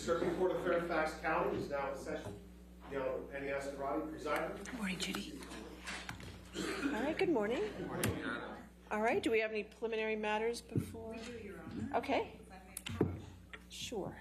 Circuit Court of Fairfax County is now in session. The Honorable Penny Escarati presiding. Good morning, Judy. All right, good morning. Good morning, Anna. All right, do we have any preliminary matters before? We do, Your Honor. Okay. Sure.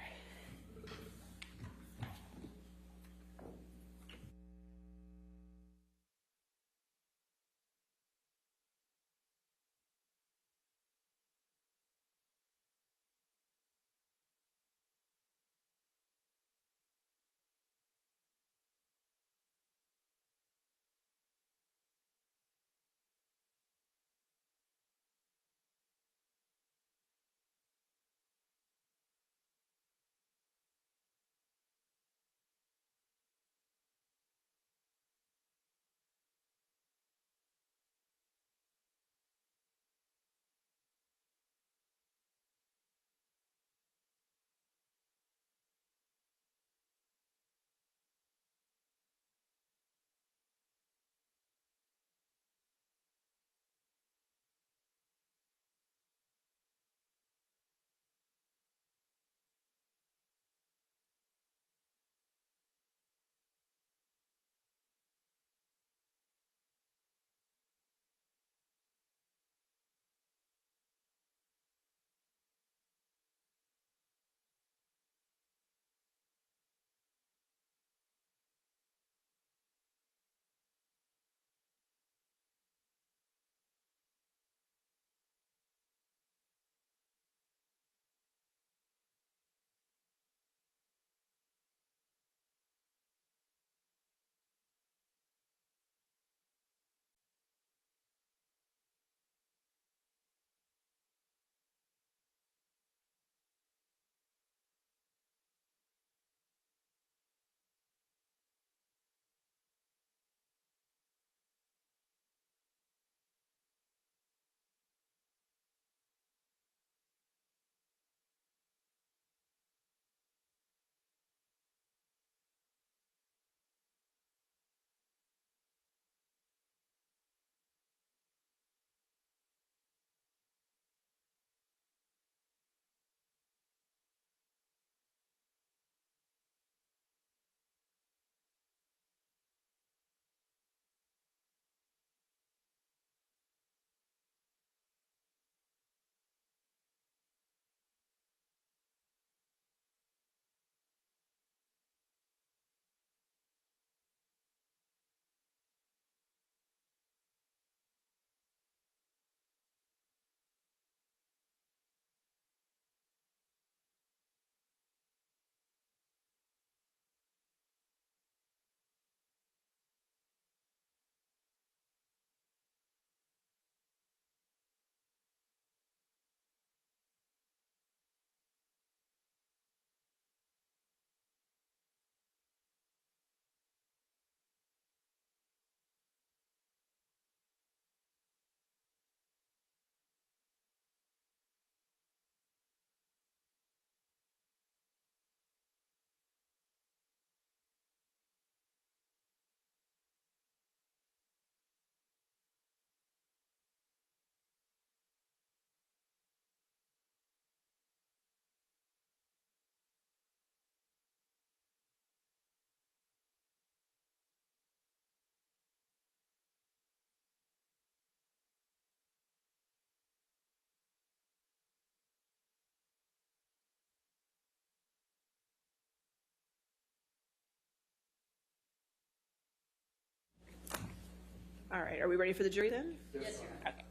All right, are we ready for the jury then? Yes, Your Honor. Okay.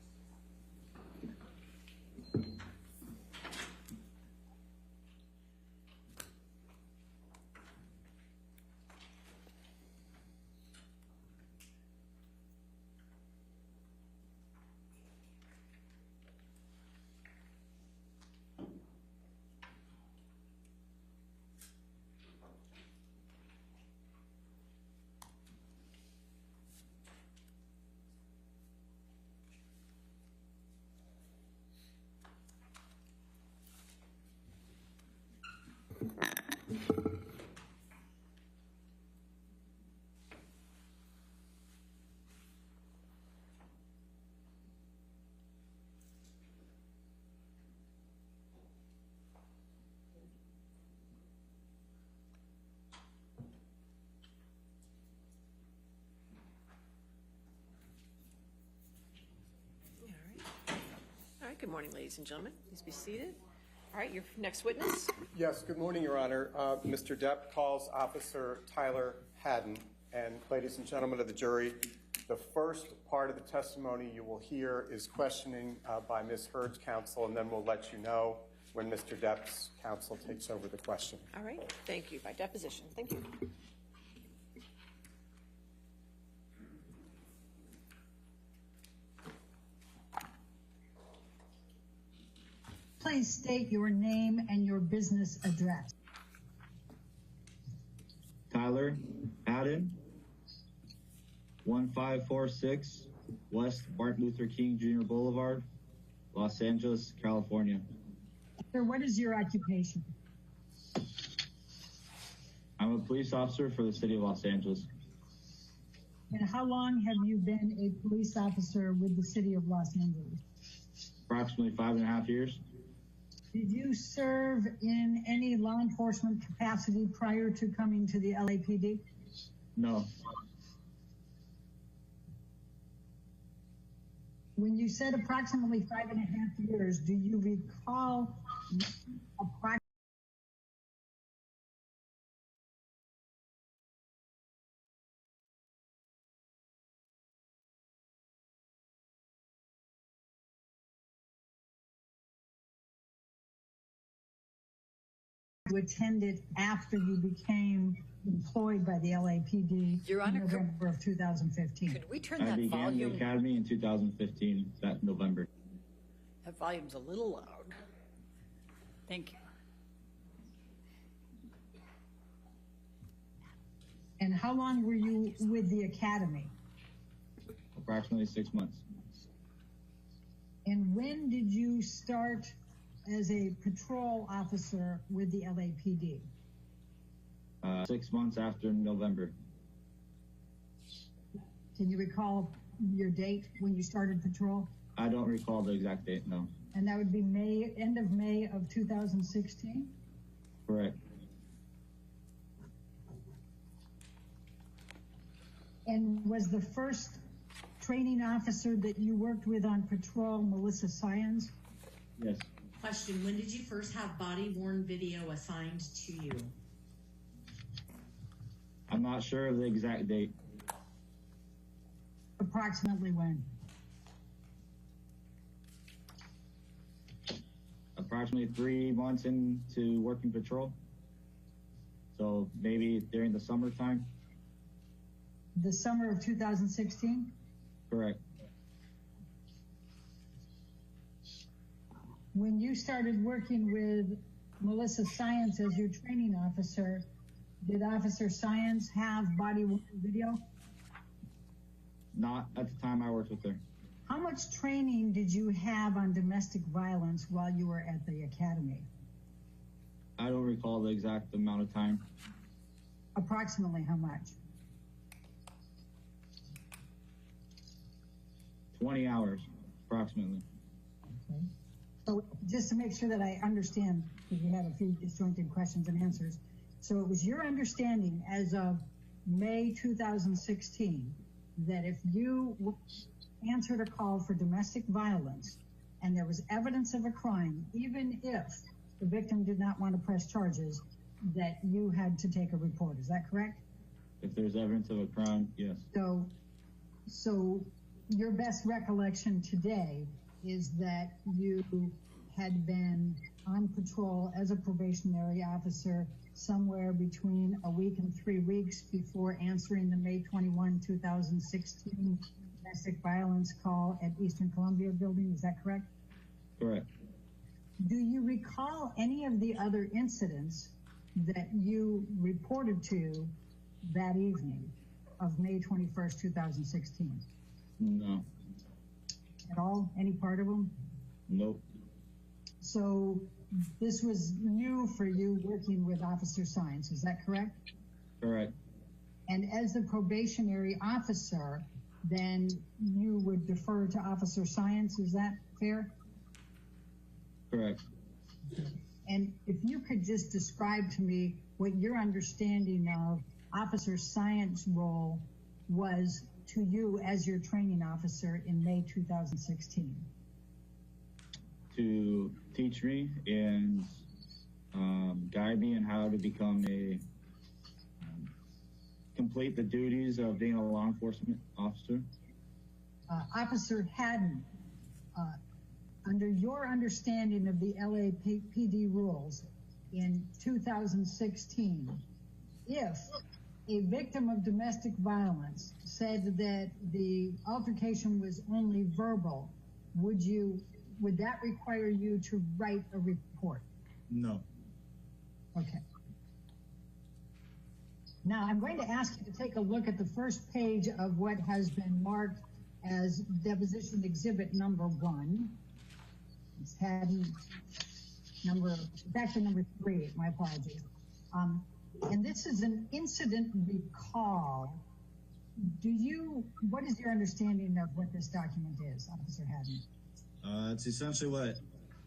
Good morning, ladies and gentlemen. Please be seated. All right, your next witness. Yes, good morning, Your Honor. Mr. Depp calls Officer Tyler Hadden. And ladies and gentlemen of the jury, the first part of the testimony you will hear is questioning by Ms. Heard's counsel, and then we'll let you know when Mr. Depp's counsel takes over the question. All right, thank you. By deposition. Thank you. Please state your name and your business address. Tyler Hadden, 1546 West Martin Luther King Jr. Boulevard, Los Angeles, California. Sir, what is your occupation? I'm a police officer for the city of Los Angeles. And how long have you been a police officer with the city of Los Angeles? Approximately 5.5 years. Did you serve in any law enforcement capacity prior to coming to the LAPD? No. When you said approximately 5.5 years, do you recall approximately you attended after you became employed by the LAPD Your Honor, in November of 2015? Could we turn I that began the volume? academy in 2015, that November. That volume's a little loud. Thank you. And how long were you with the academy? Approximately 6 months. And when did you start as a patrol officer with the LAPD? 6 months after November. Can you recall your date when you started patrol? I don't recall the exact date, no. And that would be end of May of 2016? Correct. And was the first training officer that you worked with on patrol Melissa Syons? Yes. Question, when did you first have body-worn video assigned to you? I'm not sure of the exact date. Approximately when? Approximately 3 months into working patrol. So maybe during the summertime. The summer of 2016? Correct. When you started working with Melissa Syons as your training officer, did Officer Syons have body-worn video? Not at the time I worked with her. How much training did you have on domestic violence while you were at the academy? I don't recall the exact amount of time. Approximately how much? 20 hours, approximately. Okay. So just to make sure that I understand, because we had a few disjointed questions and answers. So it was your understanding as of May 2016 that if you answered a call for domestic violence and there was evidence of a crime, even if the victim did not want to press charges, that you had to take a report. Is that correct? If there's evidence of a crime, yes. So your best recollection today is that you had been on patrol as a probationary officer somewhere between a week and 3 weeks before answering the May 21, 2016 domestic violence call at Eastern Columbia building. Is that correct? Correct. Do you recall any of the other incidents that you reported to that evening of May 21st, 2016? No. At all? Any part of them? Nope. So this was new for you working with Officer Syons, is that correct? Correct. And as the probationary officer, then you would defer to Officer Syons, is that fair? Correct. And if you could just describe to me what your understanding of Officer Syons' role was to you as your training officer in May 2016. to teach me and guide me in how to become complete the duties of being a law enforcement officer. Officer Hadden, under your understanding of the LAPD rules in 2016, if a victim of domestic violence said that the altercation was only verbal, would that require you to write a report? No. Okay. Now, I'm going to ask you to take a look at the first page of what has been marked as deposition exhibit number 1. It's Hadden it's actually number 3, my apologies. And this is an incident recall. What is your understanding of what this document is, Officer Hadden? It's essentially what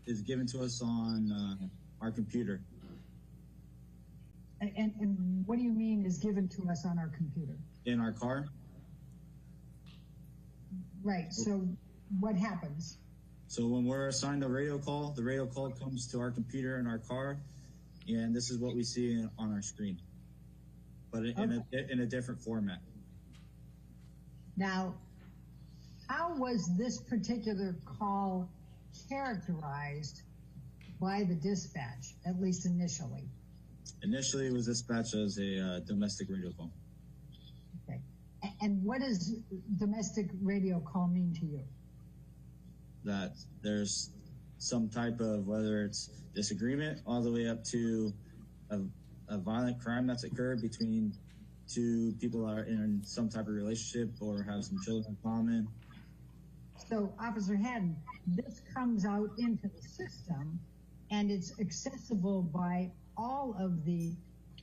is given to us on our computer. And what do you mean is given to us on our computer? In our car? Right, so what happens? So when we're assigned a radio call, the radio call comes to our computer in our car, and this is what we see on our screen, but in a different format. Now, how was this particular call characterized by the dispatch, at least initially? Initially, it was dispatched as a domestic radio call. Okay. And what does domestic radio call mean to you? That there's some type of, whether it's disagreement all the way up to a violent crime that's occurred between two people that are in some type of relationship or have some children in common. So, Officer Hadden, this comes out into the system, and it's accessible by all of the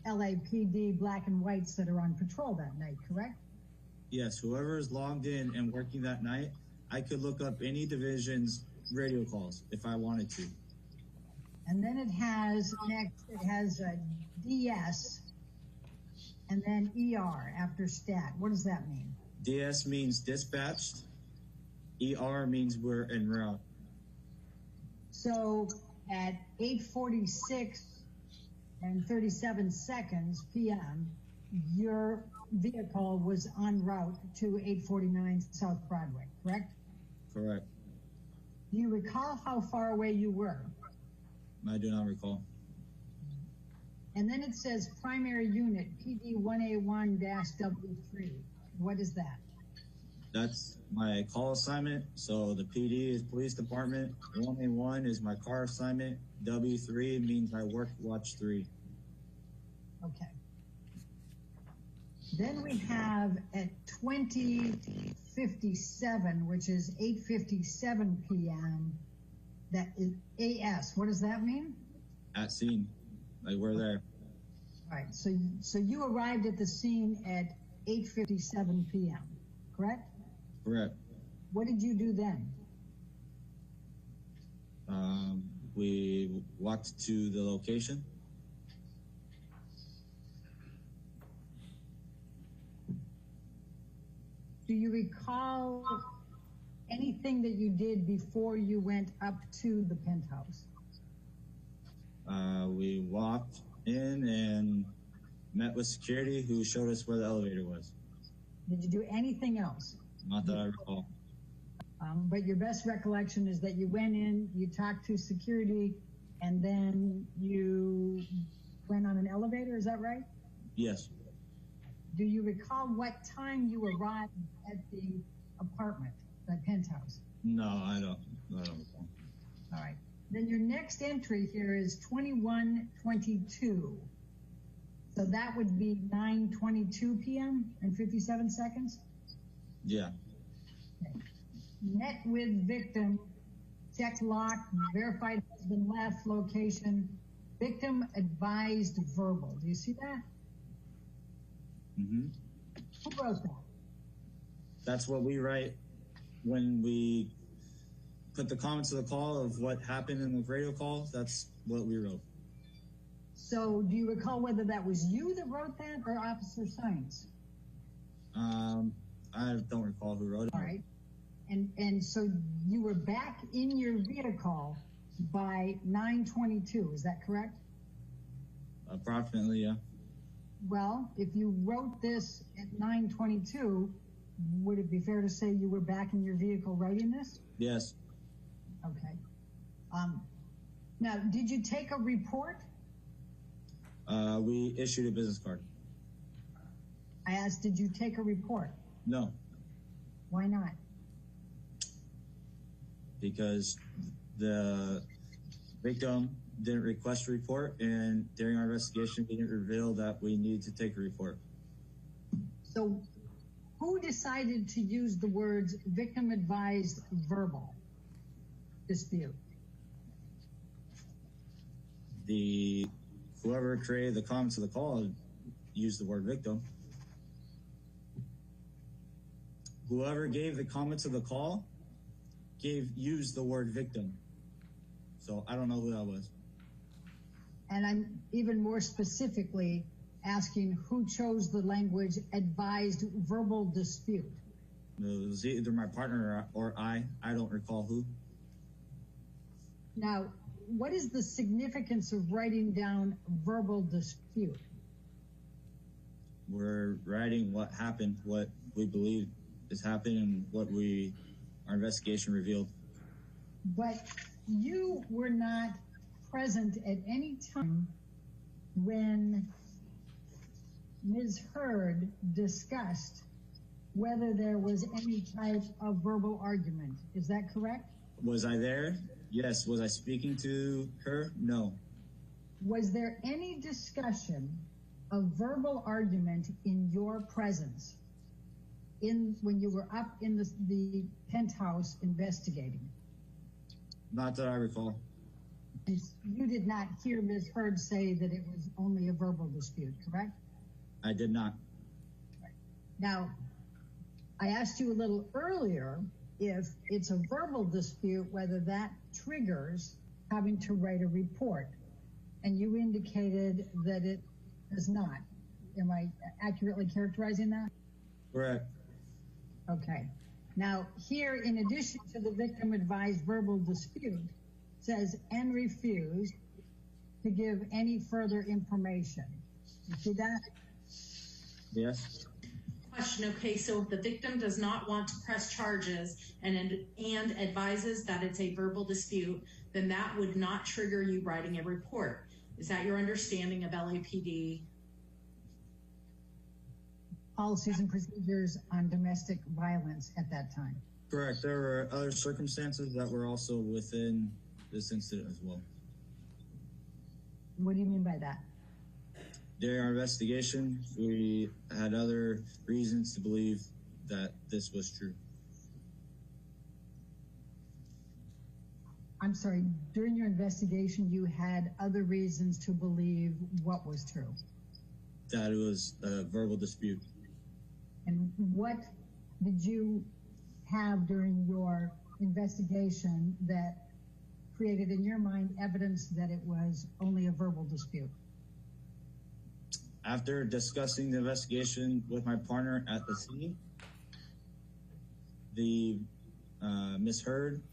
LAPD black and whites that are on patrol that night, correct? Yes, whoever is logged in and working that night, I could look up any division's radio calls if I wanted to. And then it has a DS and then ER after stat. What does that mean? DS means dispatched. ER means we're en route. So at 8:46 and 37 seconds p.m., your vehicle was en route to 849 South Broadway, correct? Correct. Do you recall how far away you were? I do not recall. And then it says primary unit, PD 1A1-W3. What is that? That's my call assignment. So the PD is police department. 1A1 is my car assignment. W3 means I work watch 3. Okay. Then we have at 20:57, which is 8:57 p.m., that is AS. What does that mean? At scene. Like we're there. All right. So you arrived at the scene at 8:57 p.m., correct? Correct. What did you do then? We walked to the location. Do you recall anything that you did before you went up to the penthouse? We walked in and met with security who showed us where the elevator was. Did you do anything else? Not that I recall. But your best recollection is that you went in, you talked to security, and then you went on an elevator, is that right? Yes. Do you recall what time you arrived at the apartment, the penthouse? No, I don't recall. All right. Then your next entry here is 21:22. So that would be 9:22 p.m. and 57 seconds? Yeah. Okay. Met with victim, checked lock, verified husband left location, victim advised verbal. Do you see that? Mm-hmm. Who wrote that? That's what we write when we put the comments of the call of what happened in the radio call. That's what we wrote. So do you recall whether that was you that wrote that or Officer Science? I don't recall who wrote it. All right. And so you were back in your vehicle by 9/22. Is that correct? Approximately, yeah. Well, if you wrote this at 9/22, would it be fair to say you were back in your vehicle writing this? Yes. Okay. Now, did you take a report? We issued a business card. I asked, did you take a report? No, Why not? because the victim didn't request a report, and during our investigation, we didn't reveal that we needed to take a report. So, who decided to use the words victim advised verbal dispute? Whoever created the comments of the call used the word victim. Whoever gave the comments of the call used the word victim. So I don't know who that was. And I'm even more specifically asking who chose the language advised verbal dispute. It was either my partner or I. I don't recall who. Now, what is the significance of writing down verbal dispute? We're writing what happened, what we believe is happening, and what our investigation revealed. But you were not present at any time when Ms. Heard discussed whether there was any type of verbal argument. Is that correct? Was I there? Yes. Was I speaking to her? No. Was there any discussion of verbal argument in your presence when you were up in the penthouse investigating? Not that I recall. You did not hear Ms. Heard say that it was only a verbal dispute, correct? I did not. Now, I asked you a little earlier if it's a verbal dispute, whether that triggers having to write a report. And you indicated that it does not. Am I accurately characterizing that? Correct. Okay. Now, here, in addition to the victim advised verbal dispute, says and refused to give any further information. You see that? Yes. Question, okay, so if the victim does not want to press charges and advises that it's a verbal dispute, then that would not trigger you writing a report. Is that your understanding of LAPD? Policies and procedures on domestic violence at that time. Correct. There were other circumstances that were also within this incident as well. What do you mean by that? During our investigation, we had other reasons to believe that this was true. I'm sorry, during your investigation, you had other reasons to believe what was true? That it was a verbal dispute. And what did you have during your investigation that created in your mind evidence that it was only a verbal dispute? After discussing the investigation with my partner at the scene, the Ms. Heard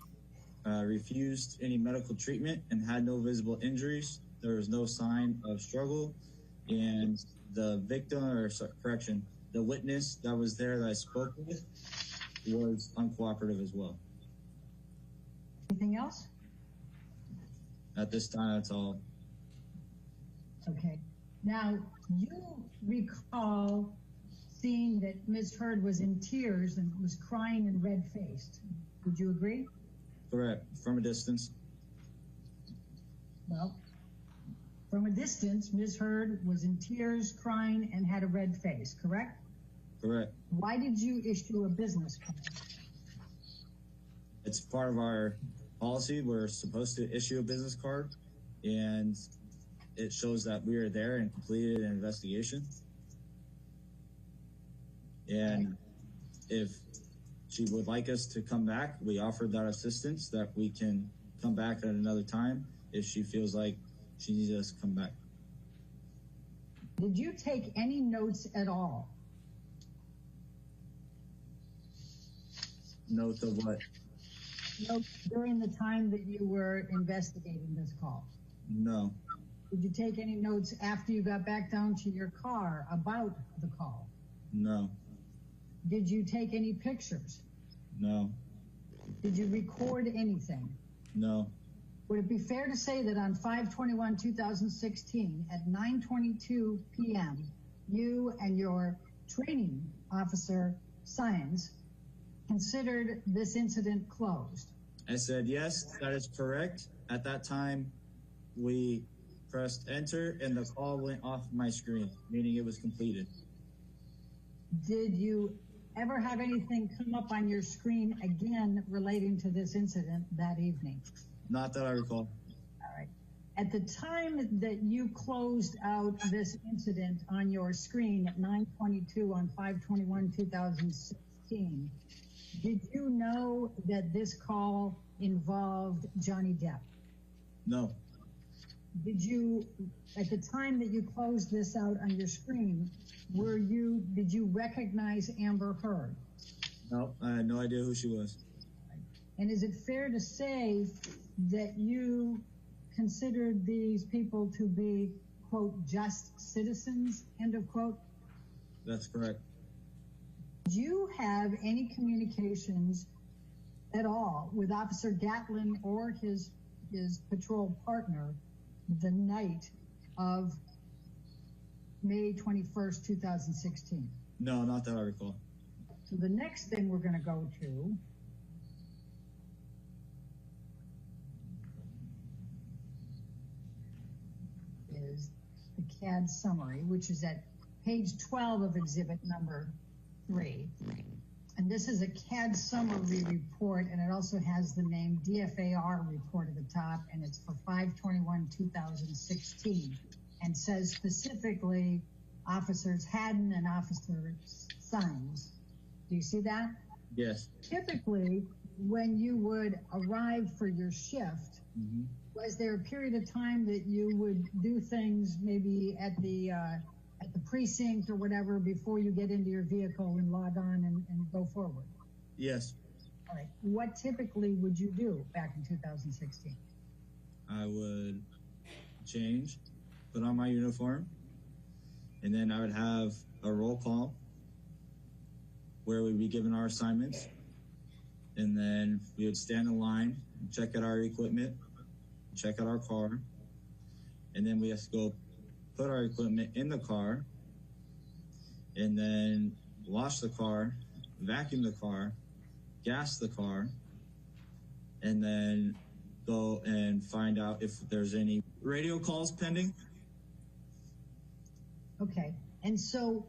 refused any medical treatment and had no visible injuries. There was no sign of struggle, and the victim, the witness that was there that I spoke with was uncooperative as well. Anything else? At this time, that's all. Okay. Now, you recall seeing that Ms. Heard was in tears and was crying and red-faced. Would you agree? Correct. From a distance. Well, from a distance, Ms. Heard was in tears, crying, and had a red face, correct? Correct. Why did you issue a business card? It's part of our policy. We're supposed to issue a business card, and it shows that we are there and completed an investigation. And if she would like us to come back, we offered that assistance that we can come back at another time if she feels like she needs us to come back. Did you take any notes at all? Note of what? notes during the time that you were investigating this call? No. Did you take any notes after you got back down to your car about the call? No. Did you take any pictures? No. Did you record anything? No. Would it be fair to say that on 5/21/2016 at 9:22 p.m., you and your training officer, Science, considered this incident closed? I said, yes, that is correct. At that time, we pressed enter and the call went off my screen, meaning it was completed. Did you ever have anything come up on your screen again relating to this incident that evening? Not that I recall. All right. At the time that you closed out this incident on your screen at 9:22 on 5/21/2016, did you know that this call involved Johnny Depp? No. Did you, at the time that you closed this out on your screen, did you recognize Amber Heard? No, I had no idea who she was. And is it fair to say that you considered these people to be, quote, just citizens, end of quote? That's correct. Did you have any communications at all with Officer Gatlin or his patrol partner the night of May 21st, 2016? No, not that I recall. So the next thing we're going to go to is the CAD summary, which is at page 12 of exhibit number 3. And this is a CAD summary report, and it also has the name DFAR report at the top, and it's for 5/21/2016, and says specifically Officers Hadden and Officer Sines. Do you see that? Yes. Typically, when you would arrive for your shift, was there a period of time that you would do things maybe at the precinct or whatever before you get into your vehicle and log on and go forward? Yes. All right. What typically would you do back in 2016? I would change, put on my uniform, and then I would have a roll call where we'd be given our assignments, and then we would stand in line, check out our equipment, check out our car, and then we have to go put our equipment in the car, and then wash the car, vacuum the car, gas the car, and then go and find out if there's any radio calls pending. Okay. And so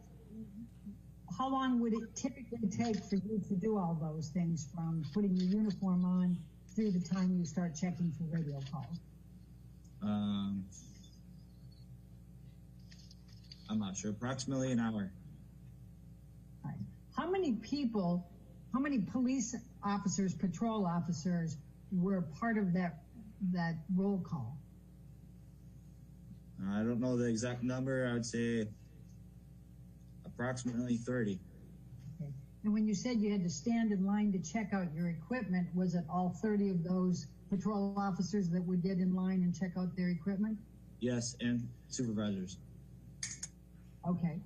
how long would it typically take for you to do all those things, from putting your uniform on through the time you start checking for radio calls? I'm not sure, approximately an hour. All right. How many people, how many police officers, patrol officers were part of that roll call? I don't know the exact number. I would say approximately 30. Okay. And when you said you had to stand in line to check out your equipment, was it all 30 of those patrol officers that would get in line and check out their equipment? Yes, and supervisors. Okay.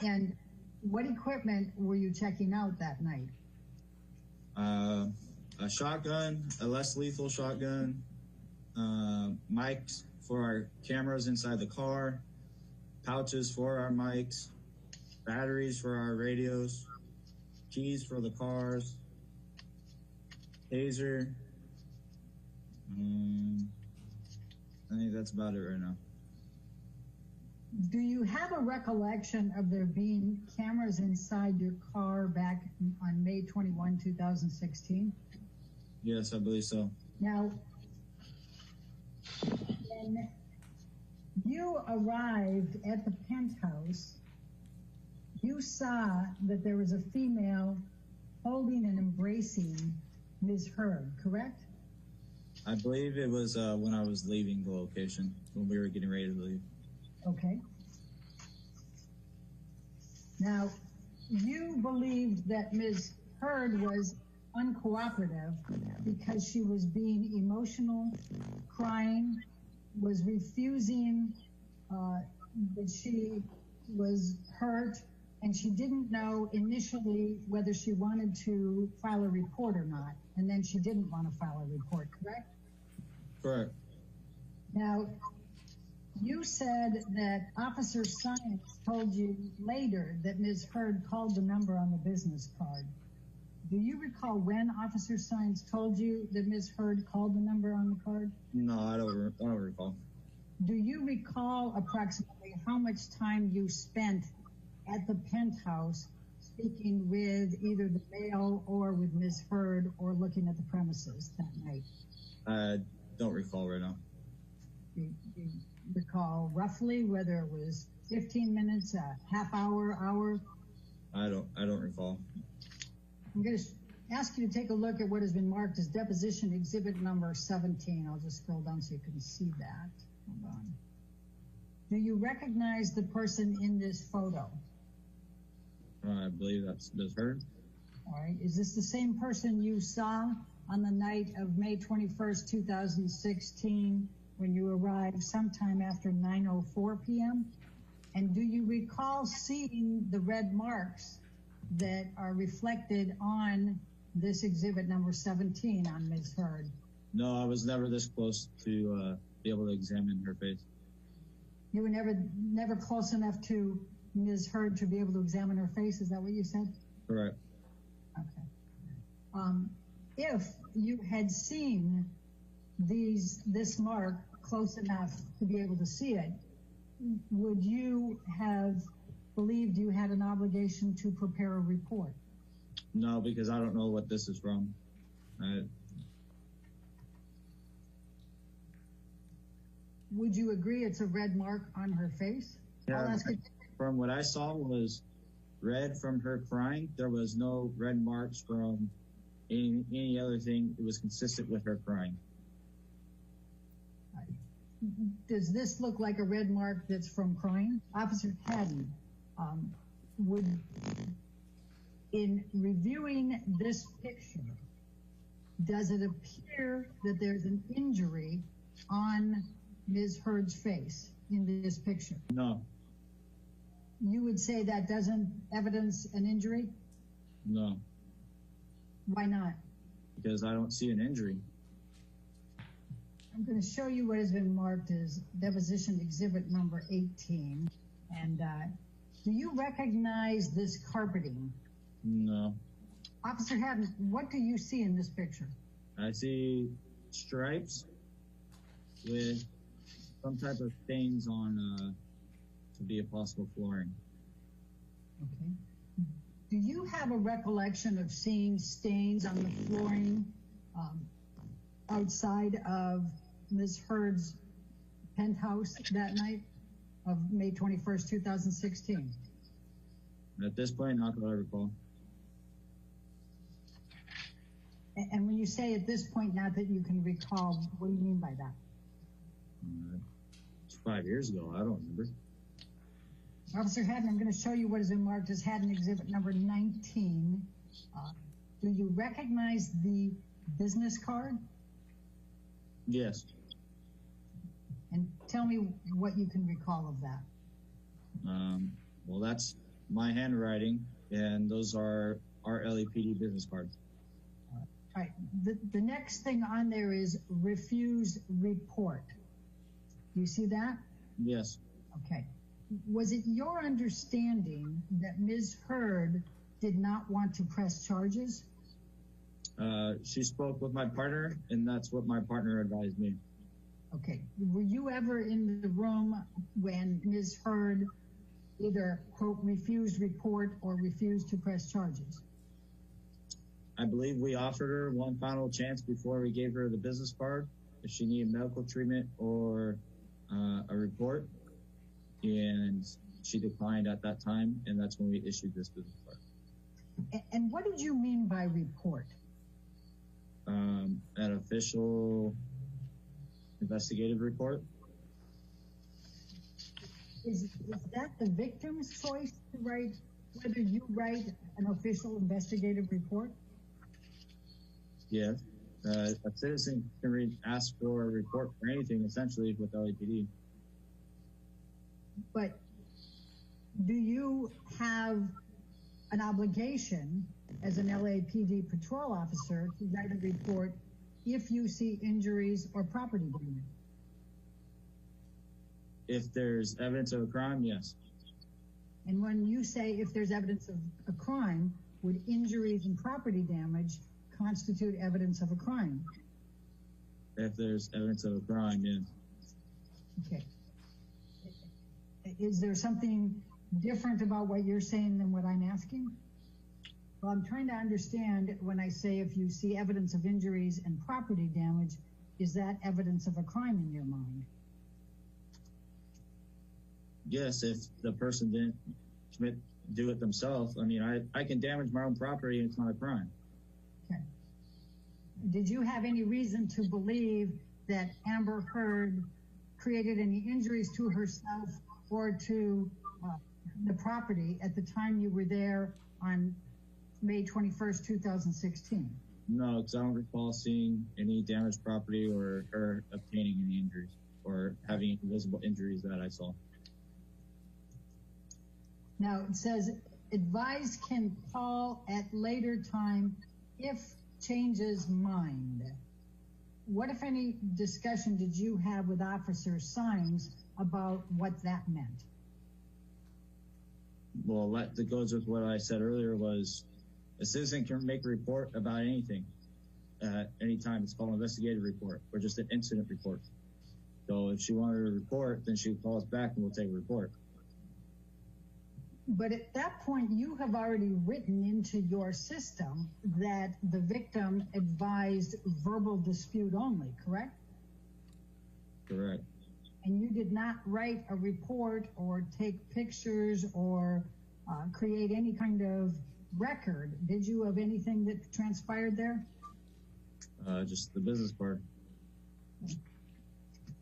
And what equipment were you checking out that night? A shotgun, a less lethal shotgun, mics for our cameras inside the car, pouches for our mics, batteries for our radios, keys for the cars, taser. I think that's about it right now. Do you have a recollection of there being cameras inside your car back on May 21, 2016? Yes, I believe so. Now, when you arrived at the penthouse, you saw that there was a female holding and embracing Ms. Heard, correct? I believe it was when I was leaving the location, when we were getting ready to leave. Okay. Now, you believed that Ms. Heard was uncooperative because she was being emotional, crying, was refusing that she was hurt, and she didn't know initially whether she wanted to file a report or not, and then she didn't want to file a report, correct? Correct. Now, you said that Officer Science told you later that Ms. Heard called the number on the business card. Do you recall when Officer Science told you that Ms. Heard called the number on the card? No, I don't recall. Do you recall approximately how much time you spent at the penthouse speaking with either the male or with Ms. Heard or looking at the premises that night? I don't recall right now. Do you recall roughly whether it was 15 minutes, a half hour, hour? I don't recall. I'm going to ask you to take a look at what has been marked as deposition exhibit number 17. I'll just scroll down so you can see that. Hold on. Do you recognize the person in this photo? I believe that's Ms. Heard. All right. Is this the same person you saw on the night of May 21st, 2016, when you arrived sometime after 9:04 p.m.? And do you recall seeing the red marks that are reflected on this exhibit number 17 on Ms. Heard? No, I was never this close to be able to examine her face. You were never close enough to Ms. Heard to be able to examine her face? Is that what you said? Correct. Okay. If you had seen this mark close enough to be able to see it, would you have believed you had an obligation to prepare a report? No, because I don't know what this is from. Would you agree it's a red mark on her face? I'll ask you. From what I saw was red from her crying. There was no red marks from any other thing. It was consistent with her crying. Does this look like a red mark that's from crying? Officer Hadden, in reviewing this picture, does it appear that there's an injury on Ms. Heard's face in this picture? No. You would say that doesn't evidence an injury? No. Why not? Because I don't see an injury. I'm going to show you what has been marked as deposition exhibit number 18. And do you recognize this carpeting? No. Officer Hadden, what do you see in this picture? I see stripes with some type of stains on to be a possible flooring. Okay. Do you have a recollection of seeing stains on the flooring outside of Ms. Heard's penthouse that night of May 21st, 2016? At this point, not that I recall. And when you say at this point, not that you can recall, what do you mean by that? It's 5 years ago. I don't remember. Officer Hadden, I'm going to show you what has been marked as Hadden exhibit number 19. Do you recognize the business card? Yes. And tell me what you can recall of that. Well, that's my handwriting, and those are our LAPD business cards. All right. The next thing on there is refuse report. Do you see that? Yes. Okay. Was it your understanding that Ms. Heard did not want to press charges? She spoke with my partner, and that's what my partner advised me. Okay. Were you ever in the room when Ms. Heard either, quote, refused report or refused to press charges? I believe we offered her one final chance before we gave her the business card if she needed medical treatment or a report, and she declined at that time, and that's when we issued this business card. And what did you mean by report? An official investigative report. Is that the victim's choice to write, whether you write an official investigative report? Yeah. A citizen can ask for a report for anything, essentially, with LAPD. But do you have an obligation as an LAPD patrol officer to write a report if you see injuries or property damage? If there's evidence of a crime, yes. And when you say if there's evidence of a crime, would injuries and property damage constitute evidence of a crime? If there's evidence of a crime, yes. Okay. Is there something different about what you're saying than what I'm asking? Well, I'm trying to understand when I say if you see evidence of injuries and property damage, is that evidence of a crime in your mind? Yes, if the person didn't do it themselves. I mean, I can damage my own property and it's not a crime. Okay. Did you have any reason to believe that Amber Heard created any injuries to herself or to the property at the time you were there on May 21st, 2016? No, because I don't recall seeing any damaged property or her obtaining any injuries or having visible injuries that I saw. Now, it says, advised can call at later time if changes mind. What, if any, discussion did you have with Officer Symes about what that meant? Well, that goes with what I said earlier was a citizen can make a report about anything at any time. It's called an investigative report or just an incident report. So if she wanted a report, then she would call us back and we'll take a report. But at that point, you have already written into your system that the victim advised verbal dispute only, correct? Correct. And you did not write a report or take pictures or create any kind of record, did you, of anything that transpired there? Just the business part.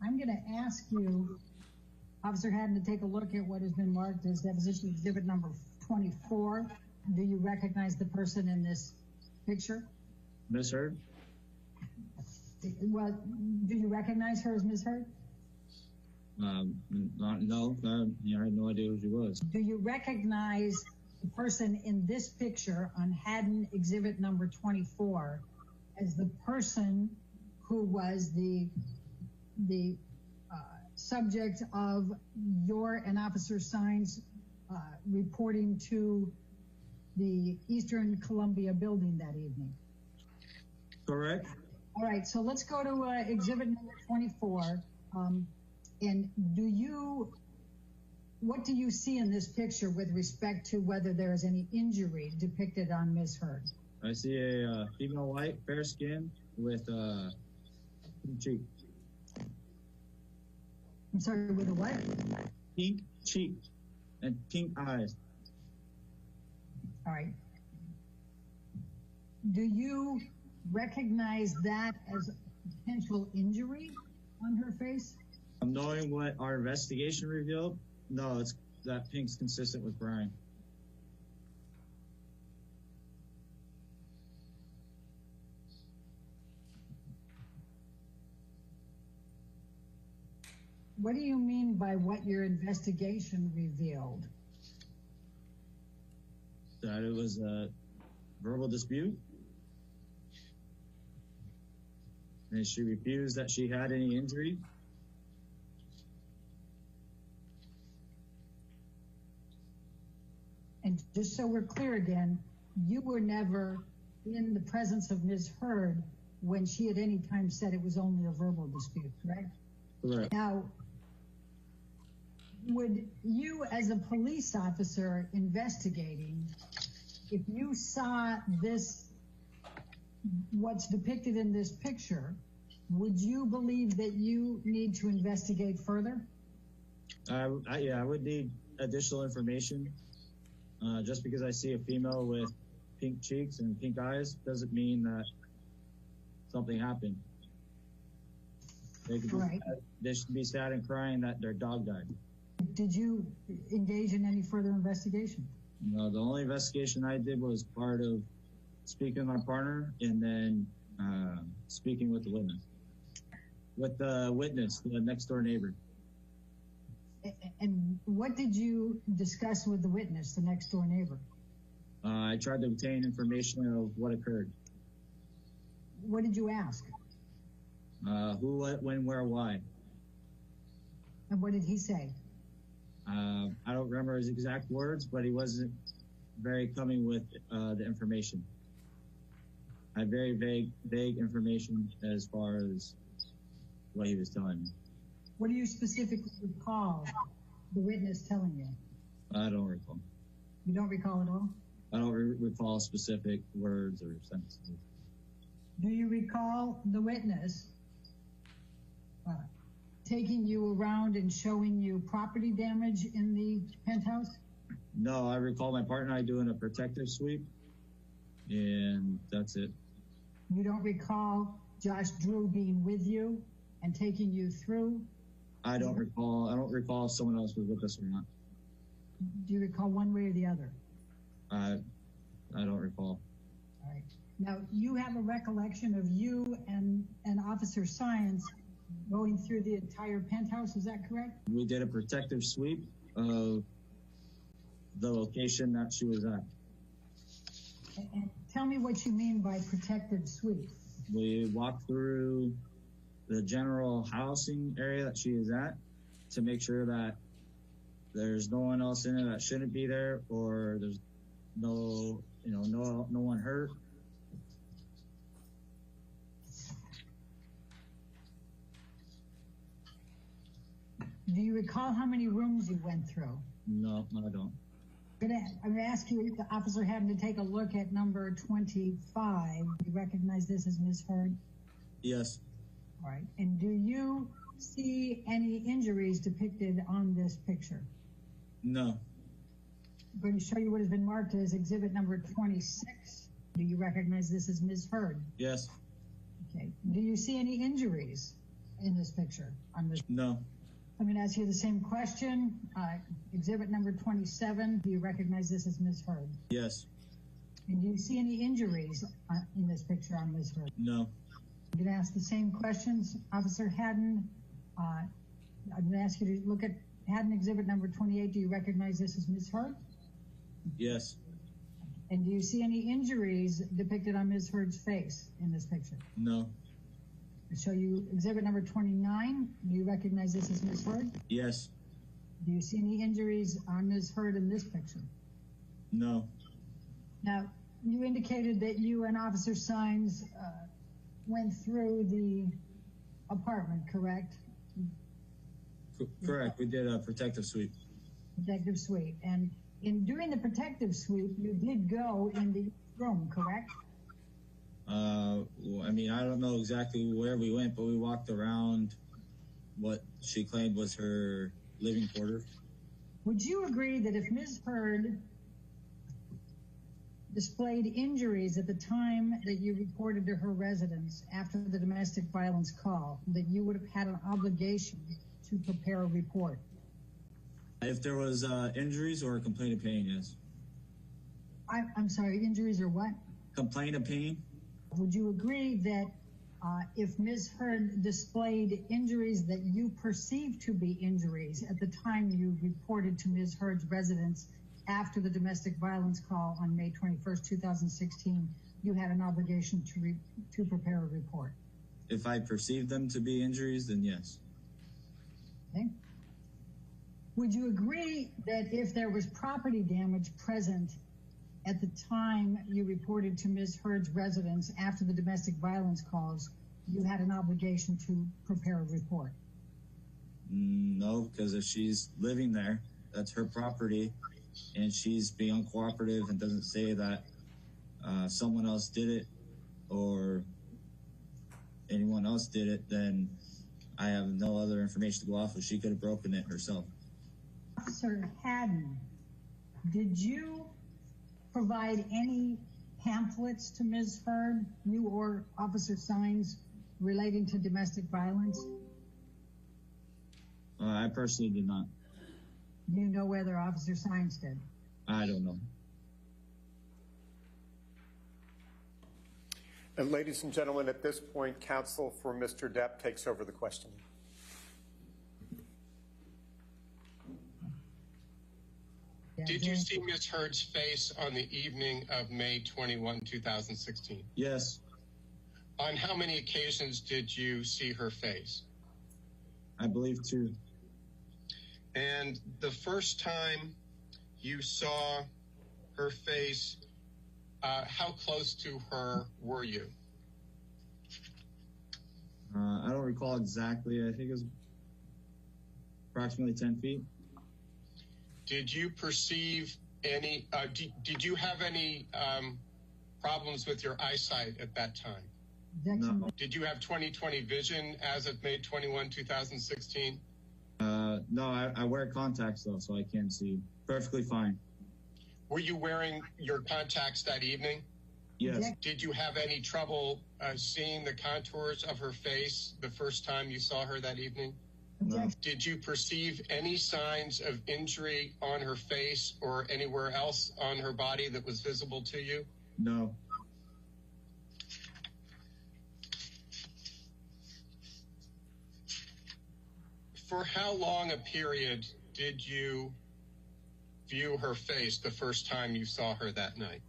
I'm going to ask you, Officer Hadden, to take a look at what has been marked as deposition exhibit number 24. Do you recognize the person in this picture? Miss Heard? Well, do you recognize her as Ms. Heard? No, I had no idea who she was. Do you recognize the person in this picture on Hadden exhibit number 24 as the person who was the subject of your and Officer Symes reporting to the Eastern Columbia building that evening? Correct. All right, so let's go to exhibit number 24. And what do you see in this picture with respect to whether there is any injury depicted on Ms. Heard? I see a female white, fair skin with pink cheek. I'm sorry, with a what? Pink cheek and pink eyes. All right. Do you recognize that as a potential injury on her face? Knowing what our investigation revealed, no, that pink's consistent with Brian. What do you mean by what your investigation revealed? That it was a verbal dispute. And she refused that she had any injury. And just so we're clear again, you were never in the presence of Ms. Heard when she at any time said it was only a verbal dispute, correct? Correct. Now, would you as a police officer investigating, if you saw this, what's depicted in this picture, would you believe that you need to investigate further? Yeah, I would need additional information. Just because I see a female with pink cheeks and pink eyes doesn't mean that something happened. They should be sad and crying that their dog died. Did you engage in any further investigation? No, the only investigation I did was part of speaking with my partner, and then Speaking with the witness. With the witness, the next door neighbor. And what did you discuss with the witness, the next door neighbor? I tried to obtain information of what occurred. What did you ask? Who, what, when, where, why. And what did he say? I don't remember his exact words, but he wasn't very coming with the information. I had very vague information as far as what he was telling me. What do you specifically recall the witness telling you? I don't recall. You don't recall at all? I don't recall specific words or sentences. Do you recall the witness taking you around and showing you property damage in the penthouse? No, I recall my partner and I doing a protective sweep, and that's it. You don't recall Josh Drew being with you and taking you through? I don't recall if someone else was with us or not. Do you recall one way or the other? I don't recall. All right. Now, you have a recollection of you and Officer Science going through the entire penthouse, is that correct? We did a protective sweep of the location that she was at. And tell me what you mean by protective sweep. We walked through the general housing area that she is at to make sure that there's no one else in it that shouldn't be there, or there's no one hurt. Do you recall how many rooms you went through? No, I don't. I'm gonna ask you, the officer having to take a look at number 25. You recognize this as Ms. Heard? Yes. All right. And do you see any injuries depicted on this picture? No. I'm going to show you what has been marked as exhibit number 26. Do you recognize this as Ms. Heard? Yes. Okay. Do you see any injuries in this picture? No. I'm going to ask you the same question. Exhibit number 27. Do you recognize this as Ms. Heard? Yes. And do you see any injuries in this picture on Ms. Heard? No. I'm going to ask the same questions. Officer Hadden, I'm going to ask you to look at Hadden exhibit number 28. Do you recognize this as Ms. Heard? Yes. And do you see any injuries depicted on Ms. Heard's face in this picture? No. I'll show you exhibit number 29. Do you recognize this as Ms. Heard? Yes. Do you see any injuries on Ms. Heard in this picture? No. Now, you indicated that you and Officer Sines went through the apartment, correct? Correct. We did a protective sweep. Protective sweep. And in doing the protective sweep, you did go in the room, correct? Well, I mean, I don't know exactly where we went, but we walked around what she claimed was her living quarters. Would you agree that if Ms. Heard displayed injuries at the time that you reported to her residence after the domestic violence call, that you would have had an obligation to prepare a report? If there was injuries or a complaint of pain, yes. I'm sorry, injuries or what? Complaint of pain? Would you agree that if Ms. Heard displayed injuries that you perceived to be injuries at the time you reported to Ms. Heard's residence after the domestic violence call on May 21st, 2016, you had an obligation to prepare a report? If I perceived them to be injuries, then yes. Okay. Would you agree that if there was property damage present at the time you reported to Ms. Heard's residence after the domestic violence calls, you had an obligation to prepare a report? No, because if she's living there, that's her property, and she's being uncooperative and doesn't say that someone else did it or anyone else did it, then I have no other information to go off of. She could have broken it herself. Officer Hadden, did you provide any pamphlets to Ms. Heard, you or Officer Sines, relating to domestic violence? I personally did not. Do you know whether Officer Sines did? I don't know. And ladies and gentlemen, at this point, counsel for Mr. Depp takes over the questioning. Did you see Ms. Heard's face on the evening of May 21, 2016? Yes, On how many occasions did you see her face? I believe 2. And the first time you saw her face, how close to her were you? I don't recall exactly. I think it was approximately 10 feet. Did you perceive any, did you have any problems with your eyesight at that time? Objection. No. Did you have 20/20 vision as of May 21, 2016? No, I wear contacts though, so I can see perfectly fine. Were you wearing your contacts that evening? Yes, Did you have any trouble seeing the contours of her face the first time you saw her that evening? no, Did you perceive any signs of injury on her face or anywhere else on her body that was visible to you? no. For how long a period did you view her face the first time you saw her that night?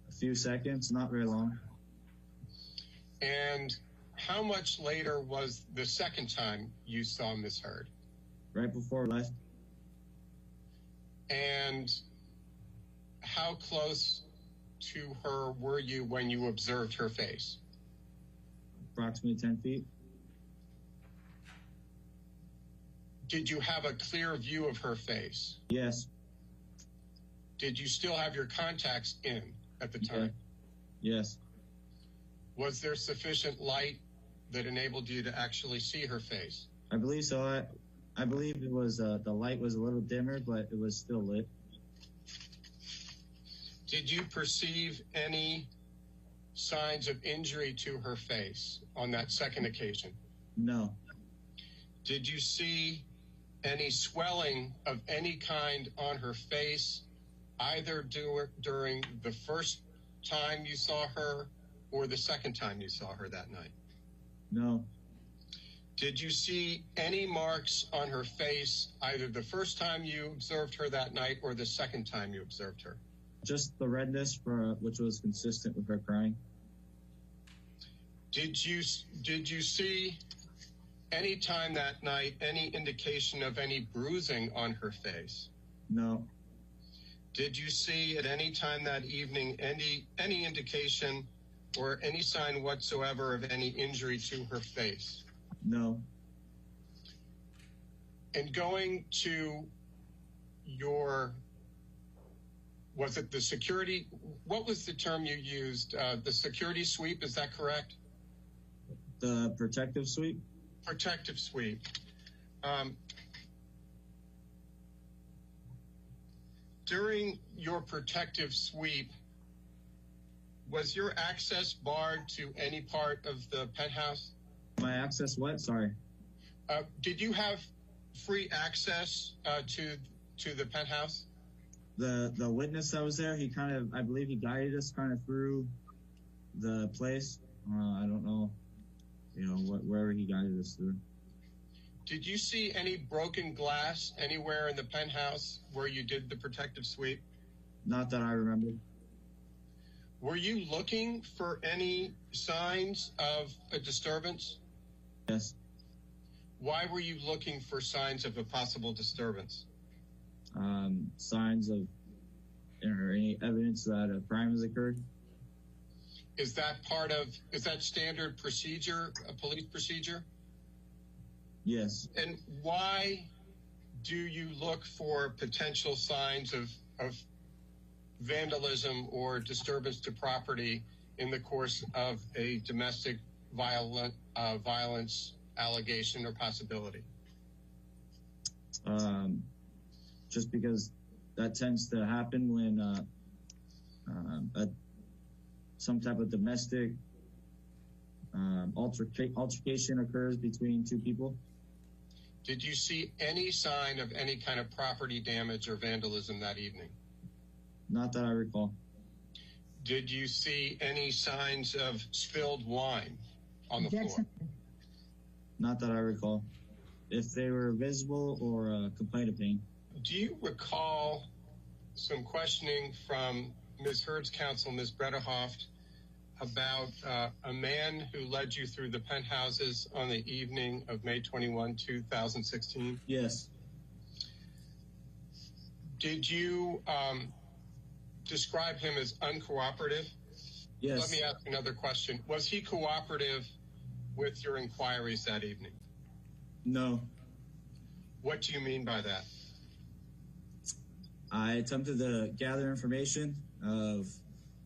A few seconds, not very long. And how much later was the second time you saw Ms. Heard? Right before I left, And how close to her were you when you observed her face? approximately 10 feet. Did you have a clear view of her face? Yes, Did you still have your contacts in at the time? yes, Was there sufficient light that enabled you to actually see her face? I believe so. I believe it was the light was a little dimmer, but it was still lit. Did you perceive any signs of injury to her face on that second occasion? No, Did you see any swelling of any kind on her face, either during the first time you saw her or the second time you saw her that night? no, Did you see any marks on her face, either the first time you observed her that night or the second time you observed her? just the redness, which was consistent with her crying. Did you see any time that night any indication of any bruising on her face? No, Did you see at any time that evening any indication or any sign whatsoever of any injury to her face? no, And going to your, was it the security, what was the term you used? The security sweep, is that correct? the protective sweep. Protective sweep. During your protective sweep, was your access barred to any part of the penthouse? My access what? Sorry. Did you have free access to the penthouse? The witness that was there, he kind of, I believe he guided us kind of through the place. I don't know, wherever he guided us through. Did you see any broken glass anywhere in the penthouse where you did the protective sweep? Not that I remember. Were you looking for any signs of a disturbance? Yes. Why were you looking for signs of a possible disturbance? Signs of or any evidence that a crime has occurred. Is that standard procedure, a police procedure? Yes. And why do you look for potential signs of vandalism or disturbance to property in the course of a domestic violence allegation or possibility? Just because that tends to happen when some type of domestic altercation occurs between two people. Did you see any sign of any kind of property damage or vandalism that evening? Not that I recall. Did you see any signs of spilled wine on the Objection. floor? Not that I recall. If they were visible or a complaint of pain. Do you recall some questioning from Ms. Heard's counsel, Ms. Bredehoft, about a man who led you through the penthouses on the evening of May 21, 2016? Yes. Did you describe him as uncooperative? Yes. Let me ask another question. Was he cooperative with your inquiries that evening? No. What do you mean by that? I attempted to gather information of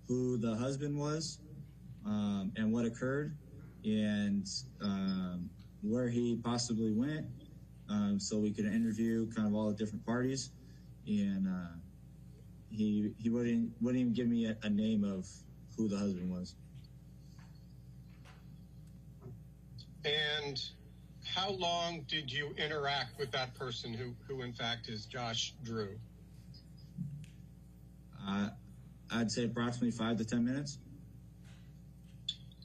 who the husband was, and what occurred, and where he possibly went, so we could interview kind of all the different parties. And he wouldn't even give me a name of who the husband was. And how long did you interact with that person who in fact is Josh Drew? I'd say approximately 5 to 10 minutes.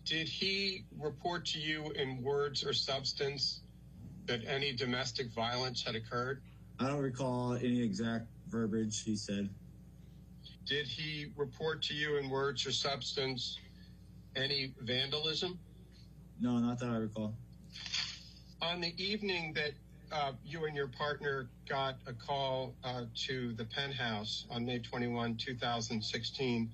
Did he report to you in words or substance that any domestic violence had occurred? I don't recall any exact verbiage he said. Did he report to you in words or substance any vandalism? No, not that I recall. On the evening that you and your partner got a call to the penthouse on May 21, 2016,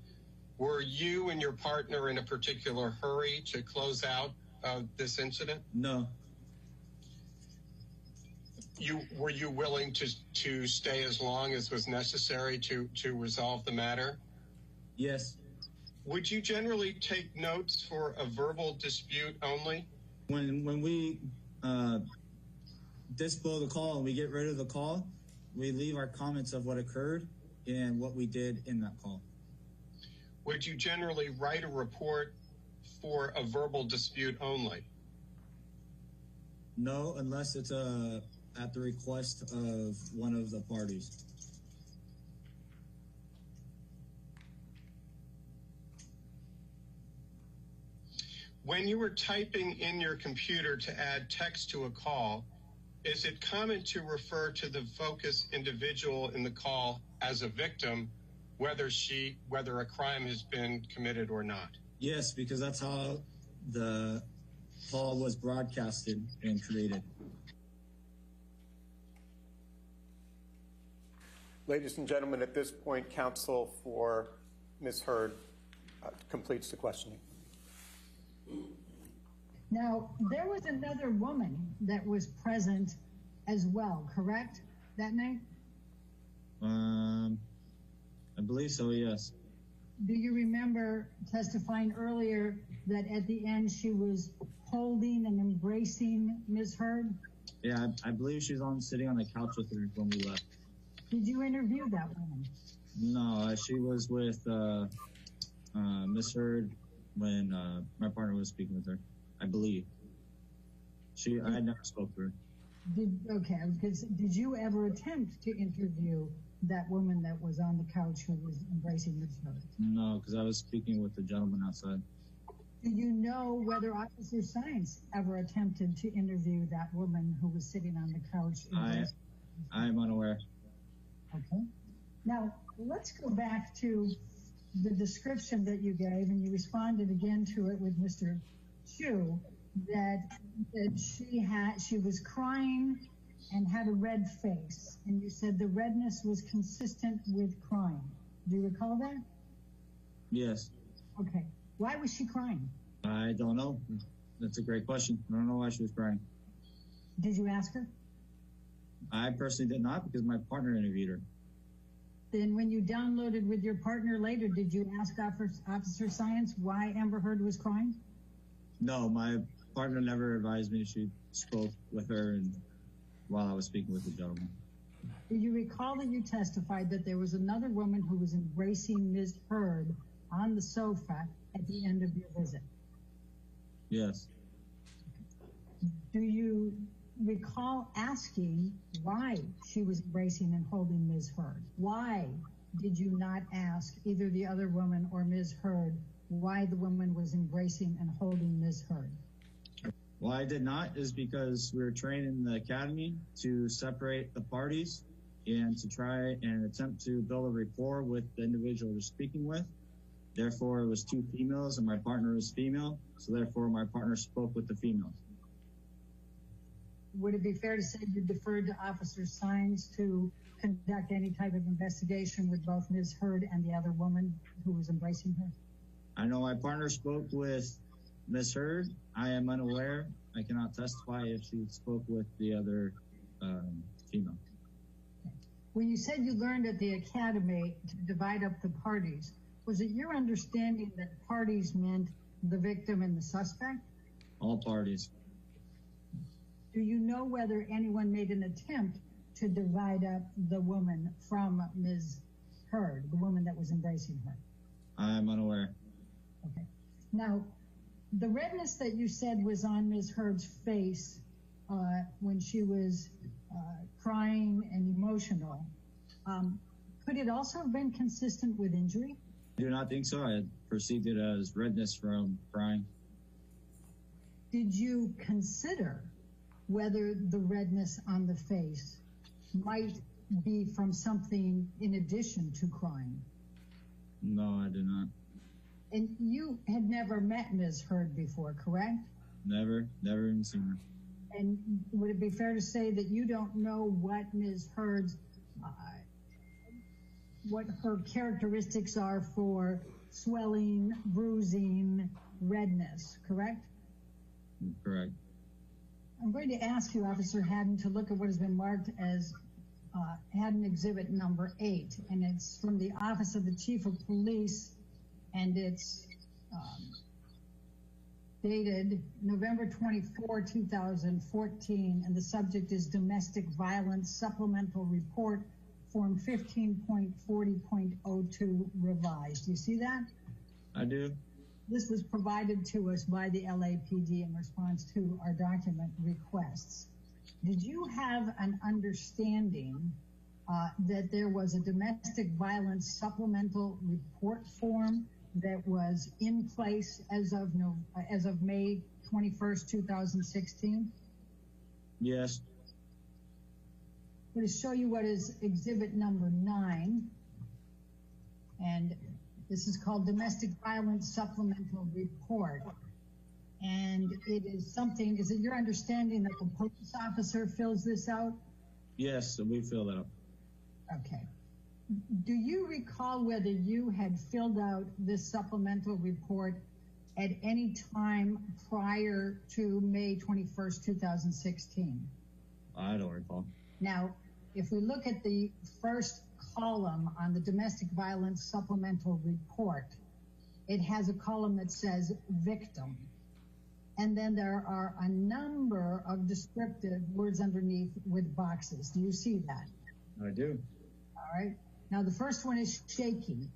were you and your partner in a particular hurry to close out this incident? No. Were you willing to stay as long as was necessary to resolve the matter? Yes. Would you generally take notes for a verbal dispute only? When we disable the call and we get rid of the call, we leave our comments of what occurred and what we did in that call. Would you generally write a report for a verbal dispute only? No, unless it's at the request of one of the parties. When you were typing in your computer to add text to a call, is it common to refer to the focus individual in the call as a victim, whether a crime has been committed or not? Yes, because that's how the call was broadcasted and created. Ladies and gentlemen, at this point, counsel for Ms. Heard completes the questioning. Now, there was another woman that was present as well, correct, that night? I believe so, yes. Do you remember testifying earlier that at the end she was holding and embracing Ms. Heard? Yeah, I believe she was sitting on the couch with her when we left. Did you interview that woman? No, she was with Miss Heard when my partner was speaking with her, I believe. I never spoke to her. Did you ever attempt to interview that woman that was on the couch who was embracing Ms. Heard? No, because I was speaking with the gentleman outside. Do you know whether Officer Science ever attempted to interview that woman who was sitting on the couch? I am unaware. Okay. Now, let's go back to the description that you gave, and you responded again to it with Mr. Chu, that she was crying and had a red face, and you said the redness was consistent with crying. Do you recall that? Yes. Okay. Why was she crying? I don't know. That's a great question. I don't know why she was crying. Did you ask her? I personally did not, because my partner interviewed her. Then when you downloaded with your partner later, did you ask Officer Science why Amber Heard was crying? No, my partner never advised me. She spoke with her while I was speaking with the gentleman. Do you recall that you testified that there was another woman who was embracing Ms. Heard on the sofa at the end of your visit? Yes. Do you recall asking why she was embracing and holding Ms. Heard? Why did you not ask either the other woman or Ms. Heard why the woman was embracing and holding Ms. Heard? Why I did not is because we were trained in the academy to separate the parties and to try and attempt to build a rapport with the individual we're speaking with. Therefore, it was two females and my partner was female, so therefore my partner spoke with the females. Would it be fair to say you deferred to Officer Sines to conduct any type of investigation with both Ms. Heard and the other woman who was embracing her? I know my partner spoke with Ms. Heard. I am unaware. I cannot testify if she spoke with the other female. When you said you learned at the academy to divide up the parties, was it your understanding that parties meant the victim and the suspect? All parties. Do you know whether anyone made an attempt to divide up the woman from Ms. Heard, the woman that was embracing her? I am unaware. Okay. Now, the redness that you said was on Ms. Heard's face when she was crying and emotional, could it also have been consistent with injury? I do not think so. I perceived it as redness from crying. Did you consider whether the redness on the face might be from something in addition to crying? No, I did not. And you had never met Ms. Heard before, correct? Never even seen her. And would it be fair to say that you don't know what Ms. Heard's, what her characteristics are for swelling, bruising, redness, correct? Correct. I'm going to ask you, Officer Hadden, to look at what has been marked as Hadden Exhibit number 8, and it's from the Office of the Chief of Police, and it's dated November 24, 2014, and the subject is Domestic Violence Supplemental Report, Form 15.40.02 revised. Do you see that? I do. This was provided to us by the LAPD in response to our document requests. Did you have an understanding that there was a domestic violence supplemental report form that was in place as of May 21st, 2016? Yes. I'm going to show you what is Exhibit number 9, and this is called Domestic Violence Supplemental Report. And it is something, is it your understanding that the police officer fills this out? Yes, we fill that out. Okay. Do you recall whether you had filled out this supplemental report at any time prior to May 21st, 2016? I don't recall. Now, if we look at the first column on the domestic violence supplemental report, it has a column that says victim. And then there are a number of descriptive words underneath with boxes. Do you see that? I do. All right. Now, the first one is shaking.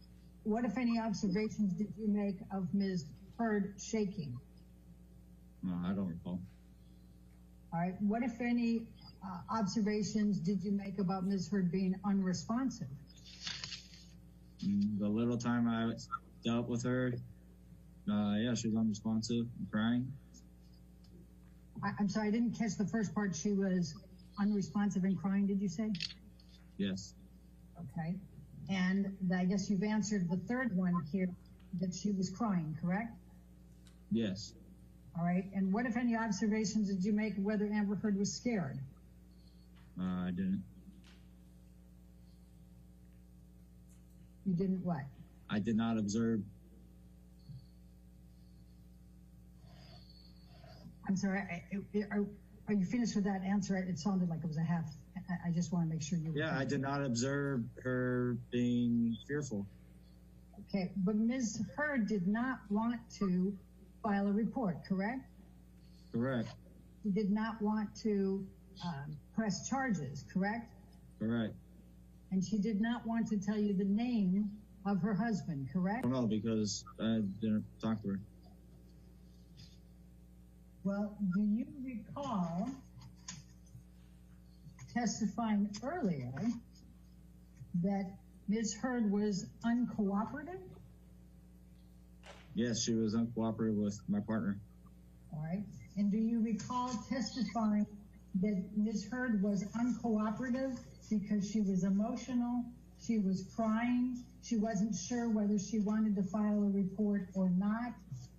What, if any, observations did you make of Ms. Heard shaking? No, I don't recall. All right. What, if any, observations did you make about Ms. Heard being unresponsive? The little time I dealt with her, yeah, she was unresponsive and crying. I'm sorry, I didn't catch the first part. She was unresponsive and crying, did you say? Yes. Okay. And I guess you've answered the third one here, that she was crying, correct? Yes. All right. And what, if any, observations did you make whether Amber Heard was scared? I didn't. You didn't what? I did not observe. I'm sorry. Are you finished with that answer? It sounded like it was a half. I just want to make sure you were. Yeah, I did not observe her being fearful. Okay. But Ms. Heard did not want to file a report, correct? Correct. She did not want to press charges, correct? Correct. And she did not want to tell you the name of her husband, correct? I don't know because I didn't talk to her. Well, do you recall testifying earlier that Ms. Heard was uncooperative? Yes, she was uncooperative with my partner. All right. And do you recall testifying that Ms. Heard was uncooperative because she was emotional, she was crying, she wasn't sure whether she wanted to file a report or not,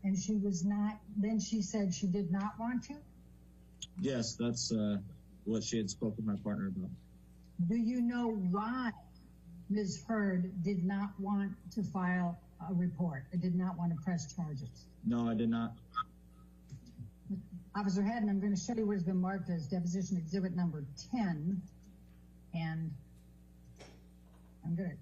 and she was not, then she said she did not want to? Yes, that's what she had spoken with my partner about. Do you know why Ms. Heard did not want to file a report, or did not want to press charges? No, I did not. Officer Hadden, I'm going to show you what has been marked as deposition exhibit number 10, and I'm going to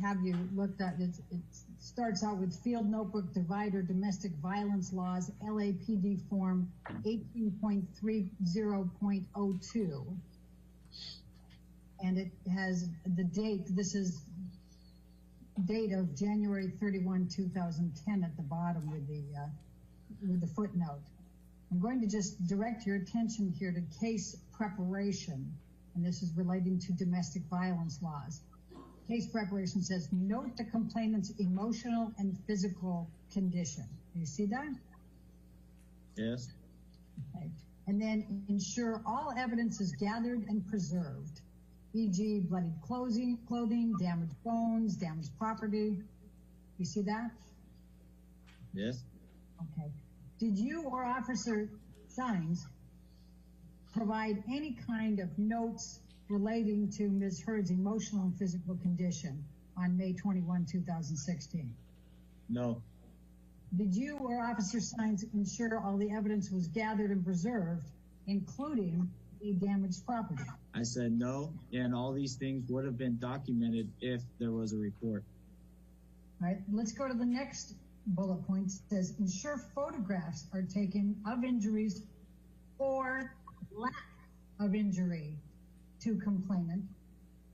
have you looked at it. It starts out with Field Notebook Divider Domestic Violence Laws, LAPD Form 18.30.02. And it has the date. This is date of January 31, 2010 at the bottom with the footnote. I'm going to just direct your attention here to case preparation, and this is relating to domestic violence laws. Case preparation says, note the complainant's emotional and physical condition. Do you see that? Yes. Okay. And then ensure all evidence is gathered and preserved, e.g. bloodied clothing, damaged bones, damaged property. You see that? Yes. Okay. Did you or Officer Sines provide any kind of notes relating to Ms. Heard's emotional and physical condition on May 21, 2016? No. Did you or Officer Sines ensure all the evidence was gathered and preserved, including the damaged property? I said no, and all these things would have been documented if there was a report. All right, let's go to the next bullet point. It says, ensure photographs are taken of injuries or lack of injury to complainant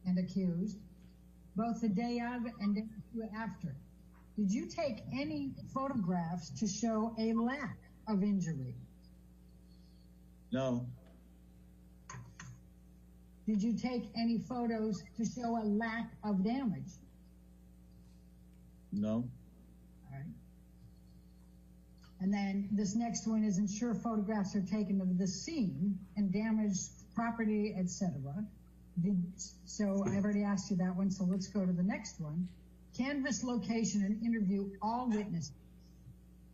and accused, both the day of and day after. Did you take any photographs to show a lack of injury? No. Did you take any photos to show a lack of damage? No. All right. And then this next one is ensure photographs are taken of the scene and damaged property, etc. So I've already asked you that one, so let's go to the next one. Canvass location and interview all witnesses,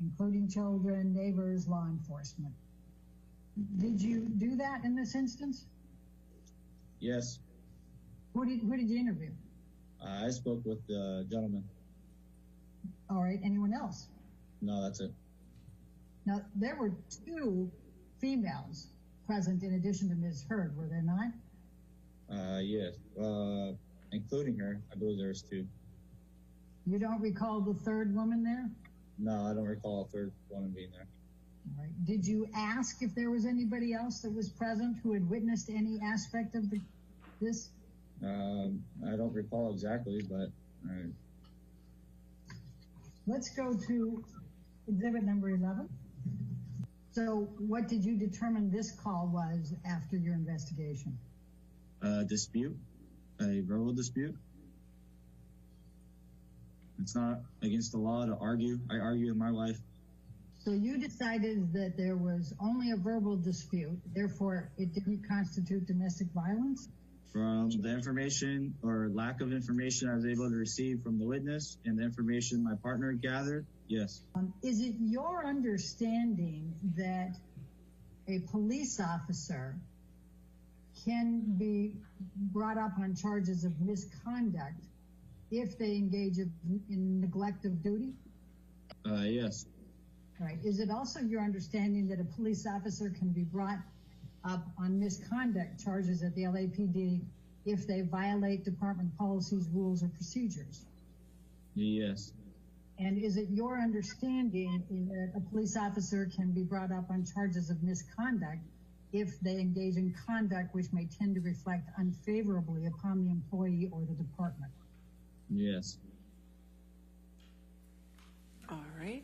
including children, neighbors, law enforcement. Did you do that in this instance? Yes. Who did you interview? I spoke with the gentleman. All right, anyone else? No, that's it. Now, there were 2 females present in addition to Ms. Heard, were there not? Yes. Including her, I believe there was 2. You don't recall the 3rd woman there? No, I don't recall a 3rd woman being there. All right. Did you ask if there was anybody else that was present who had witnessed any aspect of this? I don't recall exactly, but... Let's go to exhibit number 11. So what did you determine this call was after your investigation? Dispute, a verbal dispute. It's not against the law to argue. I argue in my life. So you decided that there was only a verbal dispute, therefore it didn't constitute domestic violence? From the information or lack of information I was able to receive from the witness and the information my partner gathered, yes. Is it your understanding that a police officer can be brought up on charges of misconduct if they engage in neglect of duty? Yes. All right. Is it also your understanding that a police officer can be brought up on misconduct charges at the LAPD if they violate department policies, rules, or procedures? Yes. And is it your understanding that a police officer can be brought up on charges of misconduct if they engage in conduct which may tend to reflect unfavorably upon the employee or the department? Yes. All right.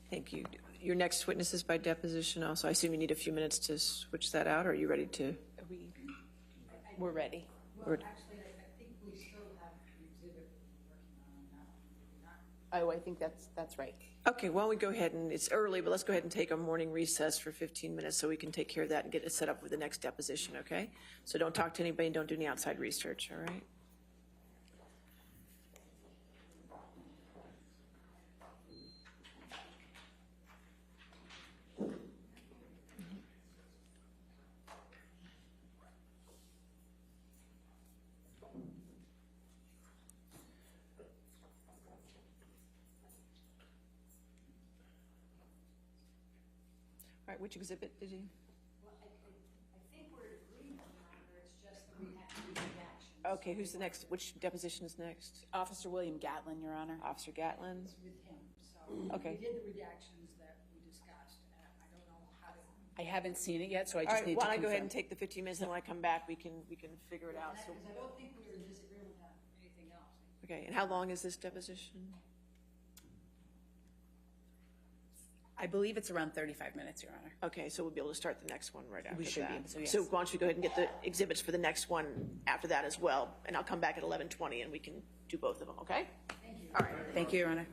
Thank you. Your next witness is by deposition also. I assume you need a few minutes to switch that out, or are you ready to? We're ready. Well, actually, I think we still have Oh, I think that's right. Okay, well, we go ahead and, it's early, but let's go ahead and take a morning recess for 15 minutes so we can take care of that and get it set up with the next deposition, okay? So don't talk to anybody and don't do any outside research, all right? All right, which exhibit did you? Well, I think we're agreed, Your Honor, it's just the reaction. Okay, who's the next, which deposition is next? Officer William Gatlin, Your Honor. Officer Gatlin? With him, so Okay. we did the redactions that we discussed. I don't know how to. I haven't seen it yet, so I All just right, need why to don't I go ahead confirm. and take the 15 minutes, and when I come back, we can figure it out. So, Because I don't think we were in disagreement on anything else. okay, and how long is this deposition? I believe it's around 35 minutes, Your Honor. Okay, so we'll be able to start the next one right after that. We should be able to, yes. So why don't you go ahead and get the exhibits for the next one after that as well, and I'll come back at 11:20 and we can do both of them, okay? Thank you. All right. Thank you, Your Honor.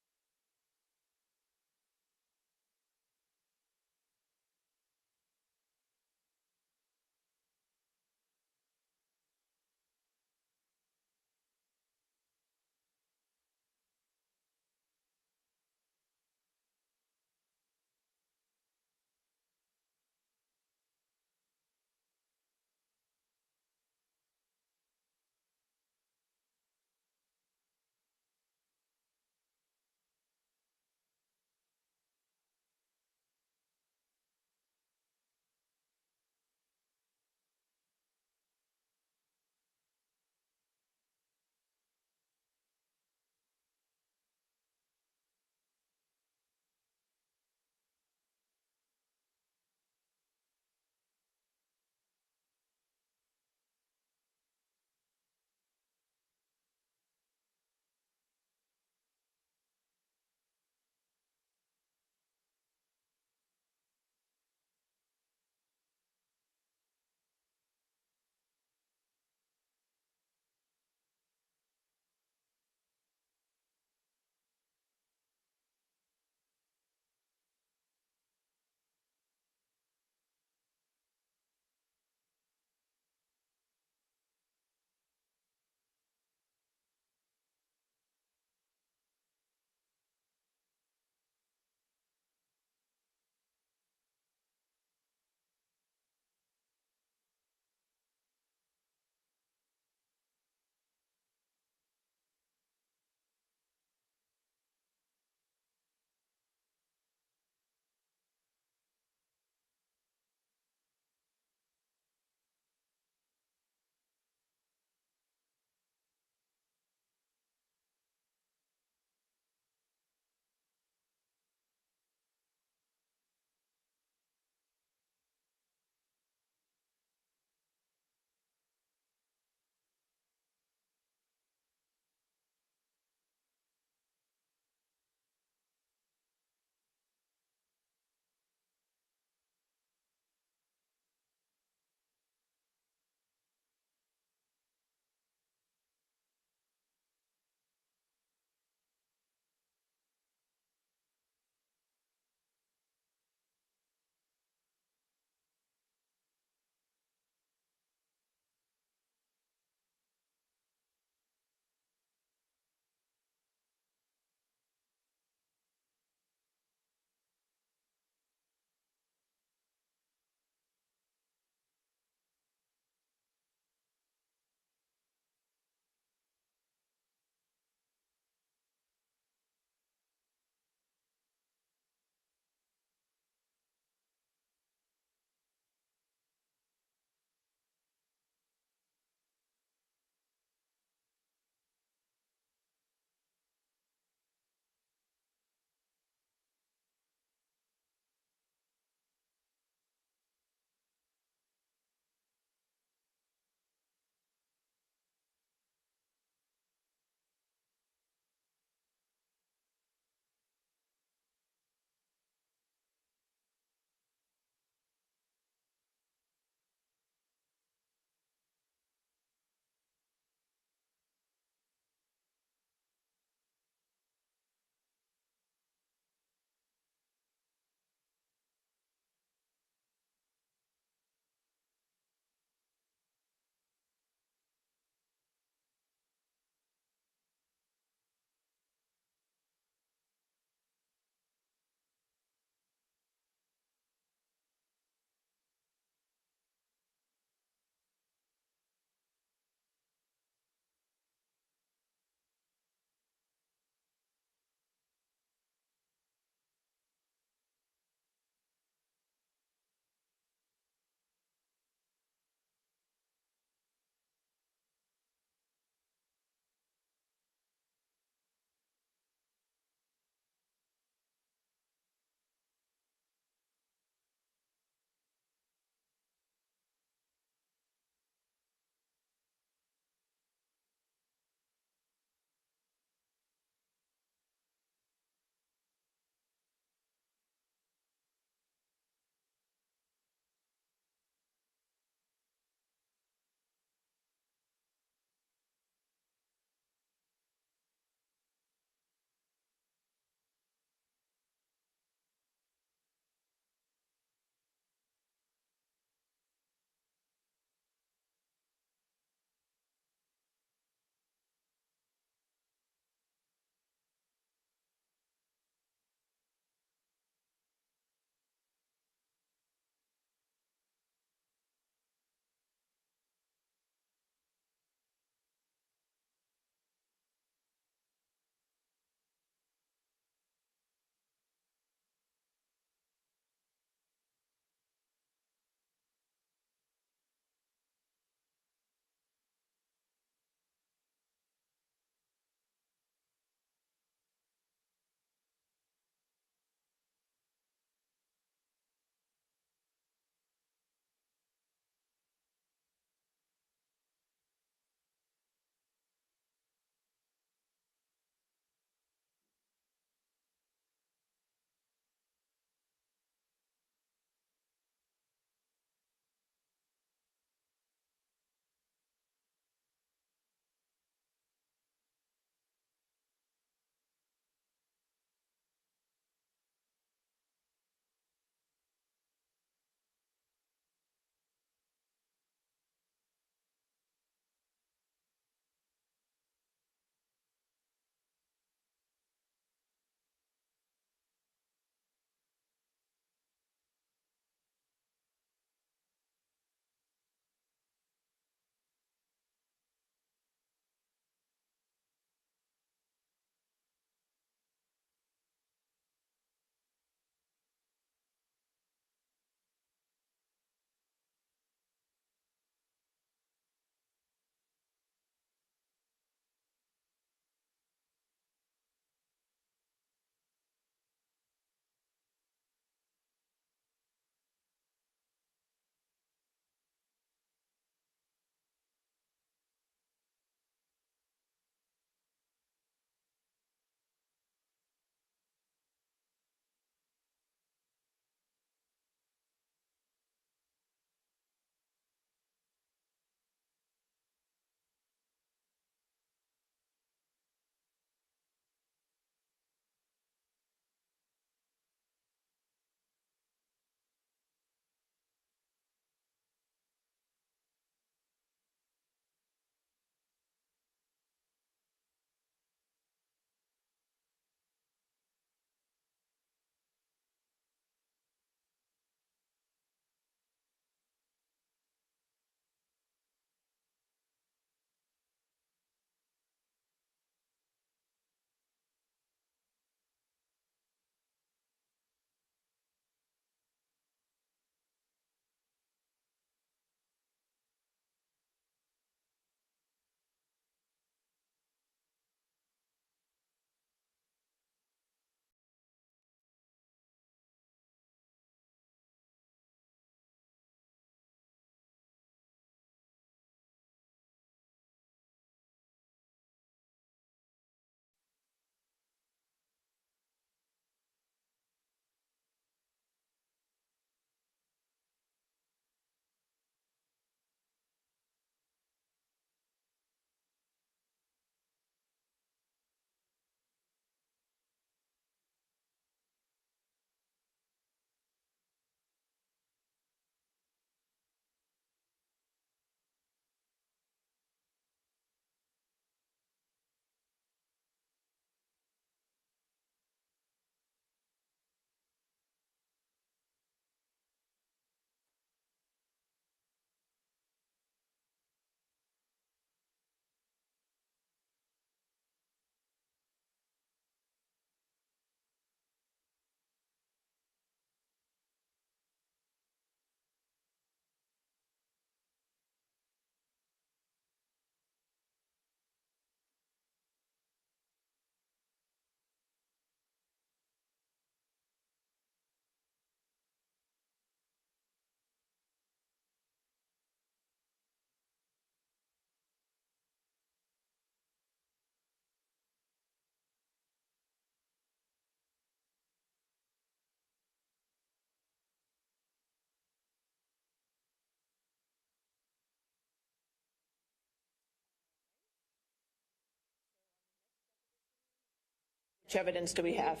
Which evidence do we have?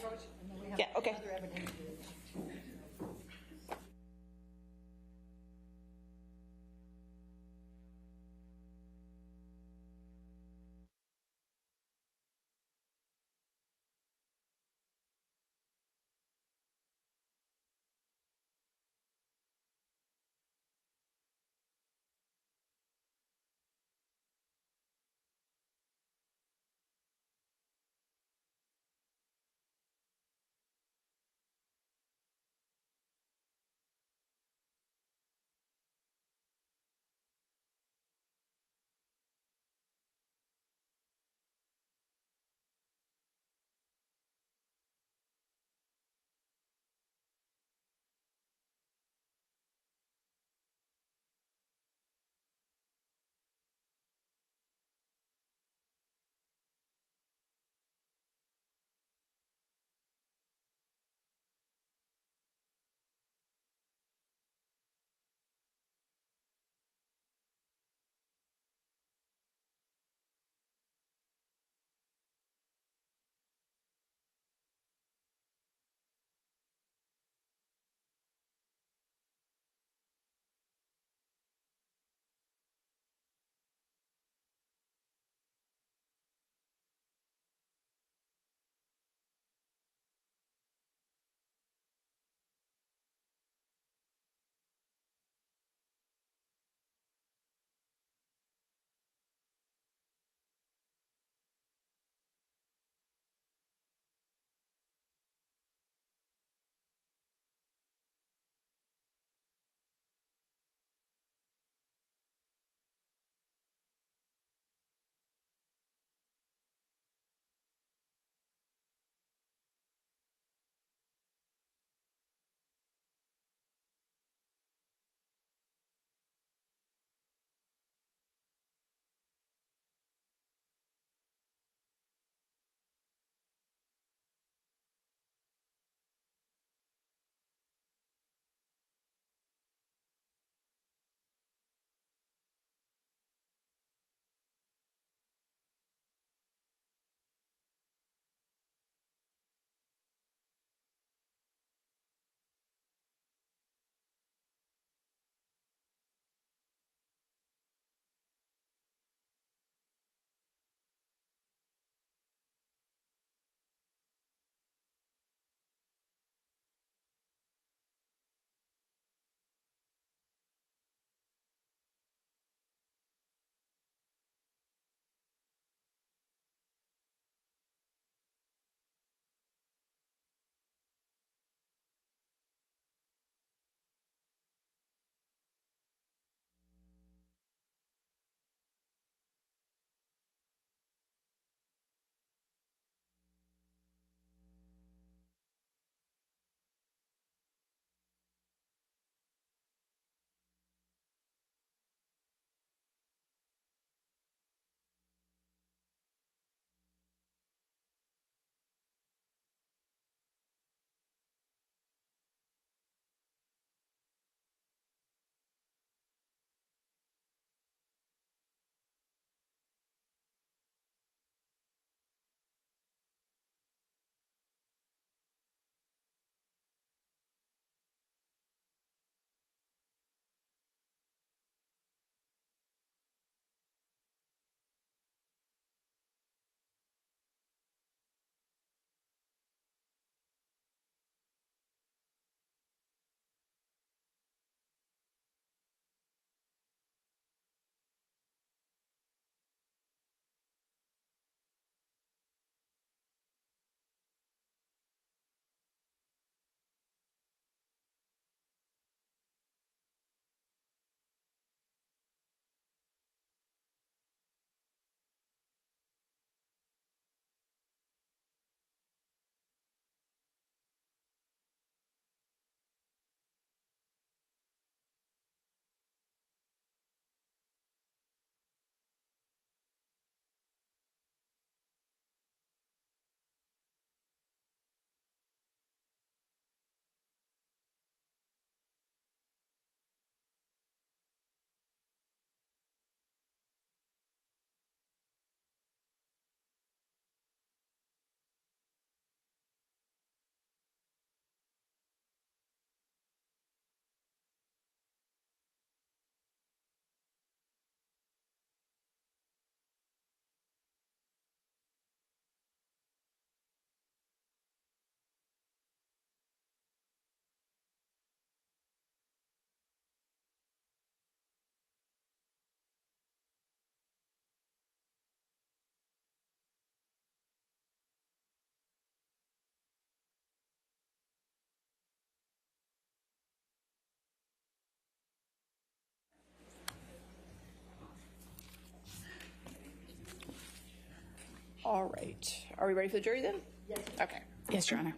Yeah, okay. All right. Are we ready for the jury then? Yes. Okay. Yes, Your Honor.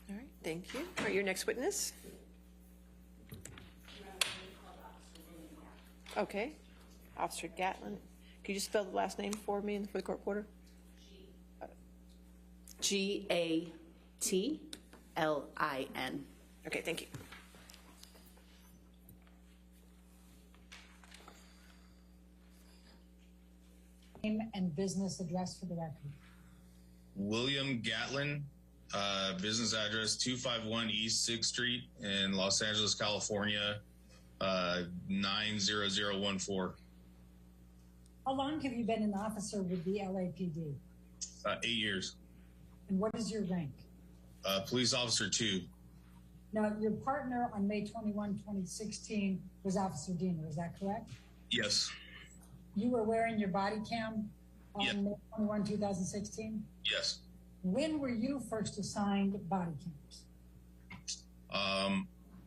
All right, thank you. All right, your next witness? Okay. Officer Gatlin. Can you just spell the last name for me and for the court reporter? Gatlin. Okay, thank you. Name and business address for the record. William Gatlin, business address 251 East 6th Street in Los Angeles, California, 90014. How long have you been an officer with the LAPD? 8 years. And what is your rank? Police officer 2. Now, your partner on May 21, 2016 was Officer Diener, is that correct? Yes. You were wearing your body cam on Yeah. May 21, 2016? Yes. When were you first assigned body cams?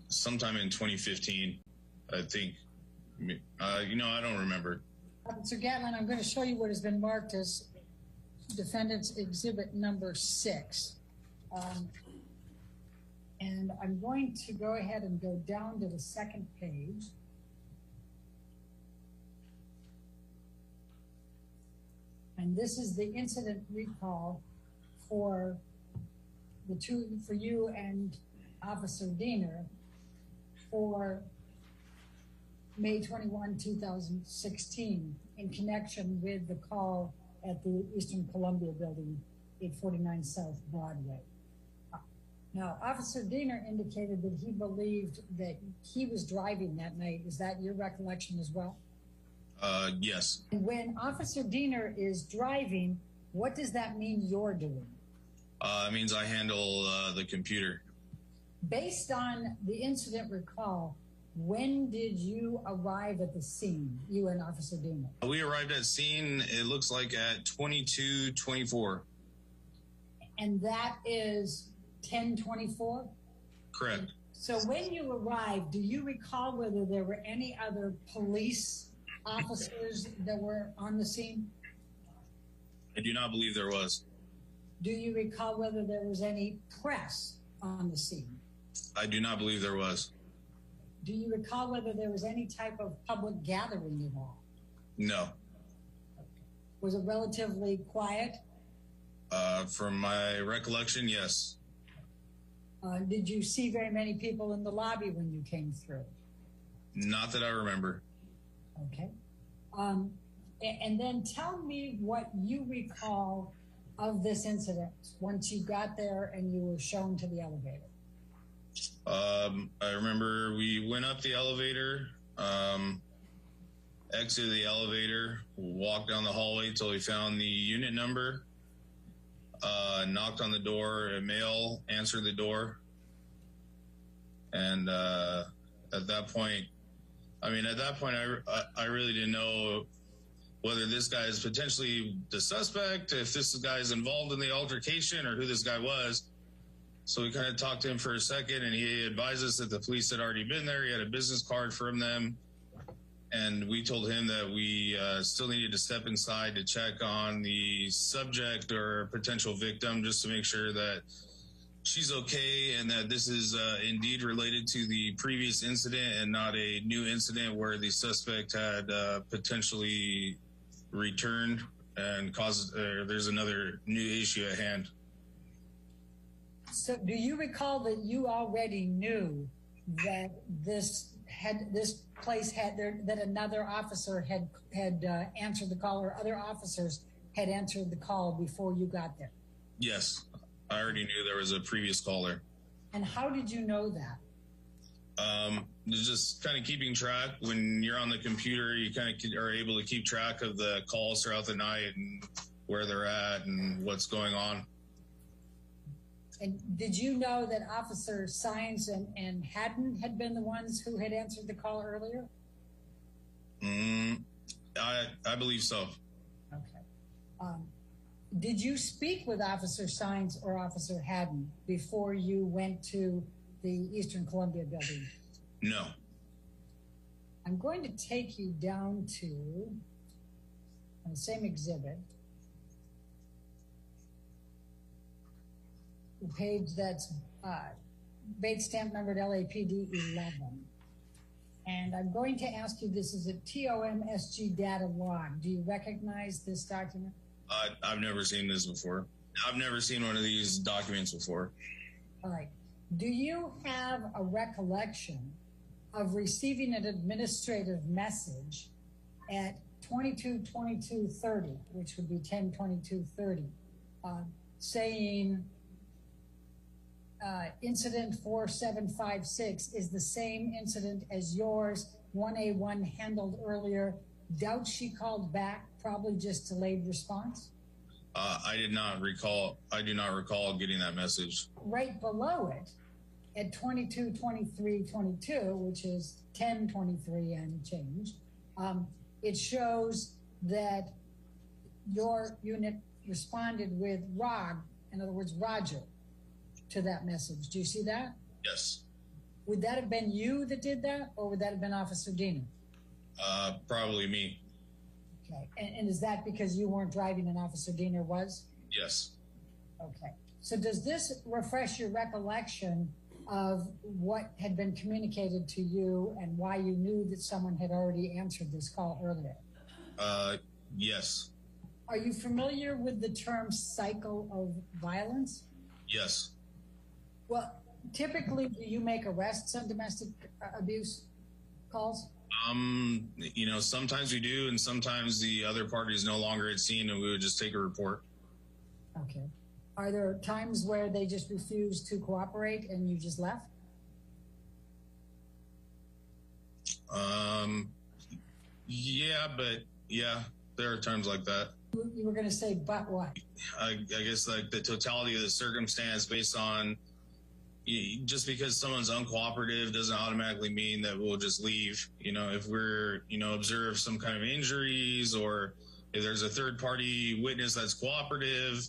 Sometime in 2015, I think. I don't remember. Officer Gatlin, I'm going to show you what has been marked as Defendant's Exhibit number 6. And I'm going to go ahead and go down to the second page. And this is the incident recall for you and Officer Diener for May 21, 2016, in connection with the call at the Eastern Columbia Building, 849 South Broadway. Now, Officer Diener indicated that he believed that he was driving that night. Is that your recollection as well? Yes. And when Officer Diener is driving, what does that mean you're doing? It means I handle the computer. Based on the incident recall, when did you arrive at the scene, you and Officer Diener? We arrived at scene, it looks like at 22:24. And that is 10:24? Correct. So when you arrived, do you recall whether there were any other police officers that were on the scene? I do not believe there was. Do you recall whether there was any press on the scene? I do not believe there was. Do you recall whether there was any type of public gathering at all? No. Was it relatively quiet? From my recollection, yes. Did you see very many people in the lobby when you came through? Not that I remember. Okay. And then tell me what you recall of this incident once you got there and you were shown to the elevator. I remember we went up the elevator, exited the elevator, walked down the hallway till we found the unit number, knocked on the door, a male answered the door. And at that point, I really didn't know whether this guy is potentially the suspect, if this guy is involved in the altercation, or who this guy was. So we kind of talked to him for a second, and he advised us that the police had already been there. He had a business card from them. And we told him that we still needed to step inside to check on the subject or potential victim, just to make sure that she's okay and that this is indeed related to the previous incident and not a new incident where the suspect had potentially returned and caused there's another new issue at hand. So do you recall that you already knew that this place had that another officer had answered the call, or other officers had answered the call before you got there? Yes, I already knew there was a previous caller. And how did you know that? Just kind of keeping track. When you're on the computer, you kind of are able to keep track of the calls throughout the night and where they're at and what's going on. And did you know that Officer Sines and Hadden had been the ones who had answered the call earlier? I believe so. Okay. Did you speak with Officer Sines or Officer Hadden before you went to the Eastern Columbia building? No. I'm going to take you down to the same exhibit, the page that's Bates stamp numbered LAPD 11. And I'm going to ask you, this is a TOMSG data log. Do you recognize this document? I've never seen this before. I've never seen one of these documents before. All right. Do you have a recollection of receiving an administrative message at 22:22:30, which would be 10:22:30, saying incident 4756 is the same incident as yours, 1A1 handled earlier, doubt she called back, probably just delayed response? I do not recall getting that message. Right below it, at 22:23:22, which is 10:23 and change, it shows that your unit responded with ROG, in other words, Roger, to that message. Do you see that? Yes. Would that have been you that did that, or would that have been Officer Diener? Probably me. Okay. And is that because you weren't driving and Officer Diener was? Yes. Okay. So does this refresh your recollection of what had been communicated to you and why you knew that someone had already answered this call earlier? Yes. Are you familiar with the term cycle of violence? Yes. Well, typically, do you make arrests on domestic abuse calls? Sometimes we do, and sometimes the other party is no longer at scene, and we would just take a report. Okay. Are there times where they just refuse to cooperate and you just left? Yeah, there are times like that. You were going to say, but what? I guess like the totality of the circumstance based on just because someone's uncooperative doesn't automatically mean that we'll just leave. If we're, observe some kind of injuries, or if there's a third party witness that's cooperative,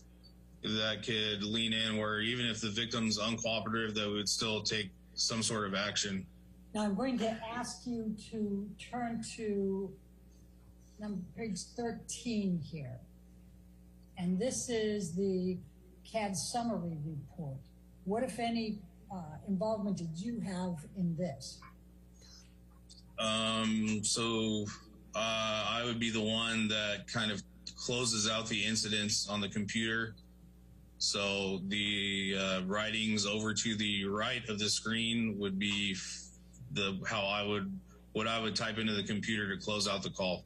that could lean in, where even if the victim's uncooperative, that we would still take some sort of action. Now I'm going to ask you to turn to page 13 here. And this is the CAD summary report. What, if any, involvement did you have in this? I would be the one that kind of closes out the incidents on the computer. So the writings over to the right of the screen would be what I would type into the computer to close out the call.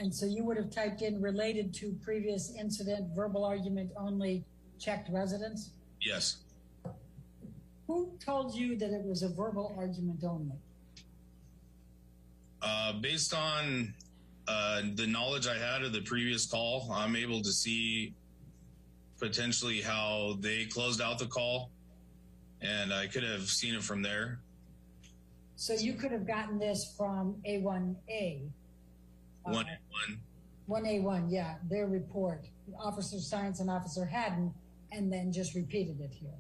And so you would have typed in related to previous incident, verbal argument only, checked residence? Yes. Who told you that it was a verbal argument only? Based on the knowledge I had of the previous call, I'm able to see potentially how they closed out the call, and I could have seen it from there. So you could have gotten this from A1A. 1A1. 1A1, yeah, their report, Officer Sines and Officer Hadden, and then just repeated it here.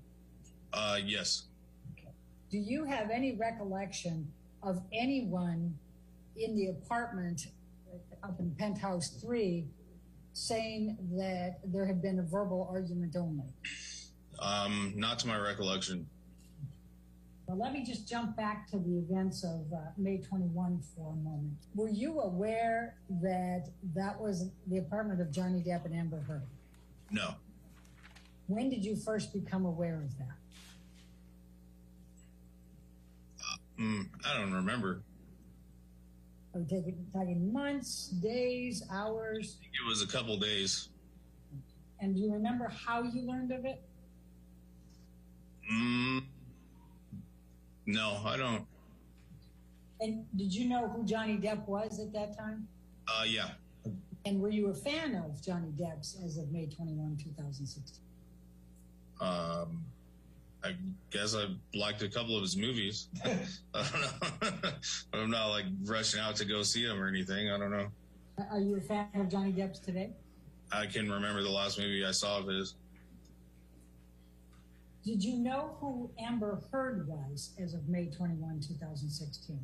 Yes. Okay. Do you have any recollection of anyone in the apartment up in Penthouse 3 saying that there had been a verbal argument only? Not to my recollection. Well, let me just jump back to the events of May 21 for a moment. Were you aware that that was the apartment of Johnny Depp and Amber Heard? No. When did you first become aware of that? I don't remember. Are we talking months, days, hours? It was a couple days. And do you remember how you learned of it? No, I don't. And did you know who Johnny Depp was at that time? Yeah. And were you a fan of Johnny Depp's as of May 21, 2016? I guess I liked a couple of his movies. I don't know. I'm not like rushing out to go see him or anything. I don't know. Are you a fan of Johnny Depp's today? I can remember the last movie I saw of his. Did you know who Amber Heard was as of May 21, 2016?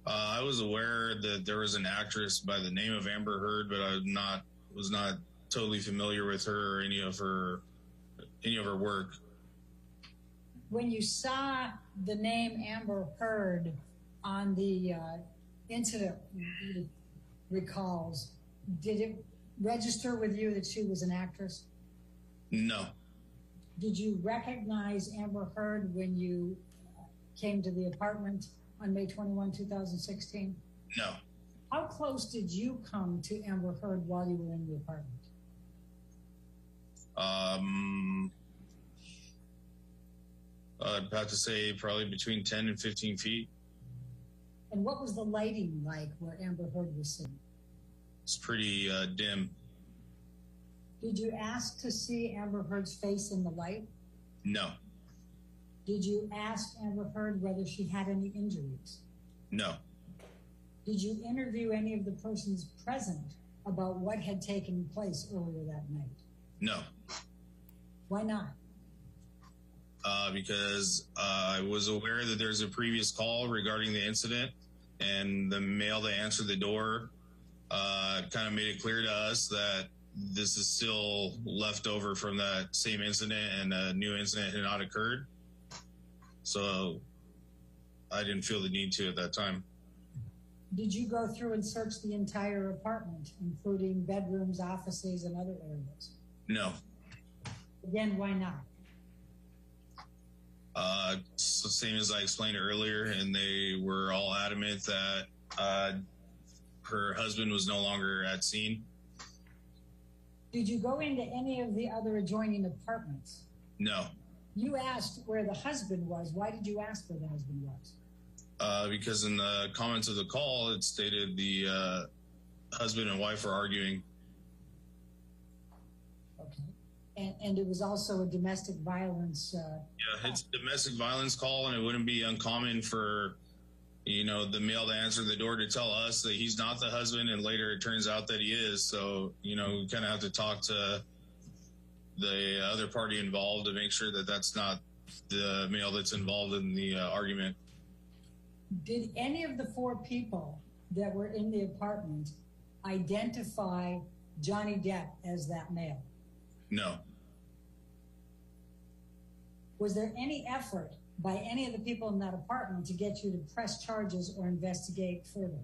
I was aware that there was an actress by the name of Amber Heard, but I was not totally familiar with her or any of her work. When you saw the name Amber Heard on the incident recalls, did it register with you that she was an actress? No. Did you recognize Amber Heard when you came to the apartment on May 21, 2016? No. How close did you come to Amber Heard while you were in the apartment? I'd have to say probably between 10 and 15 feet. And what was the lighting like where Amber Heard was sitting? It's pretty dim. Did you ask to see Amber Heard's face in the light? No. Did you ask Amber Heard whether she had any injuries? No. Did you interview any of the persons present about what had taken place earlier that night? No. Why not? Because I was aware that there's a previous call regarding the incident, and the male that answered the door kind of made it clear to us that this is still left over from that same incident, and a new incident had not occurred. So I didn't feel the need to at that time. Did you go through and search the entire apartment, including bedrooms, offices, and other areas? No. Again, why not? Same as I explained earlier, and they were all adamant that her husband was no longer at scene. Did you go into any of the other adjoining apartments? No. You asked where the husband was. Why did you ask where the husband was? Because in the comments of the call, it stated the husband and wife were arguing. Okay. And it was also a domestic violence. Yeah, it's a domestic violence call, and it wouldn't be uncommon for, the male to answer the door to tell us that he's not the husband, and later it turns out that he is. So, we kind of have to talk to the other party involved to make sure that that's not the male that's involved in the argument. Did any of the four people that were in the apartment identify Johnny Depp as that male? No. Was there any effort by any of the people in that apartment to get you to press charges or investigate further?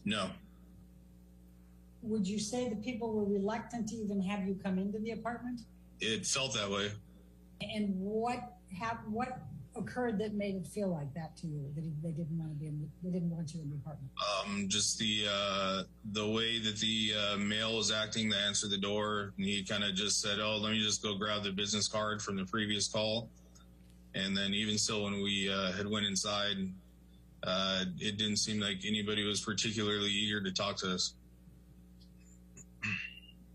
No. Would you say the people were reluctant to even have you come into the apartment? It felt that way. And what occurred that made it feel like that to you? That they didn't want to they didn't want you in the apartment. Just the way that the male was acting to answer the door. He kind of just said, "Oh, let me just go grab the business card from the previous call." And then even still, when we had went inside, it didn't seem like anybody was particularly eager to talk to us.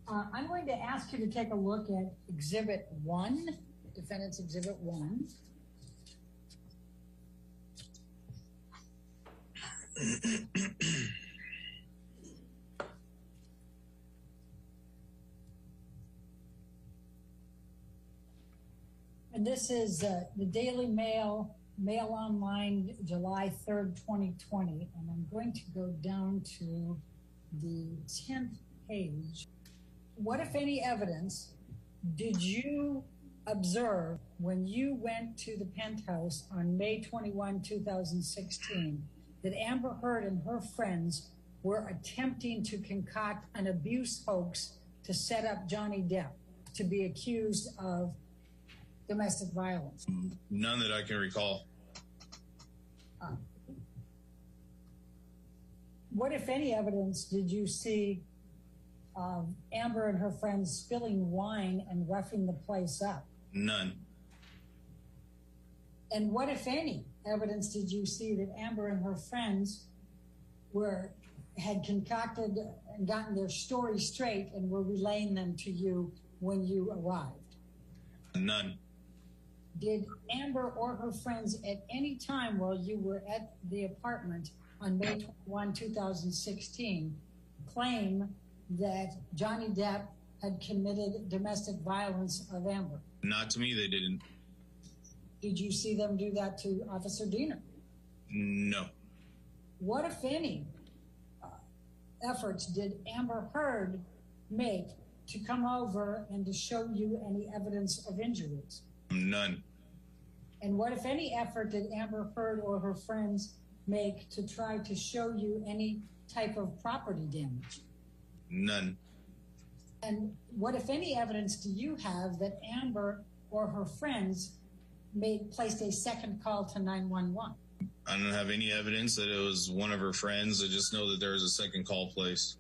I'm going to ask you to take a look at Exhibit 1, Defendant's Exhibit 1. And this is the Daily Mail, Mail Online, July 3rd, 2020. And I'm going to go down to the 10th page. What, if any, evidence did you observe when you went to the penthouse on May 21, 2016, that Amber Heard and her friends were attempting to concoct an abuse hoax to set up Johnny Depp to be accused of domestic violence? None that I can recall. What, if any, evidence did you see of Amber and her friends spilling wine and roughing the place up? None. And what, if any, evidence did you see that Amber and her friends had concocted and gotten their story straight and were relaying them to you when you arrived? None. Did Amber or her friends at any time while you were at the apartment on May 21, 2016, claim that Johnny Depp had committed domestic violence of Amber? Not to me, they didn't. Did you see them do that to Officer Diener? No. What, if any, efforts did Amber Heard make to come over and to show you any evidence of injuries? None. And what, if any, effort did Amber Heard or her friends make to try to show you any type of property damage? None. And what, if any, evidence do you have that Amber or her friends placed a second call to 911? I don't have any evidence that it was one of her friends. I just know that there was a second call placed.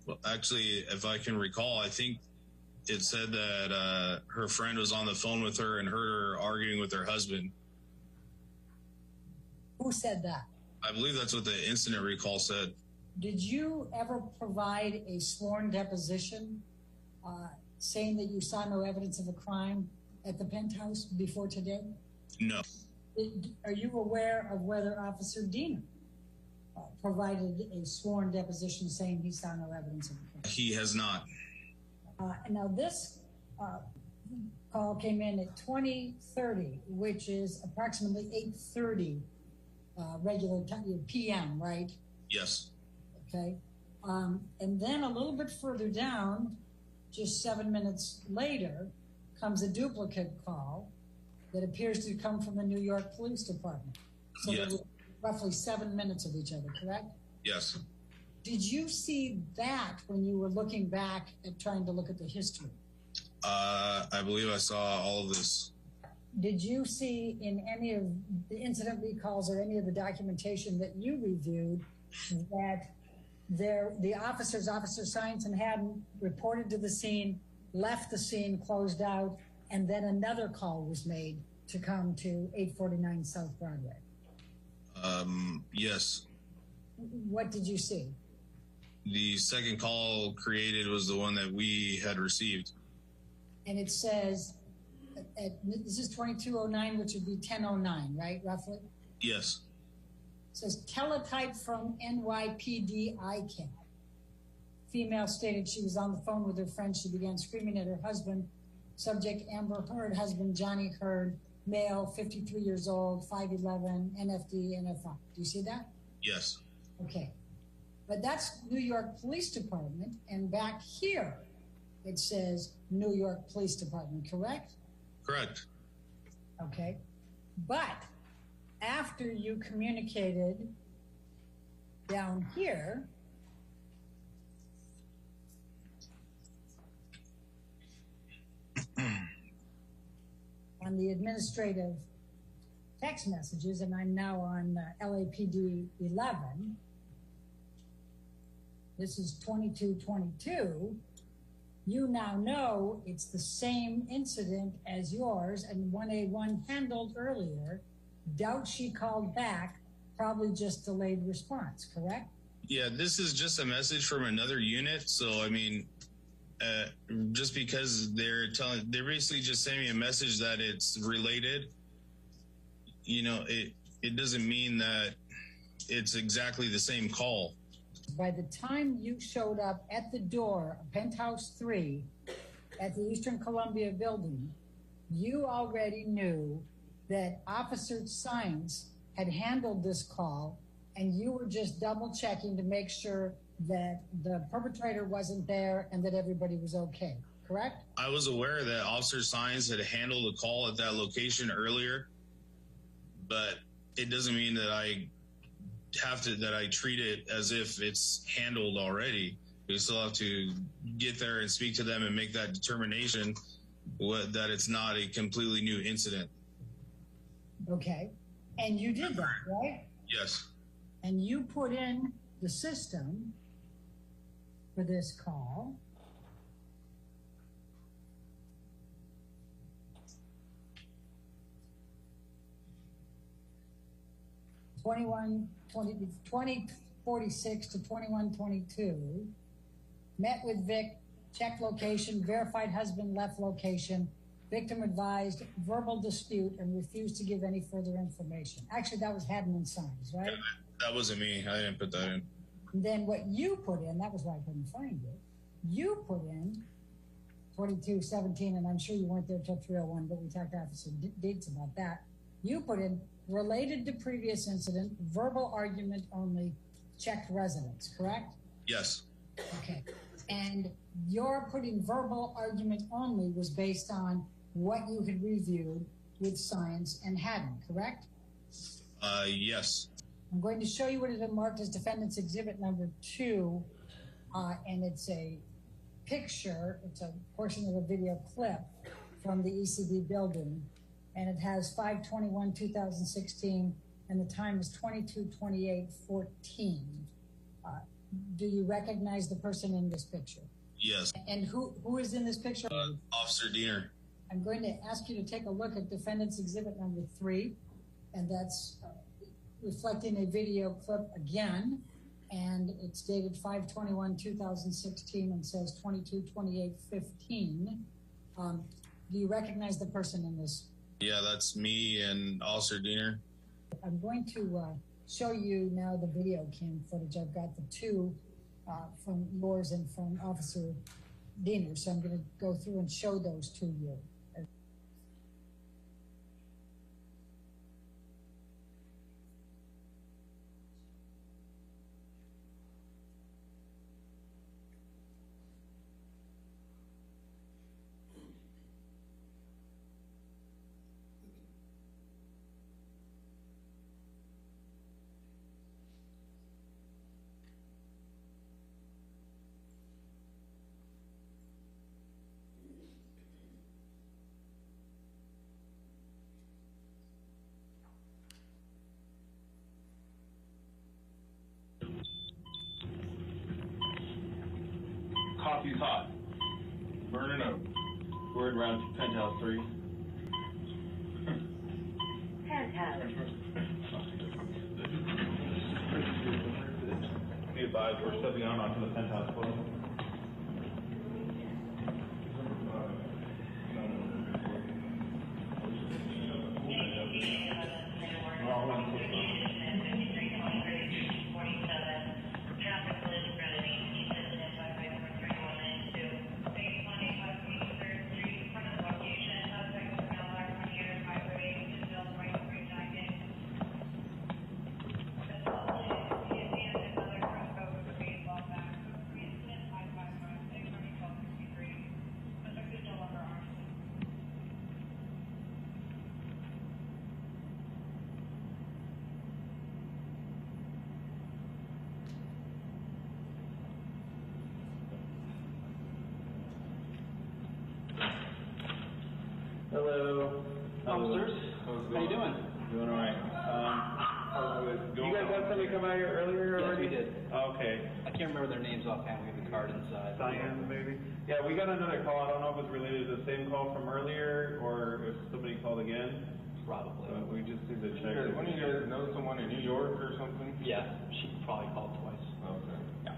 Well, actually, if I can recall, I think it said that her friend was on the phone with her and heard her arguing with her husband. Who said that? I believe that's what the incident recall said. Did you ever provide a sworn deposition saying that you saw no evidence of a crime at the penthouse before today? No. Are you aware of whether Officer Diener provided a sworn deposition saying he saw no evidence of a crime? He has not. Now, this call came in at 20:30, which is approximately 8:30 regular time, PM, right? Yes. Okay. And then a little bit further down, just 7 minutes later, comes a duplicate call that appears to come from the New York Police Department. So Yes. there were roughly 7 minutes of each other, correct? Yes. Did you see that when you were looking back at trying to look at the history? I believe I saw all of this. Did you see in any of the incident recalls or any of the documentation that you reviewed that the officers, Officer Science and Hadden, reported to the scene, left the scene, closed out, and then another call was made to come to 849 South Broadway? Yes. What did you see? The second call created was the one that we had received. And it says, this is 2209, which would be 1009, right, roughly? Yes. It says, teletype from NYPD ICAP. Female stated she was on the phone with her friend. She began screaming at her husband. Subject, Amber Heard. Husband, Johnny Heard. Male, 53 years old, 5'11", NFD, NFI. Do you see that? Yes. Okay. But that's New York Police Department. And back here, it says New York Police Department, correct? Correct. Okay. But after you communicated down here, on the administrative text messages, and I'm now on LAPD 11, this is 2222, you now know it's the same incident as yours and 1A1 handled earlier. Doubt she called back, probably just delayed response, correct? Yeah, this is just a message from another unit. So, I mean, just because they're basically just sending me a message that it's related, you know, it doesn't mean that it's exactly the same call. By the time you showed up at the door of Penthouse 3 at the Eastern Columbia building, you already knew that Officer Science had handled this call, and you were just double checking to make sure that the perpetrator wasn't there and that everybody was okay, correct? I was aware that Officer Science had handled a call at that location earlier, but it doesn't mean that I treat it as if it's handled already. We still have to get there and speak to them and make that determination that it's not a completely new incident. Okay. And you did that, right? Yes. And you put in the system for this call. Twenty 2046 to 2122. Met with Vic, checked location, verified husband left location. Victim advised verbal dispute and refused to give any further information. Actually, that was Hadden and Sons, right? That wasn't me. I didn't put that in. And then what you put in, that was why I couldn't find it. You put in 2217, and I'm sure you weren't there till 301, but we talked after some dates about that. You put in related to previous incident, verbal argument only, checked residence, correct? Yes. Okay. And your putting verbal argument only was based on what you had reviewed with Science and Hadden, correct? Yes. I'm going to show you what has been marked as defendant's exhibit number 2, and it's a picture, it's a portion of a video clip from the ECB building, and it has 5/21/2016, and the time is 22/28/14. Do you recognize the person in this picture? Yes. And who is in this picture? Officer Diener. I'm going to ask you to take a look at defendant's exhibit number 3, and that's reflecting a video clip again, and it's dated 5/21/2016 and says 22/28/15. Do you recognize the person in this? Yeah, that's me and Officer Diener. I'm going to show you now the video cam footage. I've got the 2 from yours and from Officer Diener, so I'm going to go through and show those to you. Coffee's hot. Burning up. Word round to penthouse 3. Penthouse. Be advised, we're stepping out onto the penthouse floor. Hello. Officers. How you doing? Doing all right. You guys had somebody come out here earlier already? Yes, we did. Oh, okay. I can't remember their names offhand. We have the card inside. Cyan, maybe? Yeah, we got another call. I don't know if it's related to the same call from earlier or if somebody called again. Probably. We just need to check. One of you guys know someone in New York or something? Yeah, she probably called twice. Okay. Yeah.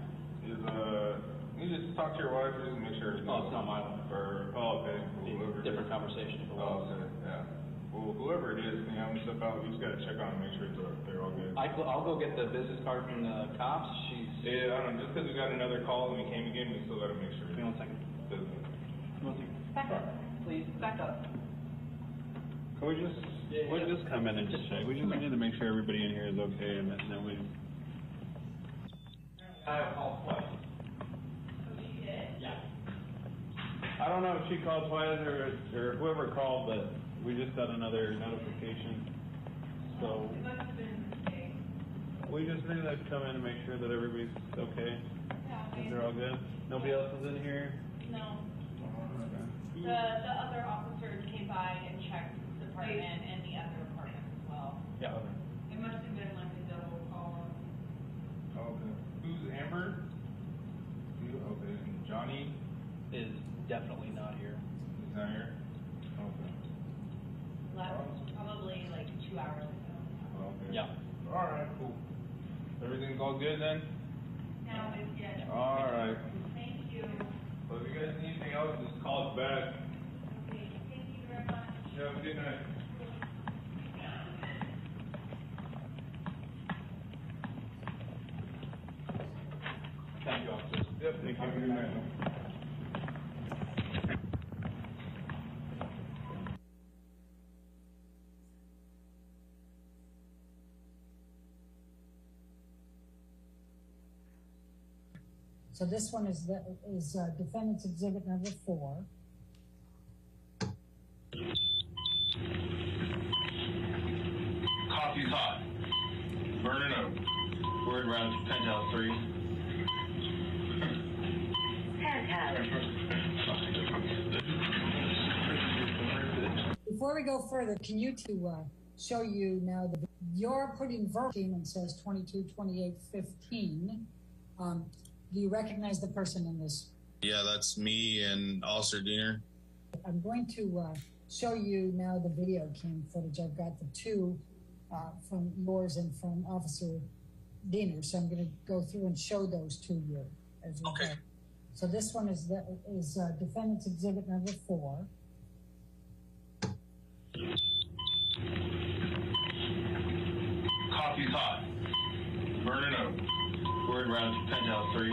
You just talk to your wife or just make sure it's Oh, it's not my wife. okay. Whoever Different conversation. Oh, okay, yeah. Well, whoever it is, I'm gonna step out. We just gotta check on and make sure they're all good. I'll go get the business card from the cops. Yeah, I don't know. Just because we got another call and we came again, we still gotta make sure. Give me 1 second. Back up, please, back up. Can we just come in and just check? We just need to make sure everybody in here is okay and then we. I called twice. Yeah. I don't know if she called twice or whoever called, but we just got another notification. So. We just need to come in and make sure that everybody's okay. Yeah. They're all good? Nobody else is in here? No. Okay. The other officers came by and checked the apartment and the other apartment as well. Yeah. It must have been like a double call. Okay. Who's Amber? You, okay. And Johnny Is definitely not here. is not here? Okay. Left probably like 2 hours ago. Okay. Yeah. All right, cool. Everything's all good then? Now it's, yeah. All right. Thank you. Well, if you guys need anything else, just call us back. Okay, thank you very much. You have a good night. Thank you, officers. Yep, thank you. Have a good night. So this one is defendant's exhibit number 4. Coffee's hot. Burning up. Word around penthouse 3. Before we go further, can you show you now that you're putting verbal and says 22, 28, 15. Do you recognize the person in this? Yeah, that's me and Officer Diener. I'm going to show you now the video cam footage. I've got the two from yours and from Officer Diener. So I'm going to go through and show those to you. As we go. So this one is defendant's exhibit number 4. Coffee's hot. Burning up. Word around penthouse 3.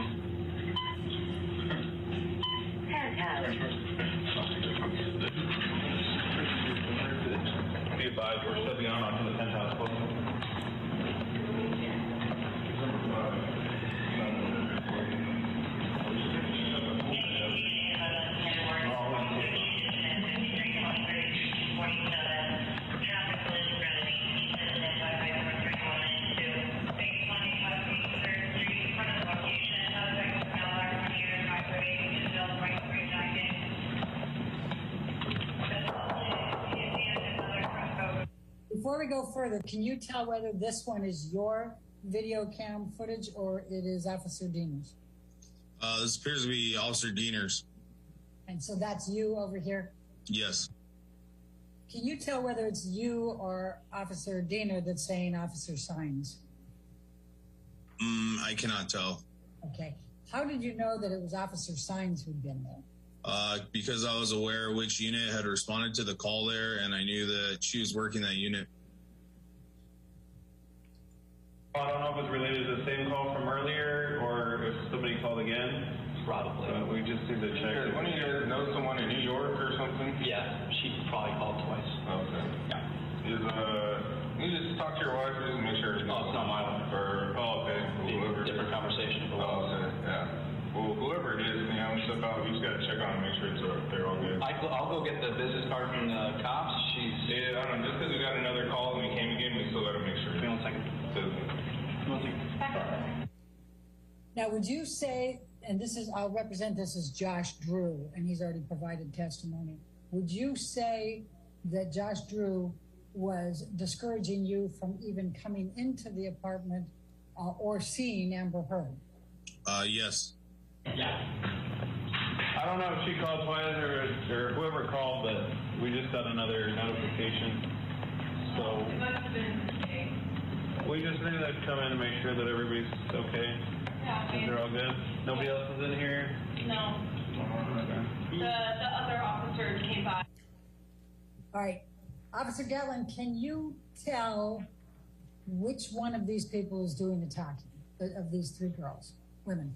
Be advised, we're stepping out onto the penthouse floor. Before we go further, can you tell whether this one is your video cam footage or it is Officer Diener's? This appears to be Officer Diener's. And so that's you over here? Yes. Can you tell whether it's you or Officer Diener that's saying Officer Signs? I cannot tell. Okay. How did you know that it was Officer Signs who'd been there? Because I was aware which unit had responded to the call there, and I knew that she was working that unit. I don't know if it's related to the same call from earlier or if somebody called again. Probably. We just need to check. One of you guys know someone in New York or something? Yeah, she probably called twice. Okay. Yeah. You just talk to your wife just to make sure. Oh, it's not my wife. Okay. Whoever. Different conversation. Oh, okay. Yeah. Well, whoever it is, step out. We just gotta check on them, make sure they're all good. I'll go get the business card from the cops. Yeah, I don't know. Just because we got another call and we came again, we still gotta make sure. Give me 1 second. Now, would you say, and I'll represent this as Josh Drew, and he's already provided testimony. Would you say that Josh Drew was discouraging you from even coming into the apartment or seeing Amber Heard? Yes. Yeah. I don't know if she called twice or whoever called, but we just got another notification. So It must have been today. we just need to come in and make sure that everybody's okay. Yeah, They're all good. Nobody else is in here. no. The other officers came by. All right. Officer Gatlin, can you tell which one of these people is doing the talking, of these 3 girls, women?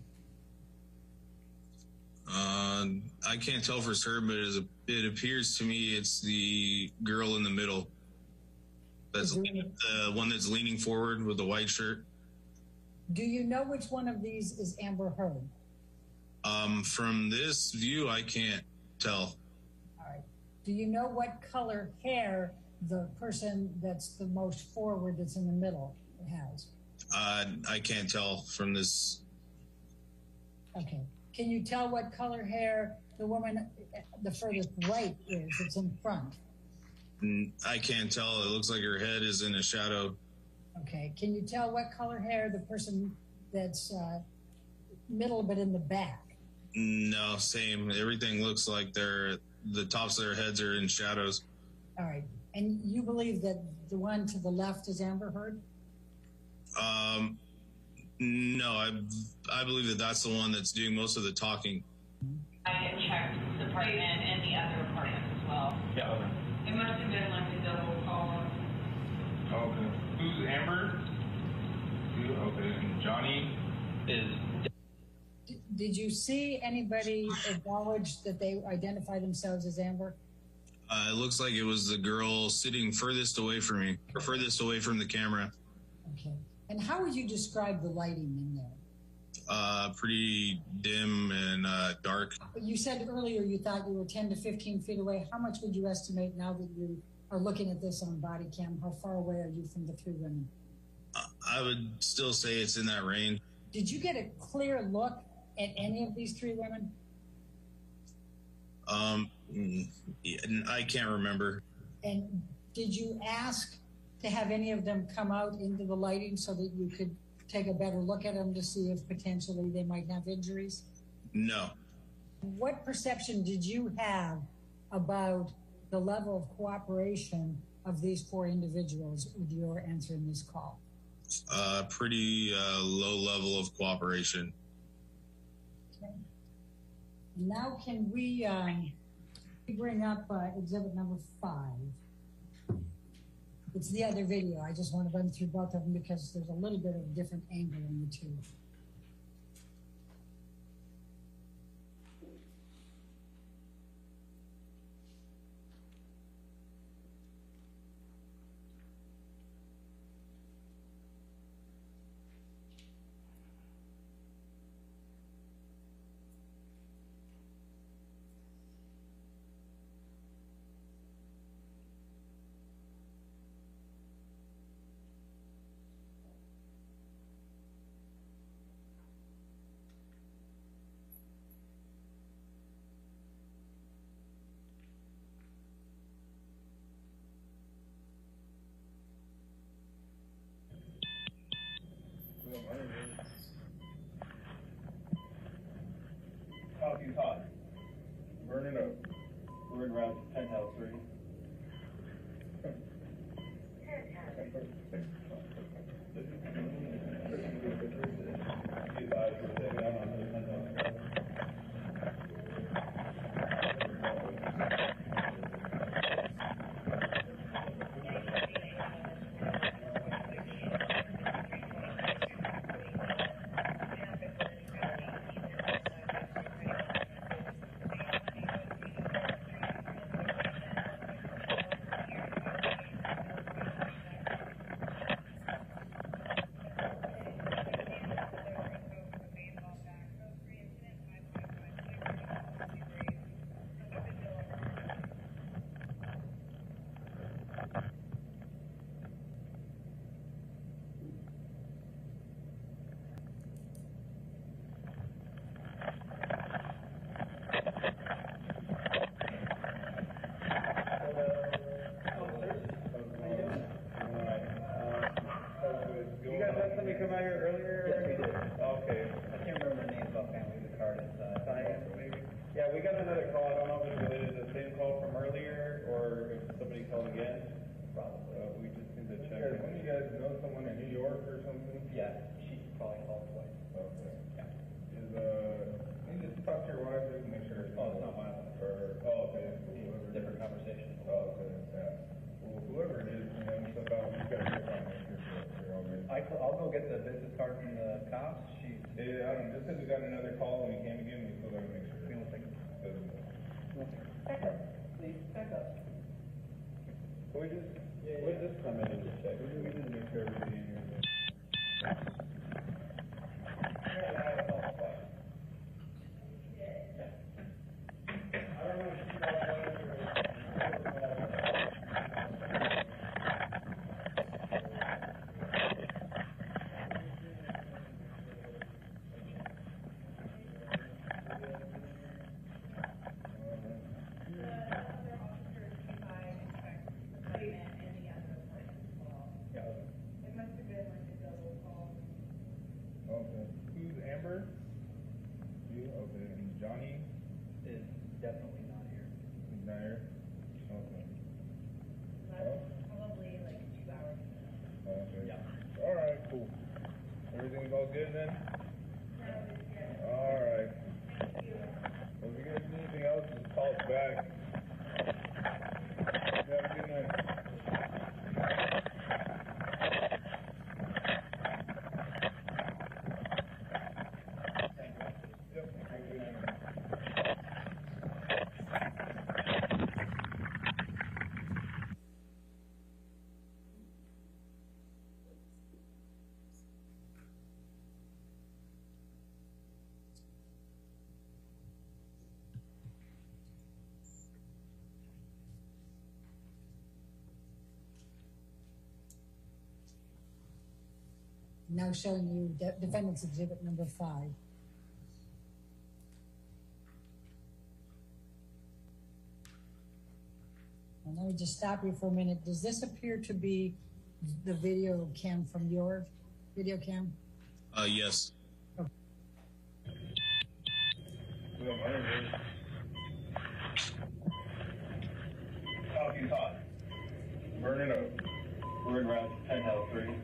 I can't tell for certain, but it appears to me it's the girl in the middle. That's the one that's leaning forward with the white shirt. Do you know which one of these is Amber Heard? From this view, I can't tell. All right. Do you know what color hair the person that's the most forward, that's in the middle, has? I can't tell from this. Okay. Can you tell what color hair the woman, the furthest right is? It's in front. I can't tell. It looks like her head is in a shadow. Okay. Can you tell what color hair the person that's middle but in the back? No, same. Everything looks like the tops of their heads are in shadows. All right. And you believe that the one to the left is Amber Heard? No, I believe that that's the one that's doing most of the talking. I checked the apartment and the other apartments as well. Yeah, okay. It must have been like a double call. Okay. Who's Amber? Okay, and Johnny Is Did you see anybody acknowledge that they identify themselves as Amber? It looks like it was the girl sitting furthest away from me, or furthest away from the camera. Okay. And how would you describe the lighting in there? Pretty dim and dark. You said earlier you thought you were 10 to 15 feet away. How much would you estimate now that you are looking at this on body cam? How far away are you from the three women? I would still say it's in that range. Did you get a clear look at any of these three women? I can't remember. And did you ask to have any of them come out into the lighting so that you could take a better look at them to see if potentially they might have injuries? No. What perception did you have about the level of cooperation of these four individuals with your answering this call? Pretty low level of cooperation. Okay. Now can we bring up exhibit number 5? It's the other video. I just want to run through both of them because there's a little bit of a different angle in the two. Coffee's hot. Burn it up. We're in route 10 house 3. Somebody come out here earlier? Yes, we did. Okay. I can't remember the names offhand. The card is science, maybe? Yeah, we got another call. I don't know if it's related to the same call from earlier or if somebody called again. Probably. We just need to check. When you guys know someone in New York or something? Yeah, she probably called twice. Okay. Yeah. Is can you just talk to your wife and make sure? Oh, it's not my wife. Oh, okay. Different conversation. Oh, okay. Yeah. Well, whoever it is, you know, stuff out. You guys check on make sure you're all good. I'll go get the business card from the cops. Yeah, I don't know. Just because we got another call and we came again, we still got to make sure. We don't think. Back up. Please, back up. We'll just come in and just check. We just make sure everybody in here is I don't know if you Johnny is definitely not here. is not here? Okay. Probably like 2 hours. Okay. Yeah. All right, cool. Everything's all good then? All right. Well, if you guys need anything else, just call us back. Have a good night. Now showing you defendant's exhibit number 5. And let me just stop you for a minute. Does this appear to be the video cam from your video cam? Yes. Coffee hot. Burn it up. We're in route 10-3.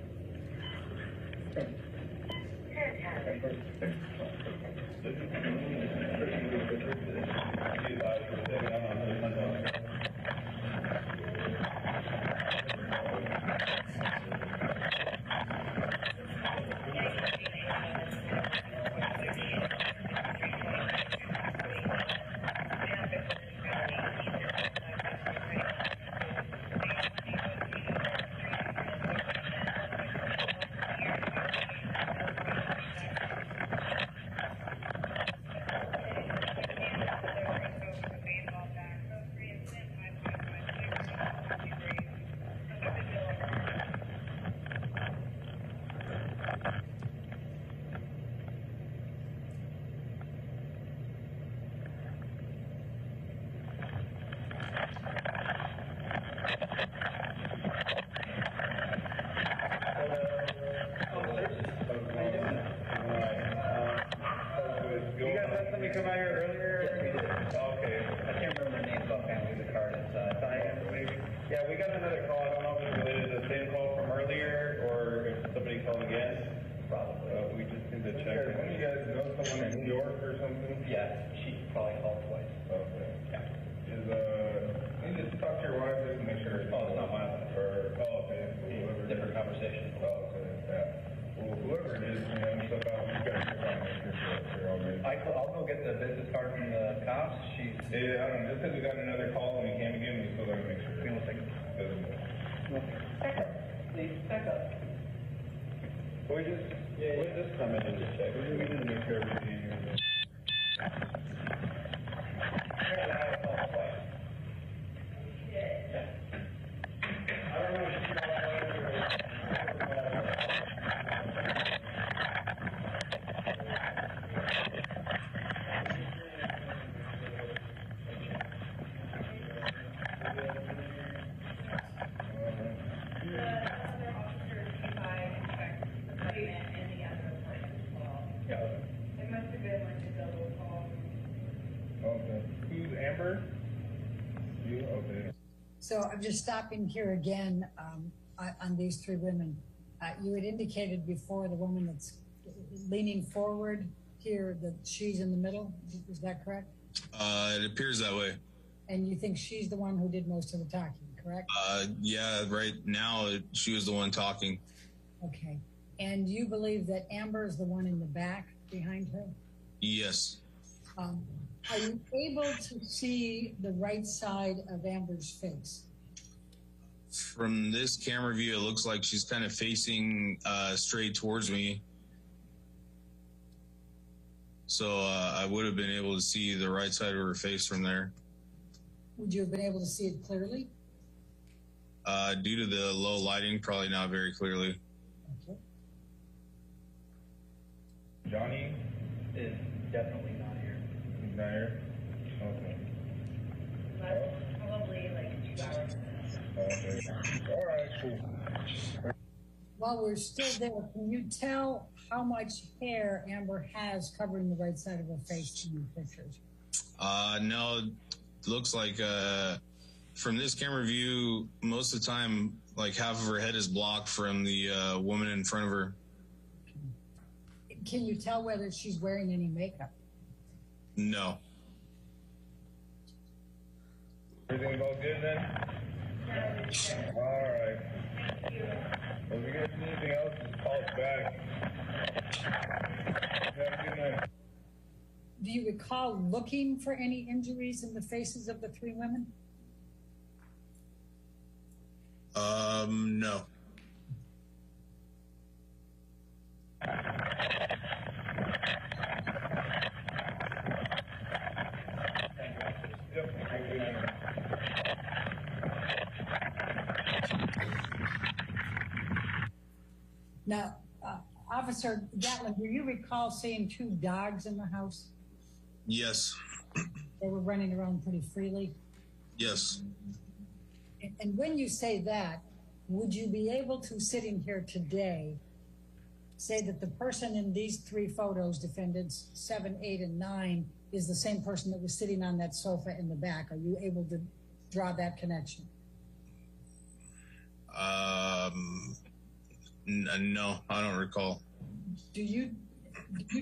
Come out here earlier? Yes, we did. Okay. I can't remember their names offhand. Leave the card inside. Yeah, we got another call. I don't know if it's related to the same call from earlier or if somebody called again. Probably. We just need to check. One of you guys know someone in New York or something? Yeah, she probably called twice. Okay. Yeah. You just talk to your wife just to make sure it's Oh, it's not mine. okay. Different conversation. Oh, okay. Yeah. Well, whoever it is, stuff out. You guys can find make sure you're all good. I'll go get the business card from the cops. Yeah, I don't know. Just because we got another call and we came again, we still got to make sure. We will take it. Back up. Please, back up. We just come in and just check. We need to make sure everything is. I don't know if you It must have been like a double call. Okay. Who's Amber? You? Okay. So I'm just stopping here again on these 3 women. You had indicated before the woman that's leaning forward here that she's in the middle. Is that correct? It appears that way. And you think she's the one who did most of the talking, correct? Yeah, right now she was the one talking. Okay. And you believe that Amber is the one in the back behind her? Yes. Are you able to see the right side of Amber's face? From this camera view, it looks like she's kind of facing straight towards me. So I would have been able to see the right side of her face from there. Would you have been able to see it clearly? Due to the low lighting, probably not very clearly. Okay. Johnny is definitely not here. He's not here? Okay. Probably like 2 hours. Okay. All right, cool. While we're still there, can you tell how much hair Amber has covering the right side of her face in the pictures? No, it looks like from this camera view, most of the time, like half of her head is blocked from the woman in front of her. Can you tell whether she's wearing any makeup? No. Everything all good then? All right. Well, if you guys need anything else, just call us back. Have a good night. Do you recall looking for any injuries in the faces of the three women? No. Now, Officer Gatlin, do you recall seeing two dogs in the house? Yes. They were running around pretty freely. Yes. And when you say that, would you be able to, sitting here today, say that the person in these three photos, defendants 7, 8, and 9, is the same person that was sitting on that sofa in the back? Are you able to draw that connection? No, I don't recall. Do you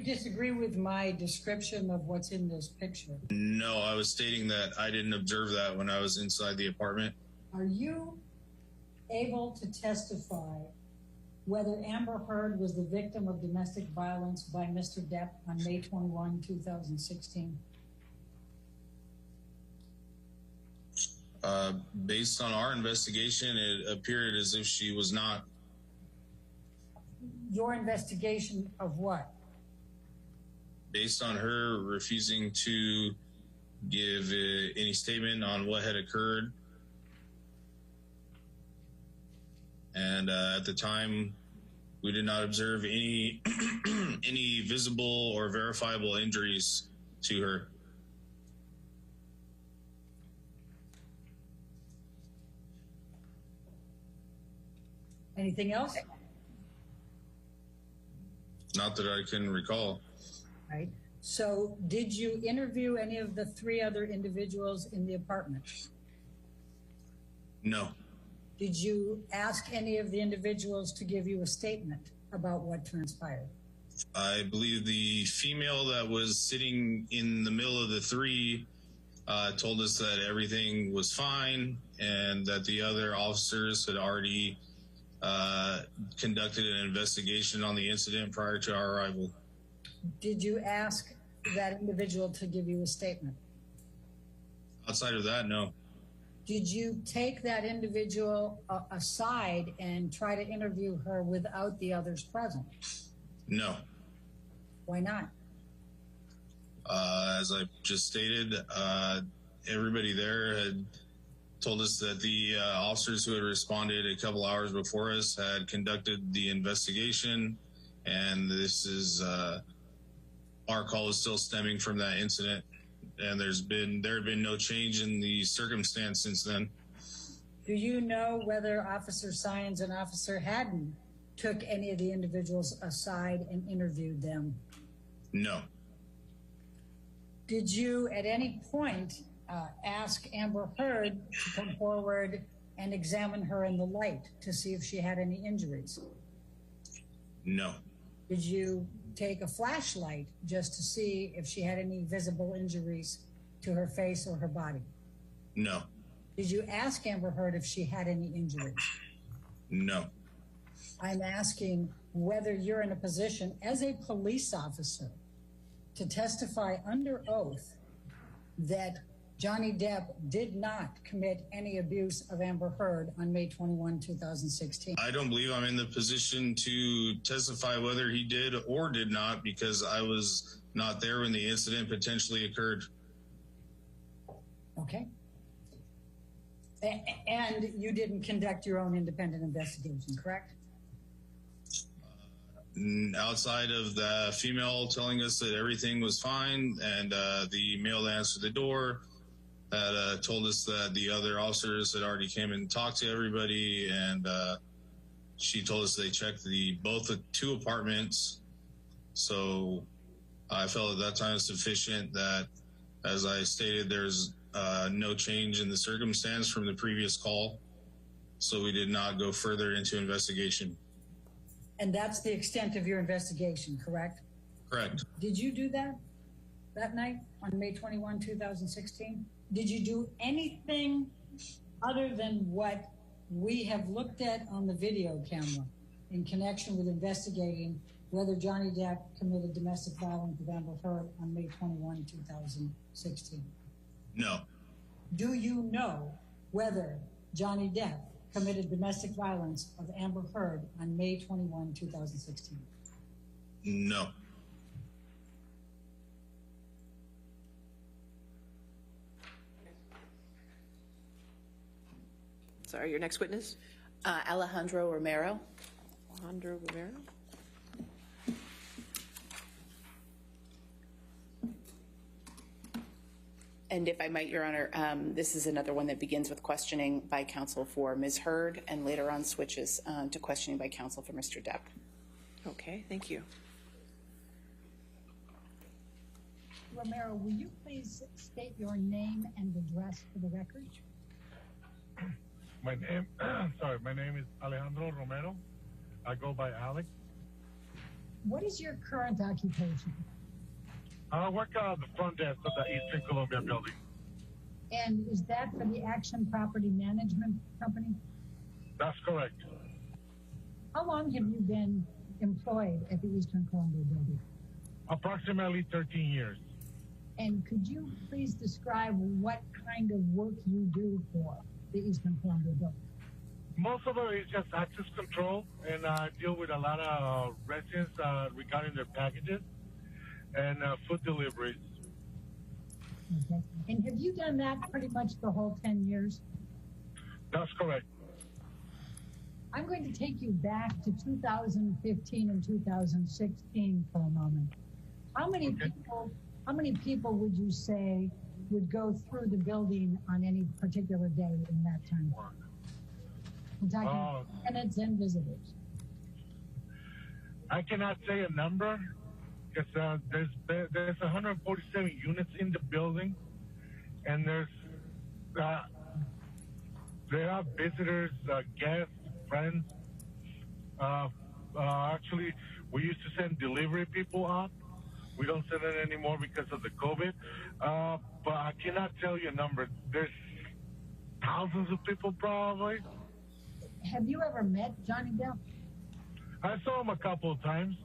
disagree with my description of what's in this picture? No, I was stating that I didn't observe that when I was inside the apartment. Are you able to testify whether Amber Heard was the victim of domestic violence by Mr. Depp on May 21, 2016? Based on our investigation, it appeared as if she was not. Your investigation of what? Based on her refusing to give any statement on what had occurred. And at the time, we did not observe any any visible or verifiable injuries to her. Anything else? Not that I can recall. Right. So did you interview any of the three other individuals in the apartment? No. Did you ask any of the individuals to give you a statement about what transpired? I believe the female that was sitting in the middle of the three told us that everything was fine and that the other officers had already conducted an investigation on the incident prior to our arrival. Did you ask that individual to give you a statement? Outside of that, no. Did you take that individual aside and try to interview her without the others present? No. Why not? As I just stated, everybody there had told us that the officers who had responded a couple hours before us had conducted the investigation, and this is our call is still stemming from that incident, and there had been no change in the circumstance since then. Do you know whether Officer Sines and Officer Hadden took any of the individuals aside and interviewed them? No. Did you at any point ask Amber Heard to come forward and examine her in the light to see if she had any injuries? No. Did you take a flashlight just to see if she had any visible injuries to her face or her body? No. Did you ask Amber Heard if she had any injuries? No. I'm asking whether you're in a position as a police officer to testify under oath that Johnny Depp did not commit any abuse of Amber Heard on May 21, 2016. I don't believe I'm in the position to testify whether he did or did not, because I was not there when the incident potentially occurred. Okay. And you didn't conduct your own independent investigation, correct? Outside of the female telling us that everything was fine, and the male that answered the door had told us that the other officers had already came and talked to everybody, and she told us they checked both the two apartments So I felt at that time sufficient that, as I stated, there's no change in the circumstance from the previous call. So we did not go further into investigation. And that's the extent of your investigation, correct? Correct. Did you do that night on May 21, 2016? Did you do anything other than what we have looked at on the video camera in connection with investigating whether Johnny Depp committed domestic violence with Amber Heard on May 21, 2016? No. Do you know whether Johnny Depp committed domestic violence of Amber Heard on May 21, 2016? No. Sorry, your next witness? Alejandro Romero. Alejandro Romero. And if I might, Your Honor, this is another one that begins with questioning by counsel for Ms. Heard and later on switches to questioning by counsel for Mr. Depp. Okay, thank you. Romero, will you please state your name and address for the record? My name is Alejandro Romero. I go by Alex. What is your current occupation? I work at the front desk of the Eastern Columbia building. And is that for the Action Property Management Company? That's correct. How long have you been employed at the Eastern Columbia building? Approximately 13 years. And could you please describe what kind of work you do for the Eastern Columbia building? Most of it is just access control, and I deal with a lot of residents regarding their packages and food deliveries. Okay. And have you done that pretty much the whole 10 years? That's correct. I'm going to take you back to 2015 and 2016 for a moment. How many people would you say would go through the building on any particular day in that time? I'm talking tenants and visitors. I cannot say a number because there's 147 units in the building, and there are visitors, guests, friends. Actually, we used to send delivery people up. We don't send it anymore because of the COVID. But I cannot tell you a number. There's thousands of people probably. Have you ever met Johnny Depp? I saw him a couple of times.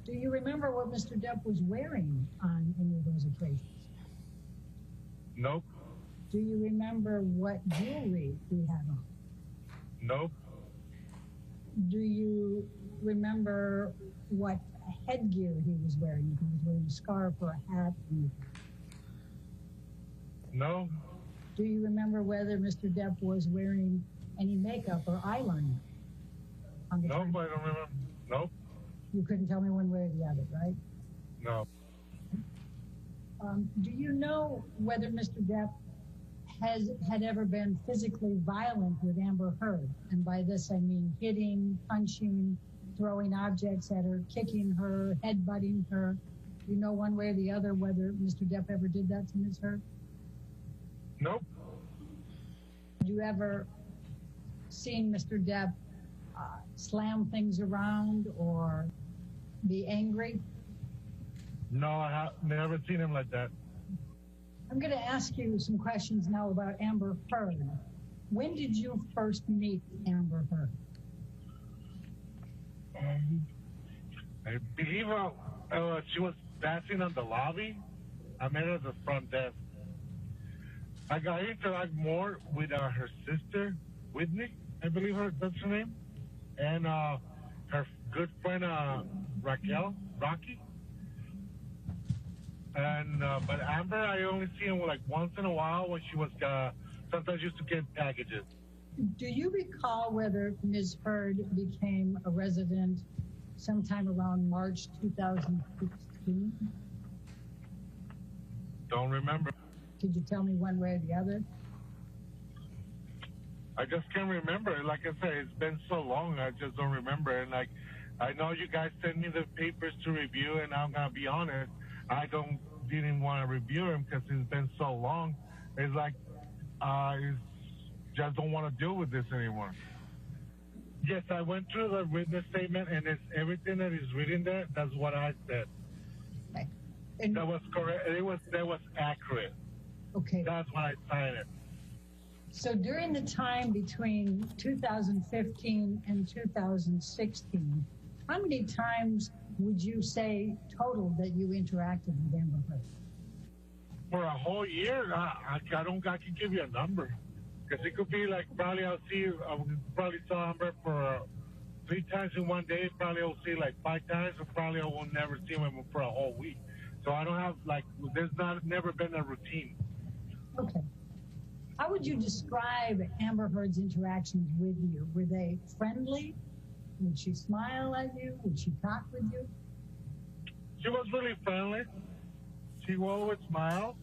Do you remember what Mr. Depp was wearing on any of those occasions? Nope. Do you remember what jewelry he had on? Nope. Do you remember what headgear he was wearing? If he was wearing a scarf or a hat? No. Do you remember whether Mr. Depp was wearing any makeup or eyeliner? Nope, I don't remember. Nope. You couldn't tell me one way or the other, right? No. Do you know whether Mr. Depp had ever been physically violent with Amber Heard? And by this I mean hitting, punching, throwing objects at her, kicking her, headbutting her. Do you know one way or the other whether Mr. Depp ever did that to Ms. Heard? Nope. Did you ever seen Mr. Depp slam things around or be angry? No, I have never seen him like that. I'm going to ask you some questions now about Amber Heard. When did you first meet Amber Heard? I believe she was dancing on the lobby. I met her at the front desk. I got to interact more with her sister, Whitney, I believe that's her name, and her good friend, Rocky. And but Amber, I only see him like once in a while when she was sometimes used to get packages. Do you recall whether Ms. Heard became a resident sometime around March 2016? Don't remember. Could you tell me one way or the other? I just can't remember. Like I said, it's been so long, I just don't remember. And like I know you guys sent me the papers to review, and I'm gonna be honest, I didn't want to review them because it's been so long. It's like just don't want to deal with this anymore. Yes, I went through the witness statement, and it's everything that is written there. That's what I said. Okay. And that was correct. That was accurate. okay. That's when I signed it. So during the time between 2015 and 2016, how many times would you say total that you interacted with Amber Heard? For a whole year, I can give you a number. Because it could be like probably I probably saw Amber for 3 times in one day. Probably I'll see like 5 times, or probably I will never see him for a whole week. So I don't have there's never been a routine. Okay. How would you describe Amber Heard's interactions with you? Were they friendly? Would she smile at you? Would she talk with you? She was really friendly. She will always smile.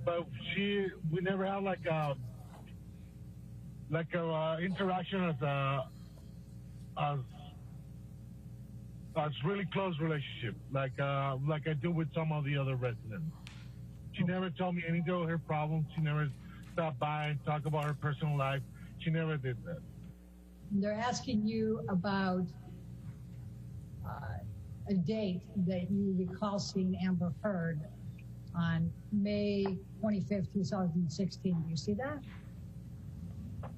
But we never had like a interaction as really close relationship, like I do with some of the other residents. She never told me anything of her problems. She never stopped by and talked about her personal life. She never did that. They're asking you about a date that you recall seeing Amber Heard on May 25th, 2016. Do you see that?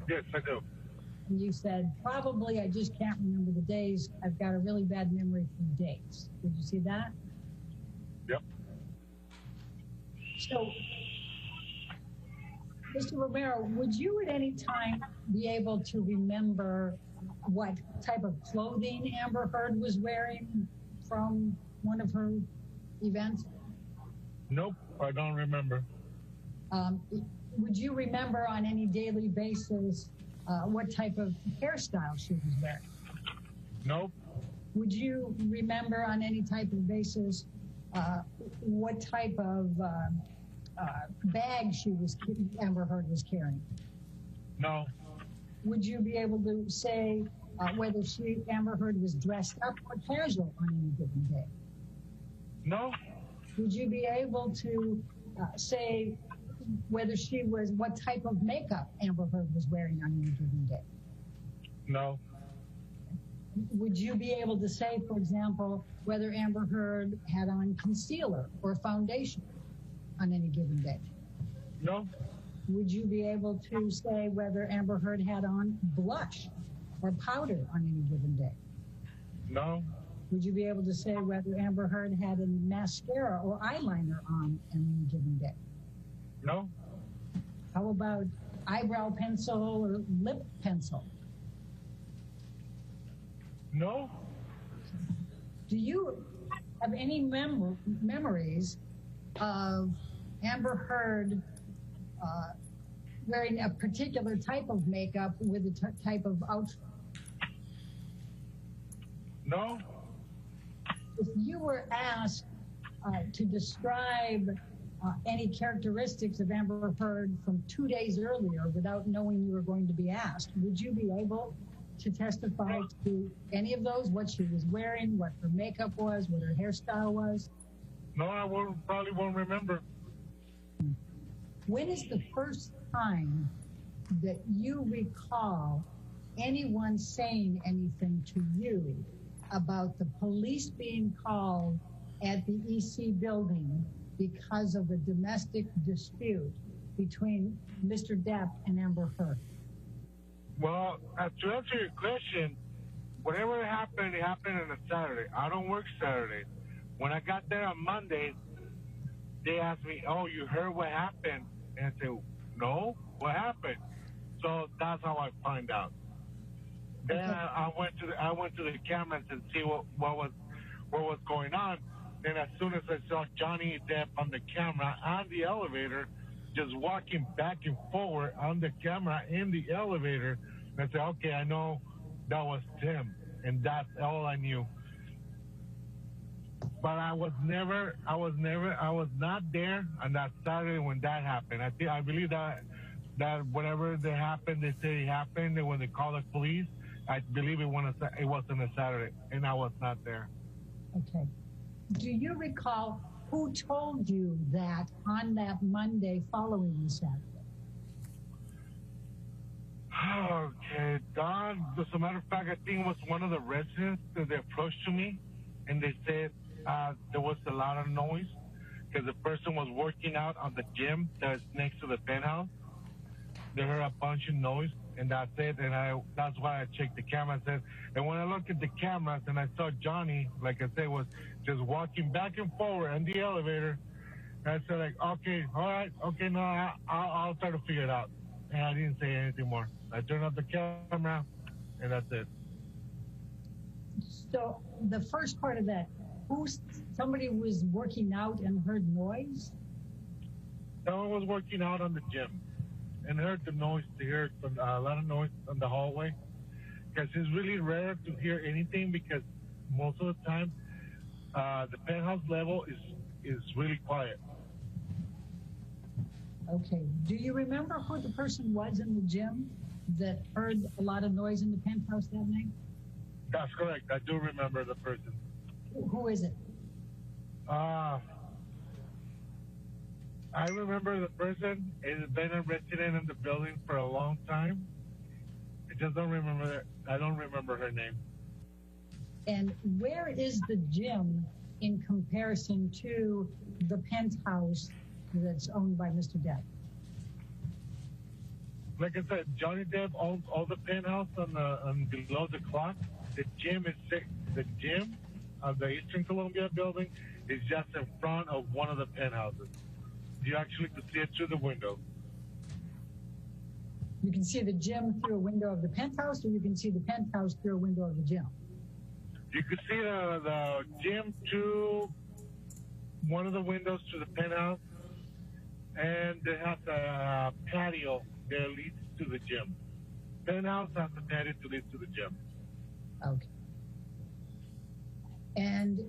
Yes, I do. And you said, probably, I just can't remember the days. I've got a really bad memory for dates. Did you see that? Yep. So, Mr. Romero, would you at any time be able to remember what type of clothing Amber Heard was wearing from one of her events? Nope, I don't remember. Would you remember on any daily basis what type of hairstyle she was wearing? Nope. Would you remember on any type of basis what type of bag Amber Heard was carrying? No. Would you be able to say whether Amber Heard was dressed up or casual on any given day? No. Would you be able to say whether what type of makeup Amber Heard was wearing on any given day? No. Would you be able to say, for example, whether Amber Heard had on concealer or foundation on any given day? No. Would you be able to say whether Amber Heard had on blush or powder on any given day? No. Would you be able to say whether Amber Heard had a mascara or eyeliner on any given day? No. How about eyebrow pencil or lip pencil? No. Do you have any memories of Amber Heard wearing a particular type of makeup with a type of outfit? No. If you were asked to describe any characteristics of Amber Heard from 2 days earlier without knowing you were going to be asked, would you be able to testify to any of those? What she was wearing, what her makeup was, what her hairstyle was? No, I probably won't remember. When is the first time that you recall anyone saying anything to you about the police being called at the EC building because of a domestic dispute between Mr. Depp and Amber Heard? Well, to answer your question, whatever happened, it happened on a Saturday. I don't work Saturdays. When I got there on Monday, they asked me, "Oh, you heard what happened?" And I said, "No, what happened?" So that's how I find out. Then I went to the cameras and see what was going on. Then as soon as I saw Johnny Depp on the camera on the elevator, just walking back and forward on the camera in the elevator, and I said, "Okay, I know that was Tim," and that's all I knew. But I was not there on that Saturday when that happened. I believe that whatever that happened, they say it happened, and when they called the police, I believe it wasn't a Saturday, and I was not there. Okay. Do you recall who told you that on that Monday following the Saturday? Okay, Don, as a matter of fact, I think it was one of the residents that they approached to me, and they said there was a lot of noise because the person was working out on the gym that's next to the penthouse. They heard a bunch of noise, and that's it. And that's why I checked the camera. And when I looked at the cameras and I saw Johnny, like I said, was just walking back and forward in the elevator. And I said, like, okay, all right, okay, no, I'll try to figure it out. And I didn't say anything more. I turned off the camera, and that's it. So the first part of that, somebody was working out and heard noise? Someone was working out on the gym and heard the noise. They heard a lot of noise on the hallway. Because it's really rare to hear anything because most of the time the penthouse level is really quiet. Okay. Do you remember who the person was in the gym that heard a lot of noise in the penthouse that night? That's correct. I do remember the person. Who is it? I remember the person. It's been a resident in the building for a long time. I just don't remember. I don't remember her name. And where is the gym in comparison to the penthouse that's owned by Mr. Depp? Like I said, Johnny Depp owns all the penthouse on below the clock. The gym of the Eastern Columbia building is just in front of one of the penthouses. You actually could see it through the window. You can see the gym through a window of the penthouse, or you can see the penthouse through a window of the gym? You could see the gym through one of the windows to the penthouse, and it has a patio that leads to the gym. Penthouse has a patio that leads to the gym. Okay. And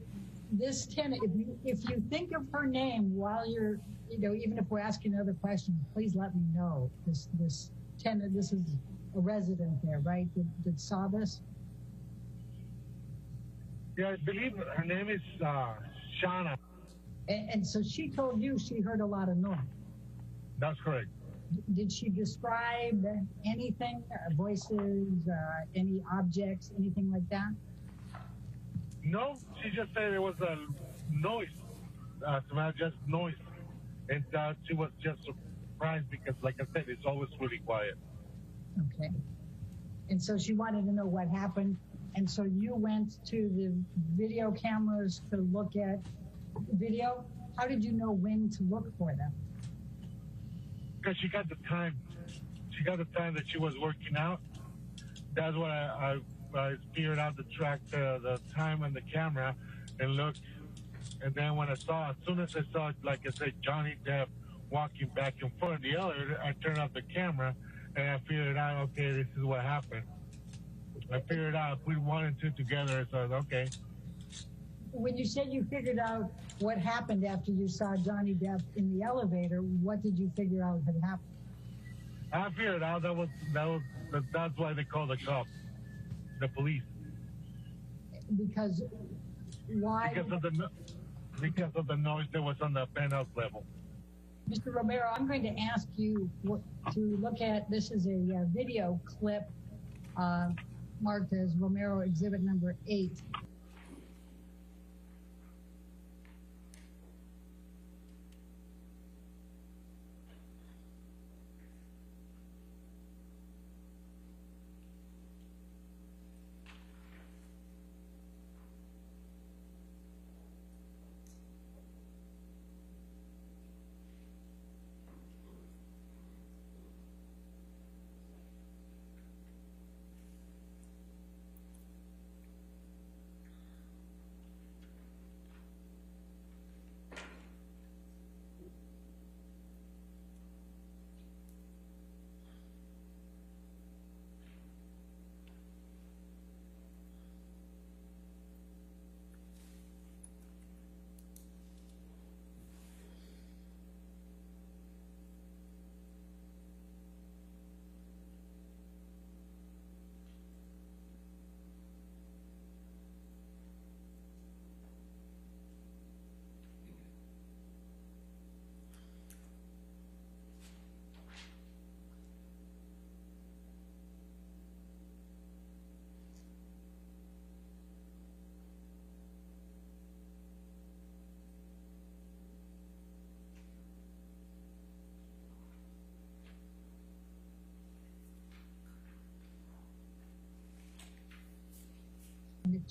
this tenant, if you think of her name while you're, even if we're asking other questions, please let me know. This tenant, this is a resident there, right? That saw this? Yeah, I believe her name is Shauna. And so she told you she heard a lot of noise. That's correct. Did she describe anything, voices, any objects, anything like that? No, she just said it was a noise. Just noise. And she was just surprised because, like I said, it's always really quiet. Okay. And so she wanted to know what happened. And so you went to the video cameras to look at video. How did you know when to look for them? Because she got the time. She got the time that she was working out. That's what I figured out to track the time on the camera and looked. And then when as soon as I saw, like I said, Johnny Depp walking back and forth in the elevator, I turned off the camera and I figured out, okay, this is what happened. I figured out if we one and two together, so I was okay. When you said you figured out what happened after you saw Johnny Depp in the elevator, what did you figure out had happened? I figured out that's why they call the cops, the police. Because why? Because of the noise that was on the penthouse level. Mr. Romero, I'm going to ask you to look at, this is a video clip marked as Romero Exhibit Number 8.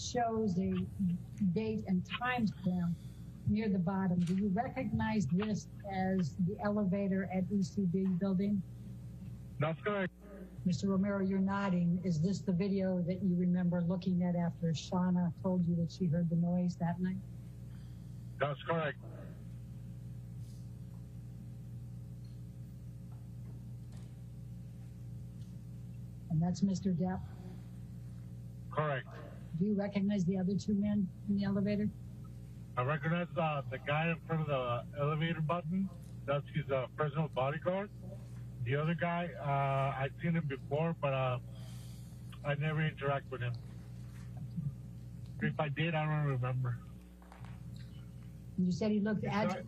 shows a date and time stamp near the bottom. Do you recognize this as the elevator at ECB building? That's correct. Mr. Romero, you're nodding. Is this the video that you remember looking at after Shauna told you that she heard the noise that night? That's correct. And that's Mr. Depp? Correct. Do you recognize the other two men in the elevator? I recognize the guy in front of the elevator button. That's his personal bodyguard. The other guy, I've seen him before, but I never interact with him. If I did, I don't remember. You said he looked agitated.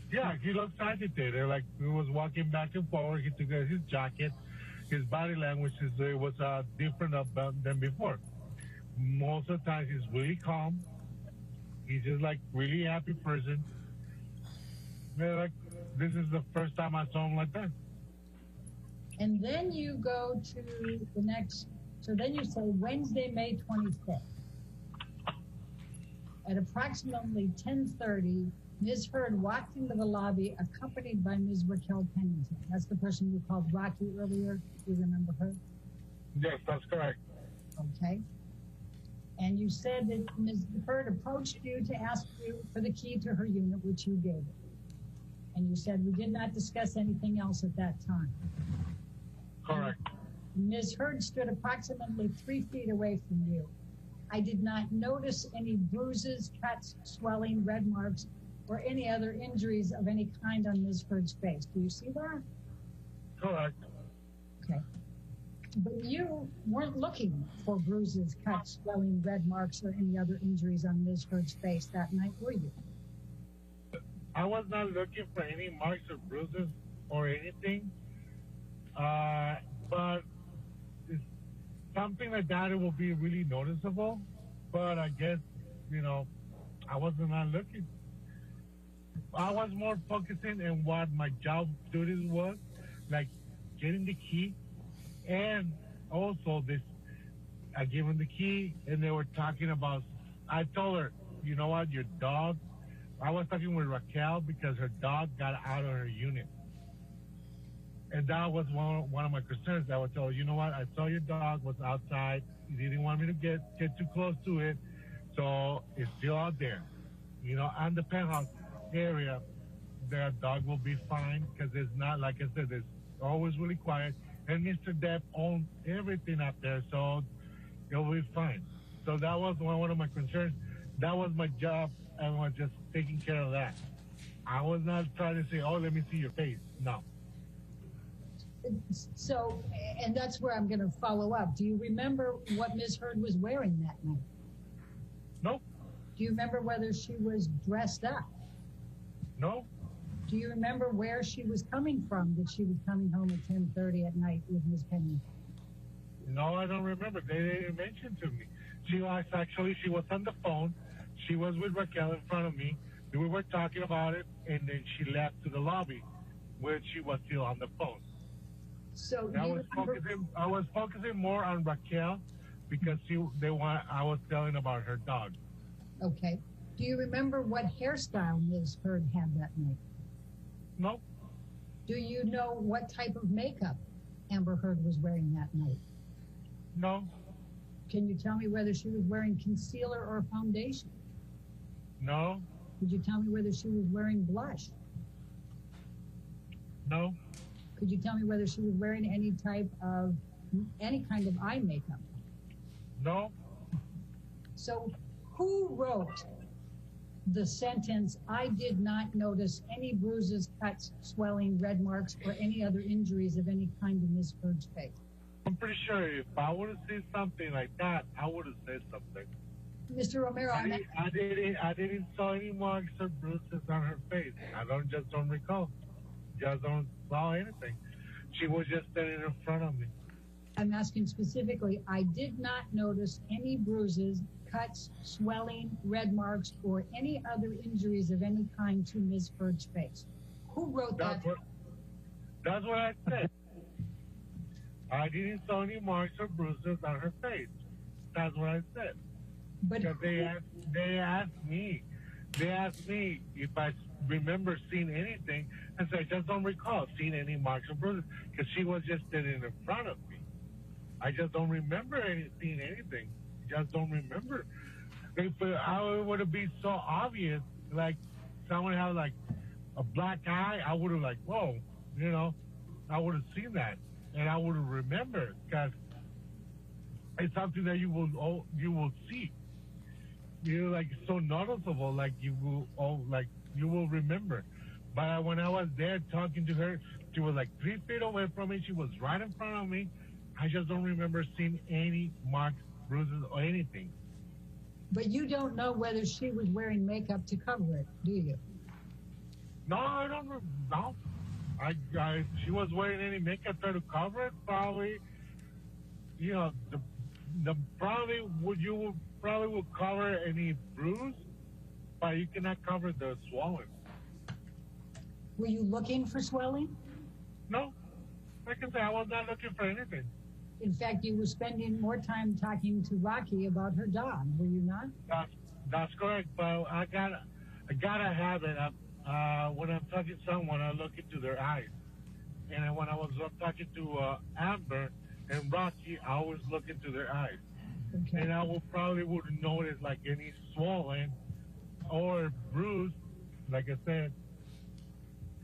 Yeah, he looked agitated. Like he was walking back and forward. He took his jacket. His body language was different than before. Most of the time, he's really calm. He's just like really happy person. Like this is the first time I saw him like that. And then you go to the next, so then you say Wednesday, May 25th. At approximately 10:30, Ms. Heard walked into the lobby accompanied by Ms. Raquel Pennington. That's the person you called Rocky earlier. Do you remember her? Yes, that's correct. Okay. And you said that Ms. Heard approached you to ask you for the key to her unit, which you gave her. And you said we did not discuss anything else at that time. Correct. Ms. Heard stood approximately 3 feet away from you. I did not notice any bruises, cuts, swelling, red marks, or any other injuries of any kind on Ms. Heard's face. Do you see that? Correct. Okay. But you weren't looking for bruises, cuts, swelling, red marks, or any other injuries on Ms. Heard's face that night, were you? I was not looking for any marks or bruises or anything. But it's something like that, it will be really noticeable. But I guess, I wasn't not looking. I was more focusing on what my job duties was, like getting the key. And also I gave them the key and they were talking about, I told her, you know what, your dog, I was talking with Raquel because her dog got out of her unit. And that was one of my concerns. I would tell her, you know what, I saw your dog was outside. You didn't want me to get too close to it. So it's still out there. On the penthouse area, the dog will be fine because it's not, like I said, it's always really quiet. And Mr. Depp owns everything up there, so it'll be fine. So that was one of my concerns. That was my job. I was just taking care of that. I was not trying to say, oh, let me see your face. No. So, and that's where I'm going to follow up. Do you remember what Ms. Heard was wearing that night? No. Do you remember whether she was dressed up? No. Do you remember where she was coming from, that she was coming home at 10:30 at night with Ms. Pennington? No, I don't remember. They didn't mention to me. She was on the phone. She was with Raquel in front of me. We were talking about it, and then she left to the lobby where she was still on the phone. So I was focusing more on Raquel because I was telling about her dog. Okay. Do you remember what hairstyle Ms. Heard had that night? No. Do you know what type of makeup Amber Heard was wearing that night? No. Can you tell me whether she was wearing concealer or foundation? No. Could you tell me whether she was wearing blush? No. Could you tell me whether she was wearing any kind of eye makeup? No. So who wrote the sentence, I did not notice any bruises, cuts, swelling, red marks, or any other injuries of any kind in Ms. Heard's face? I'm pretty sure if I would have said something like that, I would have said something. Mr. Romero, I didn't saw any marks or bruises on her face. I don't recall. Just don't saw anything. She was just standing in front of me. I'm asking specifically, I did not notice any bruises, cuts, swelling, red marks, or any other injuries of any kind to Ms. Heard's face. Who wrote that? That's what I said. I didn't saw any marks or bruises on her face. That's what I said. But Because they asked me if I remember seeing anything, and so I just don't recall seeing any marks or bruises because she was just sitting in front of me. I just don't remember seeing anything. Just don't remember. How it would have been so obvious, like someone had like a black eye, I would have like, whoa, you know, I would have seen that and I would have remembered because it's something that you will see. You know, like so noticeable, like you will remember. But when I was there talking to her, she was like 3 feet away from me. She was right in front of me. I just don't remember seeing any marks, bruises, or anything. But you don't know whether she was wearing makeup to cover it, do you? No, I don't know. No. She was wearing any makeup to cover it, probably. You know, the probably you would cover any bruise, but you cannot cover the swelling. Were you looking for swelling? No. Like I said, I was not looking for anything. In fact, you were spending more time talking to Rocky about her dog, were you not? That's correct, but I gotta have it. When I'm talking to someone, I look into their eyes. And when I was talking to Amber and Rocky, I always look into their eyes. Okay. And I wouldn't notice like any swelling or bruise. Like I said,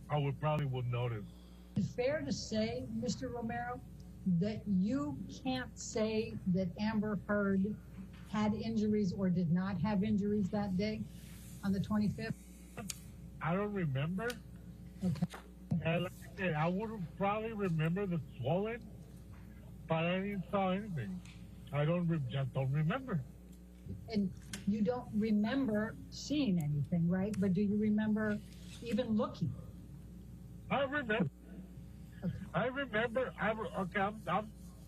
I probably would notice. Is it fair to say, Mr. Romero, that you can't say that Amber Heard had injuries or did not have injuries that day on the 25th? I don't remember. Okay. And like I said, I would probably remember the swelling, but I didn't saw anything. I just don't remember. And you don't remember seeing anything, right? But do you remember even looking? I remember.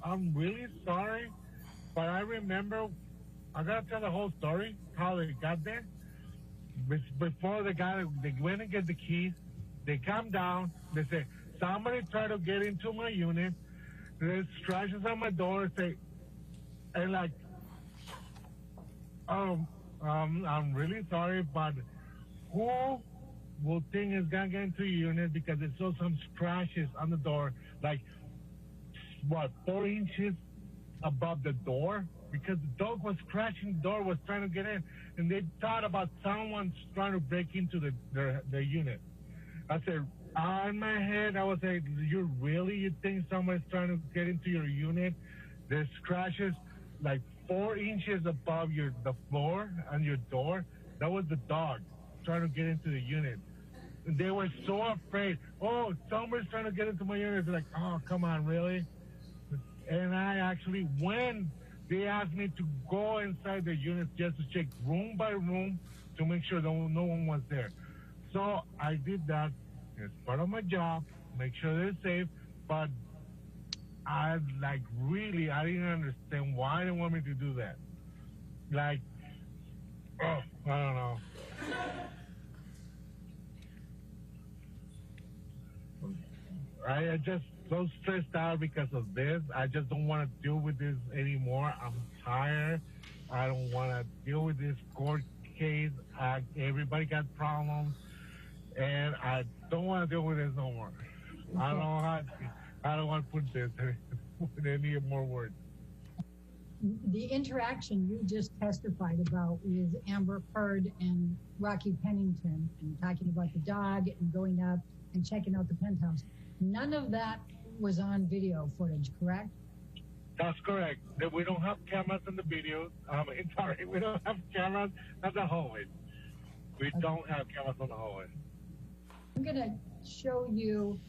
I'm really sorry, but I remember. I gotta tell the whole story how they got there. Before they went and get the keys. They come down. They say somebody tried to get into my unit. There's scratches on my door. And like, I'm really sorry, but who will think is gonna get into your unit because they saw some scratches on the door, like 4 inches above the door, because the dog was scratching the door, was trying to get in, and they thought about someone trying to break into the unit. I said, in my head, I was like, you think someone's trying to get into your unit? There's scratches like 4 inches above the floor and your door. That was the dog trying to get into the unit. And they were so afraid. Oh, someone's trying to get into my unit. They're like, oh, come on, really? And I actually, when they asked me to go inside the unit just to check room by room to make sure that no one was there. So I did that. It's part of my job, make sure they're safe, but I didn't understand why they want me to do that. Like, I don't know. I just so stressed out because of this. I just don't want to deal with this anymore. I'm tired. I don't want to deal with this court case. Everybody got problems, and I don't want to deal with this no more. Okay. I don't want to put this with any more words. The interaction you just testified about with Amber Heard and Rocky Pennington, and talking about the dog and going up and checking out the penthouse, none of that was on video footage, correct? That's correct. We don't have cameras in the videos. Sorry, we don't have cameras at the hallway. We don't have cameras on the hallway. I'm going to show you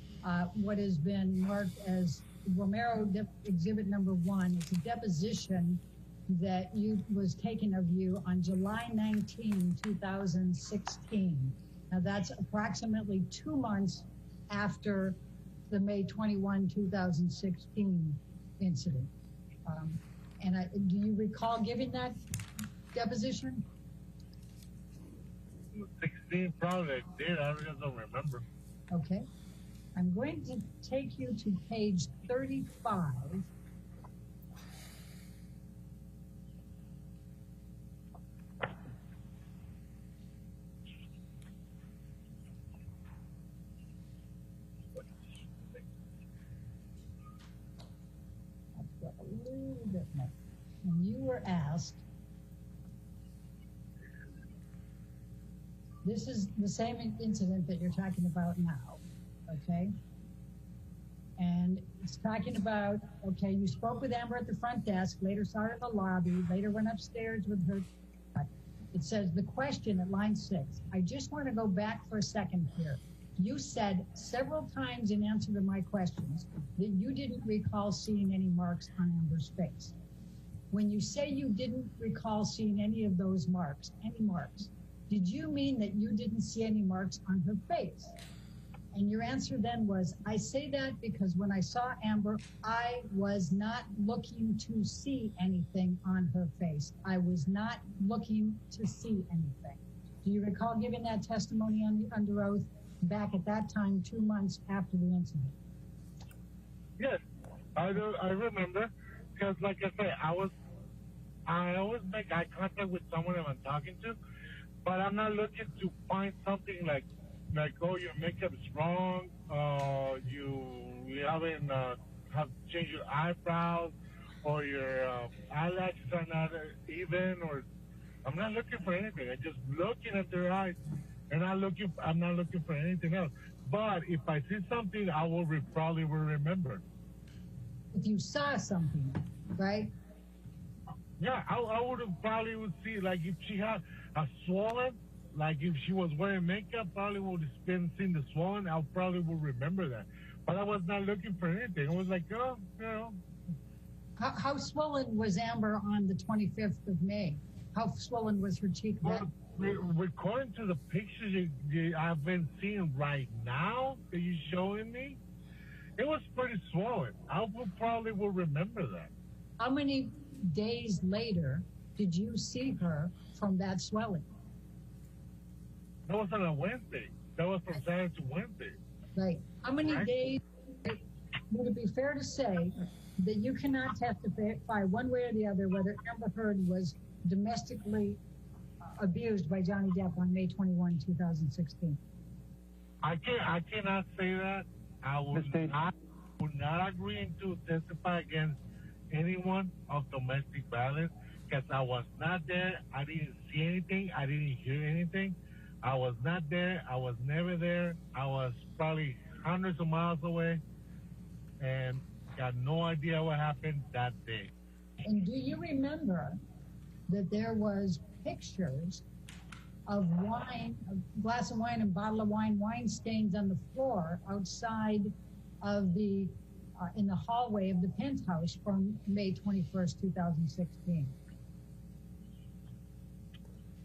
what has been marked as Romero Exhibit Number 1. It's a deposition that was taken of you on July 19, 2016. Now, that's approximately 2 months after the May 21, 2016 incident. Do you recall giving that deposition? 16, probably I did. I just don't remember. Okay. I'm going to take you to page 35. were asked, this is the same incident that you're talking about now, okay? And it's talking about, okay, you spoke with Amber at the front desk, later saw her in the lobby, later went upstairs with her. It says the question at line 6. I just want to go back for a second here. You said several times in answer to my questions that you didn't recall seeing any marks on Amber's face. When you say you didn't recall seeing any of those marks, did you mean that you didn't see any marks on her face? And your answer then was, I say that because when I saw Amber, I was not looking to see anything on her face. I was not looking to see anything. Do you recall giving that testimony under oath back at that time, 2 months after the incident? Yes, I remember, because like I say, I always make eye contact with someone that I'm talking to, but I'm not looking to find something like oh, your makeup's wrong, you haven't have changed your eyebrows, or your eyelashes are not even, or I'm not looking for anything. I'm just looking at their eyes, and I'm not looking for anything else. But if I see something, I will probably will remember. If you saw something, right? Yeah, I would have probably would see, like if she had a swollen, like if she was wearing makeup, probably would have been seeing the swollen. I probably would remember that. But I was not looking for anything. I was like, oh, you know. How swollen was Amber on the 25th of May? How swollen was her cheek then? According to the pictures I've been seeing right now that you're showing me, it was pretty swollen. I probably will remember that. How many days later did you see her from that swelling? That was on a Wednesday. That was from Saturday to Wednesday. Right. How many days would it be fair to say that you cannot testify one way or the other whether Amber Heard was domestically abused by Johnny Depp on May 21, 2016? I cannot say that. I would not agree to testify against anyone of domestic violence because I was not there. I didn't see anything. I didn't hear anything. I was not there. I was never there. I was probably hundreds of miles away and got no idea what happened that day. And do you remember that there was pictures of wine, a glass of wine and bottle of wine stains on the floor outside of the, in the hallway of the penthouse from May 21st, 2016?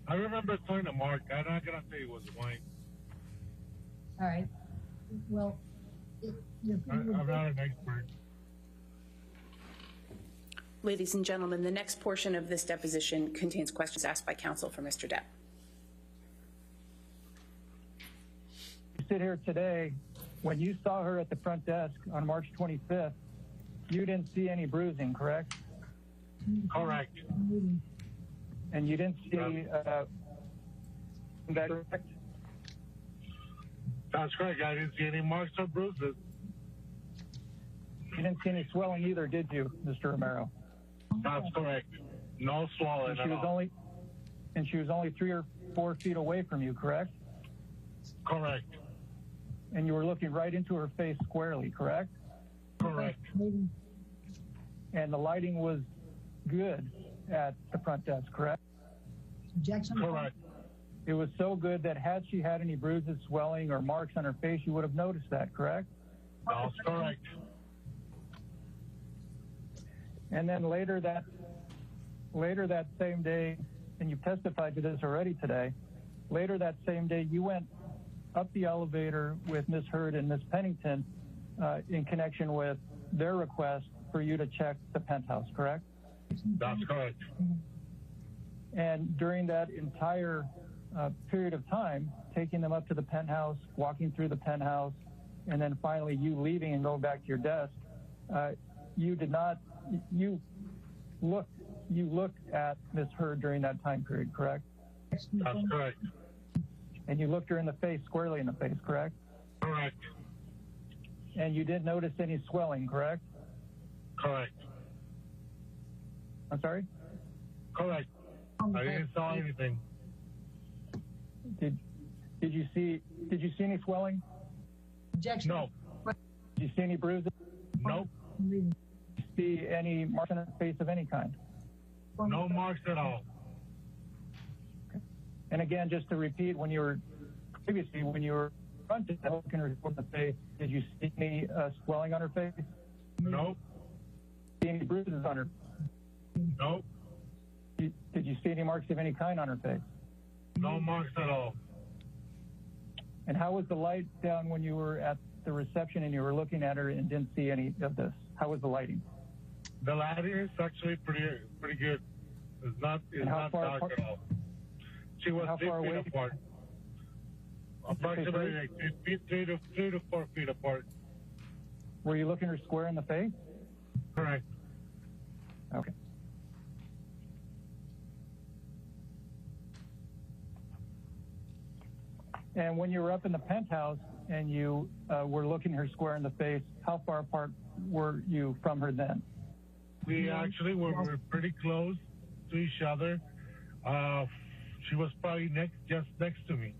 I remember telling to Mark, I'm not going to say it was wine. All right. Well, I'm not an expert. Ladies and gentlemen, the next portion of this deposition contains questions asked by counsel for Mr. Depp. You sit here today, when you saw her at the front desk on March 25th, you didn't see any bruising, correct? Correct. And you didn't see that, correct? That's correct. I didn't see any marks or bruises. You didn't see any swelling either, did you, Mr. Romero? That's correct. No swelling at all. And she was only 3 or 4 feet away from you, correct? Correct. And you were looking right into her face squarely, correct? Correct. And the lighting was good at the front desk, correct? Objection? Correct. It was so good that had she had any bruises, swelling, or marks on her face, you would have noticed that, correct? That's correct. And then later that same day, and you've testified to this already today, later that same day you went up the elevator with Ms. Heard and Ms. Pennington in connection with their request for you to check the penthouse, correct? That's correct. And during that entire period of time, taking them up to the penthouse, walking through the penthouse, and then finally you leaving and going back to your desk, you looked at Ms. Heard during that time period, correct? That's correct. And you looked her in the face, squarely in the face, correct? Correct. And you didn't notice any swelling, correct? Correct. I'm sorry? Correct. I didn't saw anything. Did you see any swelling? Objection. No. Did you see any bruises? Nope. Did you see any marks on her face of any kind? No marks at all. And again, just to repeat, when you were confronted, looking her in the face, did you see any swelling on her face? Nope. See any bruises on her? Nope. Did you see any marks of any kind on her face? No marks at all. And how was the light down when you were at the reception and you were looking at her and didn't see any of this? How was the lighting? The lighting is actually pretty good. It's not dark at all. She was 6 feet apart. Approximately like 3 to 4 feet apart. Were you looking her square in the face? Correct. Okay. And when you were up in the penthouse and you were looking her square in the face, how far apart were you from her then? We actually were pretty close to each other. She was probably just next to me.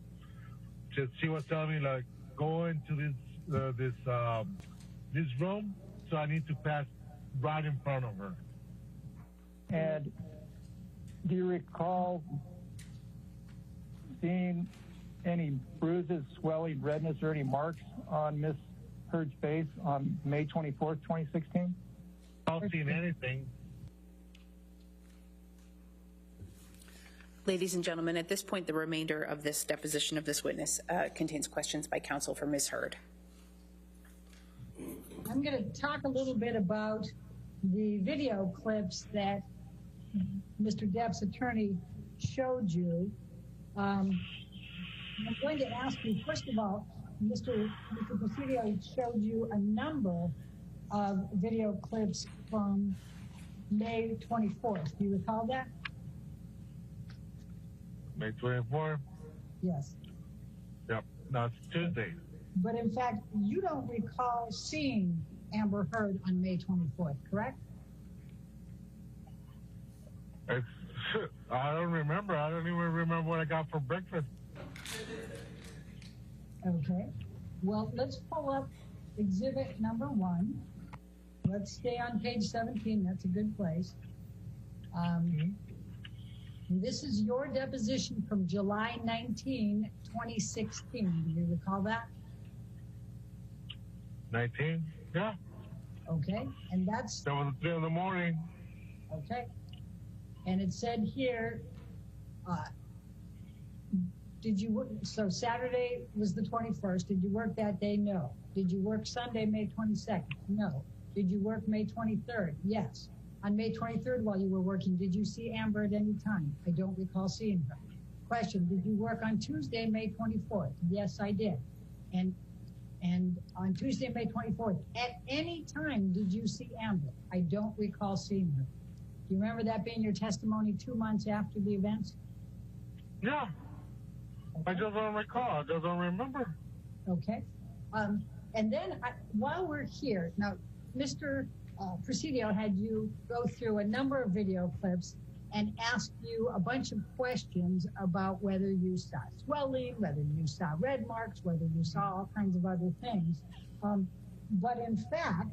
She was telling me, like, go into this room, so I need to pass right in front of her. And do you recall seeing any bruises, swelling, redness, or any marks on Miss Heard's face on May 24th, 2016? I don't see anything. Ladies and gentlemen, at this point, the remainder of this deposition of this witness contains questions by counsel for Ms. Heard. I'm going to talk a little bit about the video clips that Mr. Depp's attorney showed you. I'm going to ask you, first of all, Mr. Presidio showed you a number of video clips from May 24th. Do you recall that? May 24th? Yes. Yep, that's Tuesday. But in fact, you don't recall seeing Amber Heard on May 24th, correct? I don't remember. I don't even remember what I got for breakfast. Okay. Well, let's pull up exhibit number 1. Let's stay on page 17. That's a good place. This is your deposition from July 19, 2016. Do you recall that? 19? Yeah. Okay. And that's... That was 3 in the morning. Okay. And it said here, did you work, so Saturday was the 21st. Did you work that day? No. Did you work Sunday, May 22nd? No. Did you work May 23rd? Yes. On May 23rd, while you were working, did you see Amber at any time? I don't recall seeing her. Question, did you work on Tuesday, May 24th? Yes, I did. And on Tuesday, May 24th, at any time did you see Amber? I don't recall seeing her. Do you remember that being your testimony 2 months after the events? Yeah. I just don't recall. I just don't remember. Okay. And then while we're here, now, Mr. Presidio had you go through a number of video clips and ask you a bunch of questions about whether you saw swelling, whether you saw red marks, whether you saw all kinds of other things. But in fact,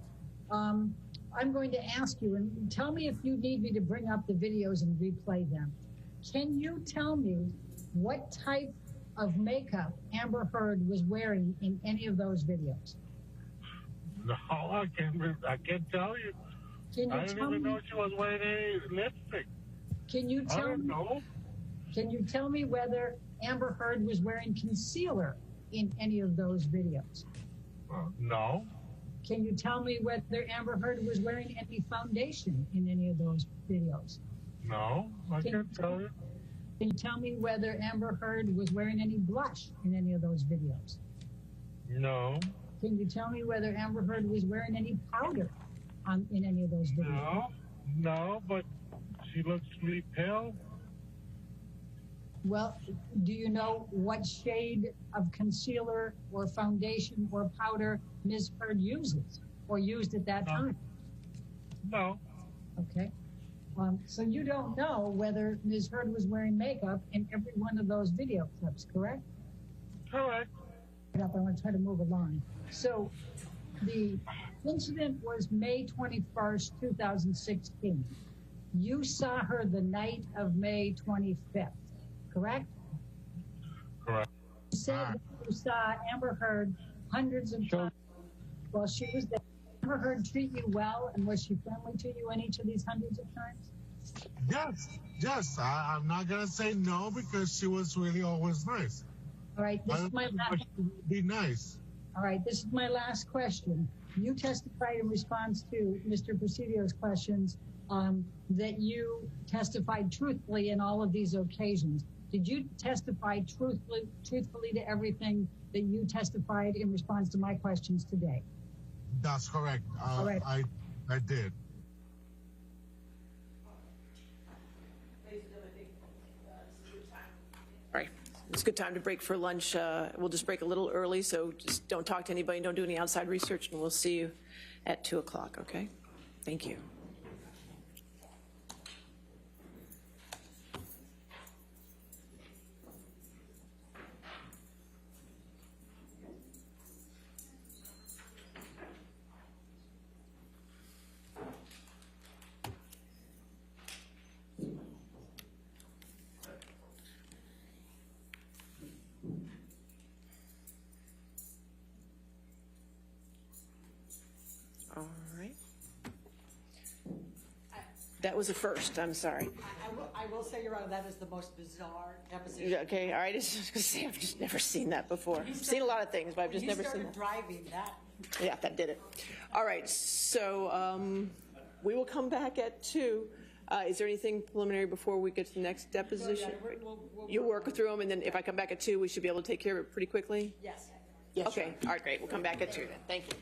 I'm going to ask you, and tell me if you need me to bring up the videos and replay them. Can you tell me what type of makeup Amber Heard was wearing in any of those videos? No, I can't tell you. I didn't even know she was wearing any lipstick. Can you tell I don't me? know. Can you tell me whether Amber Heard was wearing concealer in any of those videos? No. Can you tell me whether Amber Heard was wearing any foundation in any of those videos? No, I can't tell you. Can you tell me whether Amber Heard was wearing any blush in any of those videos? No. Can you tell me whether Amber Heard was wearing any powder in any of those videos? No, but she looks really pale. Well, do you know what shade of concealer or foundation or powder Ms. Heard uses or used at that time? No. Okay. So you don't know whether Ms. Heard was wearing makeup in every one of those video clips, correct? Correct. I want to try to move along. So the incident was May 21st, 2016. You saw her the night of May 25th, correct? Correct. You said that you saw Amber Heard hundreds of times while she was there. Did Amber Heard treat you well, and was she friendly to you in each of these hundreds of times? Yes. I'm not going to say no because she was really always nice. All right, this is my last. Be nice. All right, this is my last question. You testified in response to Mr. Presidio's questions that you testified truthfully in all of these occasions. Did you testify truthfully to everything that you testified in response to my questions today? That's correct. All right. I did. All right, it's a good time to break for lunch. We'll just break a little early, so just don't talk to anybody, don't do any outside research, and we'll see you at 2 o'clock, okay? Thank you. All right. That was a first, I'm sorry. I will say, Your Honor, that is the most bizarre deposition. Okay, all right, I was just gonna say, I've just never seen that before. I've seen a lot of things, but I've just never seen that. He started driving that. Yeah, that did it. All right, so we will come back at 2. Is there anything preliminary before we get to the next deposition? You'll work through them, and then if I come back at 2, we should be able to take care of it pretty quickly? Yes. Okay, all right, great. We'll come back at 2 then. Thank you.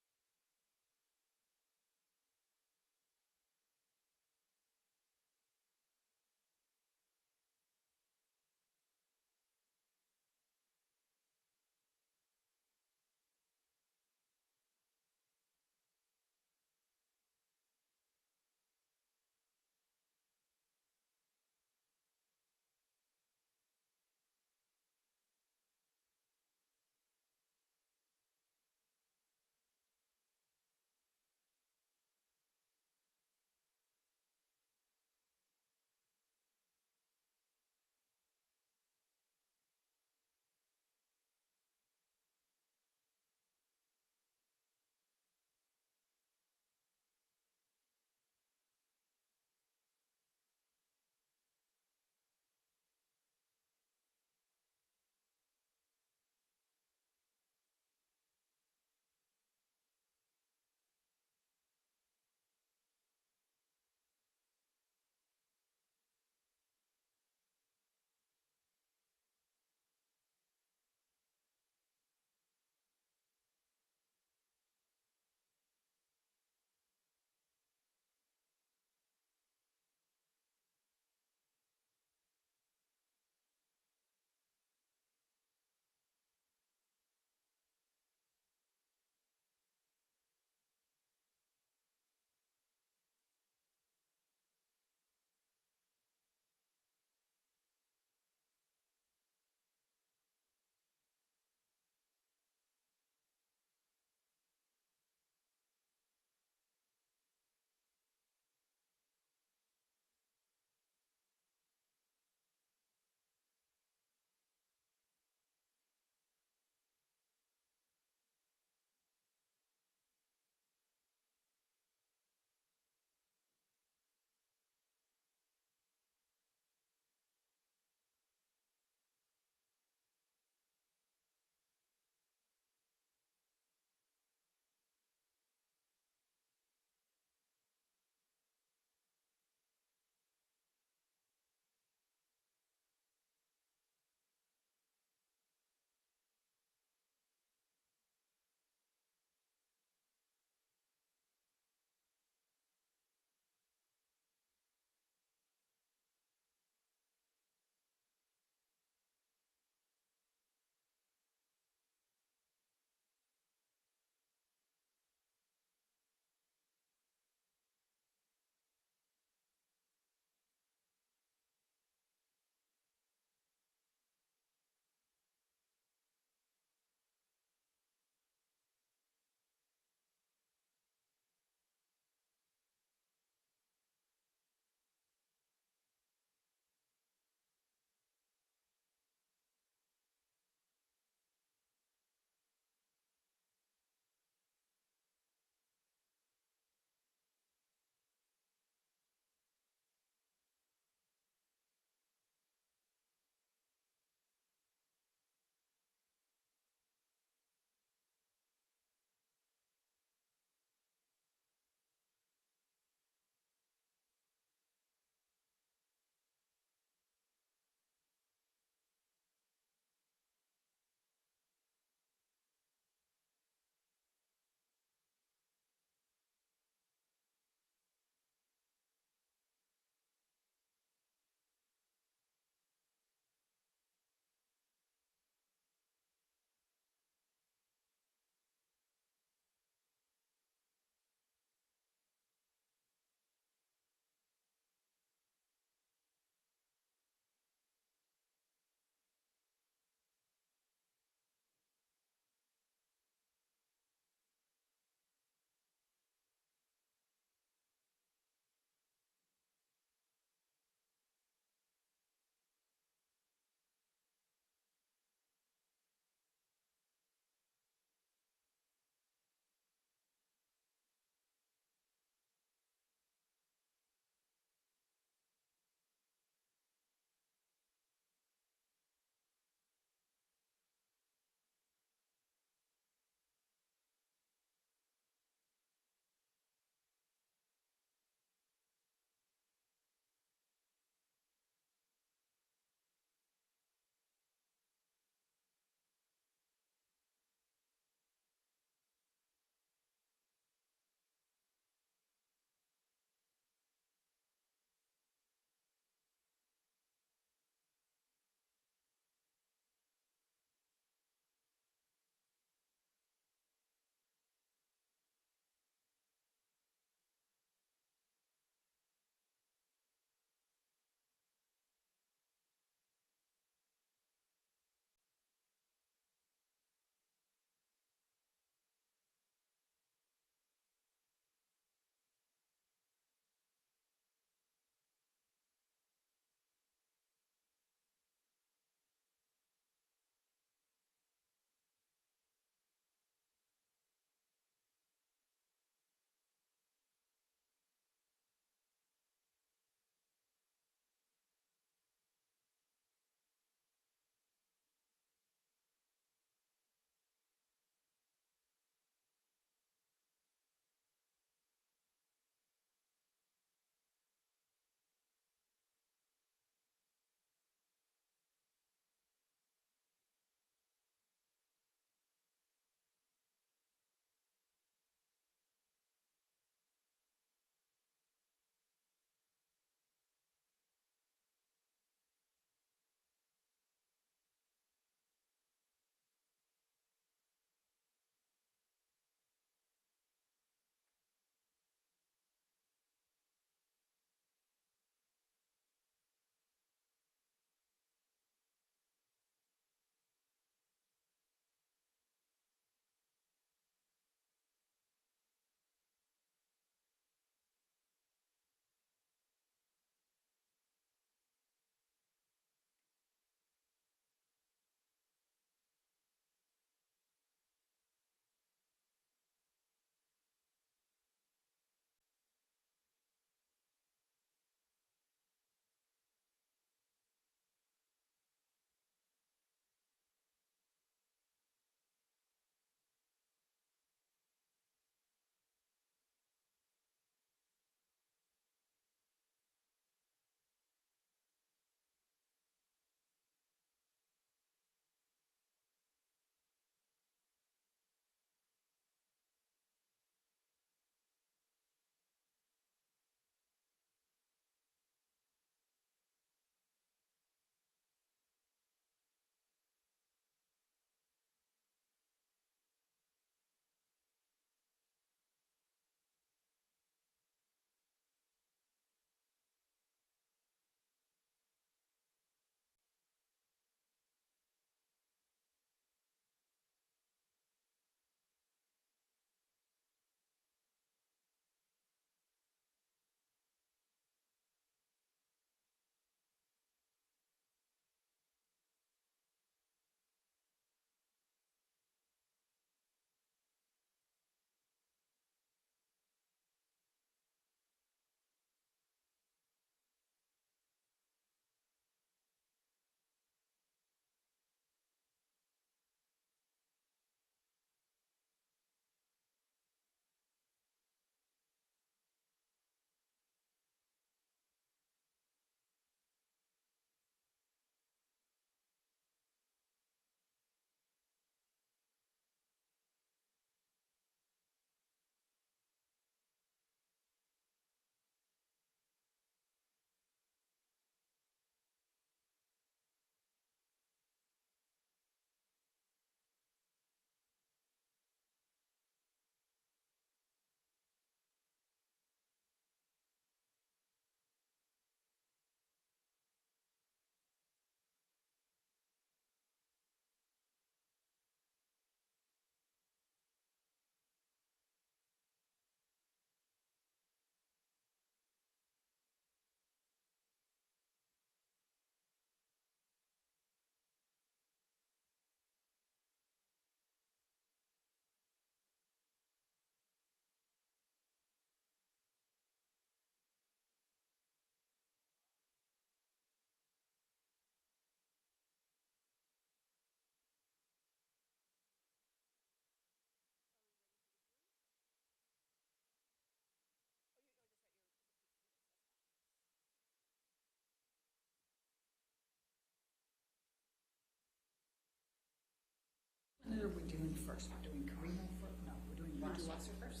doing first? We're doing Carino first? No, we're doing Wasser first?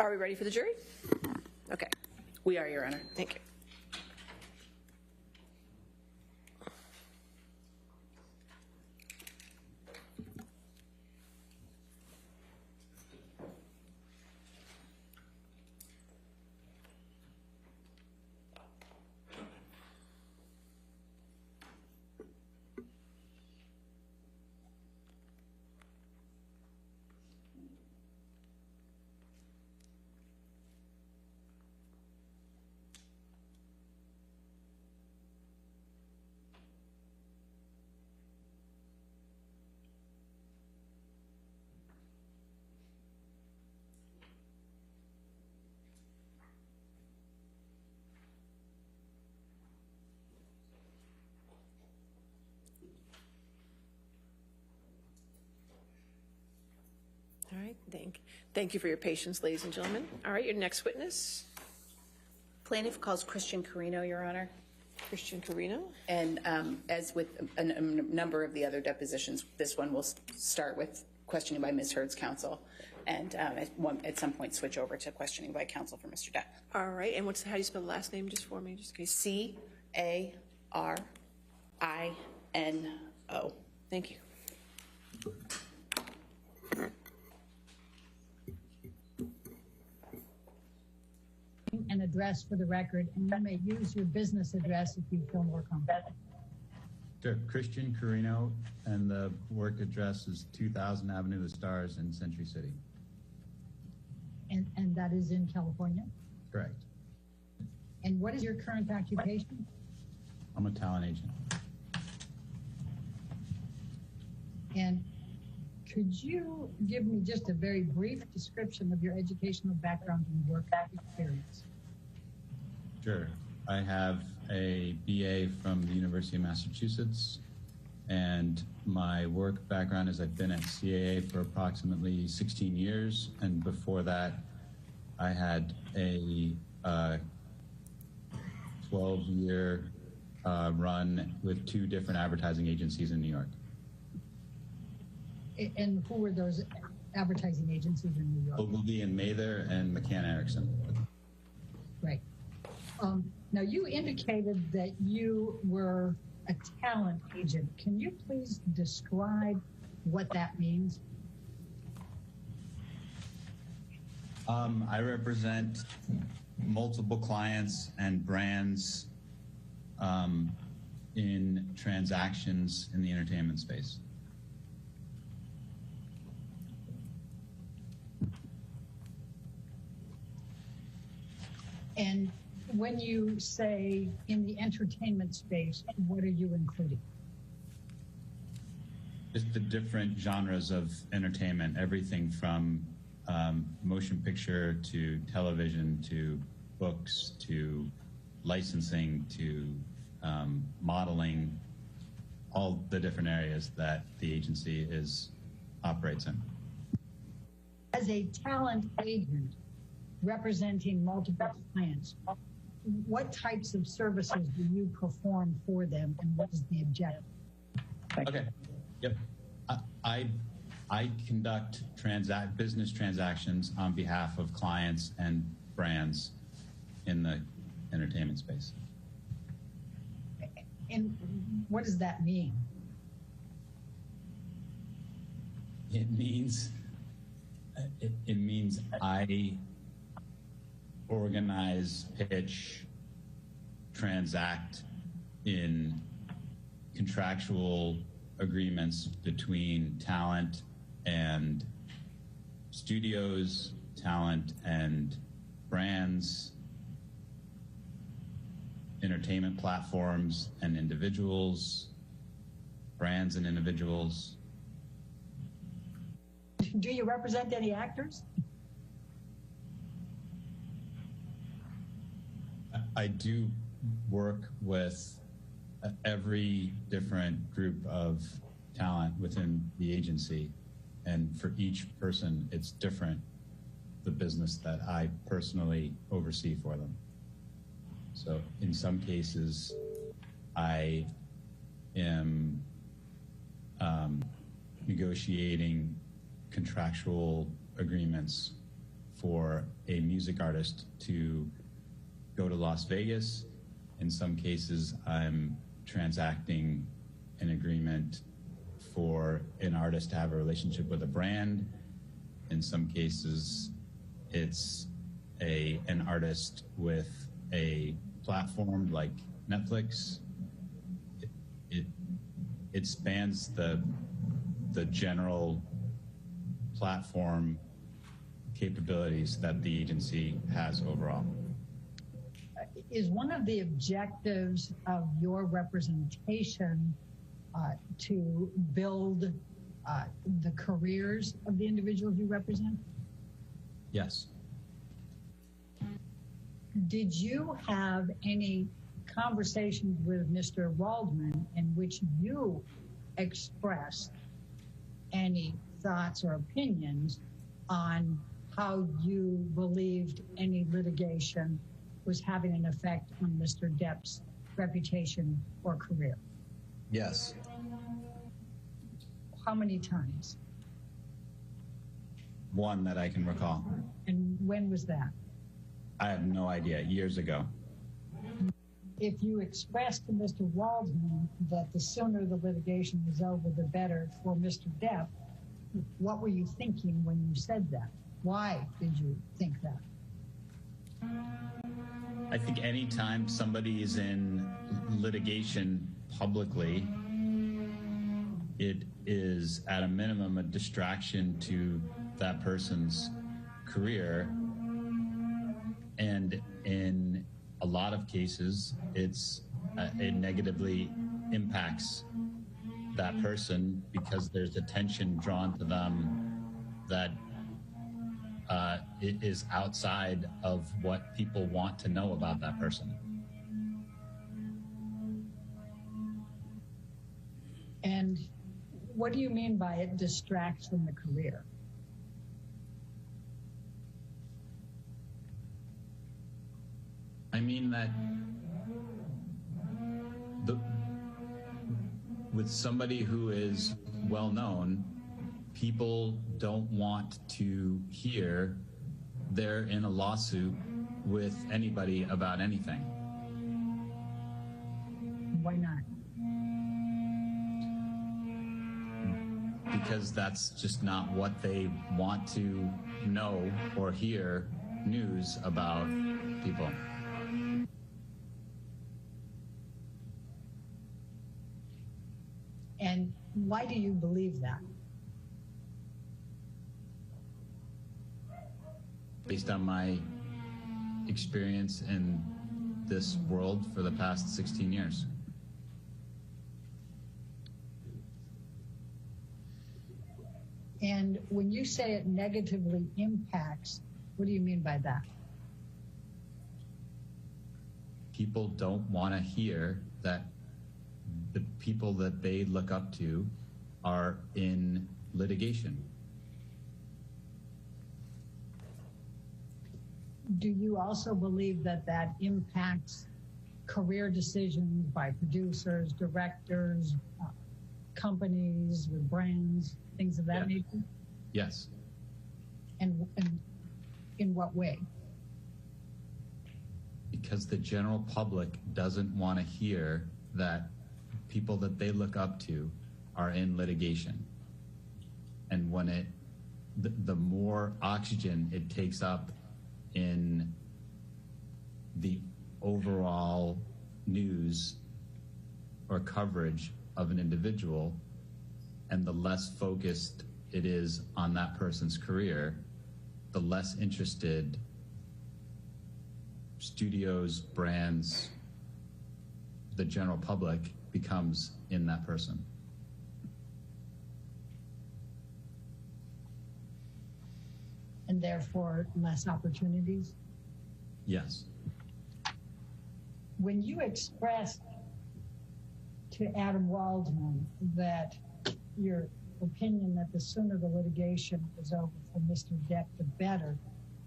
Are we ready for the jury? Okay. We are, Your Honor. Thank you. All right, thank you for your patience, ladies and gentlemen. All right, your next witness. Plaintiff calls Christian Carino, Your Honor. Christian Carino. And as with a number of the other depositions, this one will start with questioning by Ms. Heard's counsel, and at some point switch over to questioning by counsel for Mr. Depp. All right, and how do you spell the last name just for me, just in case? C-A-R-I-N-O. Thank you. An address for the record, and you may use your business address if you feel more comfortable. Christian Carino, and the work address is 2000 Avenue of the Stars in Century City. And that is in California? Correct. And what is your current occupation? I'm a talent agent. And could you give me just a very brief description of your educational background and work experience? Sure. I have a BA from the University of Massachusetts, and my work background is I've been at CAA for approximately 16 years, and before that I had a 12-year run with 2 different advertising agencies in New York. And who were those advertising agencies in New York? Ogilvy and Mather and McCann Erickson. Right. Now, you indicated that you were a talent agent. Can you please describe what that means? I represent multiple clients and brands in transactions in the entertainment space. And when you say in the entertainment space, what are you including? Just the different genres of entertainment, everything from motion picture to television to books to licensing to modeling, all the different areas that the agency operates in. As a talent agent representing multiple clients, what types of services do you perform for them, and what is the objective? Okay. Yep. I conduct business transactions on behalf of clients and brands in the entertainment space. And what does that mean? It means I organize, pitch, transact in contractual agreements between talent and studios, talent and brands, entertainment platforms and individuals, brands and individuals. Do you represent any actors? I do work with every different group of talent within the agency, and for each person it's different, the business that I personally oversee for them. So in some cases I am negotiating contractual agreements for a music artist to go to Las Vegas. In some cases, I'm transacting an agreement for an artist to have a relationship with a brand. In some cases, it's an artist with a platform like Netflix. It spans the general platform capabilities that the agency has overall. Is one of the objectives of your representation to build the careers of the individuals you represent? Yes. Did you have any conversations with Mr. Waldman in which you expressed any thoughts or opinions on how you believed any litigation was having an effect on Mr. Depp's reputation or career? Yes. How many times? One that I can recall. And when was that? I have no idea. Years ago. If you expressed to Mr. Waldman that the sooner the litigation was over, the better for Mr. Depp, what were you thinking when you said that? Why did you think that? I think anytime somebody is in litigation publicly, it is at a minimum a distraction to that person's career. And in a lot of cases, it negatively impacts that person because there's attention drawn to them that it is outside of what people want to know about that person. And what do you mean by it distracts from the career? I mean that with somebody who is well known, people don't want to hear they're in a lawsuit with anybody about anything. Why not? Because that's just not what they want to know or hear news about people. And why do you believe that? Based on my experience in this world for the past 16 years. And when you say it negatively impacts, what do you mean by that? People don't want to hear that the people that they look up to are in litigation. Do you also believe that that impacts career decisions by producers, directors, companies with brands, things of that nature? Yes. And in what way? Because the general public doesn't want to hear that people that they look up to are in litigation. And when the more oxygen it takes up in the overall news or coverage of an individual, and the less focused it is on that person's career, the less interested studios, brands, the general public becomes in that person. And therefore less opportunities? Yes. When you expressed to Adam Waldman that your opinion that the sooner the litigation was over for Mr. Depp, the better,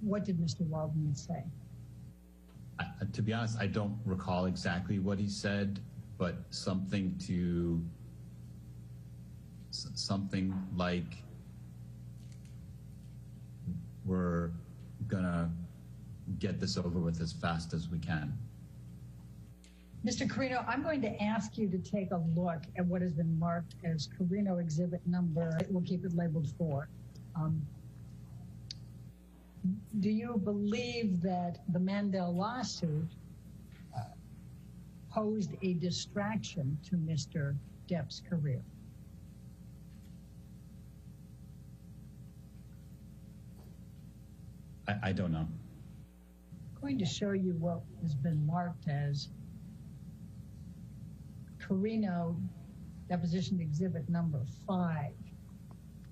what did Mr. Waldman say? To be honest, I don't recall exactly what he said, but something like, we're get this over with as fast as we can. Mr. Carino, I'm going to ask you to take a look at what has been marked as Carino exhibit number, we'll keep it labeled 4. Do you believe that the Mandel lawsuit posed a distraction to Mr. Depp's career? I don't know. I'm going to show you what has been marked as Carino deposition exhibit number 5.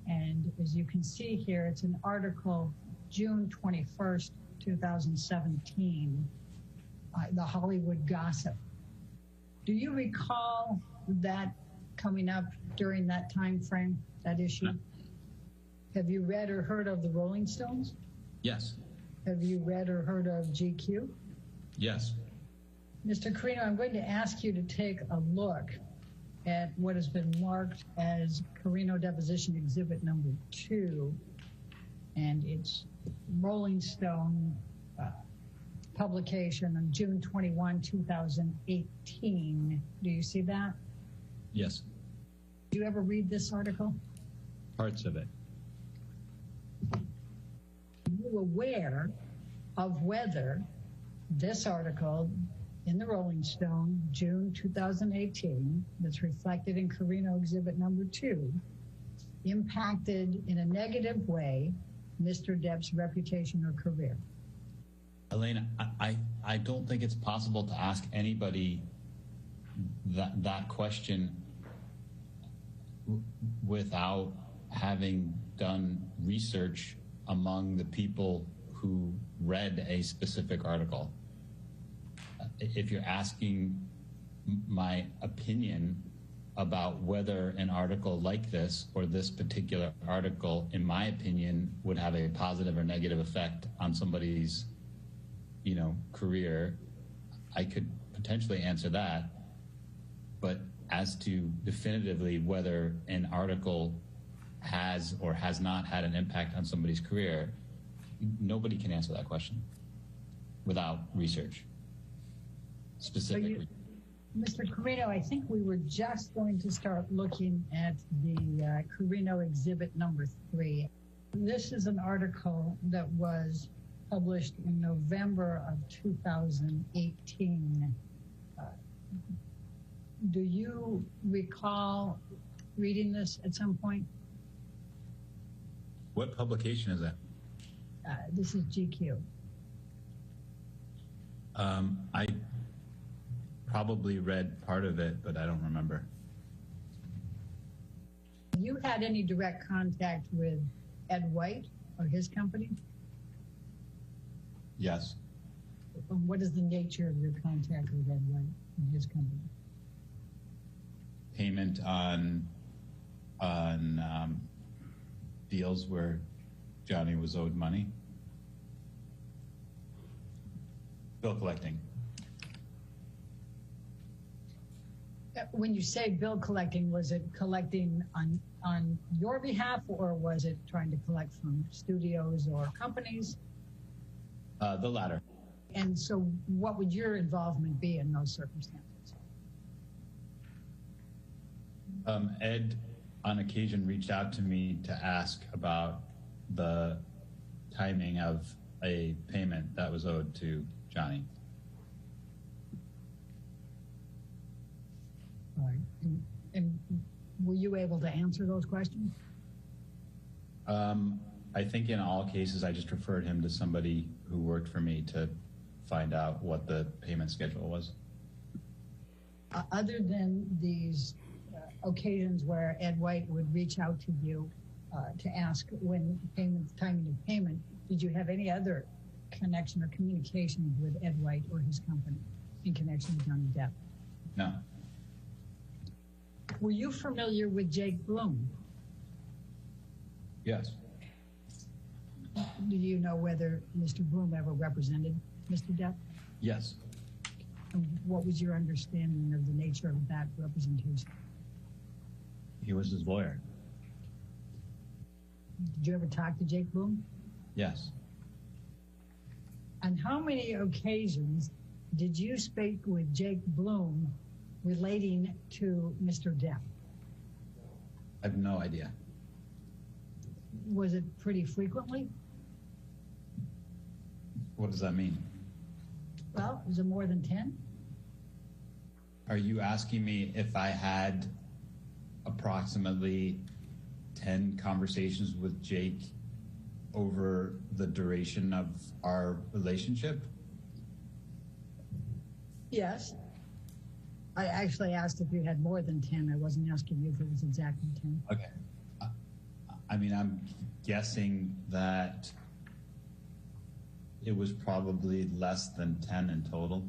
And as you can see here, it's an article June 21st, 2017, the Hollywood Gossip. Do you recall that coming up during that time frame, that issue? No. Have you read or heard of the Rolling Stones? Yes. Have you read or heard of GQ? Yes. Mr. Carino, I'm going to ask you to take a look at what has been marked as Carino deposition exhibit number 2, and it's Rolling Stone publication on June 21, 2018. Do you see that? Yes. Do you ever read this article? Parts of it. Are you aware of whether this article in the Rolling Stone, June 2018, that's reflected in Carino exhibit number 2, impacted in a negative way Mr. Depp's reputation or career? Elena, I don't think it's possible to ask anybody that question without having done research among the people who read a specific article. If you're asking my opinion about whether an article like this or this particular article, in my opinion, would have a positive or negative effect on somebody's, career, I could potentially answer that. But as to definitively whether an article has or has not had an impact on somebody's career, nobody can answer that question without research. Specifically. Mr. Carino, I think we were just going to start looking at the Carino exhibit number 3. This is an article that was published in November of 2018. Do you recall reading this at some point? What publication is that? This is GQ. I probably read part of it, but I don't remember. You had any direct contact with Ed White or his company? Yes. What is the nature of your contact with Ed White and his company? Payment on deals where Johnny was owed money. Bill collecting. When you say bill collecting, was it collecting on your behalf, or was it trying to collect from studios or companies? The latter. And so what would your involvement be in those circumstances? Ed, on occasion, reached out to me to ask about the timing of a payment that was owed to Johnny. All right. And were you able to answer those questions? I think in all cases, I just referred him to somebody who worked for me to find out what the payment schedule was. Other than these occasions where Ed White would reach out to you to ask when timing of payment, did you have any other connection or communication with Ed White or his company in connection with Johnny Depp? No. Were you familiar with Jake Bloom? Yes. Do you know whether Mr. Bloom ever represented Mr. Depp? Yes. And what was your understanding of the nature of that representation? He was his lawyer. Did you ever talk to Jake Bloom? Yes. On how many occasions did you speak with Jake Bloom relating to Mr. Depp? I have no idea. Was it pretty frequently? What does that mean? Well, was it more than 10? Are you asking me if I had approximately 10 conversations with Jake over the duration of our relationship? Yes. I actually asked if you had more than 10. I wasn't asking you if it was exactly 10. Okay. I mean, I'm guessing that it was probably less than 10 in total.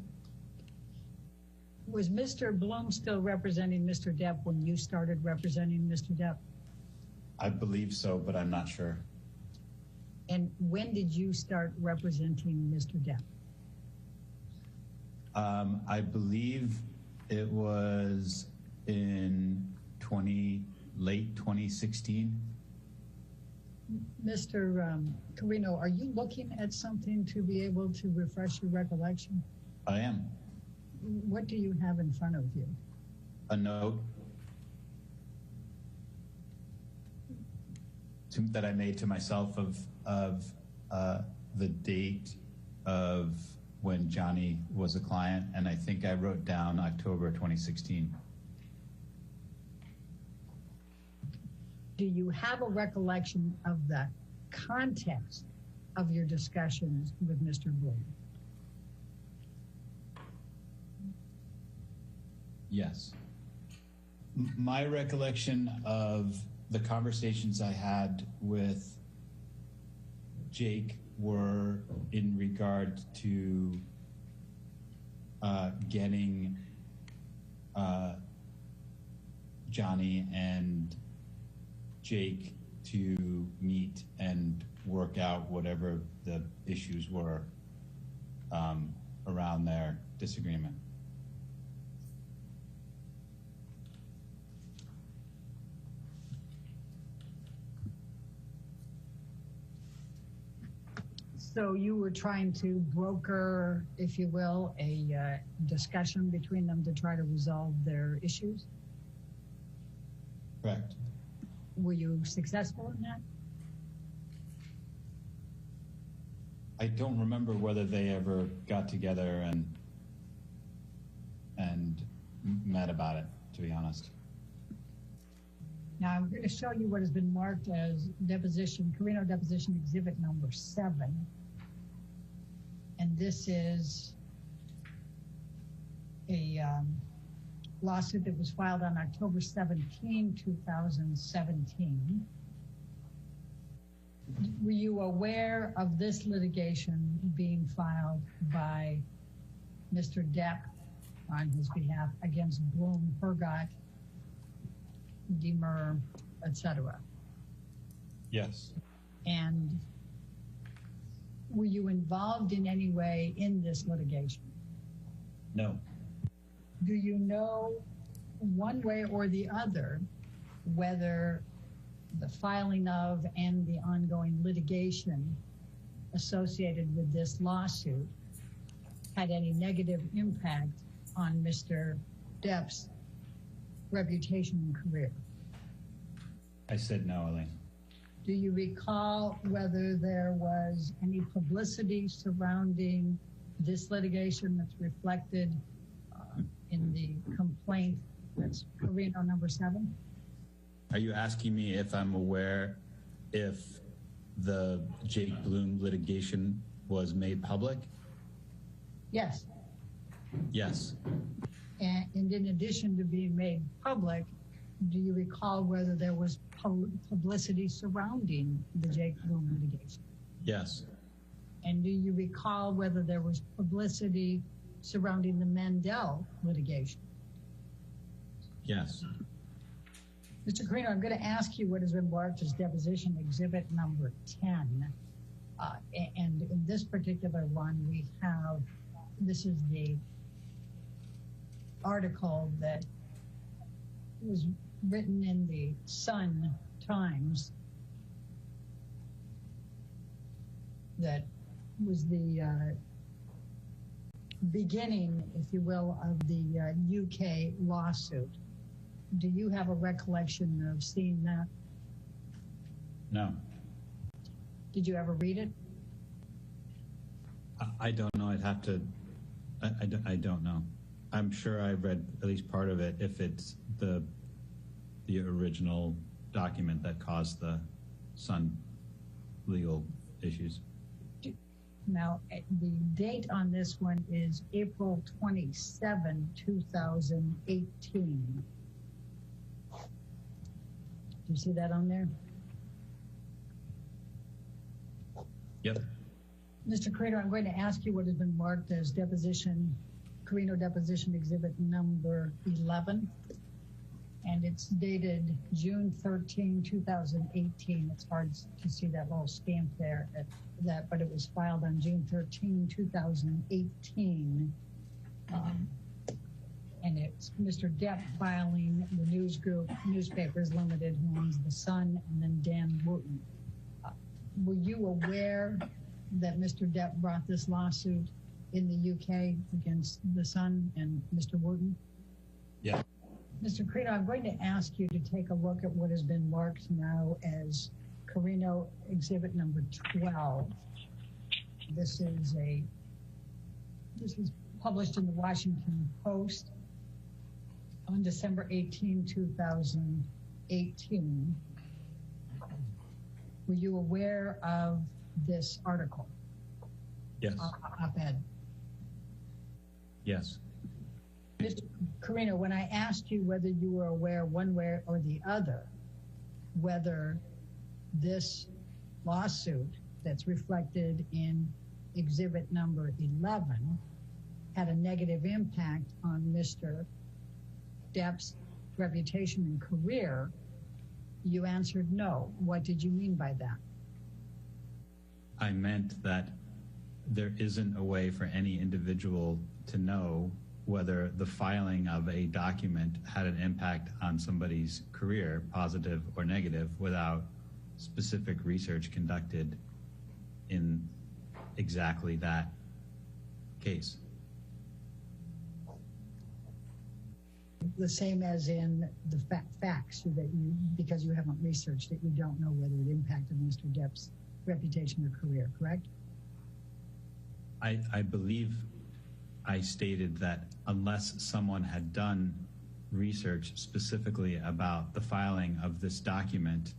Was Mr. Bloom still representing Mr. Depp when you started representing Mr. Depp? I believe so, but I'm not sure. And when did you start representing Mr. Depp? I believe it was in late 2016. Mr. Carino, are you looking at something to be able to refresh your recollection? I am. What do you have in front of you? A note that I made to myself of the date of when Johnny was a client, and I think I wrote down October 2016. Do you have a recollection of the context of your discussions with Mr. Bloom? Yes. My recollection of the conversations I had with Jake were in regard to getting Johnny and Jake to meet and work out whatever the issues were around their disagreement. So you were trying to broker, if you will, a discussion between them to try to resolve their issues? Correct. Were you successful in that? I don't remember whether they ever got together and met about it, to be honest. Now I'm going to show you what has been marked as Carino deposition exhibit number 7. And this is a lawsuit that was filed on October 17, 2017. Were you aware of this litigation being filed by Mr. Depp on his behalf against Bloom, Hergott, Demer, etc.? Yes. And were you involved in any way in this litigation? No. Do you know one way or the other whether the filing of and the ongoing litigation associated with this lawsuit had any negative impact on Mr. Depp's reputation and career? I said no, Elaine. Do you recall whether there was any publicity surrounding this litigation that's reflected in the complaint that's Carino number 7? Are you asking me if I'm aware if the Jake Bloom litigation was made public? Yes. Yes. And in addition to being made public, do you recall whether there was publicity surrounding the Jake Bloom litigation? Yes. And do you recall whether there was publicity surrounding the Mandel litigation? Yes. Mr. Carino, I'm going to ask you what has been marked as deposition exhibit number 10. And in this particular one, we have, this is the article that was written in the Sun Times that was the beginning, if you will, of the UK lawsuit. Do you have a recollection of seeing that? No, Did you ever read it? I don't know. I'd have to. I don't know. I'm sure I read at least part of it. If it's the original document that caused the Sun legal issues. Now, the date on this one is April 27, 2018. Do you see that on there? Yep. Mr. Carino, I'm going to ask you what has been marked as Carino deposition exhibit number 11. And it's dated June 13, 2018. It's hard to see that little stamp there, but it was filed on June 13, 2018. And it's Mr. Depp filing the news group, Newspapers Limited, who owns The Sun, and then Dan Wooten. Were you aware that Mr. Depp brought this lawsuit in the UK against The Sun and Mr. Wooten? Yeah. Mr. Carino, I'm going to ask you to take a look at what has been marked now as Carino exhibit number 12. This is published in the Washington Post on December 18, 2018. Were you aware of this article? Yes. Op-ed. Yes. Mr. Carino, when I asked you whether you were aware one way or the other, whether this lawsuit that's reflected in exhibit number 11 had a negative impact on Mr. Depp's reputation and career, you answered no. What did you mean by that? I meant that there isn't a way for any individual to know whether the filing of a document had an impact on somebody's career, positive or negative, without specific research conducted in exactly that case. The same as in the facts that because you haven't researched it, you don't know whether it impacted Mr. Depp's reputation or career, correct? I believe I stated that unless someone had done research specifically about the filing of this document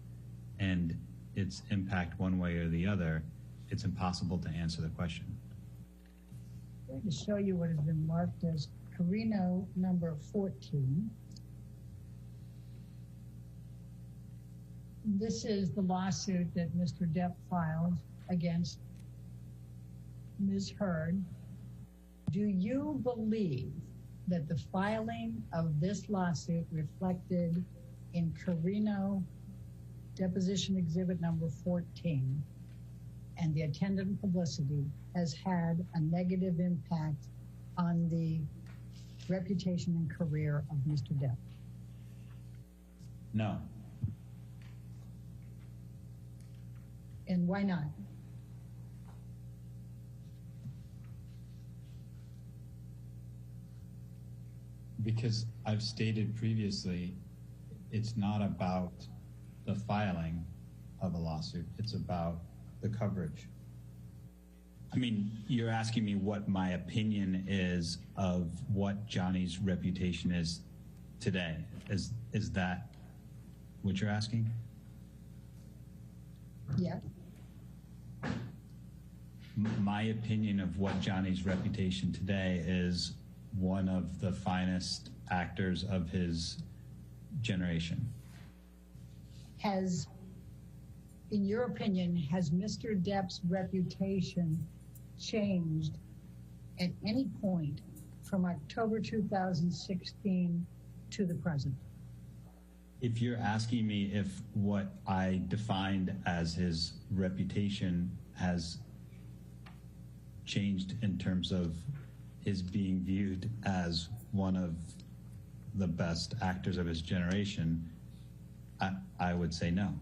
and its impact one way or the other, it's impossible to answer the question. I'm going to show you what has been marked as Carino number 14. This is the lawsuit that Mr. Depp filed against Ms. Heard. Do you believe that the filing of this lawsuit reflected in Carino deposition exhibit number 14 and the attendant publicity has had a negative impact on the reputation and career of Mr. Depp? No. And why not? Because I've stated previously, it's not about the filing of a lawsuit. It's about the coverage. I mean, you're asking me what my opinion is of what Johnny's reputation is today. Is that what you're asking? Yeah. My opinion of what Johnny's reputation today is one of the finest actors of his generation. In your opinion, has Mr. Depp's reputation changed at any point from October 2016 to the present? If you're asking me if what I defined as his reputation has changed in terms of his being viewed as one of the best actors of his generation, I would say no.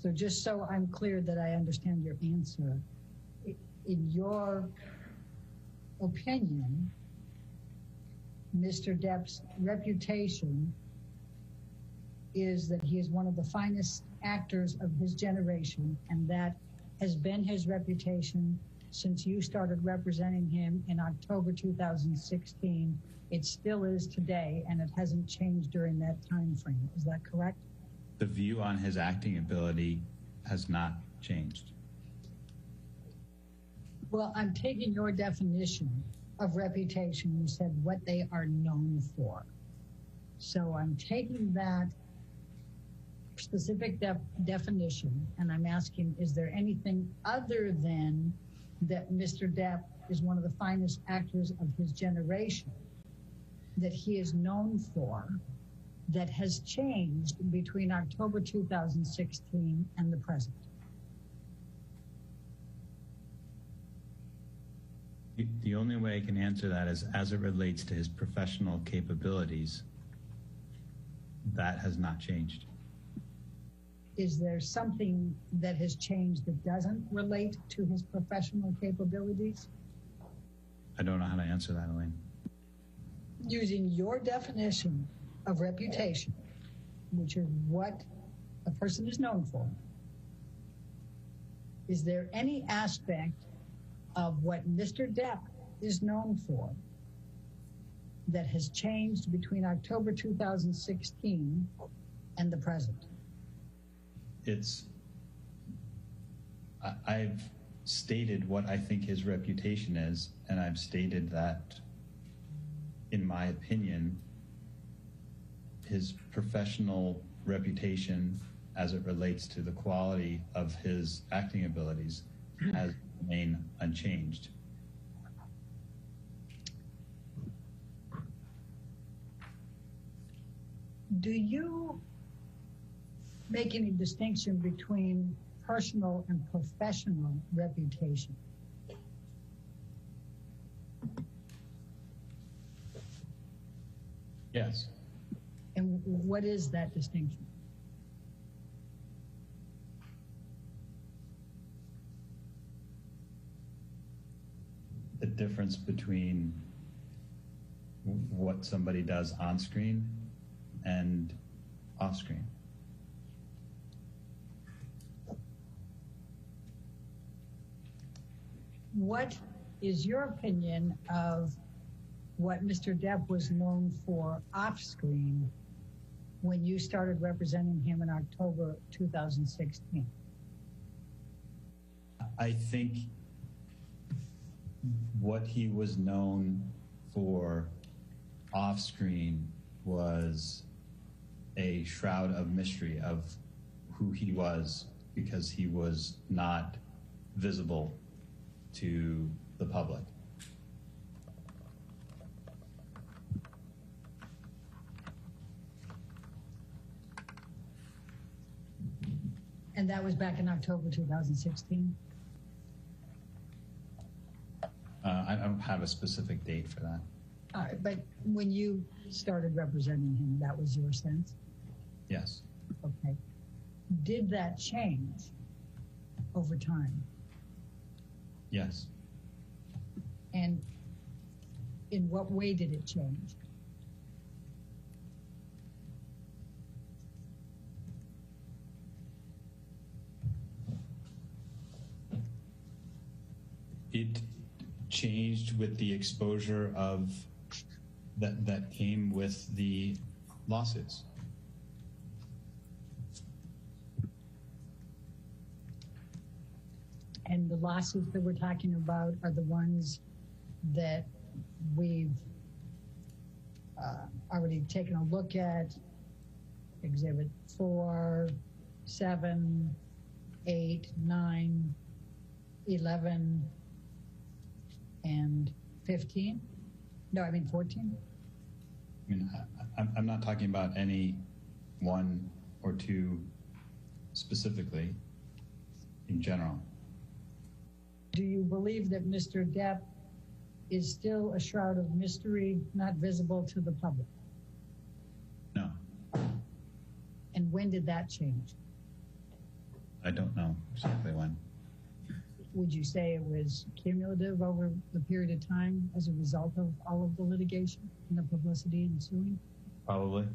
So just so I'm clear that I understand your answer, in your opinion, Mr. Depp's reputation is that he is one of the finest actors of his generation, and that has been his reputation since you started representing him in October 2016. It still is today, and it hasn't changed during that time frame. Is that correct? The view on his acting ability has not changed. Well, I'm taking your definition of reputation. You said what they are known for. So I'm taking that specific definition, and I'm asking, is there anything other than that Mr. Depp is one of the finest actors of his generation that he is known for that has changed between October 2016 and the present? The only way I can answer that is as it relates to his professional capabilities. That has not changed. Is there something that has changed that doesn't relate to his professional capabilities? I don't know how to answer that, Elaine. Using your definition of reputation, which is what a person is known for, is there any aspect of what Mr. Depp is known for that has changed between October 2016 and the present? I've stated what I think his reputation is, and I've stated that, in my opinion, his professional reputation as it relates to the quality of his acting abilities has remained unchanged. Do you make any distinction between personal and professional reputation? Yes. And what is that distinction? The difference between what somebody does on screen and off screen. What is your opinion of what Mr. Depp was known for off screen when you started representing him in October 2016? I think what he was known for off screen was a shroud of mystery of who he was, because he was not visible to the public. And that was back in October 2016? I don't have a specific date for that. All right, but when you started representing him, that was your sense? Yes. Okay. Did that change over time? Yes. And in what way did it change? It changed with the exposure of that came with the lawsuits. And the lawsuits that we're talking about are the ones that we've already taken a look at: Exhibit 4, 7, 8, 9, 11, and 15? No, I mean 14? I mean, I'm not talking about any one or two specifically, in general. Do you believe that Mr. Depp is still a shroud of mystery, not visible to the public? No. And when did that change? I don't know exactly when. Would you say it was cumulative over the period of time as a result of all of the litigation and the publicity ensuing? Probably.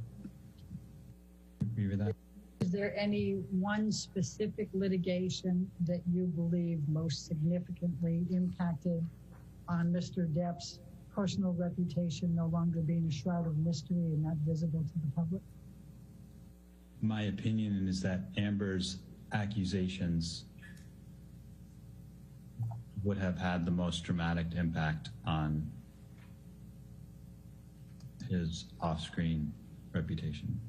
Agree with that. Is there any one specific litigation that you believe most significantly impacted on Mr. Depp's personal reputation no longer being a shroud of mystery and not visible to the public? My opinion is that Amber's accusations would have had the most dramatic impact on his off-screen reputation.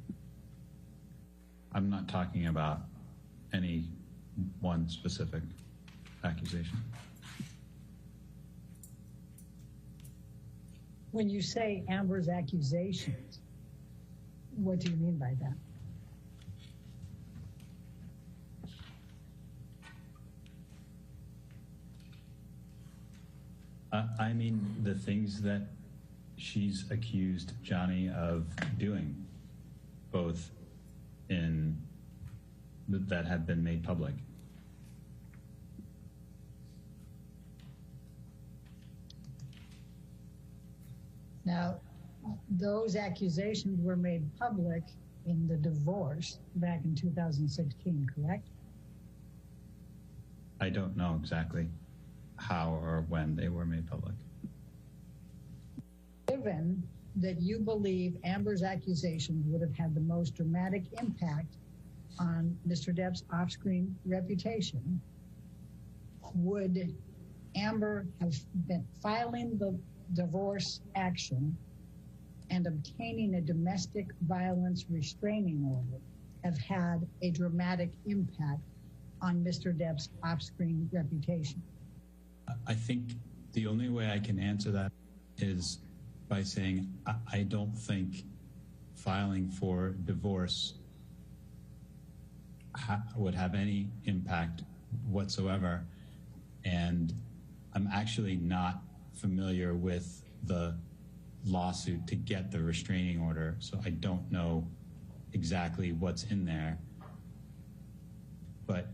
I'm not talking about any one specific accusation. When you say Amber's accusations, what do you mean by that? I mean the things that she's accused Johnny of doing, both in that have been made public. Now, those accusations were made public in the divorce back in 2016, correct? I don't know exactly how or when they were made public. Given that you believe Amber's accusations would have had the most dramatic impact on Mr. Depp's off-screen reputation, would Amber have been filing the divorce action and obtaining a domestic violence restraining order have had a dramatic impact on Mr. Depp's off-screen reputation? I think the only way I can answer that is by saying I don't think filing for divorce would have any impact whatsoever. And I'm actually not familiar with the lawsuit to get the restraining order, so I don't know exactly what's in there. But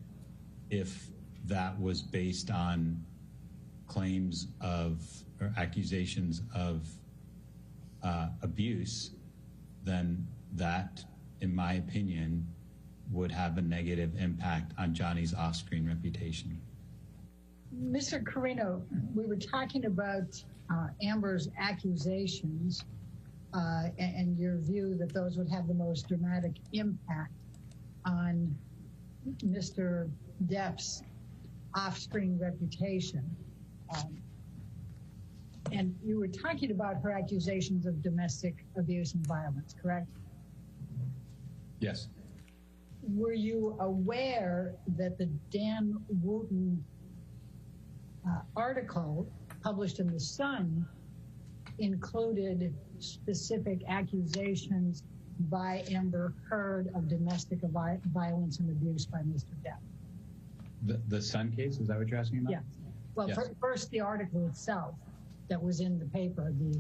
if that was based on claims of or accusations of abuse, then that, in my opinion, would have a negative impact on Johnny's off-screen reputation. Mr. Carino, we were talking about Amber's accusations and your view that those would have the most dramatic impact on Mr. Depp's off-screen reputation. And you were talking about her accusations of domestic abuse and violence, correct? Yes. Were you aware that the Dan Wooten article published in The Sun included specific accusations by Amber Heard of domestic violence and abuse by Mr. Depp? The Sun case, is that what you're asking about? Yes. Well, yes. First the article itself that was in the paper, the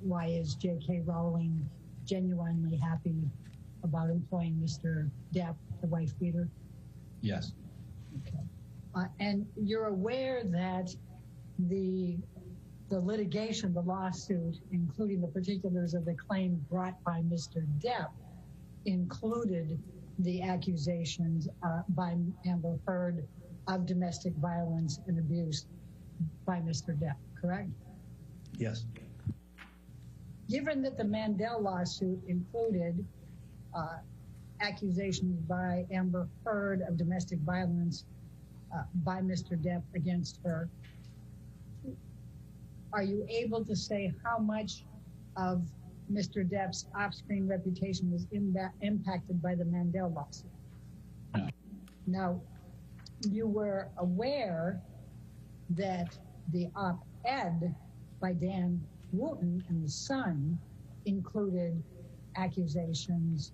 why is J.K. Rowling genuinely happy about employing Mr. Depp, the wife beater? Yes. Okay. And you're aware that the litigation, the lawsuit, including the particulars of the claim brought by Mr. Depp, included the accusations by Amber Heard of domestic violence and abuse by Mr. Depp, correct? Yes. Given that the Mandel lawsuit included accusations by Amber Heard of domestic violence by Mr. Depp against her, are you able to say how much of Mr. Depp's off-screen reputation was impacted by the Mandel lawsuit? No. Now, you were aware that the op-ed by Dan Wooten in The Sun included accusations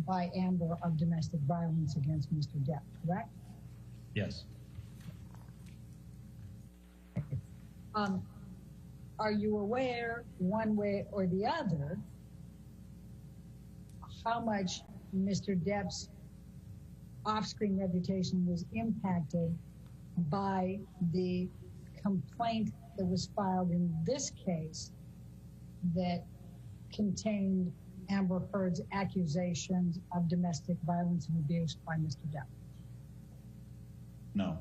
by Amber of domestic violence against Mr. Depp, correct? Yes. Are you aware, one way or the other, how much Mr. Depp's off-screen reputation was impacted by the complaint that was filed in this case that contained Amber Heard's accusations of domestic violence and abuse by Mr. Depp? No.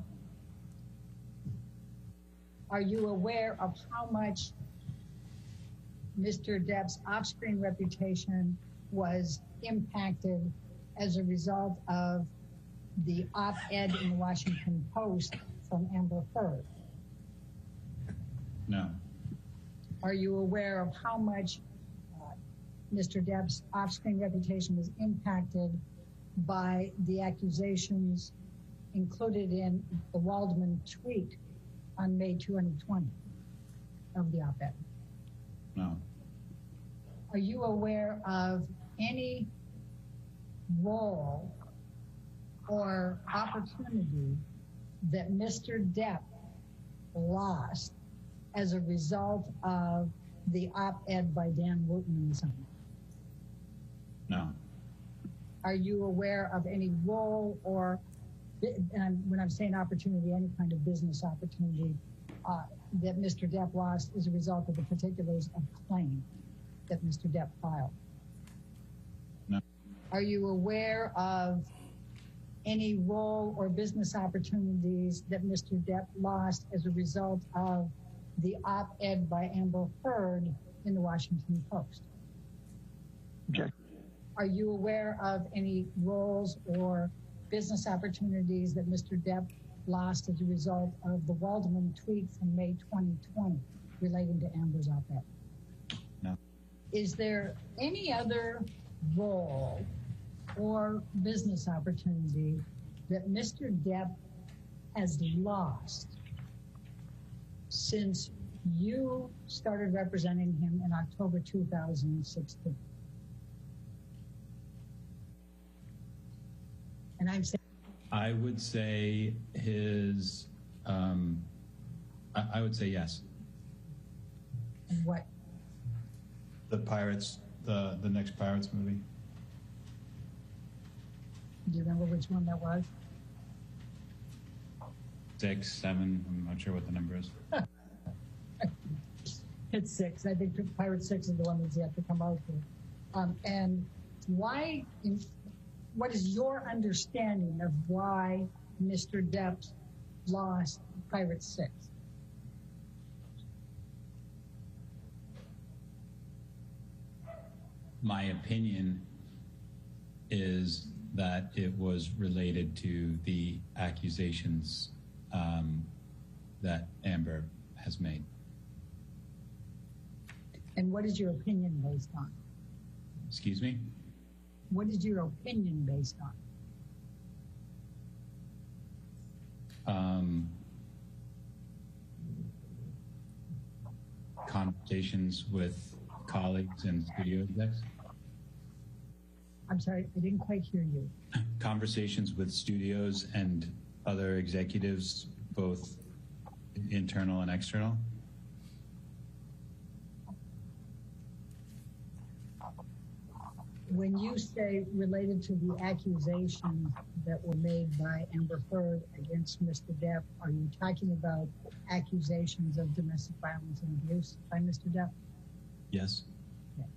Are you aware of how much Mr. Depp's off-screen reputation was impacted as a result of the op-ed in the Washington Post from Amber Heard? No. Are you aware of how much Mr. Depp's off-screen reputation was impacted by the accusations included in the Waldman tweet on May 2020 of the op-ed? No. Are you aware of any role or opportunity that Mr. Depp lost as a result of the op-ed by Dan Wooten in the summer? No. Are you aware of any role or, and when I'm saying opportunity, any kind of business opportunity that Mr. Depp lost as a result of the particulars of claim that Mr. Depp filed? No. Are you aware of any role or business opportunities that Mr. Depp lost as a result of the op-ed by Amber Heard in the Washington Post? Okay. Are you aware of any roles or business opportunities that Mr. Depp lost as a result of the Waldman tweet from May 2020 relating to Amber's op-ed? No. Is there any other role or business opportunity that Mr. Depp has lost since you started representing him in October 2016? And I'm saying, I would say his, I would say yes. what? The Pirates, the next Pirates movie. Do you remember which one that was? 6, 7, I'm not sure what the number is. It's 6. I think Pirate 6 is the one that's yet to come out here. And why, what is your understanding of why Mr. Depp lost Pirate 6? My opinion is that it was related to the accusations that Amber has made. And what is your opinion based on? Excuse me? What is your opinion based on? Conversations with colleagues and studio execs. I'm sorry, I didn't quite hear you. Conversations with studios and other executives, both internal and external. When you say related to the accusations that were made by Amber Heard against Mr. Depp, are you talking about accusations of domestic violence and abuse by Mr. Depp? Yes. Okay.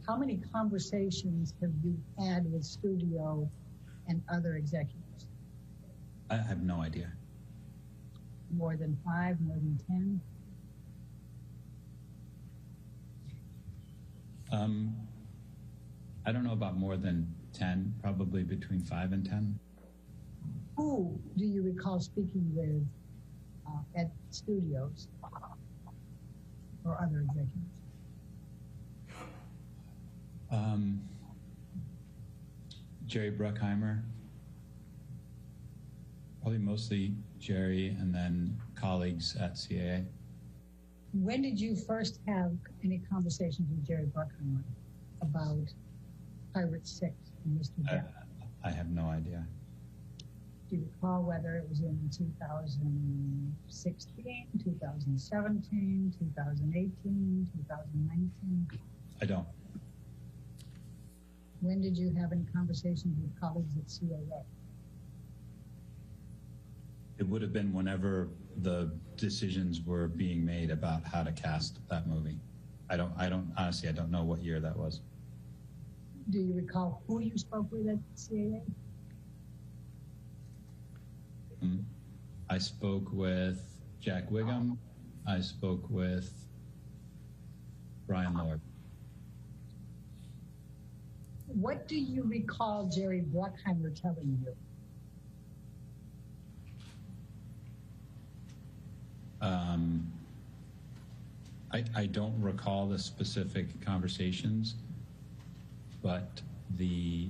How many conversations have you had with studio and other executives? I have no idea. More than 5, more than 10? I don't know about more than 10, probably between 5 and 10. Who do you recall speaking with at studios or other executives? Jerry Bruckheimer, probably mostly Jerry, and then colleagues at CAA. When did you first have any conversations with Jerry Bruckheimer about Pirate 6 and Mr. Depp? I have no idea. Do you recall whether it was in 2016, 2017, 2018, 2019? I don't. When did you have any conversations with colleagues at CAA? It would have been whenever the decisions were being made about how to cast that movie. I don't honestly, I don't know what year that was. Do you recall who you spoke with at CAA? I spoke with Jack Wiggum. I spoke with Brian Lord. What do you recall Jerry Bruckheimer telling you? I don't recall the specific conversations, but the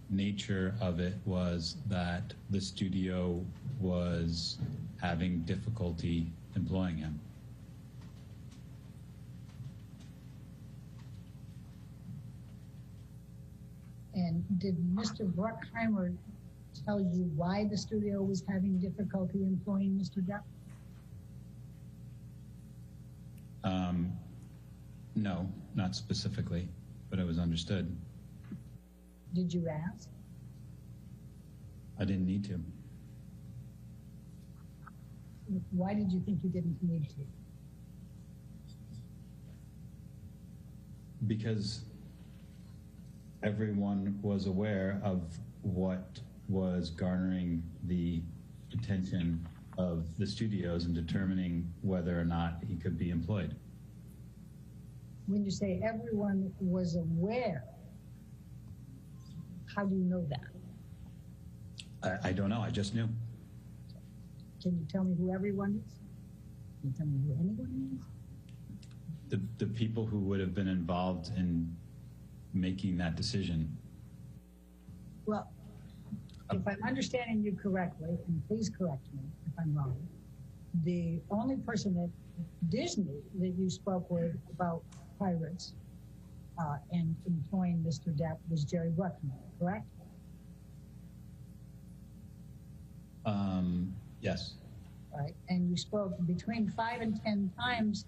nature of it was that the studio was having difficulty employing him. And did Mr. Bruckheimer tell you why the studio was having difficulty employing Mr. Depp? No, not specifically, but it was understood. Did you ask? I didn't need to. Why did you think you didn't need to? Because everyone was aware of what was garnering the attention of the studios and determining whether or not he could be employed. When you say everyone was aware, how do you know that? I don't know. I just knew. Can you tell me who everyone is? Can you tell me who anyone is? The people who would have been involved in making that decision. Well, if I'm understanding you correctly, and please correct me if I'm wrong, the only person at Disney that you spoke with about pirates and employing Mr. Depp was Jerry Bruckheimer, correct? Yes. All right, and you spoke between 5 and 10 times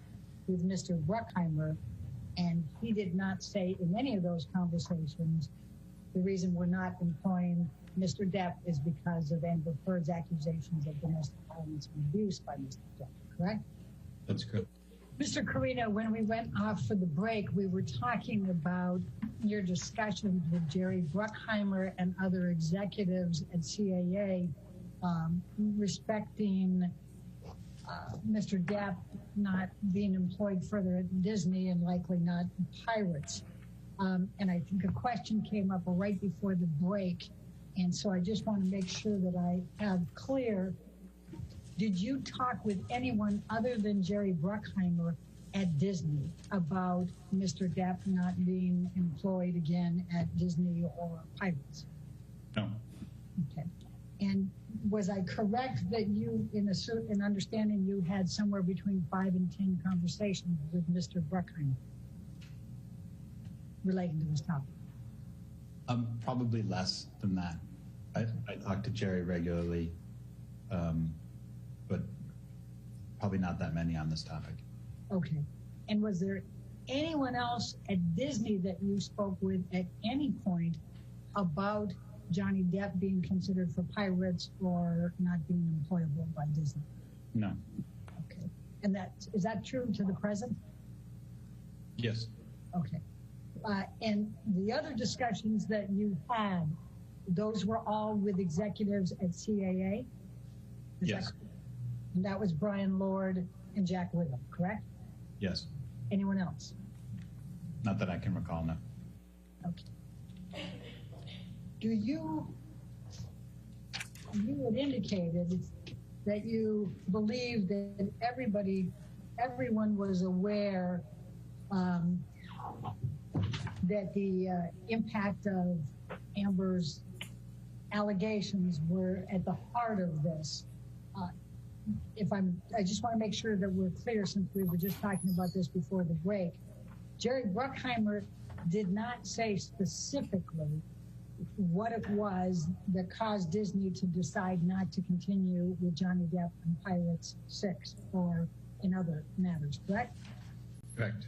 with Mr. Bruckheimer, and he did not say in any of those conversations the reason we're not employing Mr. Depp is because of Amber Heard's accusations of domestic violence and abuse by Mr. Depp, correct? That's correct. Mr. Carino, when we went off for the break, we were talking about your discussions with Jerry Bruckheimer and other executives at CAA respecting Mr. Depp not being employed further at Disney and likely not pirates. And I think a question came up right before the break. And so I just want to make sure that I have clear, did you talk with anyone other than Jerry Bruckheimer at Disney about Mr. Depp not being employed again at Disney or Pirates? No. Okay. And was I correct that you, in a certain understanding, you had somewhere between 5 and 10 conversations with Mr. Bruckheimer relating to this topic? Probably less than that. I talk to Jerry regularly, but probably not that many on this topic. Okay. And was there anyone else at Disney that you spoke with at any point about Johnny Depp being considered for pirates or not being employable by Disney? No. Okay. And is that true to the present? Yes. Okay. And the other discussions that you had, those were all with executives at CAA? Yes. And that was Brian Lord and Jack Wiggum, correct? Yes. Anyone else? Not that I can recall, no. Okay. You had indicated that you believe that everyone was aware that the impact of Amber's allegations were at the heart of this. I just want to make sure that we're clear, since we were just talking about this before the break. Jerry Bruckheimer did not say specifically what it was that caused Disney to decide not to continue with Johnny Depp and Pirates 6 or in other matters, correct? Correct.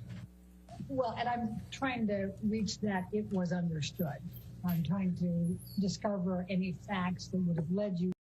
Well, and I'm trying to reach that it was understood. I'm trying to discover any facts that would have led you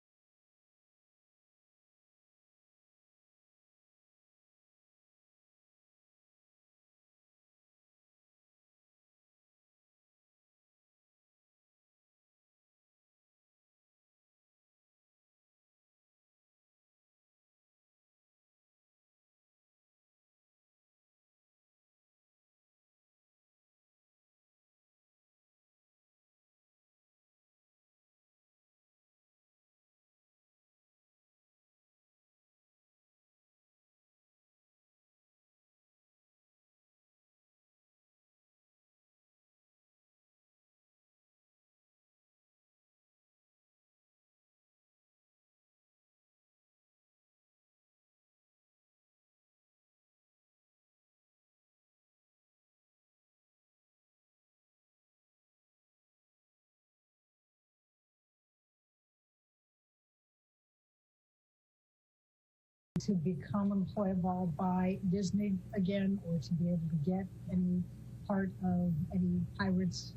to become employable by Disney again, or to be able to get any part of any Pirates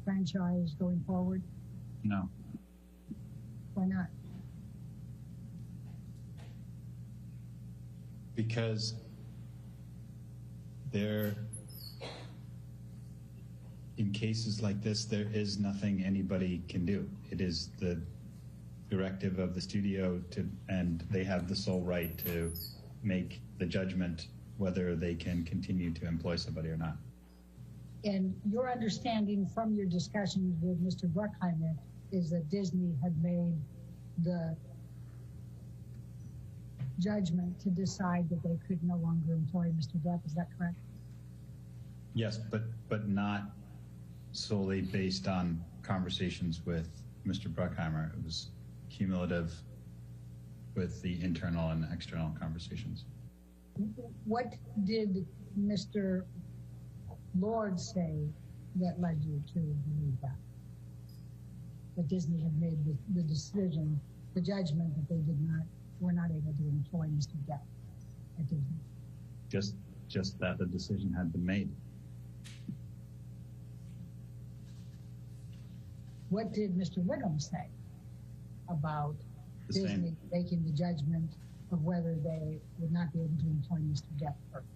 franchise going forward? No. Why not? Because in cases like this, there is nothing anybody can do. It is the directive of the studio and they have the sole right to make the judgment whether they can continue to employ somebody or not. And your understanding from your discussions with Mr. Bruckheimer is that Disney had made the judgment to decide that they could no longer employ Mr. Depp. Is that correct? Yes, but not solely based on conversations with Mr. Bruckheimer. It was cumulative with the internal and external conversations. What did Mr. Lord say that led you to believe that Disney had made the decision, the judgment that they were not able to employ Mr. Depp at Disney? Just that the decision had been made. What did Mr. Wiggum say about Disney making the judgment of whether they would not be able to employ Mr. Depp further?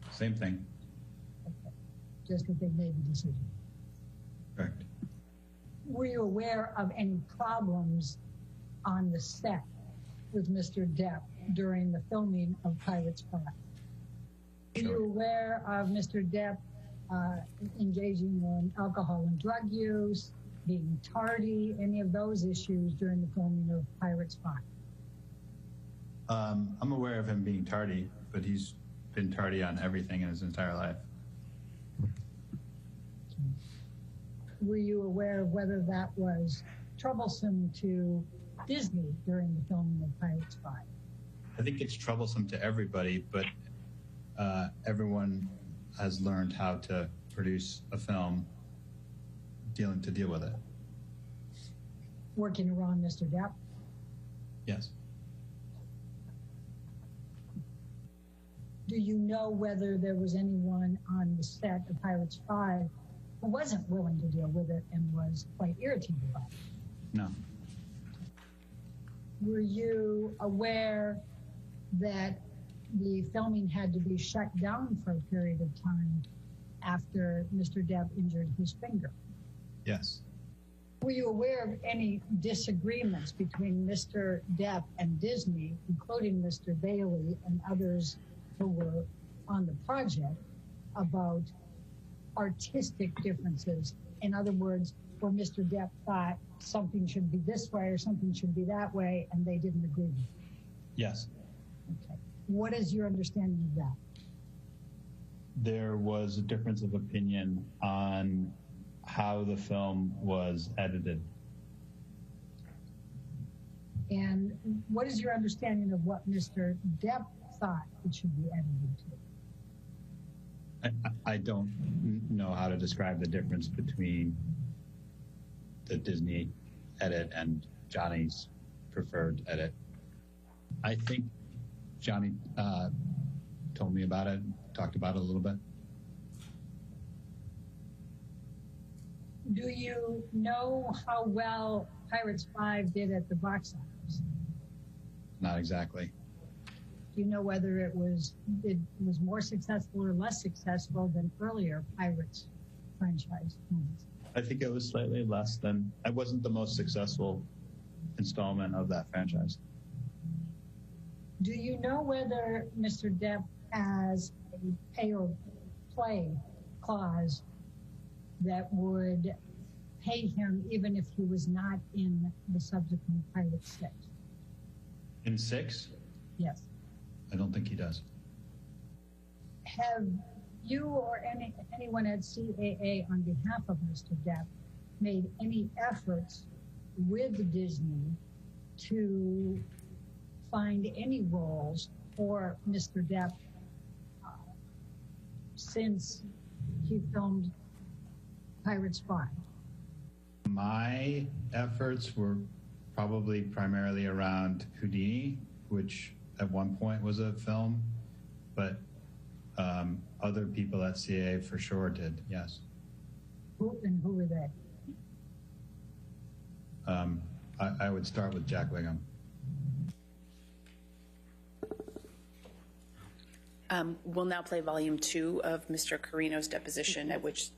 Same thing. Okay. Just that they made the decision. Correct. Were you aware of any problems on the set with Mr. Depp during the filming of Pirates 5? Were you aware of Mr. Depp engaging in alcohol and drug use, being tardy, any of those issues during the filming of Pirates 5? I'm aware of him being tardy, but he's been tardy on everything in his entire life. Were you aware of whether that was troublesome to Disney during the filming of Pirates 5? I think it's troublesome to everybody, but everyone has learned how to produce a film to deal with it. Working around Mr. Depp? Yes. Do you know whether there was anyone on the set of Pirates 5 who wasn't willing to deal with it and was quite irritated by it? No. Were you aware that the filming had to be shut down for a period of time after Mr. Depp injured his finger? Yes. Were you aware of any disagreements between Mr. Depp and Disney, including Mr. Bailey and others who were on the project, about artistic differences? In other words, where Mr. Depp thought something should be this way or something should be that way, and they didn't agree with it? Yes. Okay. What is your understanding of that? There was a difference of opinion on how the film was edited. And what is your understanding of what Mr. Depp thought it should be edited to? I don't know how to describe the difference between the Disney edit and Johnny's preferred edit. I think Johnny told me about it, talked about it a little bit. Do you know how well Pirates 5 did at the box office? Not exactly. Do you know whether it was more successful or less successful than earlier Pirates franchise movies? I think it was slightly less than. It wasn't the most successful installment of that franchise. Do you know whether Mr. Depp has a pay or play clause that would pay him even if he was not in the subsequent Pirates 6? In 6? Yes. I don't think he does. Have you or anyone at CAA on behalf of Mr. Depp made any efforts with Disney to find any roles for Mr. Depp since he filmed Pirates 5? My efforts were probably primarily around Houdini, which at one point was a film, but other people at CA for sure did, yes. Who were they? I would start with Jack Wigham. We'll now play volume 2 of Mr. Carino's deposition, at which...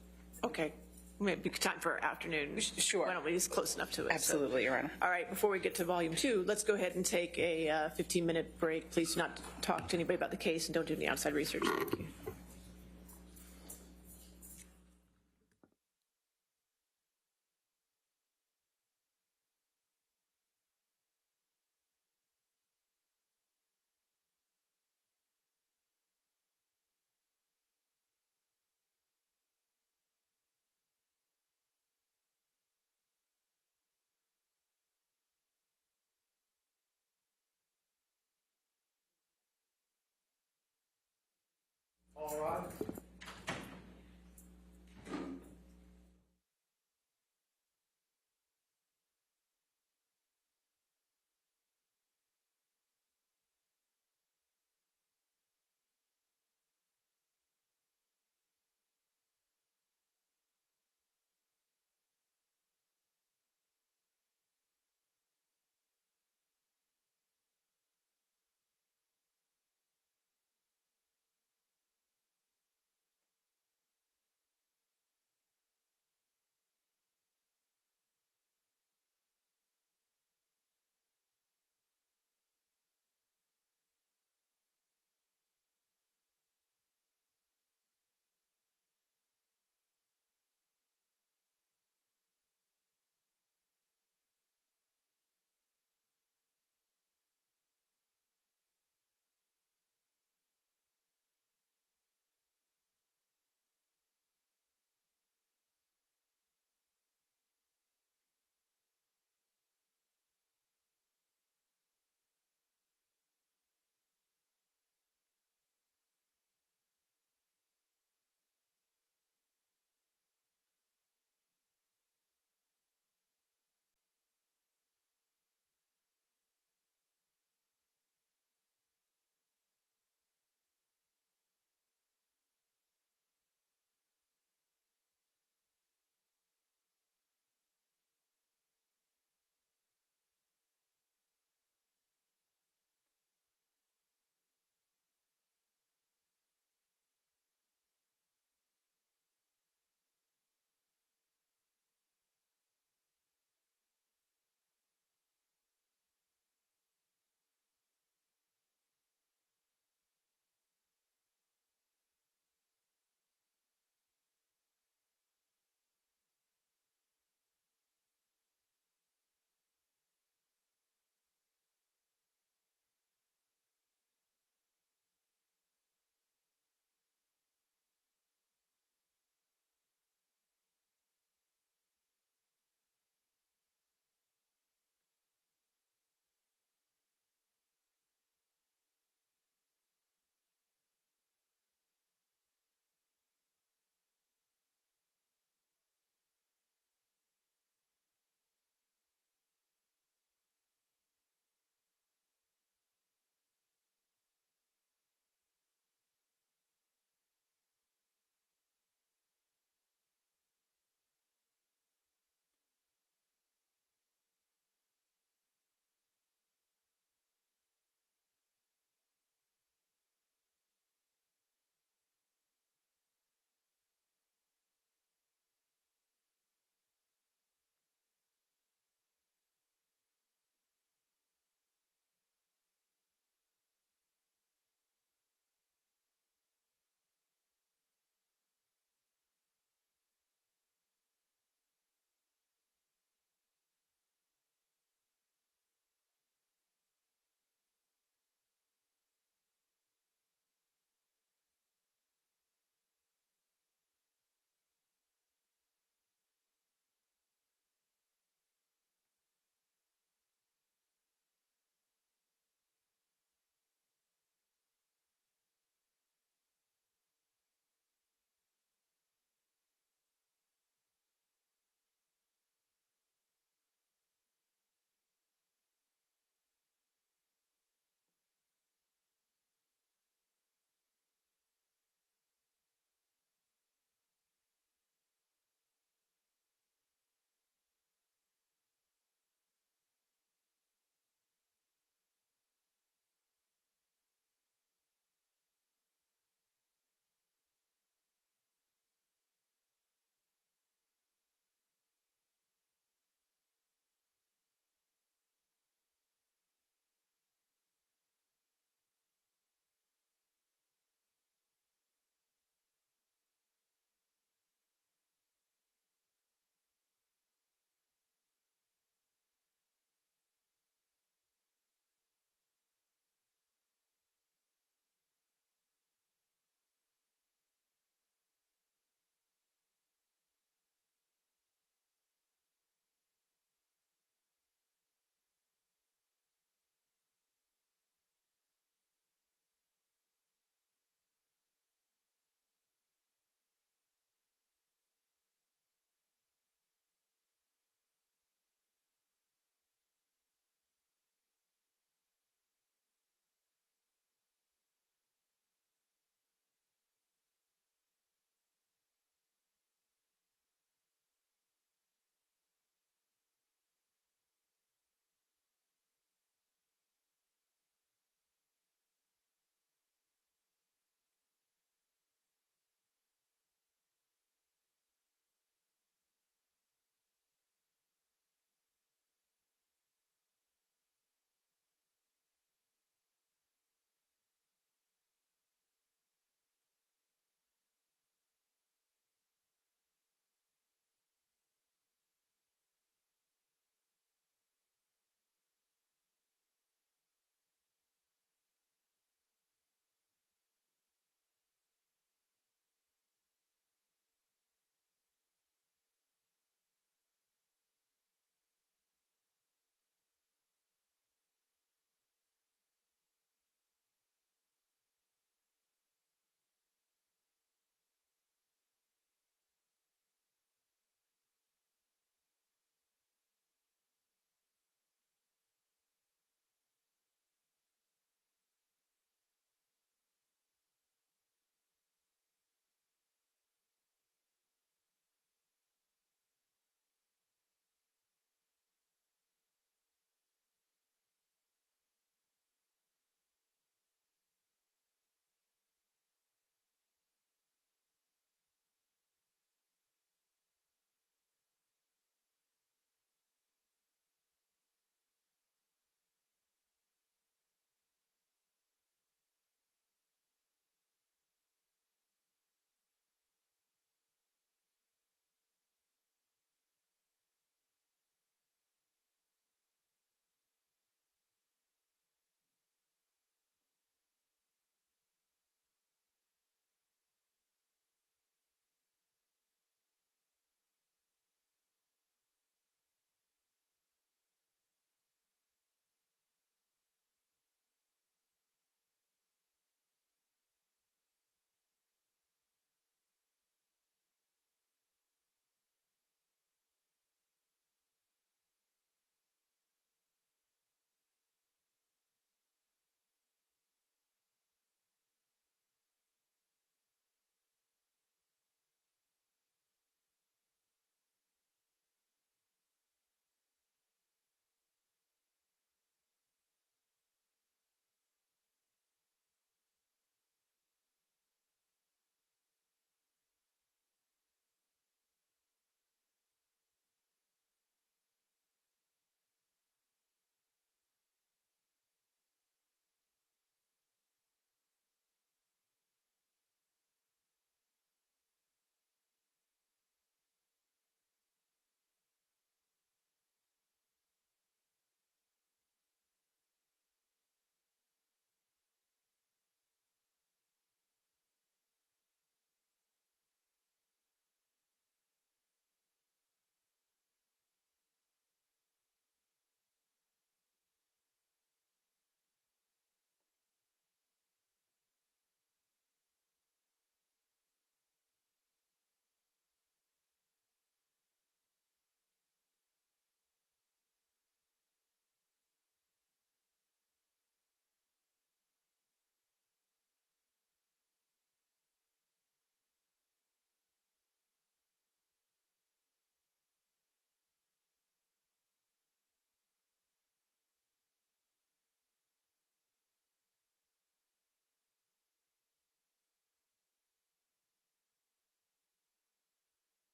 Okay. Maybe time for afternoon. Sure. Why don't we just close enough to it? Absolutely, Your Honor. All right, before we get to volume 2, let's go ahead and take a 15-minute break. Please do not talk to anybody about the case and don't do any outside research. Thank you. All right.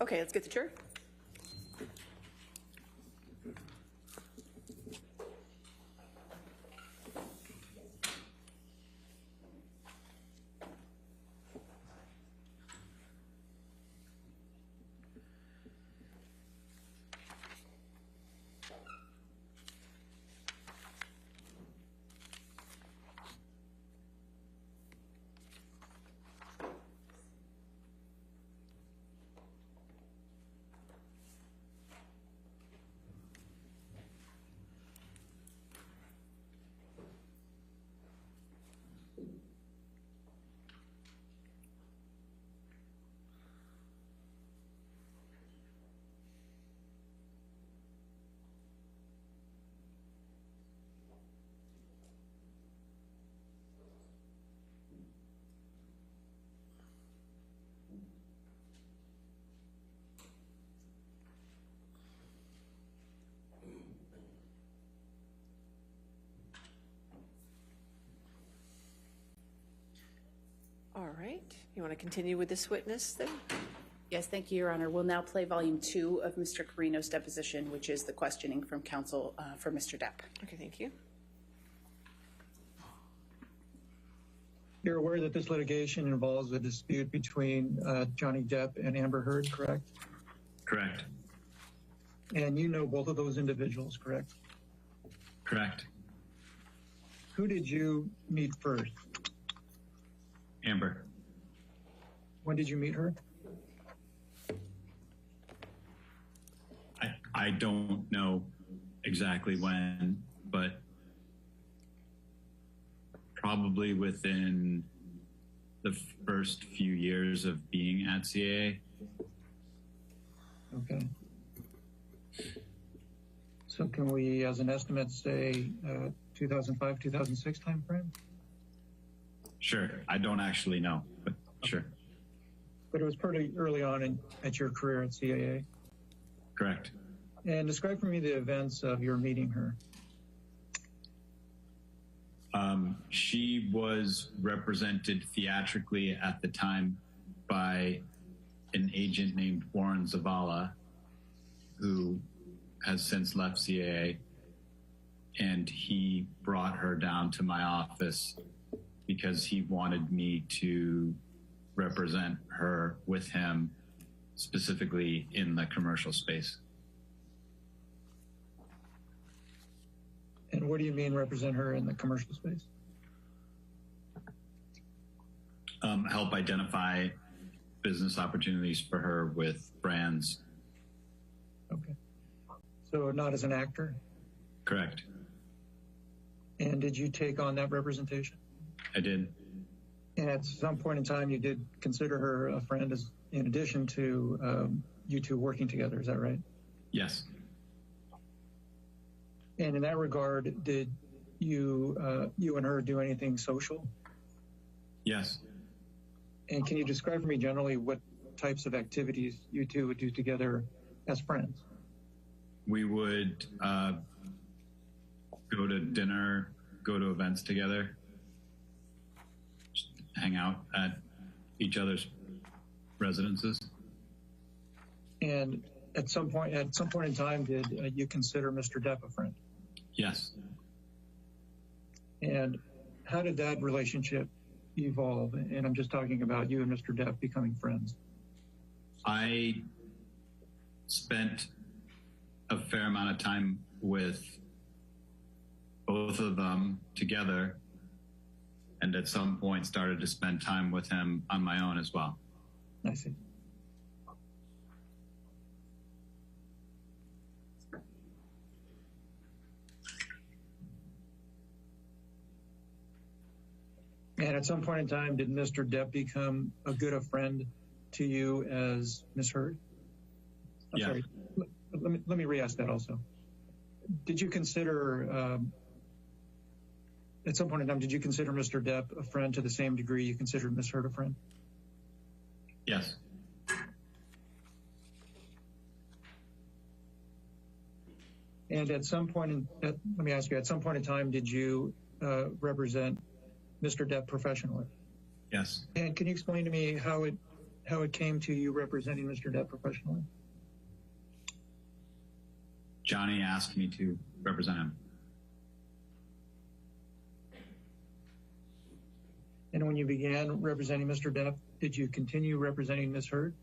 Okay, let's get the jury. All right. You want to continue with this witness then? Yes, thank you, Your Honor. We'll now play volume 2 of Mr. Carino's deposition, which is the questioning from counsel for Mr. Depp. Okay, thank you. You're aware that this litigation involves a dispute between Johnny Depp and Amber Heard, correct? Correct. And you know both of those individuals, correct? Correct. Who did you meet first? Amber. When did you meet her? I don't know exactly when, but probably within the first few years of being at CAA. Okay. So can we, as an estimate, say 2005, 2006 time frame? Sure. I don't actually know, but sure. But it was pretty early on at your career at CAA? Correct. And describe for me the events of your meeting her. She was represented theatrically at the time by an agent named Warren Zavala, who has since left CAA, and he brought her down to my office because he wanted me to represent her with him, specifically in the commercial space. And what do you mean represent her in the commercial space? Help identify business opportunities for her with brands. Okay. So not as an actor? Correct. And did you take on that representation? I did. And at some point in time, you did consider her a friend, as in addition to you two working together. Is that right? Yes. And in that regard, did you and her do anything social? Yes. And can you describe for me generally what types of activities you two would do together as friends? We would go to dinner, go to events together, just hang out at each other's residences. And at some point in time, did you consider Mr. Depp a friend? Yes. And how did that relationship evolve? And I'm just talking about you and Mr. Depp becoming friends. I spent a fair amount of time with both of them together, and at some point started to spend time with him on my own as well. I see. And at some point in time, did Mr. Depp become a good a friend to you as Ms. Heard? I'm yeah. Sorry. Let me re-ask that also. Did you consider, at some point in time, did you consider Mr. Depp a friend to the same degree you considered Ms. Heard a friend? Yes. And at some point, let me ask you, at some point in time, did you represent Mr. Depp professionally? Yes. And can you explain to me how how it came to you representing Mr. Depp professionally? Johnny asked me to represent him. And when you began representing Mr. Depp, did you continue representing Ms. Heard?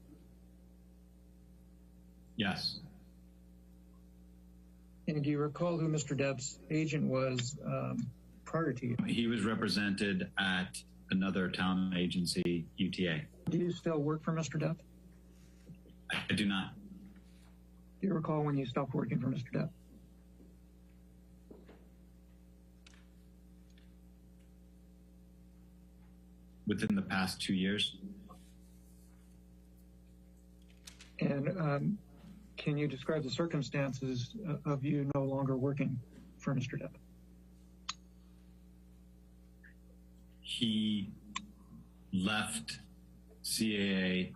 Yes. And do you recall who Mr. Depp's agent was prior to you? He was represented at another talent agency, UTA. Do you still work for Mr. Depp? I do not. Do you recall when you stopped working for Mr. Depp? Within the past 2 years. And can you describe the circumstances of you no longer working for Mr. Depp? He left CAA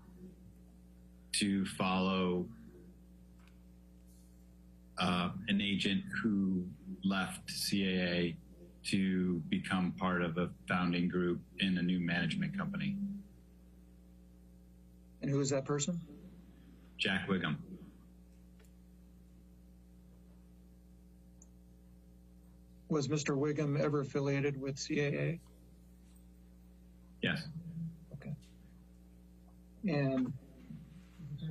to follow an agent who left CAA to become part of a founding group in a new management company. And who is that person? Jack Wiggum. Was Mr. Wiggum ever affiliated with CAA? Yes. Okay. And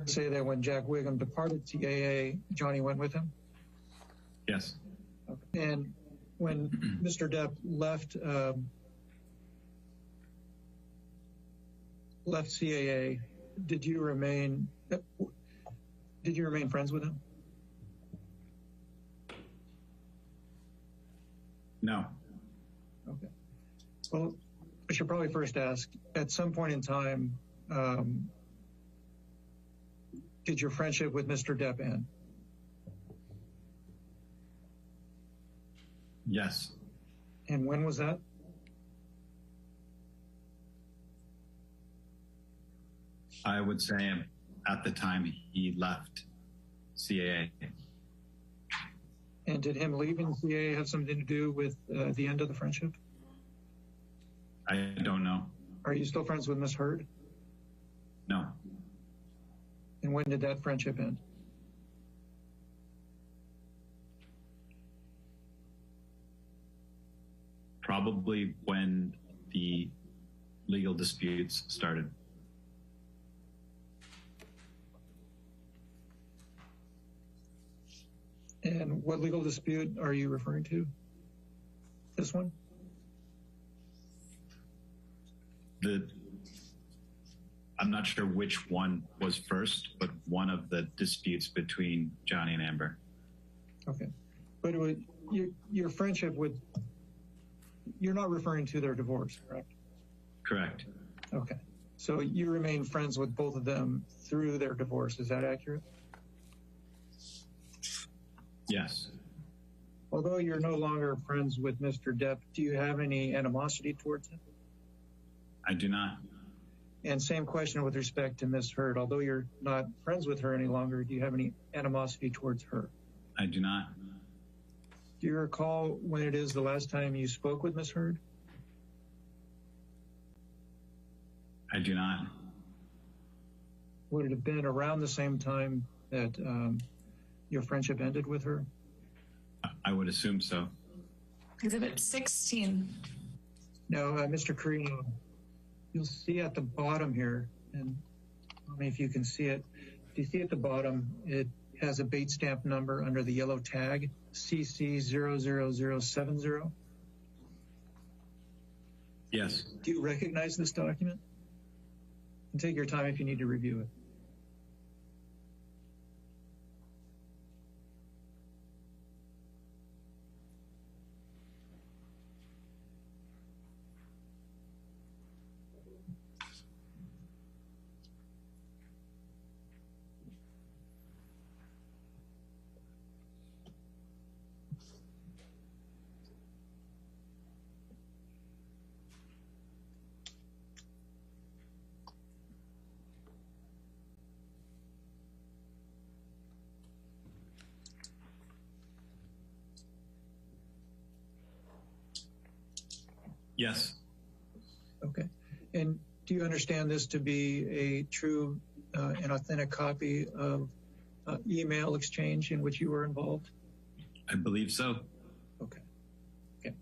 say that when Jack Wiggum departed CAA, Johnny went with him? Yes. Okay. And when Mr. Depp left CAA, did you remain friends with him? No. Okay. Well, I should probably first ask, at some point in time, did your friendship with Mr. Depp end? Yes. And when was that? I would say at the time he left CAA. And did him leaving CAA have something to do with the end of the friendship? I don't know. Are you still friends with Ms. Heard? No. And when did that friendship end? Probably when the legal disputes started. And what legal dispute are you referring to? This one? I'm not sure which one was first, but one of the disputes between Johnny and Amber. Okay. But your friendship with, you're not referring to their divorce, correct? Correct. Okay. So you remain friends with both of them through their divorce. Is that accurate? Yes. Although you're no longer friends with Mr. Depp, do you have any animosity towards him? I do not. And same question with respect to Ms. Heard. Although you're not friends with her any longer, do you have any animosity towards her? I do not. Do you recall when it is the last time you spoke with Ms. Heard? I do not. Would it have been around the same time that your friendship ended with her? I would assume so. Exhibit 16. No, Mr. Carino, you'll see at the bottom here, and tell me if you can see it. Do you see at the bottom, it has a bait stamp number under the yellow tag, CC00070. Yes. Do you recognize this document? And take your time if you need to review it. Yes. Okay. And Do you understand this to be a true and authentic copy of email exchange in which you were involved? I believe so. Okay. Okay.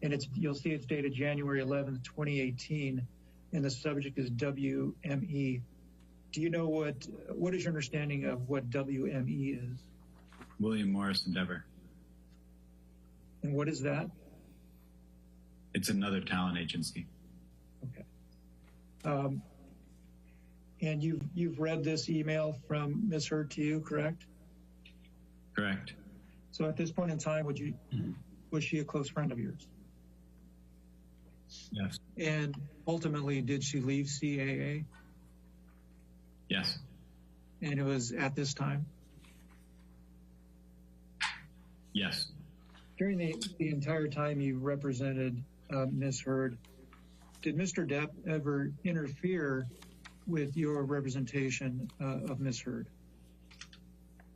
And you'll see it's dated January 11th, 2018, and the subject is WME. Do you know what is your understanding of what WME is? William Morris Endeavor. And what is that? It's another talent agency. Okay. And you've read this email from Ms. Heard to you, correct? Correct. So at this point in time, was she a close friend of yours? Yes. And ultimately, did she leave CAA? Yes. And it was at this time? Yes. During the entire time you represented Ms. Heard, did Mr. Depp ever interfere with your representation of Ms. Heard?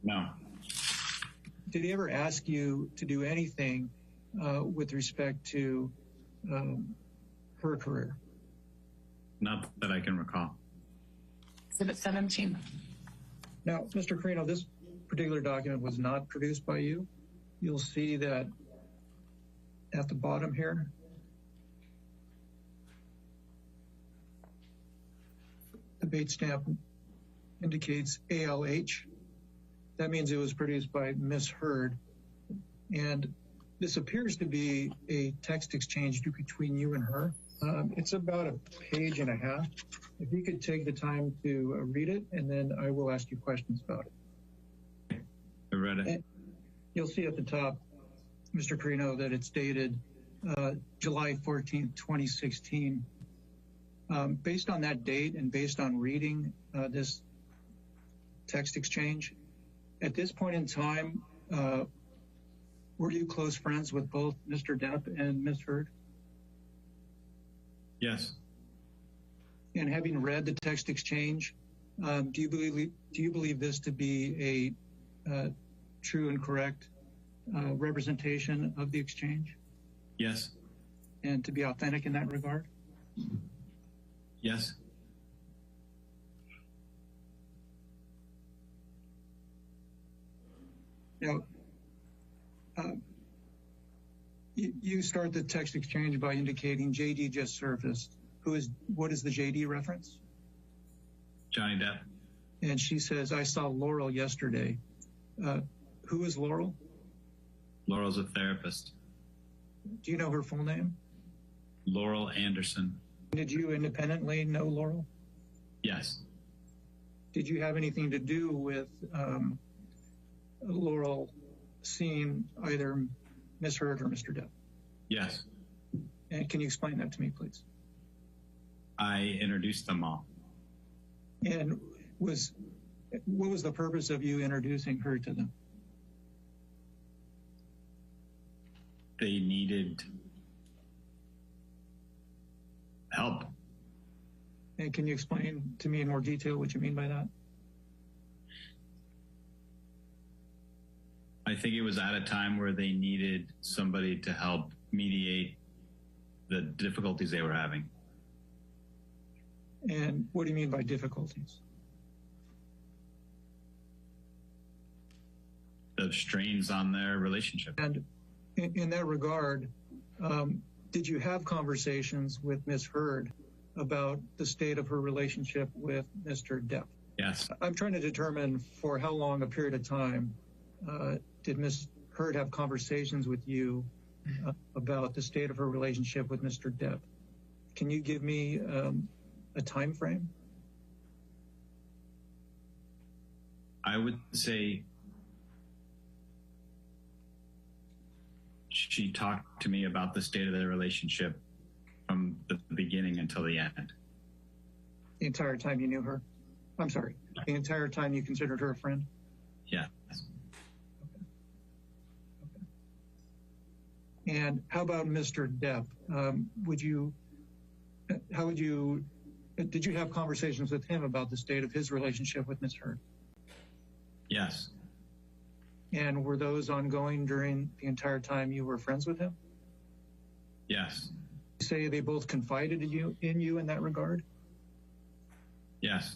No. Did he ever ask you to do anything with respect to her career? Not that I can recall. Exhibit 17. Now, Mr. Carino, this particular document was not produced by you. You'll see that at the bottom here. The bait stamp indicates ALH. That means it was produced by Ms. Heard. And this appears to be a text exchange between you and her. It's about a page and a half. If you could take the time to read it, and then I will ask you questions about it. I read it. And you'll see at the top, Mr. Carino, that it's dated July 14th, 2016. Based on that date and based on reading this text exchange, at this point in time, were you close friends with both Mr. Depp and Ms. Heard? Yes. And having read the text exchange, do you believe this to be a true and correct representation of the exchange? Yes. And to be authentic in that regard? Yes. Now, you start the text exchange by indicating JD just surfaced. What is the JD reference? Johnny Depp. And she says, I saw Laurel yesterday. Who is Laurel? Laurel's a therapist. Do you know her full name? Laurel Anderson. Did you independently know Laurel? Yes. Did you have anything to do with Laurel seeing either Ms. Heard or Mr. Depp? Yes. And can you explain that to me, please? I introduced them all. And what was the purpose of you introducing her to them? They needed help. And can you explain to me in more detail what you mean by that? I think it was at a time where they needed somebody to help mediate the difficulties they were having. And what do you mean by difficulties? The strains on their relationship. And in that regard, did you have conversations with Ms. Heard about the state of her relationship with Mr. Depp? Yes. I'm trying to determine for how long a period of time did Ms. Heard have conversations with you about the state of her relationship with Mr. Depp? Can you give me a time frame? I would say she talked to me about the state of their relationship from the beginning until the end. The entire time you knew her? I'm sorry, the entire time you considered her a friend? Yes. Okay. And how about Mr. Depp? Did you have conversations with him about the state of his relationship with Ms. Heard? Yes. And were those ongoing during the entire time you were friends with him? Yes. You say they both confided in you in that regard? Yes.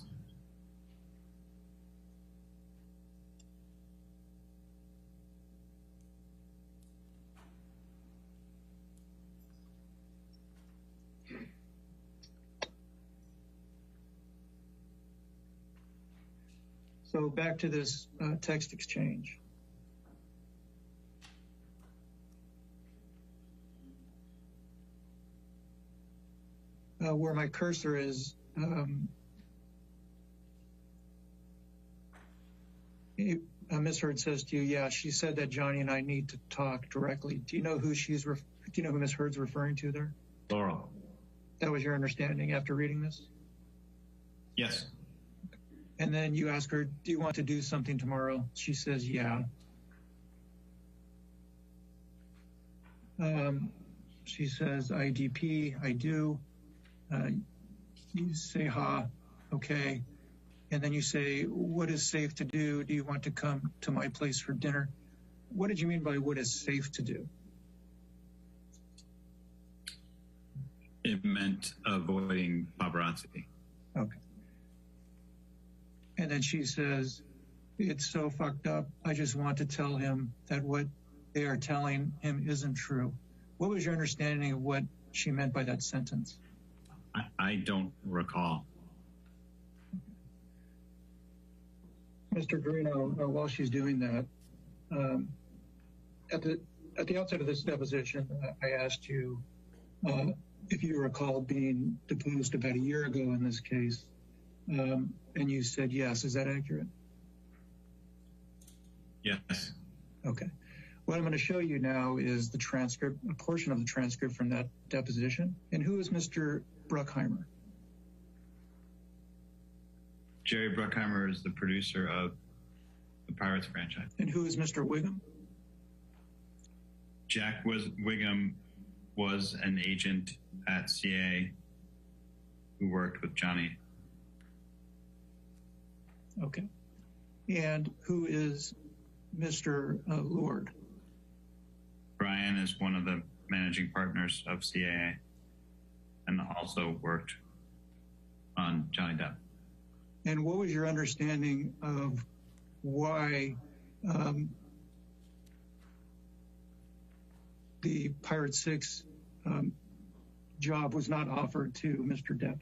So back to this text exchange. Where my cursor is, Ms. Heard says to you, yeah, she said that Johnny and I need to talk directly. Do you know who Ms. Heard's referring to there? Laurel. That was your understanding after reading this? Yes. And then you ask her, do you want to do something tomorrow? She says, yeah. She says, IDP, I do. You say, okay. And then you say, what is safe to do? Do you want to come to my place for dinner? What did you mean by what is safe to do? It meant avoiding paparazzi. Okay. And then she says, it's so fucked up. I just want to tell him that what they are telling him isn't true. What was your understanding of what she meant by that sentence? I don't recall. Mr. Carino, while she's doing that, at the outset of this deposition, I asked you if you recall being deposed about a year ago in this case, and you said yes. Is that accurate? Yes. Okay. What I'm going to show you now is the transcript, a portion of the transcript from that deposition. And who is Mr. Bruckheimer? Jerry Bruckheimer is the producer of the Pirates franchise. And who is Mr. Wiggum? Jack Wiggum was an agent at CA who worked with Johnny. Okay. And who is Mr. Lord? Brian is one of the managing partners of CAA and also worked on Johnny Depp. And what was your understanding of why the Pirate 6 job was not offered to Mr. Depp?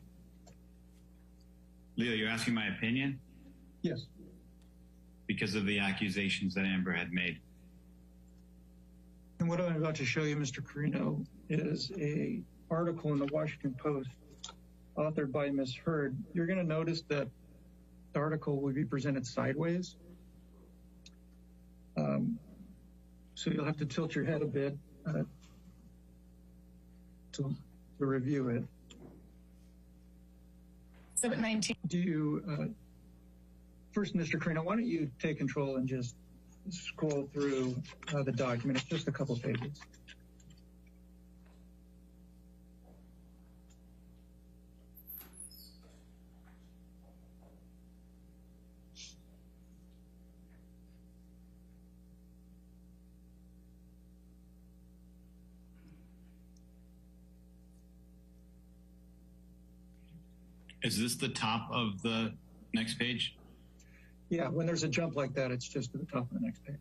Leo, you're asking my opinion? Yes. Because of the accusations that Amber had made. And what I'm about to show you, Mr. Carino, is an article in the Washington Post authored by Ms. Heard. You're going to notice that the article will be presented sideways. So you'll have to tilt your head a bit to review it. 719. Do you, first, Mr. Carino, why don't you take control and just scroll through the document. It's just a couple pages. Is this the top of the next page? Yeah, when there's a jump like that, it's just at the top of the next page.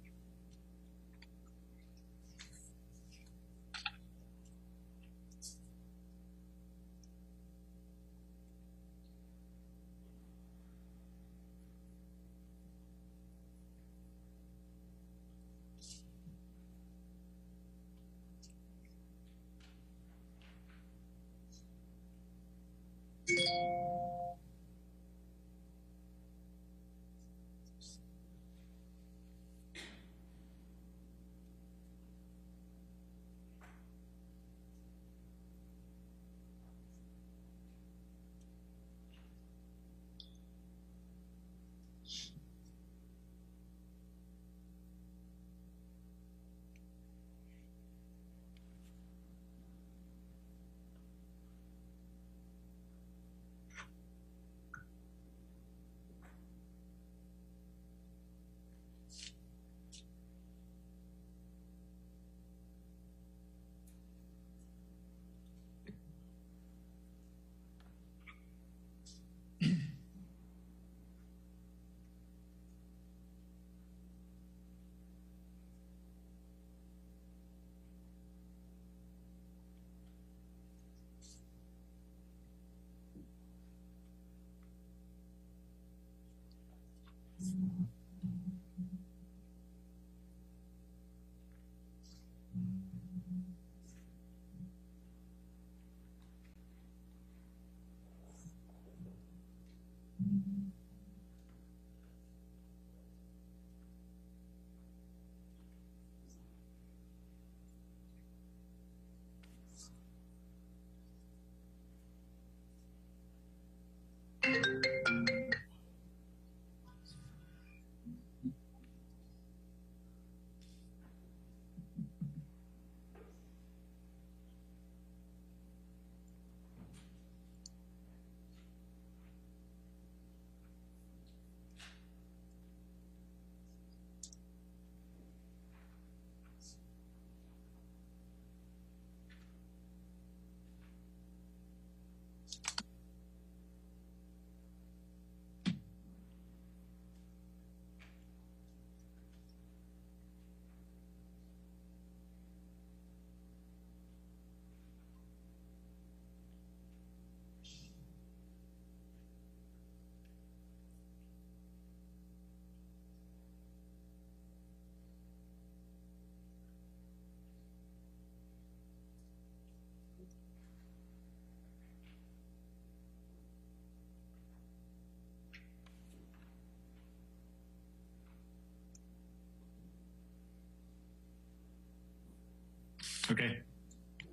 Okay.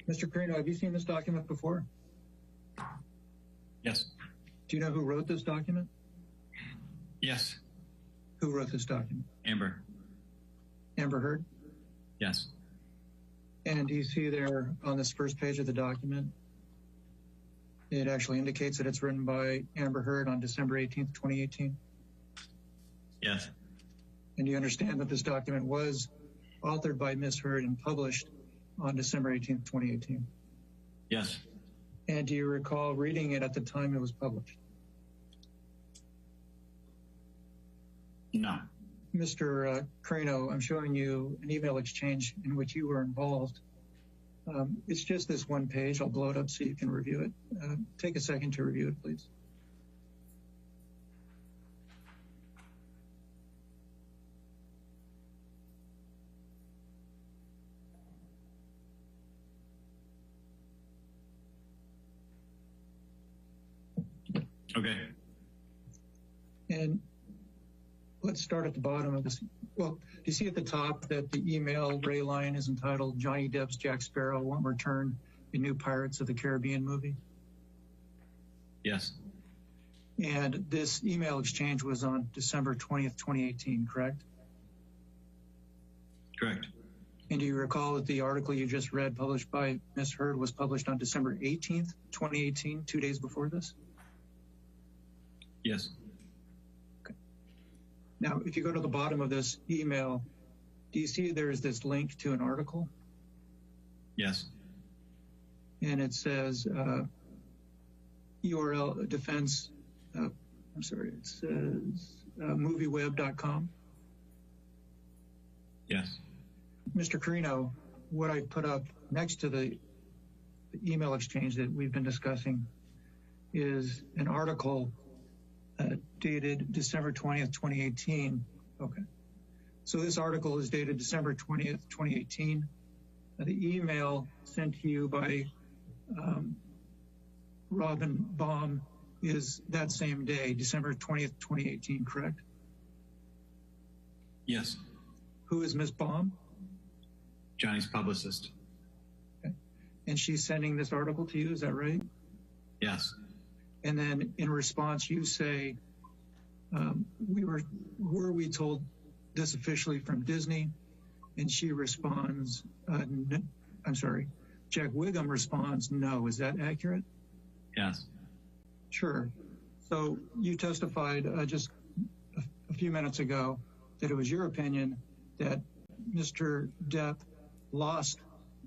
Mr. Carino, have you seen this document before? Yes. Do you know who wrote this document? Yes. Who wrote this document? Amber. Amber Heard? Yes. And do you see there on this first page of the document, it actually indicates that it's written by Amber Heard on December 18th, 2018? Yes. And do you understand that this document was authored by Ms. Heard and published on December 18th, 2018? Yes. And do you recall reading it at the time it was published? No. Mr. Carino, I'm showing you an email exchange in which you were involved. It's just this one page. I'll blow it up so you can review it. Take a second to review it, please. Okay. And let's start at the bottom of this. Well, do you see at the top that the email ray line is entitled Johnny Depp's Jack Sparrow won't return in new Pirates of the Caribbean movie? Yes. And this email exchange was on December 20th, 2018, correct? Correct. And do you recall that the article you just read published by Ms. Heard was published on December 18th, 2018, 2 days before this? Yes. Okay. Now, if you go to the bottom of this email, do you see there's this link to an article? Yes. And it says URL defense, it says movieweb.com. Yes. Mr. Carino, what I put up next to the email exchange that we've been discussing is an article dated December 20th, 2018. Okay. So this article is dated December 20th, 2018. The email sent to you by Robin Baum is that same day, December 20th, 2018, correct? Yes. Who is Ms. Baum? Johnny's publicist. Okay. And she's sending this article to you, is that right? Yes. And then in response, you say, were we told this officially from Disney? And she responds, Jack Wiggum responds, no. Is that accurate? Yes. Sure. So you testified just a few minutes ago that it was your opinion that Mr. Depp lost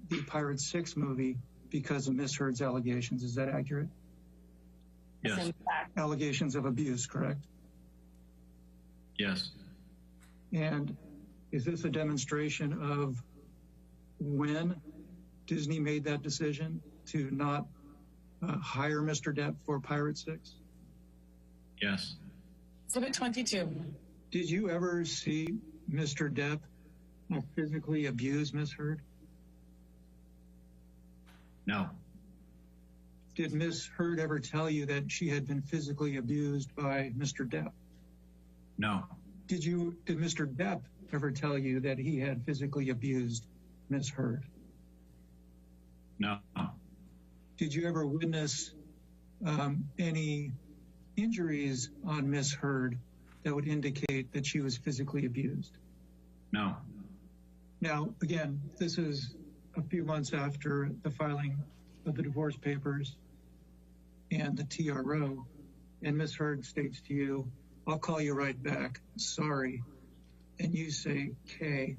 the Pirates 6 movie because of Ms. Heard's allegations. Is that accurate? Yes. Allegations of abuse, correct? Yes. And is this a demonstration of when Disney made that decision to not hire Mr. Depp for Pirates 6? Yes. Exhibit 22. Did you ever see Mr. Depp physically abuse Ms. Heard? No. Did Ms. Heard ever tell you that she had been physically abused by Mr. Depp? No. Did Mr. Depp ever tell you that he had physically abused Ms. Heard? No. Did you ever witness any injuries on Ms. Heard that would indicate that she was physically abused? No. Now, again, this is a few months after the filing of the divorce papers and the TRO, and Ms. Heard states to you, "I'll call you right back, sorry." And you say, "Okay."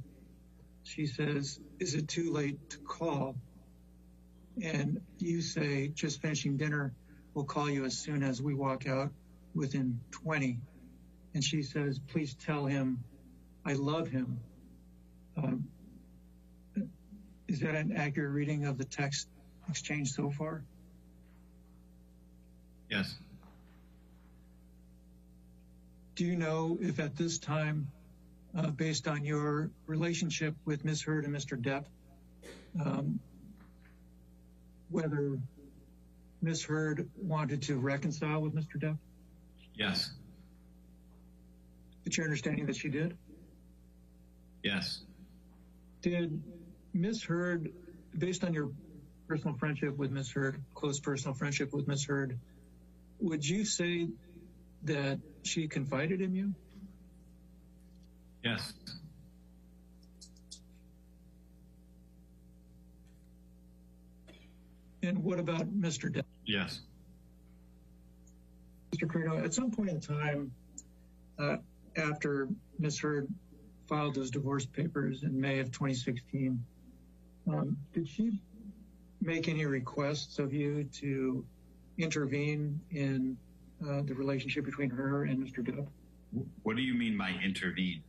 She says, "Is it too late to call?" And you say, "Just finishing dinner, we'll call you as soon as we walk out within 20. And she says, "Please tell him I love him." Is that an accurate reading of the text exchange so far? Yes. Do you know if at this time, based on your relationship with Ms. Heard and Mr. Depp, whether Ms. Heard wanted to reconcile with Mr. Depp? Yes. It's your understanding that she did? Yes. Did Ms. Heard, based on your personal friendship with Ms. Heard, close personal friendship with Ms. Heard, would you say that she confided in you? Yes. And what about Mr. Depp? Yes. Mr. Carino, at some point in time, after Ms. Heard filed those divorce papers in May of 2016, did she make any requests of you to intervene in the relationship between her and Mr. Depp? What do you mean by intervene?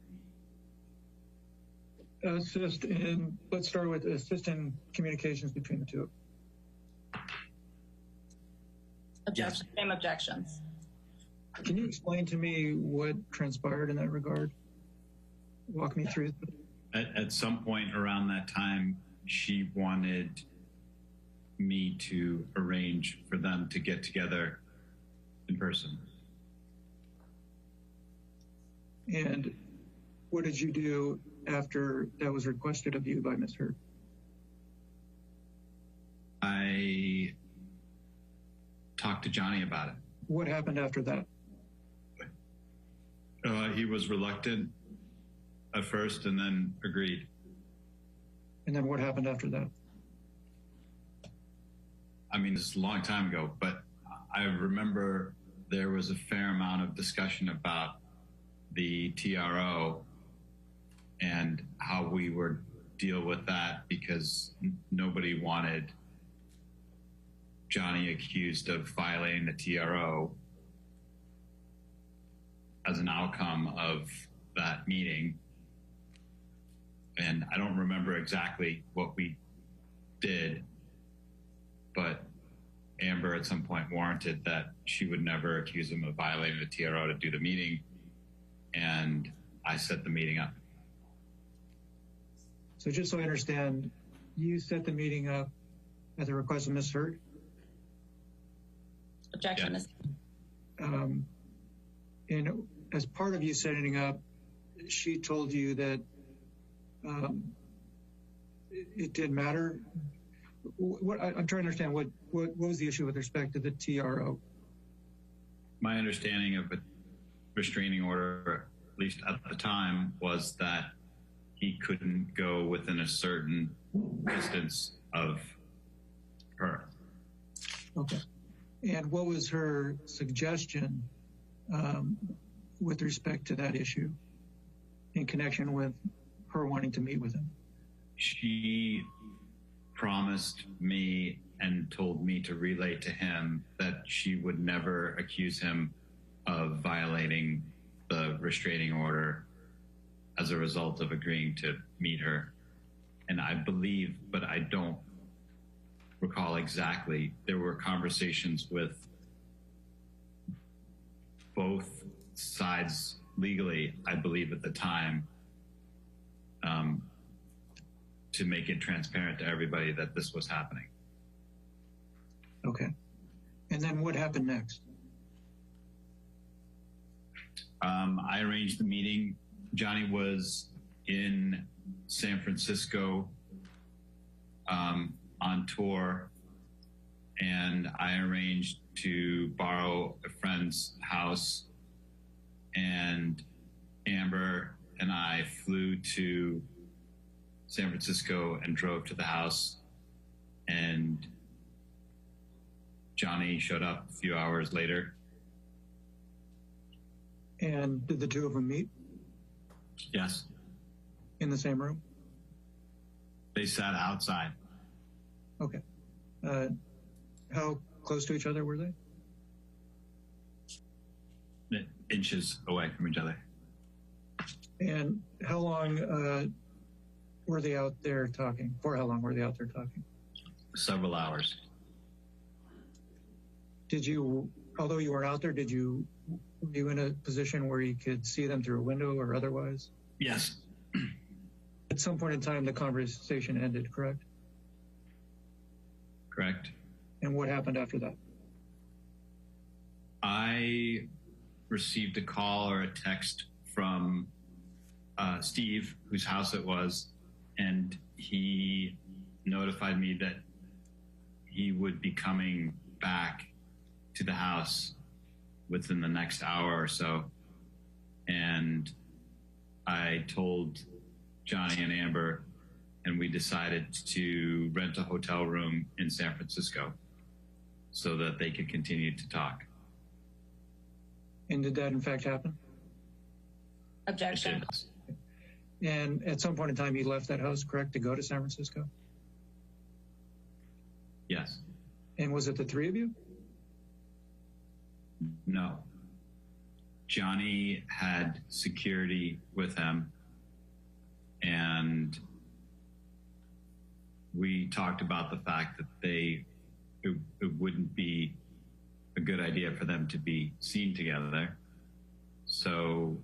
Assist in, let's start with assist in communications between the two. Objection. Same objections. Can you explain to me what transpired in that regard? Walk me through. At some point around that time, she wanted me to arrange for them to get together in person. And what did you do after that was requested of you by Ms. Heard? I talked to Johnny about it. What happened after that? He was reluctant at first and then agreed. And then what happened after that? I mean, this is a long time ago, but I remember there was a fair amount of discussion about the TRO and how we would deal with that because nobody wanted Johnny accused of violating the TRO as an outcome of that meeting. And I don't remember exactly what we did, but Amber at some point warranted that she would never accuse him of violating the TRO to do the meeting, and I set the meeting up. So just so I understand, you set the meeting up at the request of Ms. Heard? Objection. Yeah. And as part of you setting up, she told you that it didn't matter. I'm trying to understand what was the issue with respect to the TRO? My understanding of a restraining order, at least at the time, was that he couldn't go within a certain distance of her. Okay. And what was her suggestion with respect to that issue in connection with her wanting to meet with him? She promised me and told me to relay to him that she would never accuse him of violating the restraining order as a result of agreeing to meet her. And I believe, but I don't recall exactly, there were conversations with both sides legally, I believe at the time, to make it transparent to everybody that this was happening. Okay. And then what happened next? I arranged the meeting. Johnny was in San Francisco on tour, and I arranged to borrow a friend's house, and Amber and I flew to San Francisco and drove to the house, and Johnny showed up a few hours later. And did the two of them meet Yes, in the same room? they sat outside. Okay. How close to each other were they? Inches away from each other. And how long were they out there talking? For how long were they out there talking? Several hours. Did you, although you weren't out there, were you in a position where you could see them through a window or otherwise? Yes. At some point in time, the conversation ended, correct? Correct. And what happened after that? I received a call or a text from Steve, whose house it was, and he notified me that he would be coming back to the house within the next hour or so. And I told Johnny and Amber, and we decided to rent a hotel room in San Francisco so that they could continue to talk. And did that in fact happen? Objection. And at some point in time, you left that house, correct, to go to San Francisco? Yes. And was it the three of you? No. Johnny had security with him, and we talked about the fact that it wouldn't be a good idea for them to be seen together. So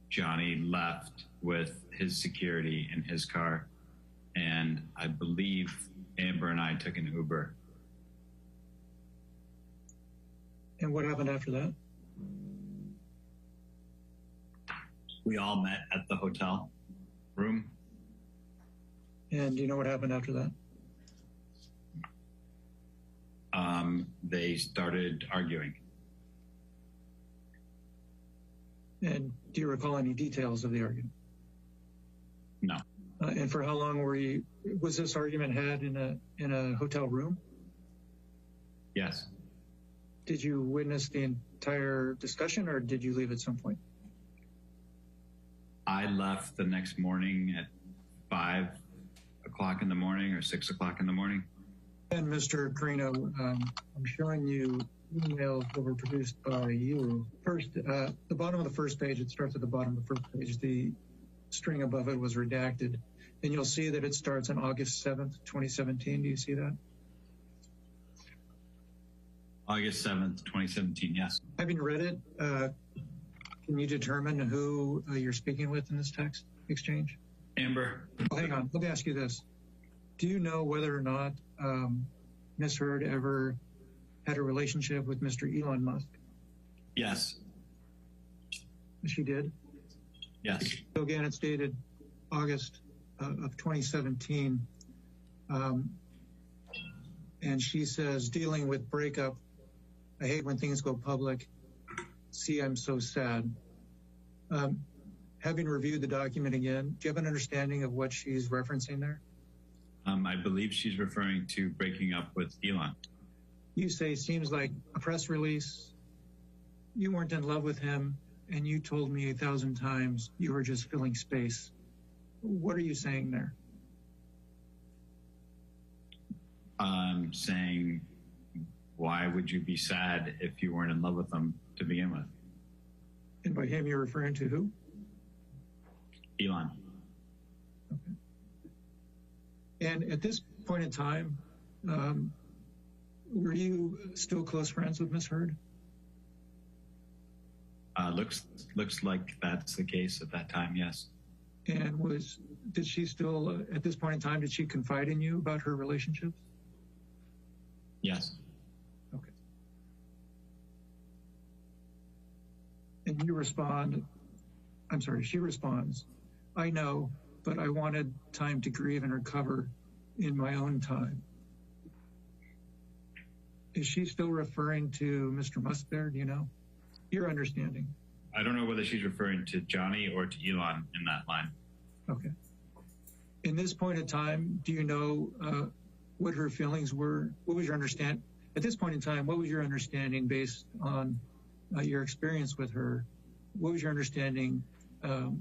Johnny left with his security in his car, and I believe Amber and I took an Uber. And what happened after that? We all met at the hotel room. And do you know what happened after that? They started arguing. And do you recall any details of the argument? No. And for how long was this argument had in a hotel room? Yes. Did you witness the entire discussion, or did you leave at some point? I left the next morning at 5 o'clock in the morning or 6 o'clock in the morning. And Mr. Carino, I'm showing you emails that were produced by you. First, the bottom of the first page, it starts at the bottom of the first page. The string above it was redacted. And you'll see that it starts on August 7th, 2017. Do you see that? August 7th, 2017, yes. Having read it, can you determine who you're speaking with in this text exchange? Amber. Oh, hang on, let me ask you this. Do you know whether or not Ms. Heard ever had a relationship with Mr. Elon Musk? Yes. She did? Yes. So again, it's dated August of 2017. And she says, dealing with breakup, I hate when things go public. See, I'm so sad. Having reviewed the document again, do you have an understanding of what she's referencing there? I believe she's referring to breaking up with Elon. You say, seems like a press release. You weren't in love with him, and you told me 1,000 times you were just filling space. What are you saying there? I'm saying, why would you be sad if you weren't in love with him to begin with? And by him, you're referring to who? Elon. Okay. And at this point in time, were you still close friends with Ms. Heard? Looks like that's the case at that time, yes. And did she still, at this point in time, did she confide in you about her relationships? Yes. Okay. And you respond, I'm sorry, she responds, I know, but I wanted time to grieve and recover in my own time. Is she still referring to Mr. Musk there? Do you know? Your understanding. I don't know whether she's referring to Johnny or to Elon in that line. Okay. In this point in time, do you know what her feelings were? What was your understanding? At this point in time, what was your understanding based on your experience with her? What was your understanding of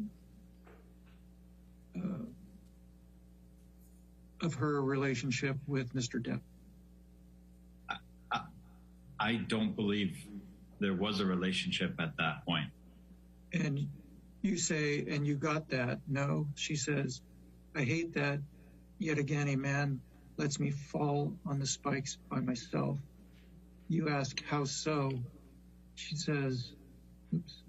her relationship with Mr. Depp? I don't believe there was a relationship at that point. And you say, and you got that. No, she says, I hate that. Yet again, a man lets me fall on the spikes by myself. You ask, how so? She says, oops.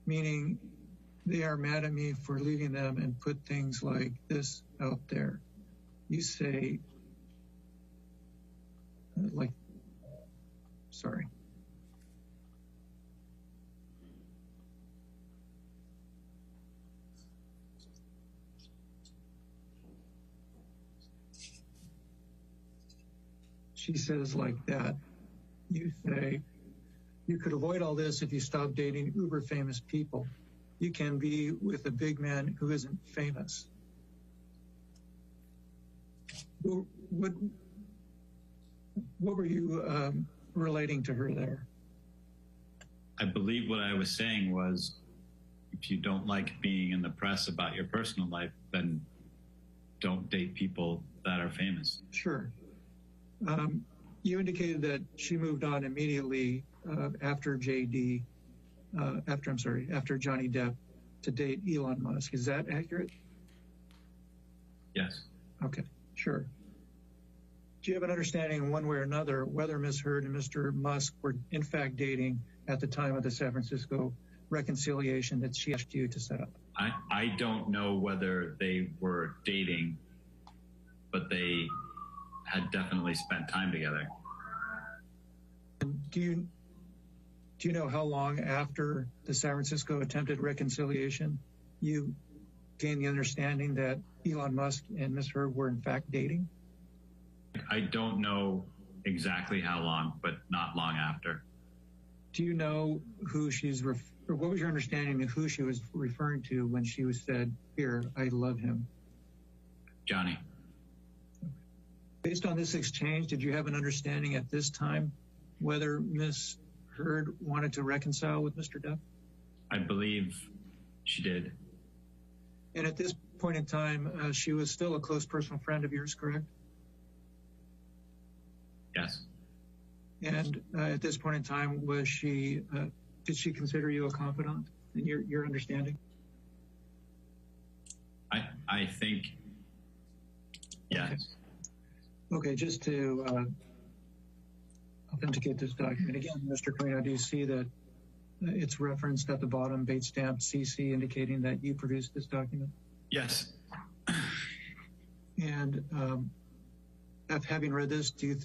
Meaning they are mad at me for leaving them and put things like this out there. You say, sorry. She says like that. You say, you could avoid all this if you stop dating uber famous people. You can be with a big man who isn't famous. What were you relating to her there? I believe what I was saying was, if you don't like being in the press about your personal life, then don't date people that are famous. Sure. You indicated that she moved on immediately after Johnny Depp to date Elon Musk. Is that accurate? Yes. Okay, sure. Do you have an understanding one way or another whether Ms. Heard and Mr. Musk were in fact dating at the time of the San Francisco reconciliation that she asked you to set up? I don't know whether they were dating, but they had definitely spent time together. Do you know how long after the San Francisco attempted reconciliation you gained the understanding that Elon Musk and Ms. Heard were in fact dating? I don't know exactly how long, but not long after. Do you know who or what was your understanding of who she was referring to when she was said, here, I love him? Johnny. Based on this exchange, did you have an understanding at this time whether Ms. Heard wanted to reconcile with Mr. Depp? I believe she did. And at this point in time, she was still a close personal friend of yours, correct? Yes. And at this point in time, did she consider you a confidant in your understanding? I think, yes. Okay, just to authenticate this document again, Mr. Carino, do you see that it's referenced at the bottom, bait stamp CC, indicating that you produced this document? Yes. And having read this, do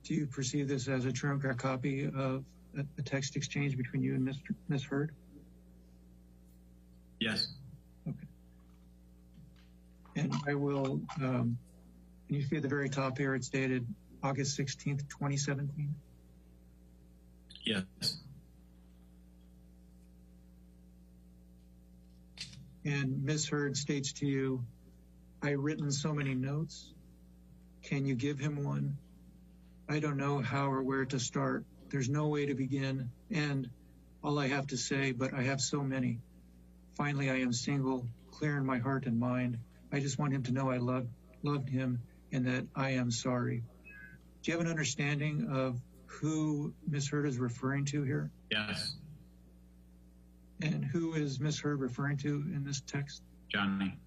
you perceive this as a true copy of a text exchange between you and Ms. Heard? Yes. Okay. And I will, you see at the very top here, it's dated August 16th, 2017? Yes. And Ms. Heard states to you, I've written so many notes. Can you give him one? I don't know how or where to start. There's no way to begin. And all I have to say, but I have so many. Finally, I am single, clear in my heart and mind. I just want him to know I loved him and that I am sorry. Do you have an understanding of who Ms. Heard is referring to here? Yes. And who is Ms. Heard referring to in this text? Johnny.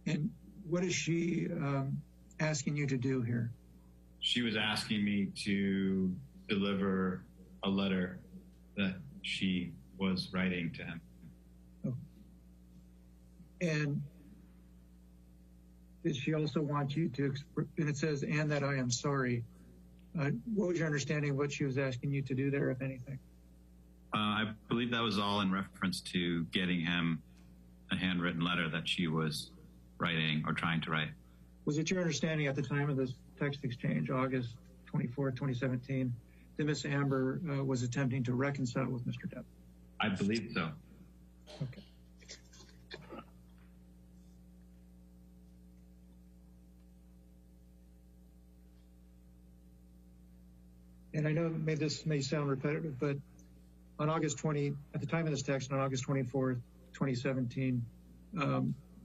And what is she asking you to do here? She was asking me to deliver a letter that she was writing to him. And did she also want you to, and it says, and that I am sorry. What was your understanding of what she was asking you to do there, if anything? I believe that was all in reference to getting him a handwritten letter that she was writing or trying to write. Was it your understanding at the time of this text exchange, August 24, 2017, that Miss Amber was attempting to reconcile with Mr. Depp? I believe so. Okay. And I know this may sound repetitive, but on August 20, at the time of this text, on August 24th, 2017,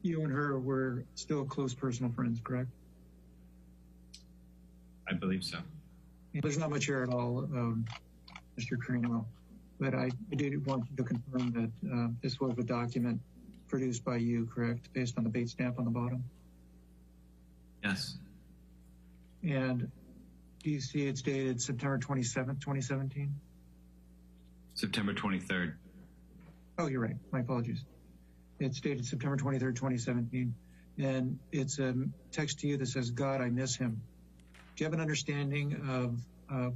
you and her were still close personal friends, correct? I believe so. There's not much here at all, Mr. Carino, but I did want you to confirm that this was a document produced by you, correct, based on the bait stamp on the bottom? Yes. And do you see it's dated September 27th, 2017? September 23rd. Oh, you're right. My apologies. It's dated September 23rd, 2017. And it's a text to you that says, God, I miss him. Do you have an understanding of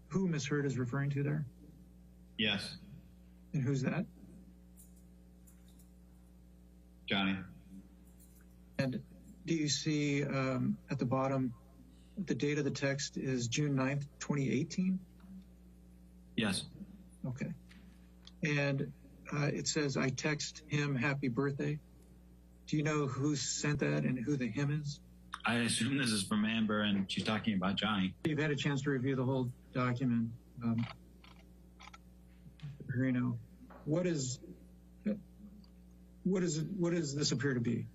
who Miss Heard is referring to there? Yes. And who's that? Johnny. And do you see at the bottom, the date of the text is June 9th, 2018? Yes. Okay. And it says, I text him happy birthday. Do you know who sent that and who the him is? I assume this is from Amber and she's talking about Johnny. You've had a chance to review the whole document. Carino, what does this appear to be?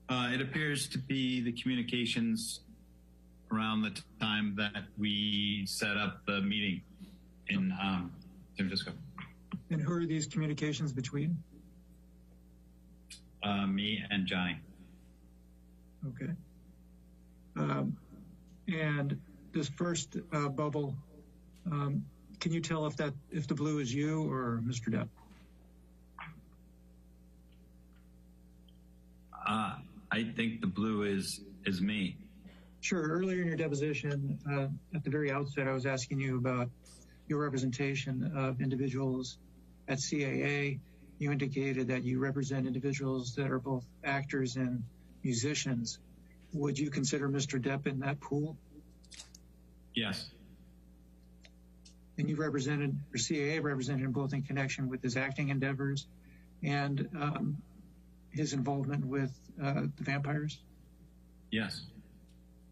It appears to be the communications around the time that we set up the meeting in San Francisco. And who are these communications between? Me and Johnny. Okay. And this first bubble, can you tell if the blue is you or Mr. Depp? I think the blue is me. Sure. Earlier in your deposition, at the very outset, I was asking you about your representation of individuals at CAA. You indicated that you represent individuals that are both actors and musicians. Would you consider Mr. Depp in that pool? Yes. And you represented, or CAA represented him both in connection with his acting endeavors and his involvement with the vampires? Yes.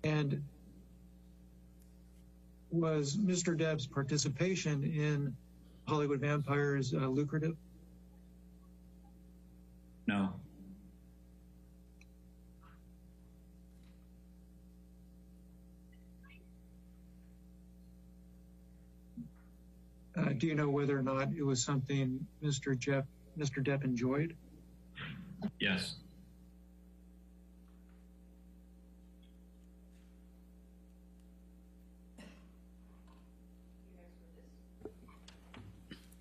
And was Mr. Depp's participation in Hollywood Vampires lucrative? No. Do you know whether or not it was something Mr. Depp enjoyed? Yes.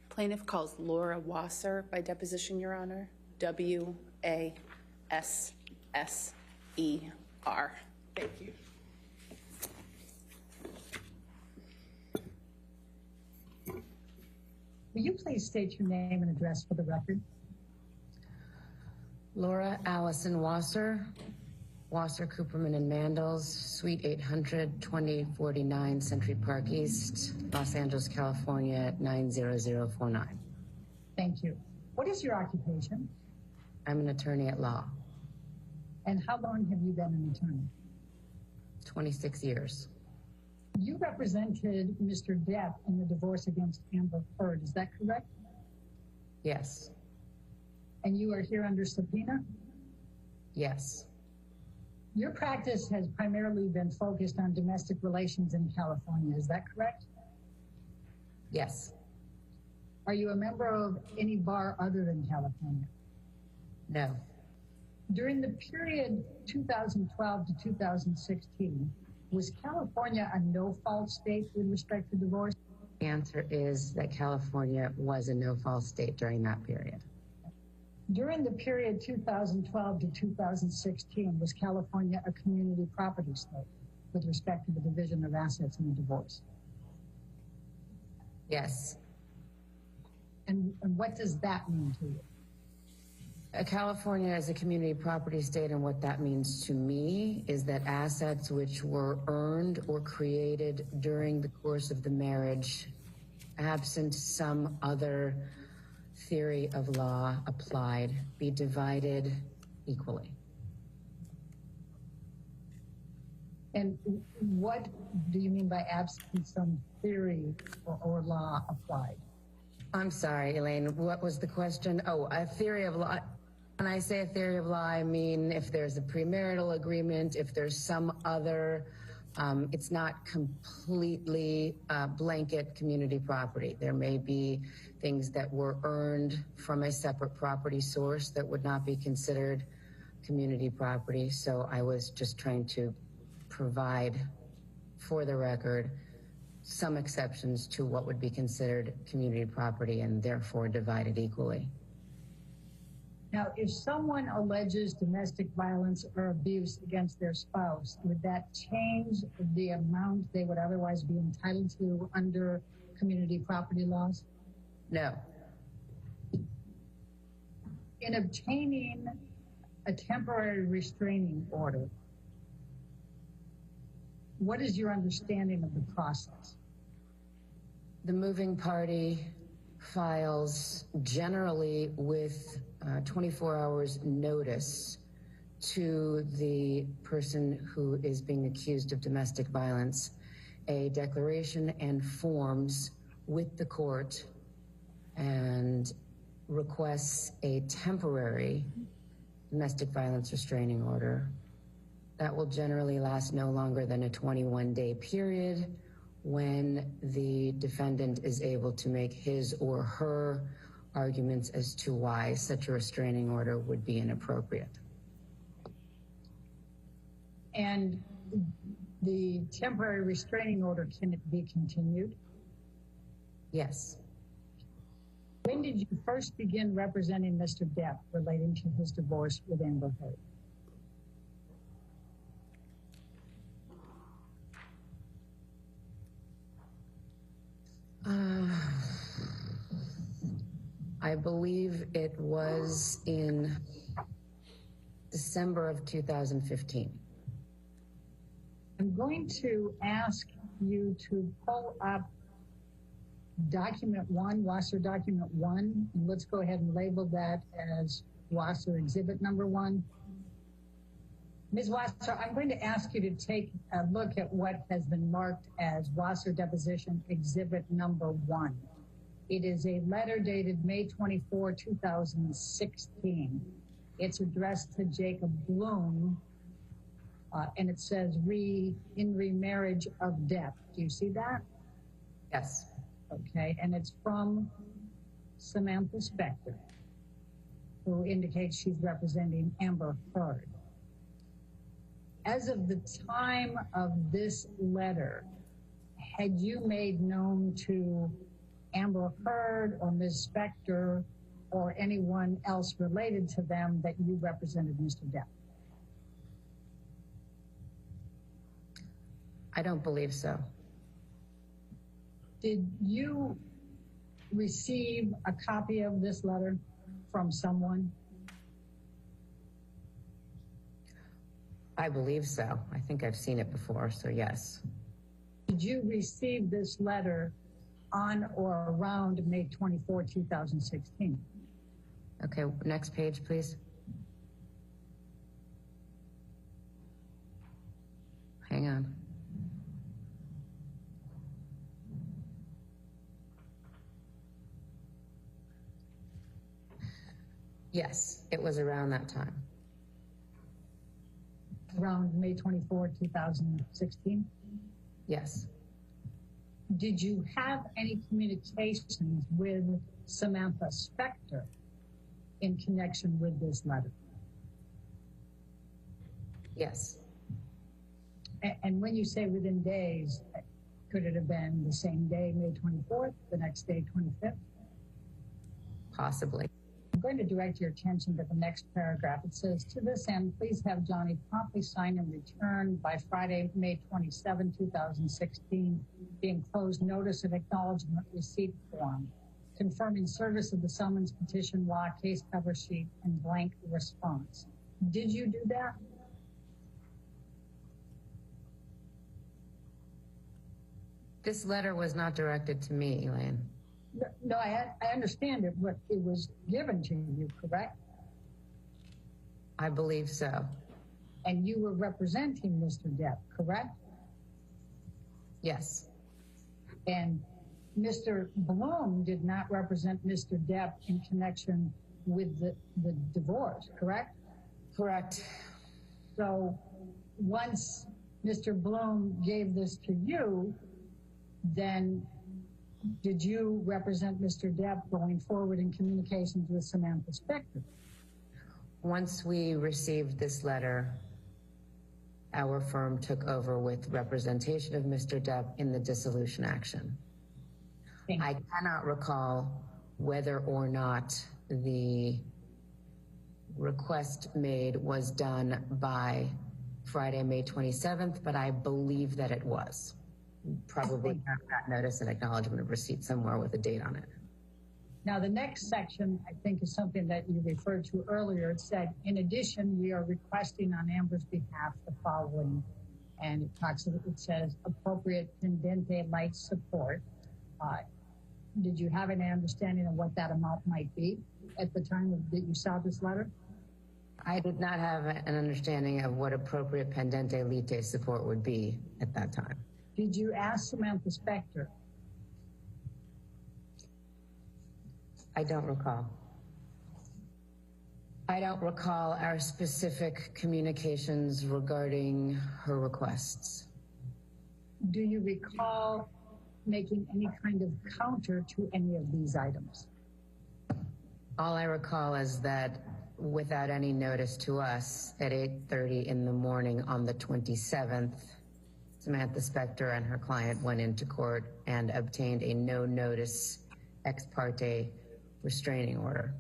Plaintiff calls Laura Wasser by deposition, Your Honor. W-A-S-S-E-R. Thank you. Will you please state your name and address for the record? Laura Allison Wasser, Wasser, Cooperman and Mandels, Suite 800, 2049 Century Park East, Los Angeles, California, 90049. Thank you. What is your occupation? I'm an attorney at law. And how long have you been an attorney? 26 years. You represented Mr. Depp in the divorce against Amber Heard, is that correct? Yes. And you are here under subpoena? Yes. Your practice has primarily been focused on domestic relations in California, is that correct? Yes. Are you a member of any bar other than California? No. During the period 2012 to 2016, was California a no-fault state with respect to divorce? The answer is that California was a no-fault state during that period. During the period 2012 to 2016, was California a community property state with respect to the division of assets in a divorce? Yes. And what does that mean to you? California is a community property state, and what that means to me is that assets which were earned or created during the course of the marriage, absent some other theory of law applied, be divided equally. And what do you mean by absent some theory or law applied? I'm sorry, Elaine, what was the question? Oh, a theory of law. When I say a theory of law, I mean if there's a premarital agreement, if there's some other, it's not completely blanket community property. There may be things that were earned from a separate property source that would not be considered community property. So I was just trying to provide, for the record, some exceptions to what would be considered community property and therefore divided equally. Now, if someone alleges domestic violence or abuse against their spouse, would that change the amount they would otherwise be entitled to under community property laws? No. In obtaining a temporary restraining order, what is your understanding of the process? The moving party files generally with 24 hours notice to the person who is being accused of domestic violence, a declaration and forms with the court, and requests a temporary domestic violence restraining order. That will generally last no longer than a 21-day period when the defendant is able to make his or her arguments as to why such a restraining order would be inappropriate. And the temporary restraining order, can it be continued? Yes. When did you first begin representing Mr. Depp relating to his divorce with Amber Heard? I believe it was in December of 2015. I'm going to ask you to pull up document 1, Wasser document 1, and let's go ahead and label that as Wasser exhibit number 1. Ms. Wasser, I'm going to ask you to take a look at what has been marked as Wasser deposition exhibit number 1. It is a letter dated May 24, 2016. It's addressed to Jacob Bloom, and it says in remarriage of Depp. Do you see that? Yes. Okay, and it's from Samantha Spector, who indicates she's representing Amber Heard. As of the time of this letter, had you made known to Amber Heard or Ms. Spector or anyone else related to them that you represented Mr. Depp? I don't believe so. Did you receive a copy of this letter from someone? I believe so. I think I've seen it before, so yes. Did you receive this letter on or around May 24, 2016? Okay, next page, please. Hang on. Yes, it was around that time. Around May 24, 2016? Yes. Did you have any communications with Samantha Spector in connection with this letter? Yes. And when you say within days, could it have been the same day, May 24th, the next day, 25th? Possibly. I'm going to direct your attention to the next paragraph. It says, to this end, please have Johnny promptly sign and return by Friday, May 27, 2016, the enclosed notice of acknowledgement receipt form, confirming service of the summons, petition, law, case cover sheet, and blank response. Did you do that? This letter was not directed to me, Elaine. No, I understand it, but it was given to you, correct? I believe so. And you were representing Mr. Depp, correct? Yes. And Mr. Bloom did not represent Mr. Depp in connection with the divorce, correct? Correct. So once Mr. Bloom gave this to you, then did you represent Mr. Depp going forward in communications with Samantha Spector? Once we received this letter, our firm took over with representation of Mr. Depp in the dissolution action. I cannot recall whether or not the request made was done by Friday, May 27th, but I believe that it was. Probably have that notice and acknowledgement of receipt somewhere with a date on it. Now, the next section, I think, is something that you referred to earlier. It said, in addition, we are requesting on Amber's behalf the following, and it says appropriate pendente light support. Did you have an understanding of what that amount might be at the time that you saw this letter? I did not have an understanding of what appropriate pendente lite support would be at that time. Did you ask Samantha Spector? I don't recall. I don't recall our specific communications regarding her requests. Do you recall making any kind of counter to any of these items? All I recall is that without any notice to us, at 8:30 in the morning on the 27th, Samantha Spector and her client went into court and obtained a no-notice ex parte restraining order.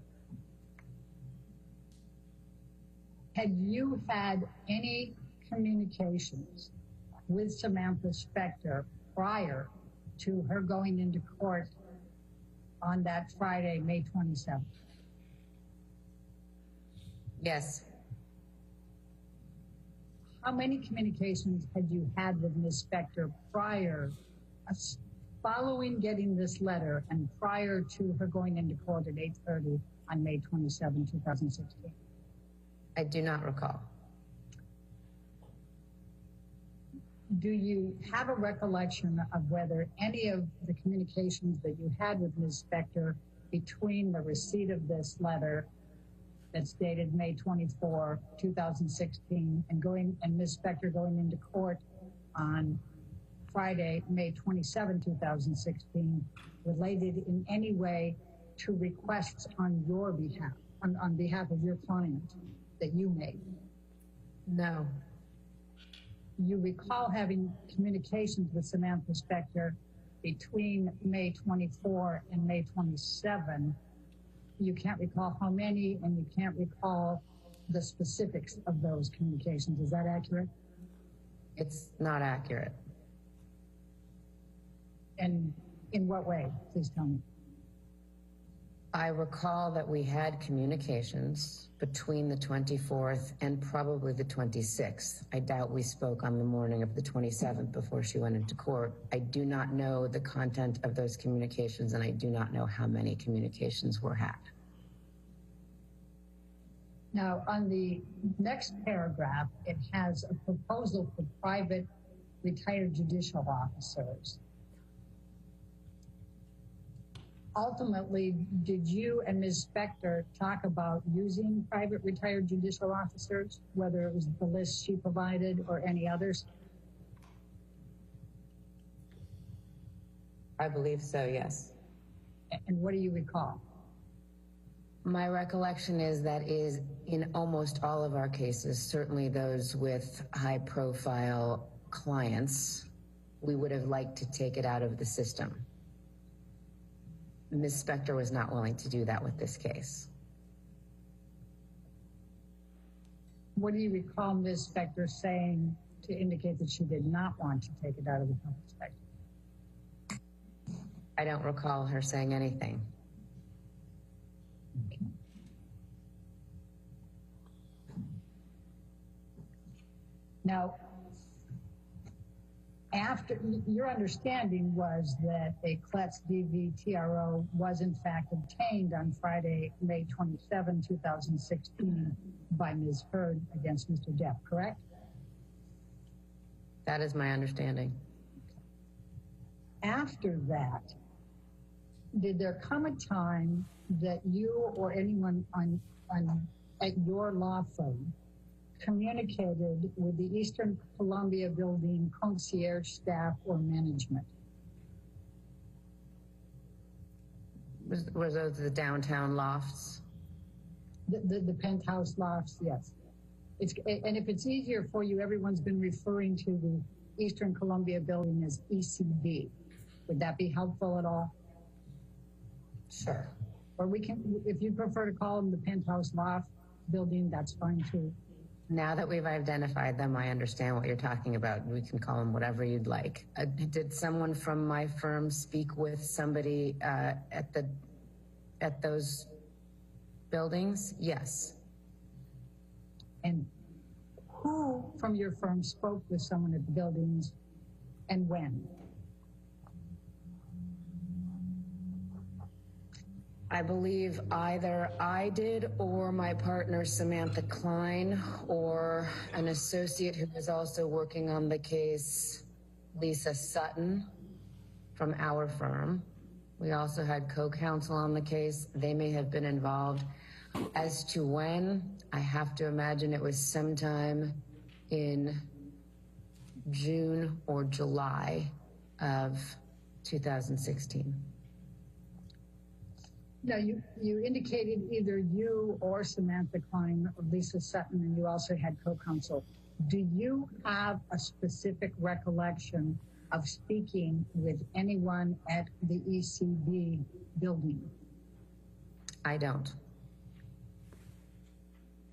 Had you had any communications with Samantha Spector prior to her going into court on that Friday, May 27th? Yes. How many communications had you had with Ms. Spector prior, following getting this letter and prior to her going into court at 8:30 on May 27, 2016? I do not recall. Do you have a recollection of whether any of the communications that you had with Ms. Spector between the receipt of this letter that's dated May 24, 2016, and Ms. Spector going into court on Friday, May 27, 2016, related in any way to requests on your behalf, on behalf of your client that you made? No. You recall having communications with Samantha Spector between May 24 and May 27. You can't recall how many, and you can't recall the specifics of those communications. Is that accurate? It's not accurate. And in what way? Please tell me. I recall that we had communications between the 24th and probably the 26th. I doubt we spoke on the morning of the 27th before she went into court. I do not know the content of those communications, and I do not know how many communications were had. Now, on the next paragraph, it has a proposal for private retired judicial officers. Ultimately, did you and Ms. Spector talk about using private retired judicial officers, whether it was the list she provided or any others? I believe so, yes. And what do you recall? My recollection is that is in almost all of our cases, certainly those with high-profile clients, we would have liked to take it out of the system. Ms. Spector was not willing to do that with this case. What do you recall Ms. Spector saying to indicate that she did not want to take it out of the public spectrum? I don't recall her saying anything. Now, after your understanding was that a CLETS DVTRO was in fact obtained on Friday, May 27, 2016 by Ms. Heard against Mr. Depp, correct? That is my understanding. After that, did there come a time that you or anyone at your law firm communicated with the Eastern Columbia Building concierge staff or management? Were those the downtown lofts? The penthouse lofts, yes. And if it's easier for you, everyone's been referring to the Eastern Columbia Building as ECB. Would that be helpful at all? Sure. Or we can, if you prefer to call them the penthouse loft building, that's fine too. Now that we've identified them, I understand what you're talking about. We can call them whatever you'd like. Did someone from my firm speak with somebody at those buildings? Yes. And who from your firm spoke with someone at the buildings and when? I believe either I did or my partner Samantha Klein or an associate who was also working on the case, Lisa Sutton from our firm. We also had co-counsel on the case. They may have been involved. As to when, I have to imagine it was sometime in June or July of 2016. No, you indicated either you or Samantha Klein or Lisa Sutton, and you also had co-counsel. Do you have a specific recollection of speaking with anyone at the ECB building? I don't.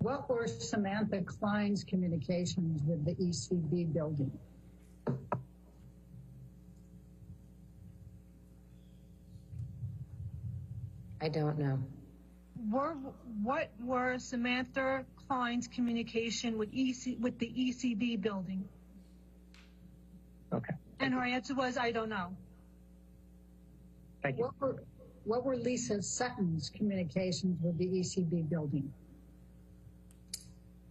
What were Samantha Klein's communications with the ECB building? I don't know. What were Samantha Klein's communication with the ECB building? Okay. And her answer was, I don't know. Thank you. What were Lisa Sutton's communications with the ECB building?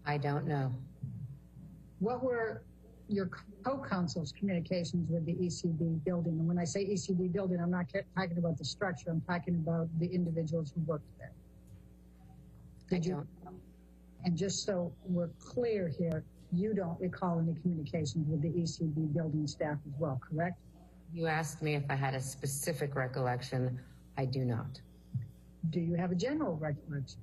I don't know. What were your co-counsel's communications with the ECB building? And when I say ECB building, I'm not talking about the structure. I'm talking about the individuals who worked there. Did you? And just so we're clear here, you don't recall any communications with the ECB building staff as well, correct? You asked me if I had a specific recollection. I do not. Do you have a general recollection?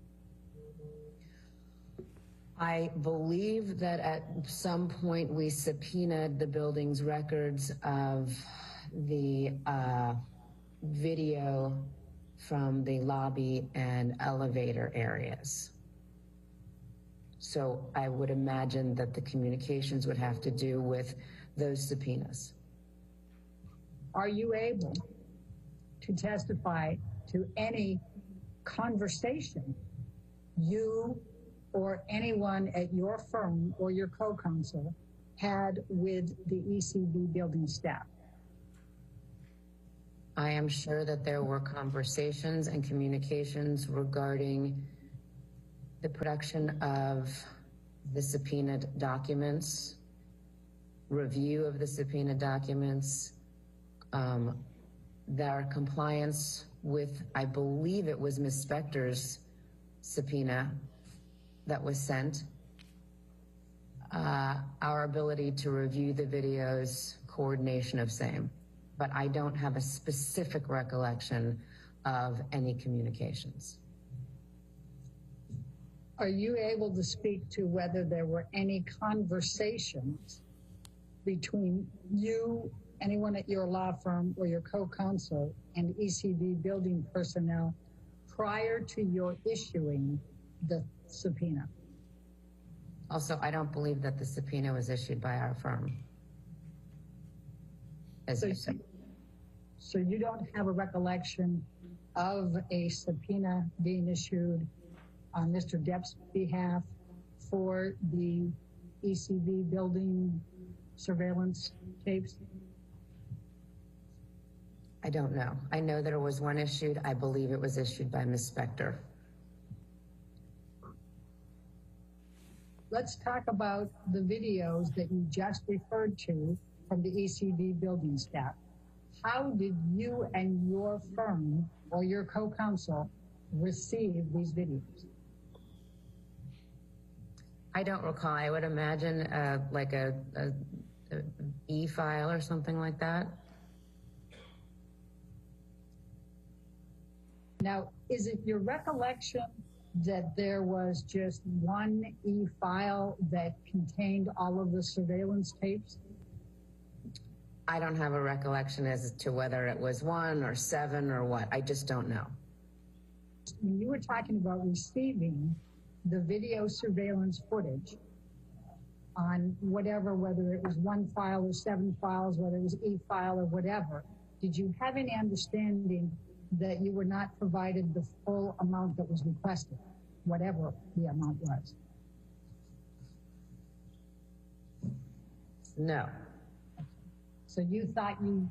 I believe that at some point we subpoenaed the building's records of the video from the lobby and elevator areas. So I would imagine that the communications would have to do with those subpoenas. Are you able to testify to any conversation you or anyone at your firm or your co-counsel had with the ECB building staff? I am sure that there were conversations and communications regarding the production of the subpoenaed documents, review of the subpoenaed documents, their compliance with, I believe it was Ms. Spector's subpoena that was sent, our ability to review the videos, coordination of same. But I don't have a specific recollection of any communications. Are you able to speak to whether there were any conversations between you, anyone at your law firm, or your co-counsel and ECB building personnel prior to your issuing the subpoena? Also, I don't believe that the subpoena was issued by our firm. As you said. So you don't have a recollection of a subpoena being issued on Mr. Depp's behalf for the ECB building surveillance tapes? I don't know. I know that there was one issued. I believe it was issued by Ms. Spector. Let's talk about the videos that you just referred to from the ECB building staff. How did you and your firm or your co-counsel receive these videos? I don't recall. I would imagine like a e-file or something like that. Now, is it your recollection that there was just one e-file that contained all of the surveillance tapes? I don't have a recollection as to whether it was 1 or 7 or what. I just don't know. When you were talking about receiving the video surveillance footage on whatever, whether it was 1 file or 7 files, whether it was e-file or whatever, did you have any understanding that you were not provided the full amount that was requested, whatever the amount was? No. So you thought you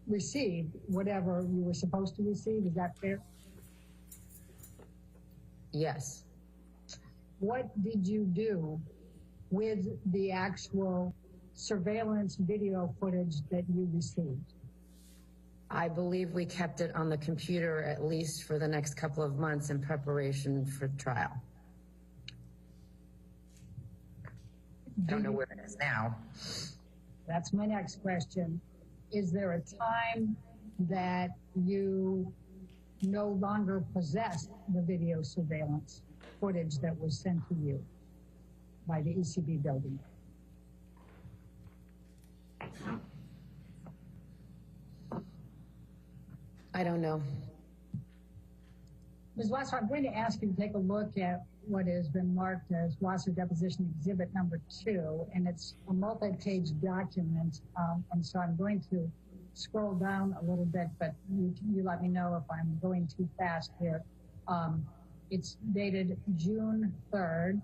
received whatever you were supposed to receive, is that fair? Yes. What did you do with the actual surveillance video footage that you received? I believe we kept it on the computer at least for the next couple of months in preparation for trial. I don't know where it is now. That's my next question. Is there a time that you no longer possessed the video surveillance footage that was sent to you by the ECB building? I don't know. Ms. Wasser, I'm going to ask you to take a look at what has been marked as Wasser Deposition Exhibit number 2, and it's a multi-page document, and so I'm going to scroll down a little bit, but you let me know if I'm going too fast here. It's dated June 3rd,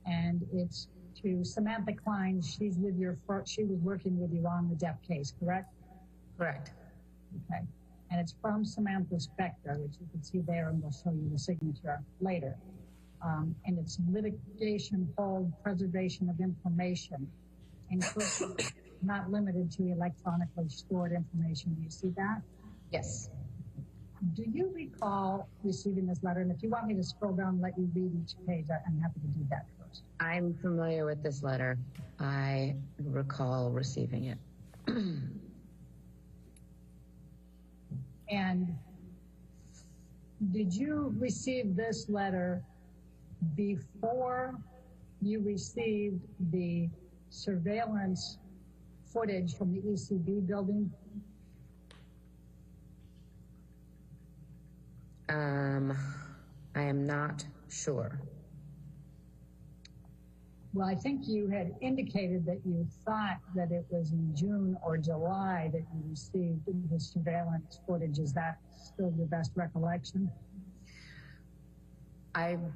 and it's to Samantha Klein. She was working with you on the Depp case, correct? Correct. Okay. And it's from Samantha Spector, which you can see there, and we'll show you the signature later. And it's litigation hold preservation of information, including not limited to electronically stored information. Do you see that? Yes. Do you recall receiving this letter? And if you want me to scroll down and let you read each page, I'm happy to do that first. I'm familiar with this letter. I recall receiving it. And did you receive this letter before you received the surveillance footage from the ECB building? I am not sure. Well, I think you had indicated that you thought that it was in June or July that you received the surveillance footage. Is that still your best recollection? I'm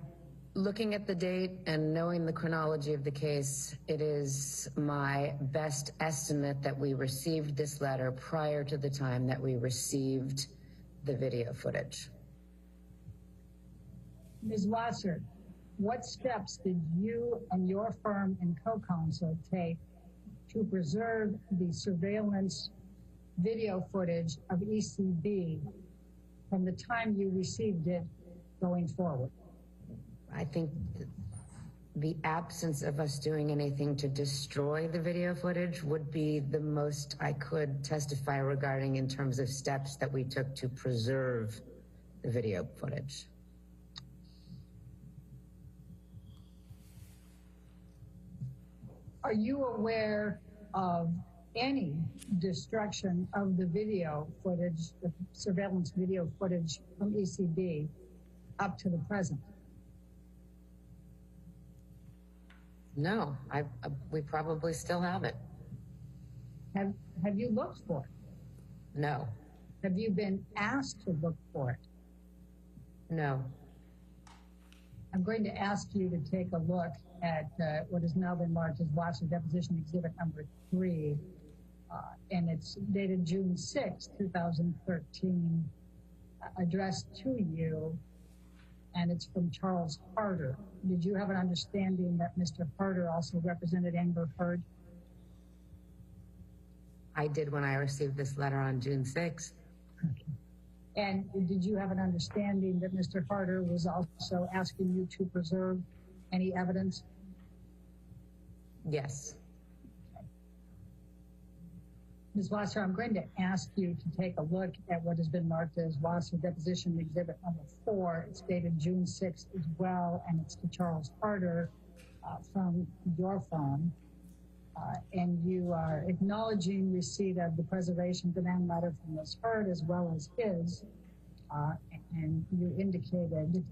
looking at the date and knowing the chronology of the case, it is my best estimate that we received this letter prior to the time that we received the video footage. Ms. Wasser, what steps did you and your firm and co-counsel take to preserve the surveillance video footage of ECB from the time you received it going forward? I think the absence of us doing anything to destroy the video footage would be the most I could testify regarding in terms of steps that we took to preserve the video footage. Are you aware of any destruction of the video footage, the surveillance video footage from ECB up to the present? No, we probably still have it. Have you looked for it? No. Have you been asked to look for it? No. I'm going to ask you to take a look at what has now been marked as Watson Deposition Exhibit number 3, and it's dated June 6, 2013, addressed to you, and it's from Charles Harder. Did you have an understanding that Mr. Harder also represented Amber Heard? I did when I received this letter on June 6th. Okay. And did you have an understanding that Mr. Harder was also asking you to preserve any evidence? Yes. Okay. Ms. Wasser, I'm going to ask you to take a look at what has been marked as Wasser Deposition Exhibit number 4. It's dated June 6th as well, and it's to Charles Harder from your phone. And you are acknowledging receipt of the preservation demand letter from Ms. Heard as well as his, and you indicated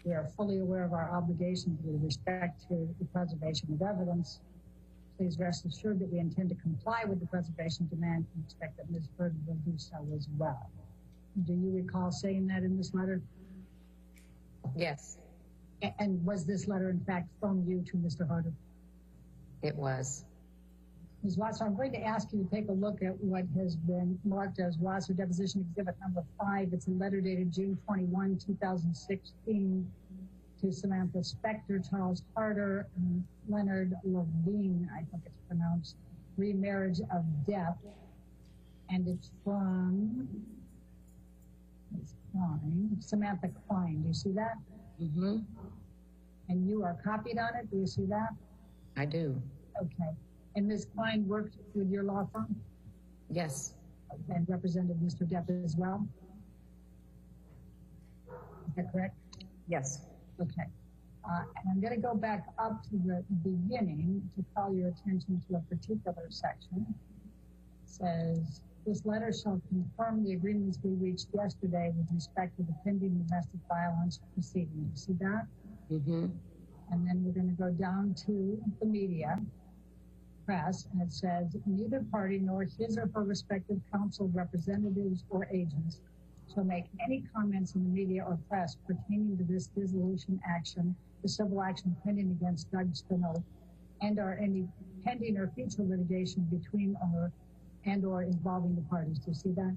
we are fully aware of our obligations with respect to the preservation of evidence. Please rest assured that we intend to comply with the preservation demand and expect that Ms. Heard will do so as well. Do you recall saying that in this letter? Yes. And was this letter in fact from you to Mr. Harder? It was. Ms. Wasser, I'm going to ask you to take a look at what has been marked as Wasser Deposition Exhibit number 5. It's a letter dated June 21, 2016 to Samantha Spector, Charles Harder, and Leonard Levine, I think it's pronounced, remarriage of Depp. And it's from Samantha Klein. Do you see that? Mm-hmm. And you are copied on it. Do you see that? I do. Okay. And Ms. Klein worked with your law firm? Yes. And represented Mr. Depp as well? Is that correct? Yes. Okay. And I'm going to go back up to the beginning to call your attention to a particular section. It says, this letter shall confirm the agreements we reached yesterday with respect to the pending domestic violence proceeding. You see that? Mm-hmm. And then we're going to go down to the media, press, and it says, neither party nor his or her respective counsel representatives or agents shall make any comments in the media or press pertaining to this dissolution action, the civil action pending against Doug Spino, and or any pending or future litigation between or involving the parties. Do you see that?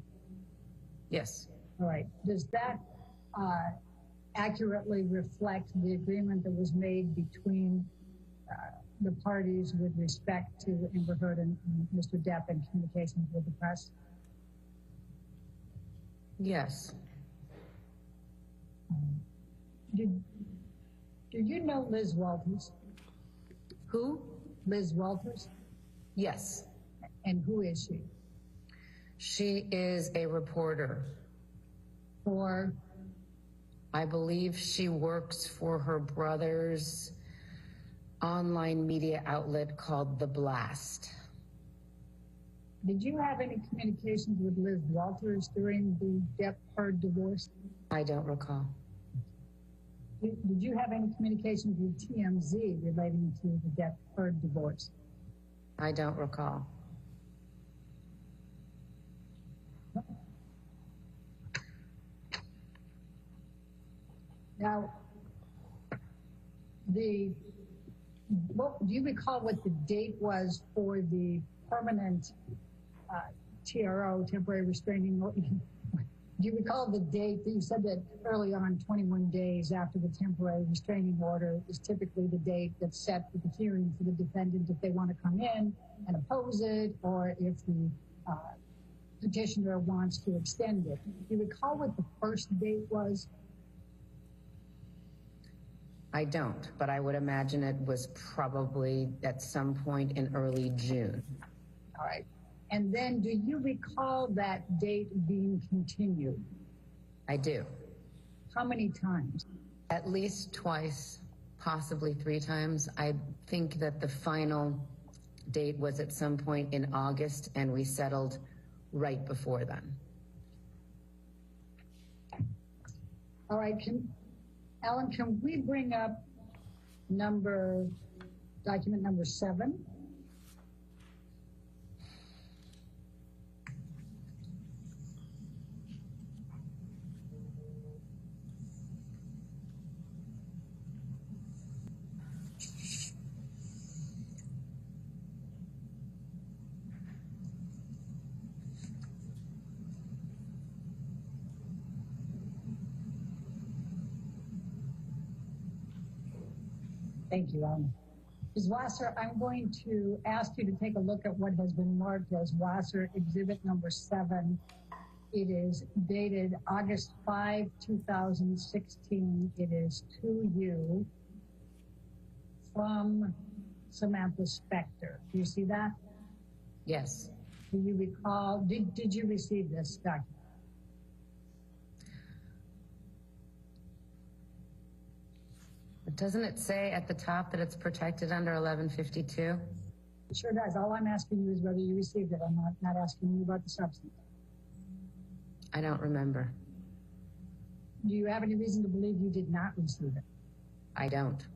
Yes. All right. Does that accurately reflect the agreement that was made between the parties with respect to Amber Heard and Mr. Depp and communications with the press? Yes. Do you know Liz Walters? Who? Liz Walters? Yes. And who is she? She is a reporter. For? I believe she works for her brother's online media outlet called The Blast. Did you have any communications with Liz Walters during the Depp-Heard divorce? I don't recall. Did you have any communications with TMZ relating to the Depp-Heard divorce? I don't recall. Now, do you recall what the date was for the permanent TRO, temporary restraining order? Do you recall the date that you said that early on, 21 days after the temporary restraining order is typically the date that's set for the hearing for the defendant if they want to come in and oppose it, or if the petitioner wants to extend it? Do you recall what the first date was? I don't, but I would imagine it was probably at some point in early June. All right. And then do you recall that date being continued? I do. How many times? At least twice. possibly 3 times. I think that the final date was at some point in August, and we settled right before then. All right, Alan, can we bring up document number 7? Thank you, Alan. Ms. Wasser, I'm going to ask you to take a look at what has been marked as Wasser Exhibit number 7. It is dated August 5, 2016. It is to you from Samantha Spector. Do you see that? Yes. Do you recall, did you receive this document? Doesn't it say at the top that it's protected under 1152? It sure does. All I'm asking you is whether you received it. I'm not asking you about the substance. I don't remember. Do you have any reason to believe you did not receive it? I don't.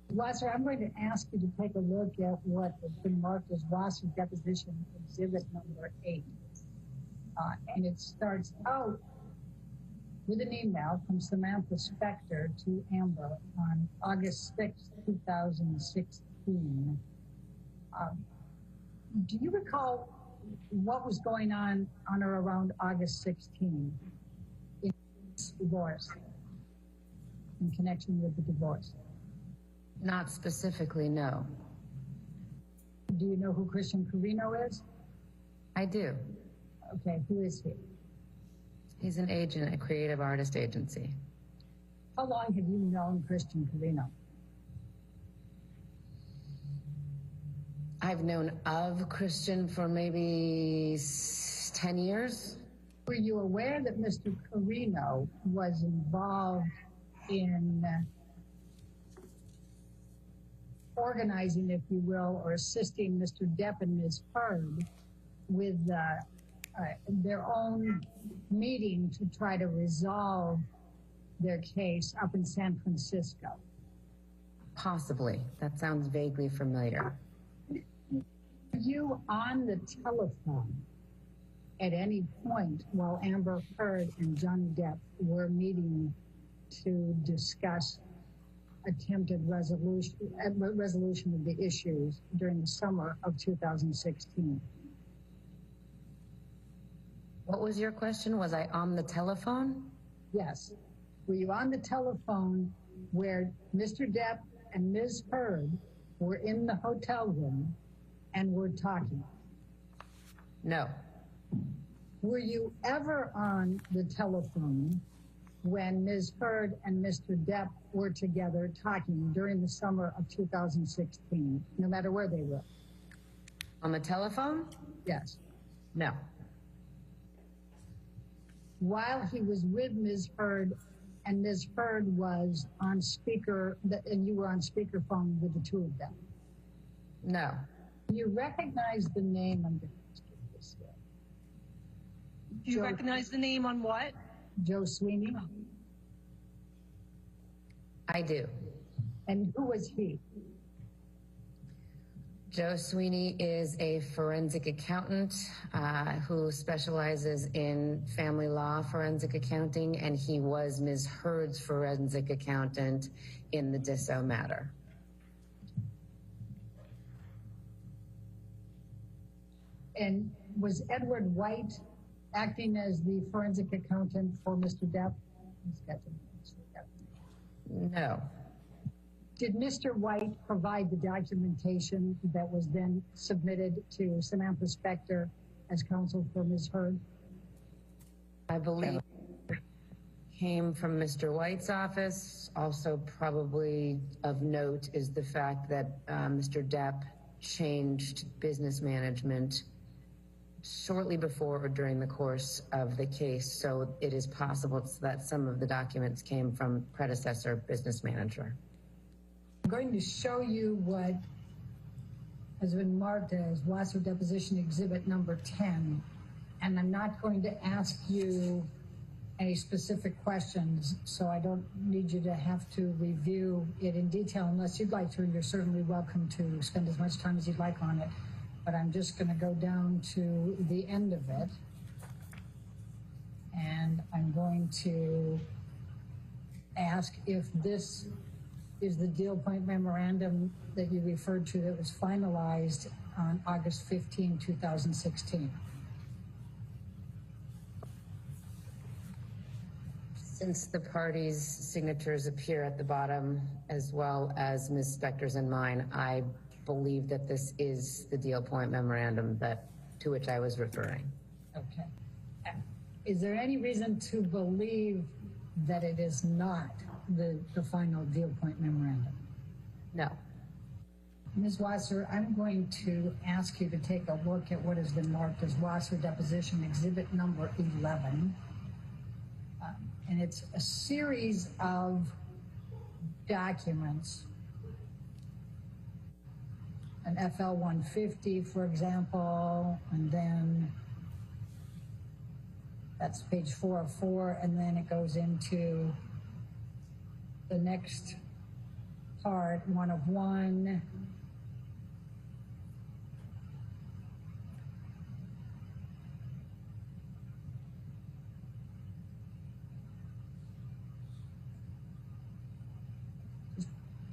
Wasser, I'm going to ask you to take a look at what has been marked as Wasser Deposition Exhibit number 8. And it starts out with an email from Samantha Spector to Amber on August 6, 2016. Do you recall what was going on or around August 16 in divorce, in connection with the divorce? Not specifically, no. Do you know who Christian Carino is? I do. Okay, who is he? He's an agent at a creative artist agency. How long have you known Christian Carino? I've known of Christian for maybe 10 years. Were you aware that Mr. Carino was involved in organizing, if you will, or assisting Mr. Depp and Ms. Heard with their own meeting to try to resolve their case up in San Francisco? Possibly. That sounds vaguely familiar. Were you on the telephone at any point while Amber Heard and Johnny Depp were meeting to discuss attempted resolution of the issues during the summer of 2016? What was your question? Was I on the telephone? Yes. Were you on the telephone where Mr. Depp and Ms. Heard were in the hotel room and were talking? No. Were you ever on the telephone when Ms. Heard and Mr. Depp were together talking during the summer of 2016, no matter where they were? On the telephone? Yes. No. While he was with Ms. Heard and Ms. Heard was on speaker, and you were on speakerphone with the two of them? No. You recognize the name, I'm going to this way. Do you recognize the name on what? Joe Sweeney? I do. And who was he? Joe Sweeney is a forensic accountant who specializes in family law forensic accounting, and he was Ms. Heard's forensic accountant in the Disso matter. And was Edward White acting as the forensic accountant for Mr. Depp? No. Did Mr. White provide the documentation that was then submitted to Samantha Spector as counsel for Ms. Heard? I believe it came from Mr. White's office. Also probably of note is the fact that Mr. Depp changed business management shortly before or during the course of the case. So it is possible that some of the documents came from predecessor business manager. going to show you what has been marked as Wasser Deposition Exhibit number 10, and I'm not going to ask you any specific questions, so I don't need you to have to review it in detail unless you'd like to, and you're certainly welcome to spend as much time as you'd like on it. But I'm just going to go down to the end of it, and I'm going to ask if this is the deal point memorandum that you referred to that was finalized on August 15, 2016. Since the parties' signatures appear at the bottom, as well as Ms. Spector's and mine, I believe that this is the deal point memorandum to which I was referring. Okay. Is there any reason to believe that it is not the final deal point memorandum? No. Ms. Wasser, I'm going to ask you to take a look at what has been marked as Wasser Deposition Exhibit number 11. And it's a series of documents, an FL-150, for example, and then that's page 404, and then it goes into the next part, 1 of 1.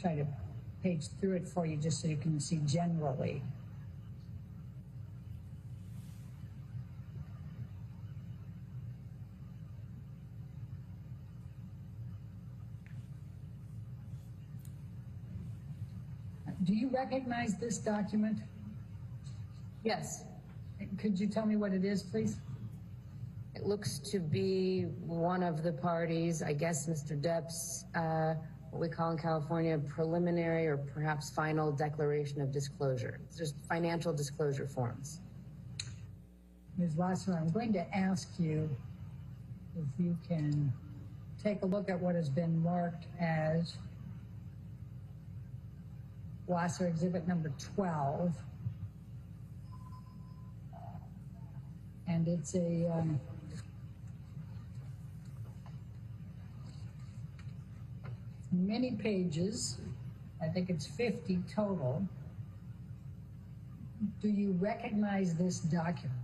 Try to page through it for you just so you can see generally. Do you recognize this document? Yes. Could you tell me what it is, please? It looks to be one of the parties, I guess Mr. Depp's, what we call in California, preliminary or perhaps final declaration of disclosure. It's just financial disclosure forms. Ms. Wasser, I'm going to ask you if you can take a look at what has been marked as Wasser Exhibit number 12. And it's a many pages. I think it's 50 total. Do you recognize this document?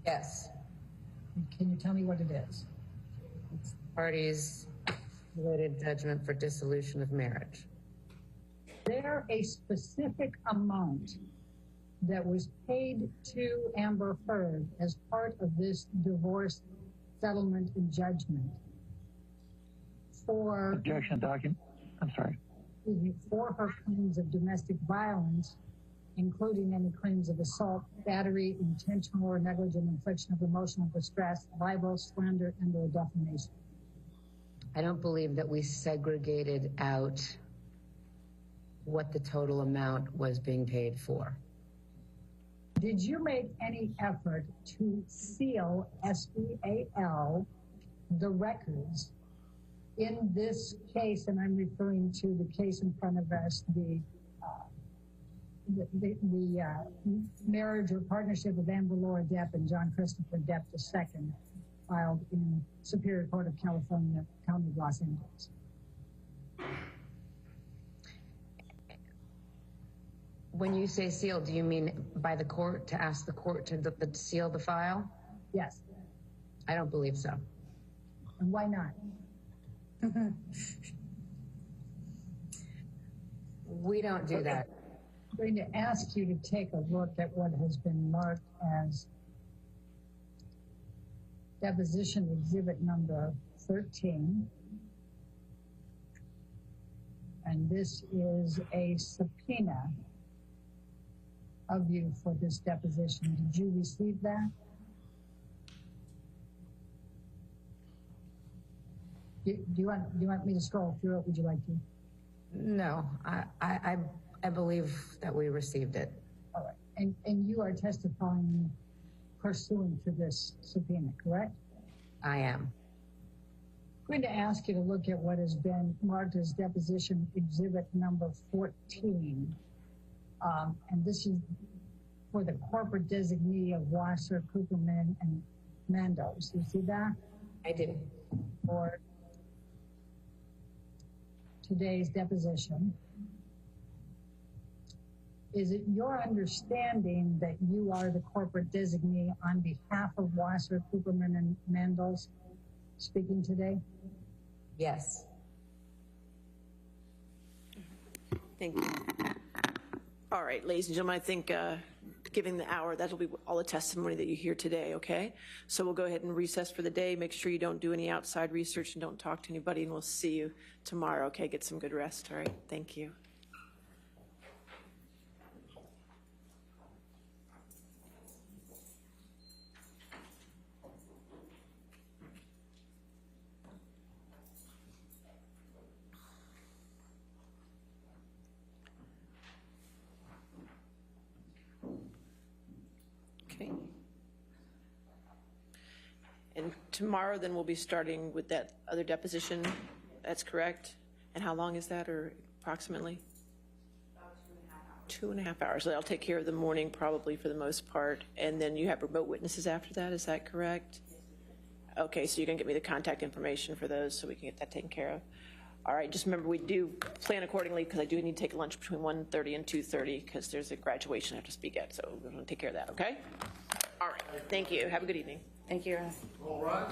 Yes. Can you tell me what it is? It's parties' related judgment for dissolution of marriage. Is there a specific amount that was paid to Amber Heard as part of this divorce settlement and judgment for Objection document. I'm sorry. For her claims of domestic violence, including any claims of assault, battery, intentional or negligent infliction of emotional distress, libel, slander, and or defamation? I don't believe that we segregated out what the total amount was being paid for. Did you make any effort to seal, S-E-A-L, the records in this case? And I'm referring to the case in front of us, the marriage or partnership of Amber Laura Depp and John Christopher Depp II, filed in Superior Court of California, County of Los Angeles. When you say seal, do you mean by the court, to ask the court to seal the file? Yes. I don't believe so. And why not? We don't do that. I'm going to ask you to take a look at what has been marked as Deposition Exhibit number 13. And this is a subpoena of you for this deposition. Did you receive that? Do you want me to scroll through it? Would you like to? No, I believe that we received it. All right. And you are testifying pursuant to this subpoena, correct? I am. going to ask you to look at what has been marked as deposition exhibit number 14. And this is for the corporate designee of Wasser, Cooperman, and Mandos. You see that? I do. For today's deposition. Is it your understanding that you are the corporate designee on behalf of Wasser, Cooperman, and Mandos speaking today? Yes. Thank you. All right, ladies and gentlemen, I think given the hour, that'll be all the testimony that you hear today, okay? So we'll go ahead and recess for the day. Make sure you don't do any outside research and don't talk to anybody, and we'll see you tomorrow, okay? Get some good rest, all right? Thank you. Okay. And tomorrow, then, we'll be starting with that other deposition. That's correct? And how long is that, or approximately? About 2.5 hours. 2.5 hours. So I'll take care of the morning, probably, for the most part. And then you have remote witnesses after that, is that correct? Okay, so you're going to get me the contact information for those so we can get that taken care of. All right, just remember, we do plan accordingly, because I do need to take lunch between 1:30 and 2:30, because there's a graduation I have to speak at, so we're going to take care of that, okay? All right, thank you. Have a good evening. Thank you. All right.